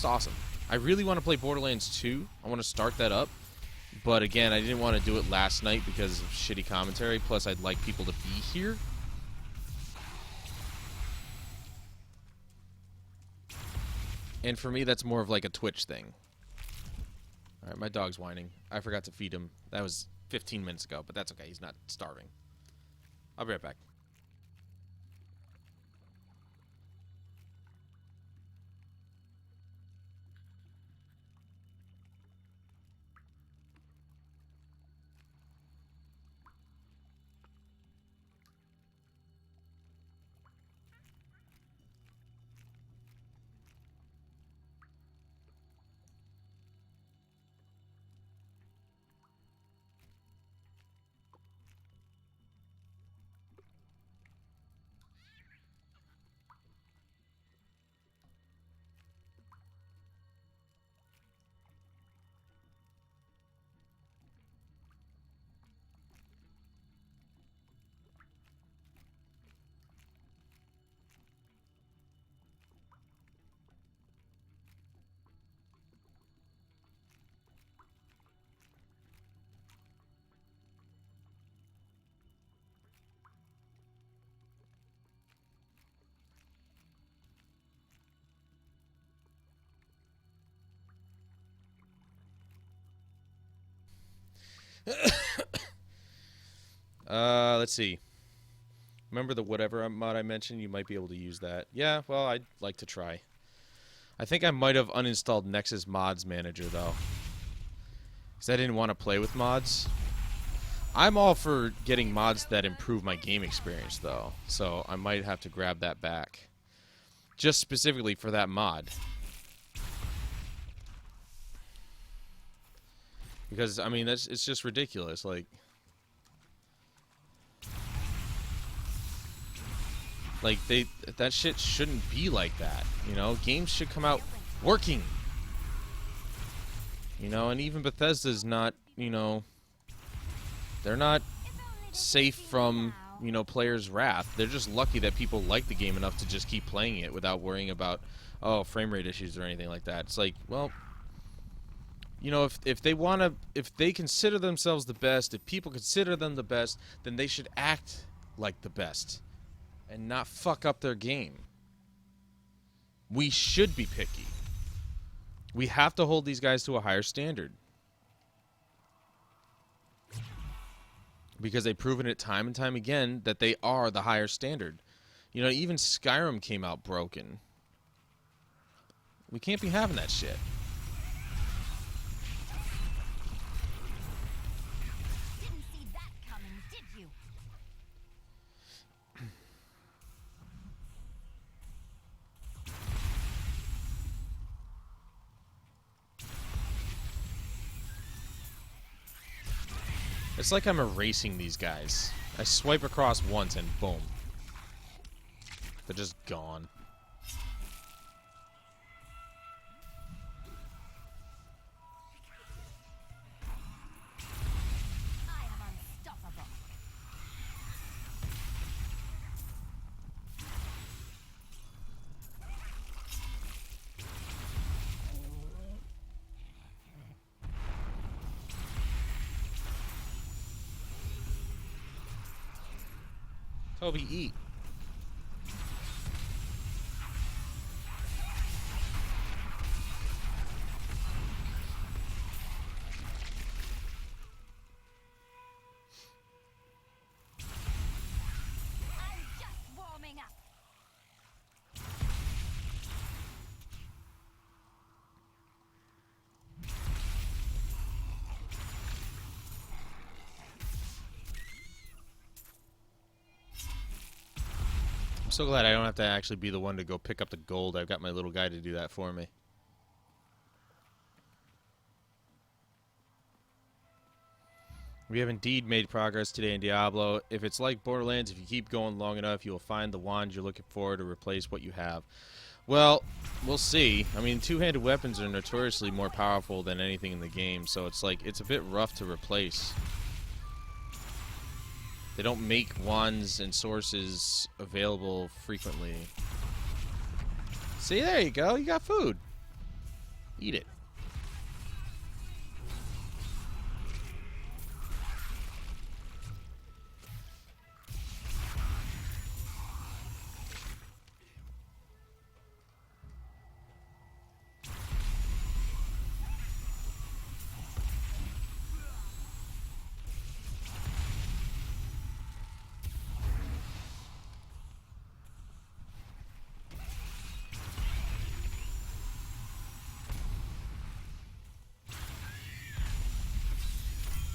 awesome. I really want to play Borderlands 2. I want to start that up. But again, I didn't want to do it last night because of shitty commentary. Plus, I'd like people to be here. And for me, that's more of like a Twitch thing. Alright, my dog's whining. I forgot to feed him. That was 15 minutes ago, but that's okay. He's not starving. I'll be right back. Let's see. Remember the whatever mod I mentioned? You might be able to use that. Yeah, well, I'd like to try. I think I might have uninstalled Nexus Mods Manager, though. Because I didn't want to play with mods. I'm all for getting mods that improve my game experience, though. So I might have to grab that back. Just specifically for that mod. Because, I mean, it's just ridiculous. Like that shit shouldn't be like that. You know, games should come out working. You know, and even Bethesda's not, you know, they're not safe from, you know, players' wrath. They're just lucky that people like the game enough to just keep playing it without worrying about, oh, frame rate issues or anything like that. It's like, well, you know, if they consider themselves the best, if people consider them the best, then they should act like the best and not fuck up their game. We should be picky. We have to hold these guys to a higher standard. Because they've proven it time and time again that they are the higher standard. You know, even Skyrim came out broken. We can't be having that shit. Didn't see that coming, did you? It's like I'm erasing these guys. I swipe across once and boom. They're just gone. I am unstoppable. Toby, eat. I'm just warming up. I'm so glad I don't have to actually be the one to go pick up the gold. I've got my little guy to do that for me. We have indeed made progress today in Diablo. If it's like Borderlands, if you keep going long enough, you will find the wand you're looking for to replace what you have. Well, we'll see. I mean, two-handed weapons are notoriously more powerful than anything in the game, so it's like, it's a bit rough to replace. They don't make wands and sources available frequently. See, there you go. You got food. Eat it.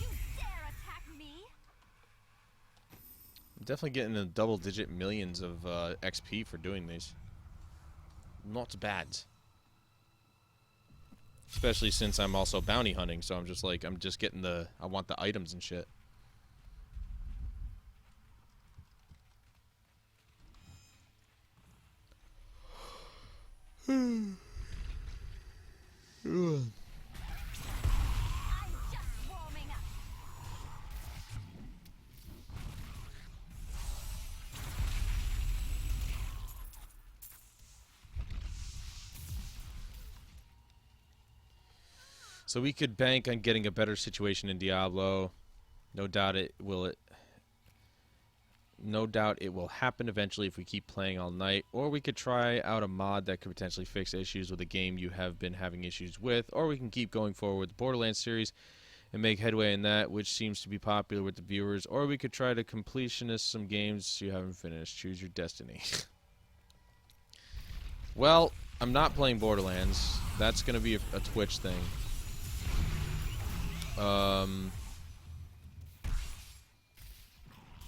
You dare attack me? I'm definitely getting a double-digit millions of XP for doing these. Not bad. Especially since I'm also bounty hunting, so I'm just like, I'm just getting the, I want the items and shit. I'm just warming up. So we could bank on getting a better situation in Diablo. No doubt it will. No doubt it will happen eventually if we keep playing all night. Or we could try out a mod that could potentially fix issues with a game you have been having issues with. Or we can keep going forward with the Borderlands series and make headway in that, which seems to be popular with the viewers. Or we could try to completionist some games you haven't finished. Choose your destiny. Well, I'm not playing Borderlands. That's going to be a Twitch thing.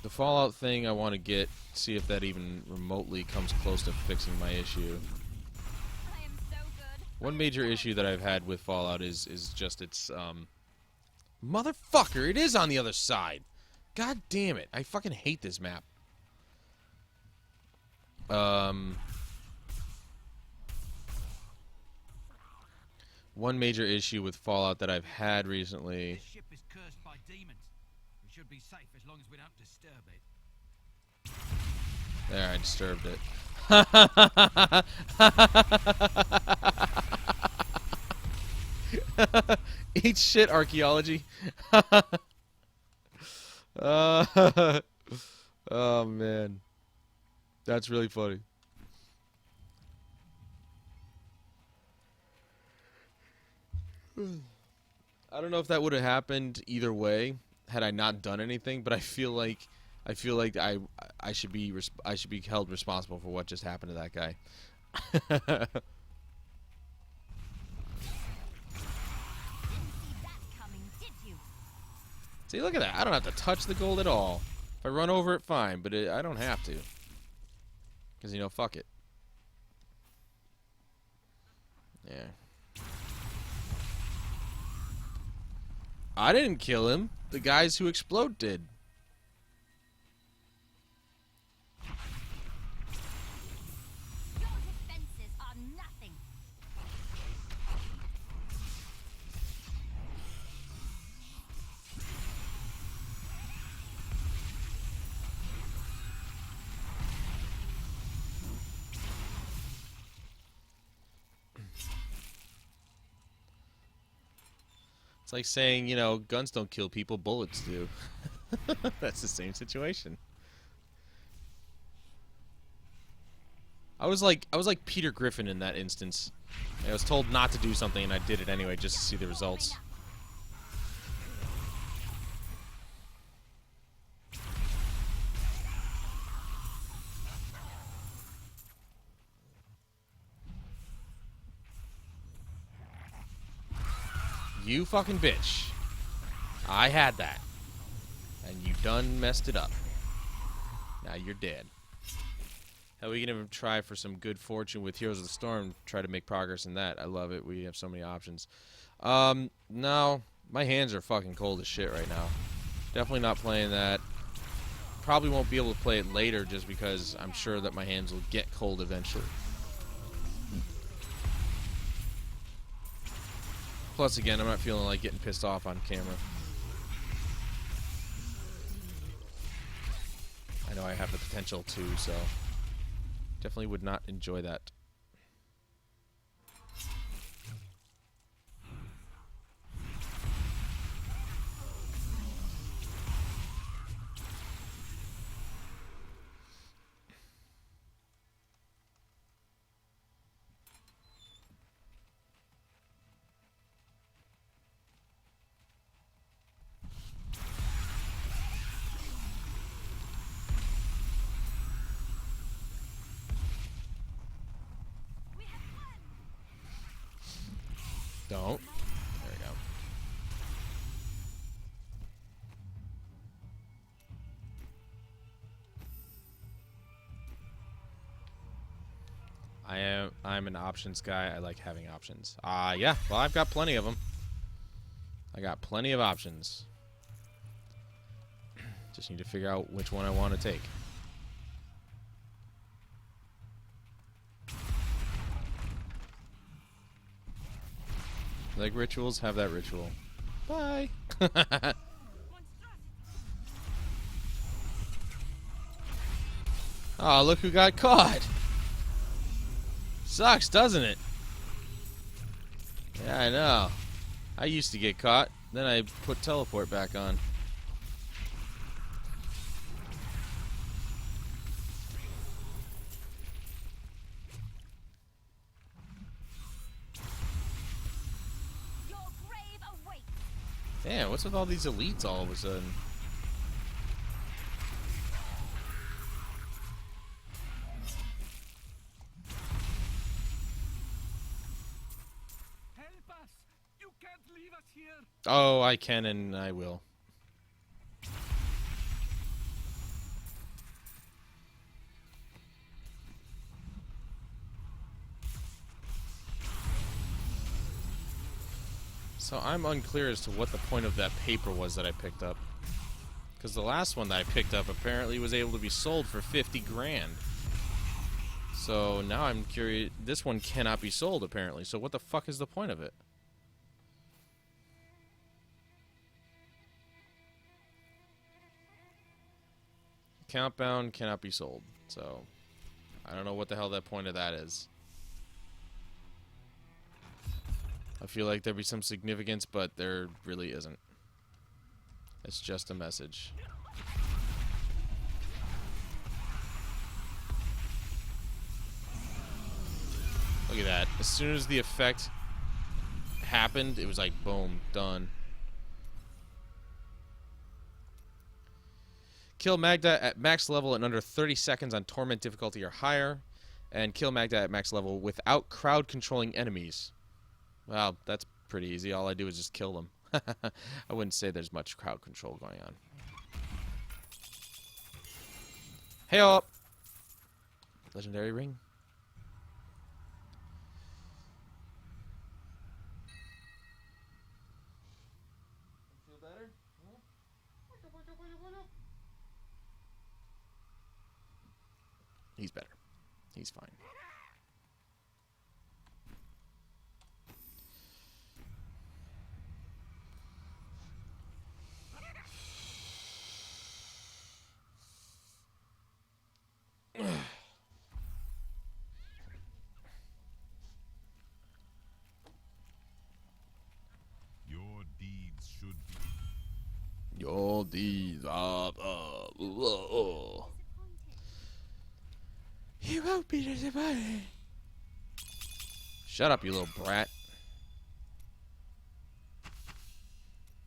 The Fallout thing I want to get, see if that even remotely comes close to fixing my issue. I am so good. One major issue that I've had with Fallout is just its, motherfucker, it is on the other side. God damn it. I fucking hate this map. One major issue with Fallout that I've had recently. This ship is cursed by demons. We should be safe as long as we don't disturb it. There, I disturbed it. Eat shit, archaeology. Oh, man. That's really funny. I don't know if that would have happened either way had I not done anything, but I feel like I should be held responsible for what just happened to that guy. Didn't see that coming, did you? See, look at that. I don't have to touch the gold at all. If I run over it, fine, but I don't have to. Because, you know, fuck it. Yeah. I didn't kill him. The guys who explode did. Your defenses are nothing. It's like saying, you know, guns don't kill people, bullets do. That's the same situation. I was like Peter Griffin in that instance. I was told not to do something and I did it anyway just to see the results. You fucking bitch. I had that. And you done messed it up. Now you're dead. Hell, we can even try for some good fortune with Heroes of the Storm. Try to make progress in that. I love it. We have so many options. No. My hands are fucking cold as shit right now. Definitely not playing that. Probably won't be able to play it later just because I'm sure that my hands will get cold eventually. Plus, again, I'm not feeling like getting pissed off on camera. I know I have the potential to, so definitely would not enjoy that. Don't. There we go. I'm an options guy. I like having options. Yeah. Well, I've got plenty of them. I got plenty of options. Just need to figure out which one I want to take. Like rituals, have that ritual. Bye. Oh, look who got caught. Sucks, doesn't it? Yeah, I know. I used to get caught. Then I put teleport back on. Your grave awaits. Damn, what's with all these elites all of a sudden? Help us! You can't leave us here! Oh, I can and I will. So I'm unclear as to what the point of that paper was that I picked up. Because the last one that I picked up apparently was able to be sold for 50 grand. So now I'm curious. This one cannot be sold apparently. So what the fuck is the point of it? Countbound cannot be sold. So I don't know what the hell that point of that is. I feel like there'd be some significance, but there really isn't. It's just a message. Look at that. As soon as the effect happened, it was like, boom, done. Kill Magda at max level in under 30 seconds on Torment difficulty or higher. And kill Magda at max level without crowd controlling enemies. Well, that's pretty easy. All I do is just kill them. I wouldn't say there's much crowd control going on. Hey up! Legendary ring. Feel better? He's better. He's fine. Your deeds should be. Your deeds are You won't be disappointed. Shut up, you little brat.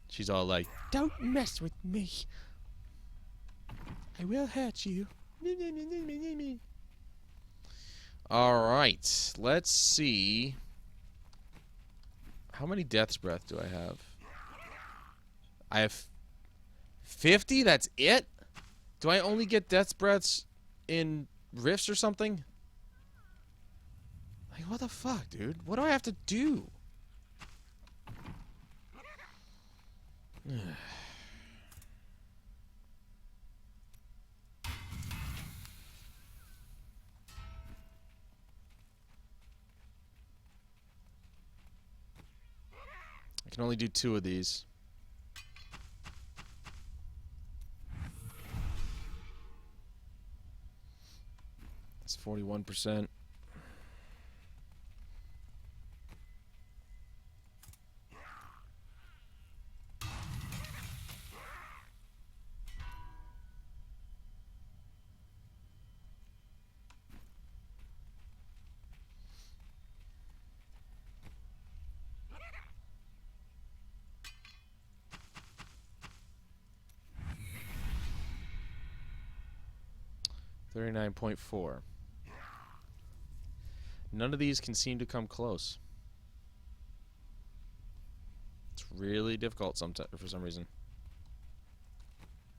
She's all like, don't mess with me. I will hurt you. Alright, let's see. How many Death's Breath do I have? I have 50? That's it? Do I only get Death's Breaths in Rifts or something? Like, what the fuck, dude? What do I have to do? I can only do 2 of these. That's 41%. $39.4. None of these can seem to come close. It's really difficult sometimes for some reason.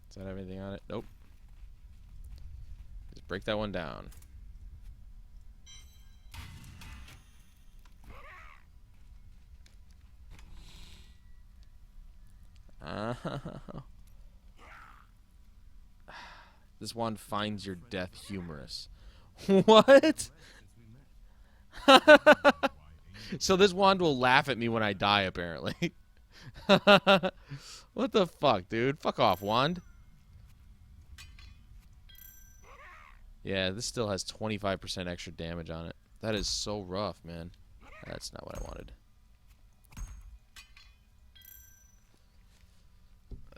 Does that have anything on it? Nope. Just break that one down. This wand finds your death humorous. What? So this wand will laugh at me when I die, apparently. What the fuck, dude? Fuck off, wand. Yeah, this still has 25% extra damage on it. That is so rough, man. That's not what I wanted.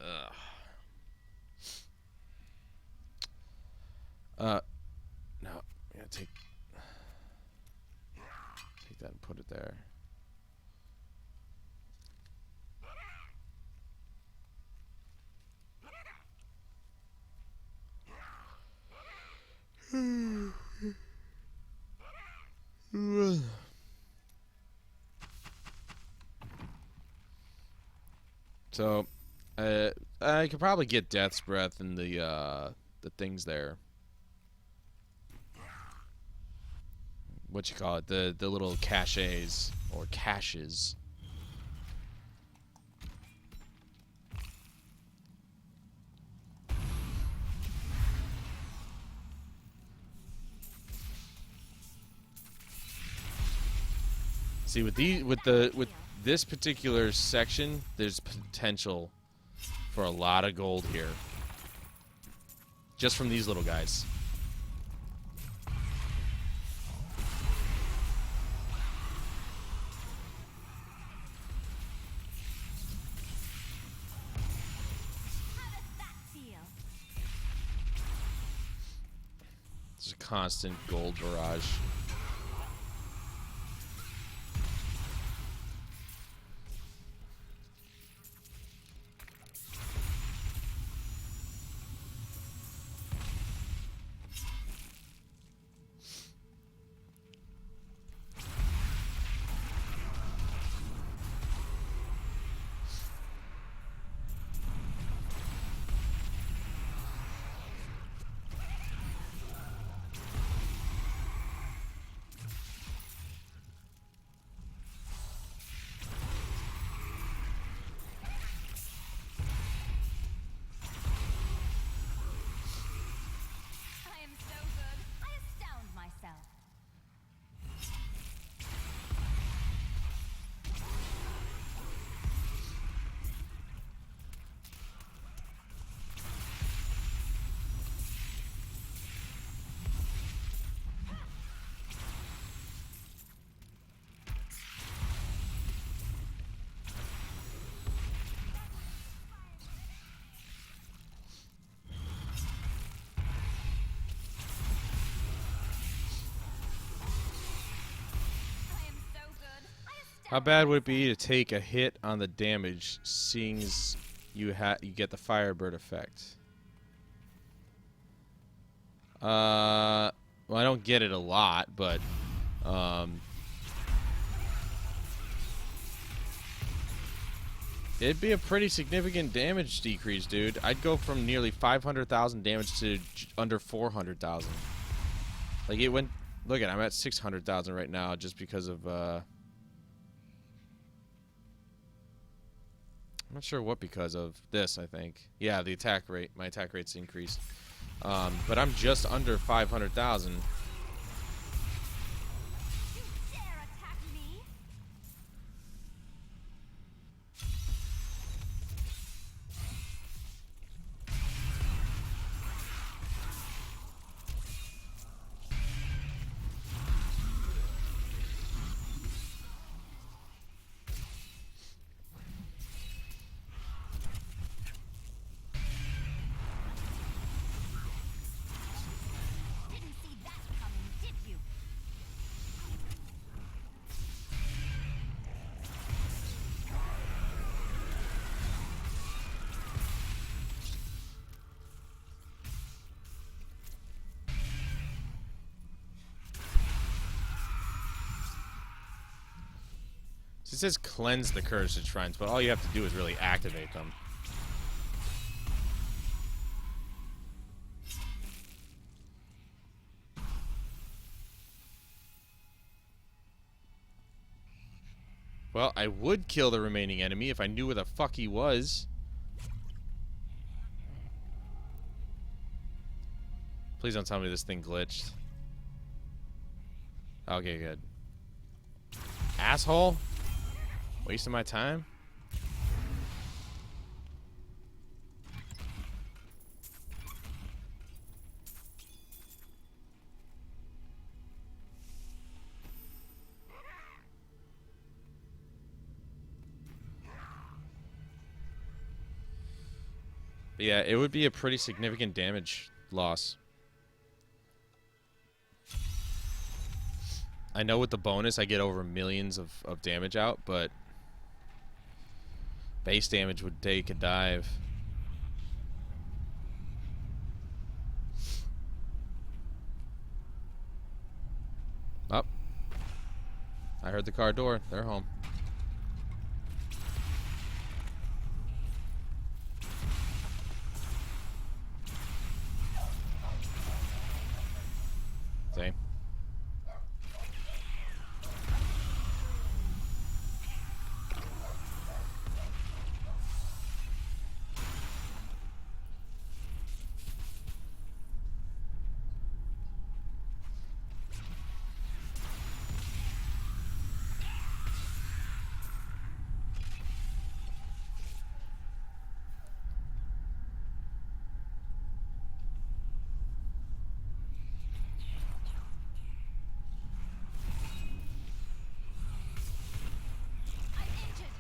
Ugh. No. I'm gonna take that and put it there. So, I could probably get Death's Breath and the things there. What you call it? The little caches or caches. See, with this particular section, there's potential for a lot of gold here. Just from these little guys. How does that feel? It's a constant gold barrage. I am so good. I astound myself. I am so good. I astound How bad would it be to take a hit on the damage, seeing as you get the Firebird effect? Well, I don't get it a lot, but it'd be a pretty significant damage decrease, dude. I'd go from nearly 500,000 damage to under 400,000. Like, it went... Look at, I'm at 600,000 right now just because of, I'm not sure what because of this, I think. Yeah, the attack rate. My attack rate's increased. But I'm just under 500,000. You dare attack me? Didn't see that coming, did you? So it says cleanse the cursed shrines, but all you have to do is really activate them. Well, I would kill the remaining enemy if I knew where the fuck he was. Please don't tell me this thing glitched. Okay, good. Asshole? Wasting my time? But yeah, it would be a pretty significant damage loss. I know with the bonus I get over millions of damage out, but base damage would take a dive. Up. I heard the car door. They're home. See? I'm injured.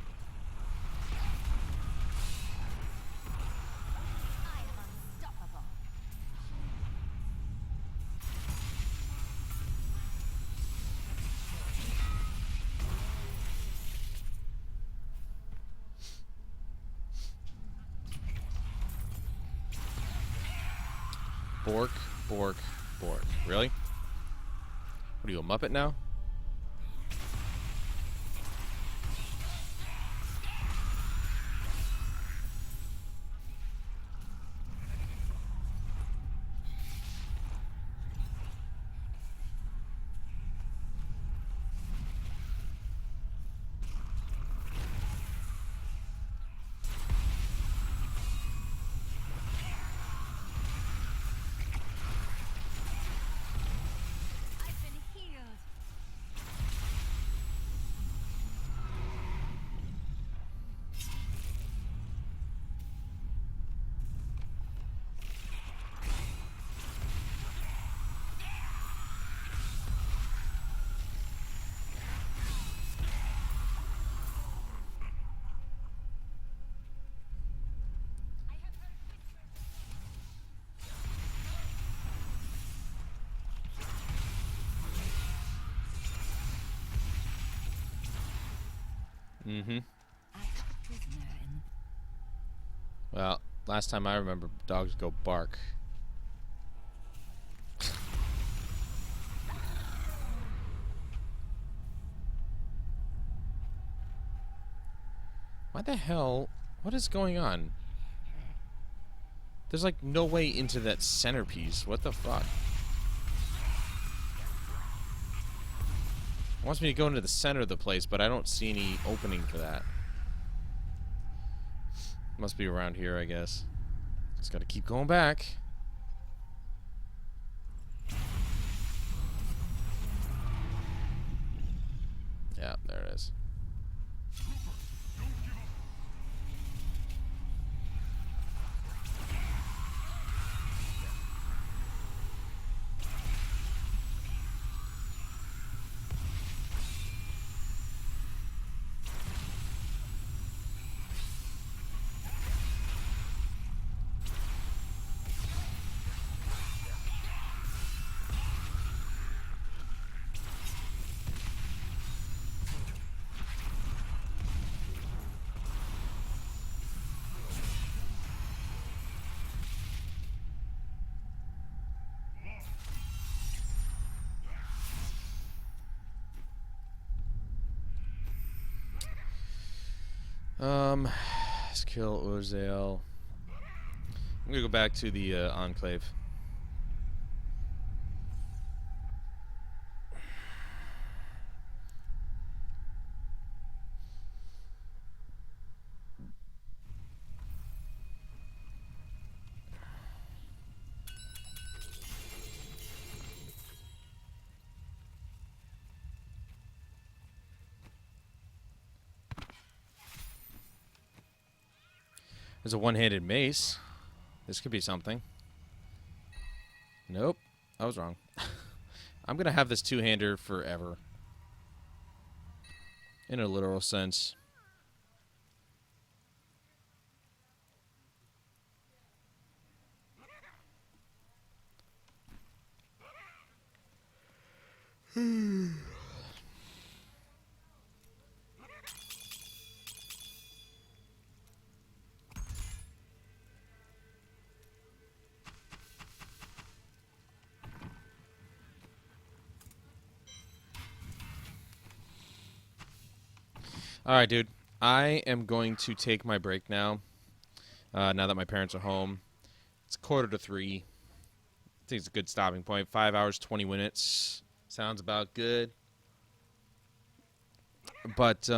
I am unstoppable. Bork, Bork, Bork. Really? What are you, a Muppet now? I've been healed. Mm-hmm. Active prisoner in Well, last time I remember, dogs go bark. Why the hell? What is going on? There's like no way into that centerpiece. What the fuck? It wants me to go into the center of the place, but I don't see any opening for that. Must be around here, I guess. Just gotta keep going back. Yeah, there it is. Let's kill Ozael. I'm gonna go back to the Enclave. There's a one-handed mace. This could be something. Nope. I was wrong. I'm gonna have this two-hander forever. In a literal sense. Alright, dude. I am going to take my break now. Now that my parents are home. It's 2:45. think it's a good stopping point. 5 hours, 20 minutes. Sounds about good. But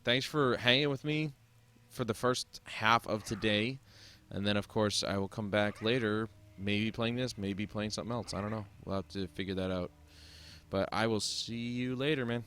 thanks for hanging with me for the first half of today. And then, of course, I will come back later, maybe playing this, maybe playing something else. I don't know. We'll have to figure that out. But I will see you later, man.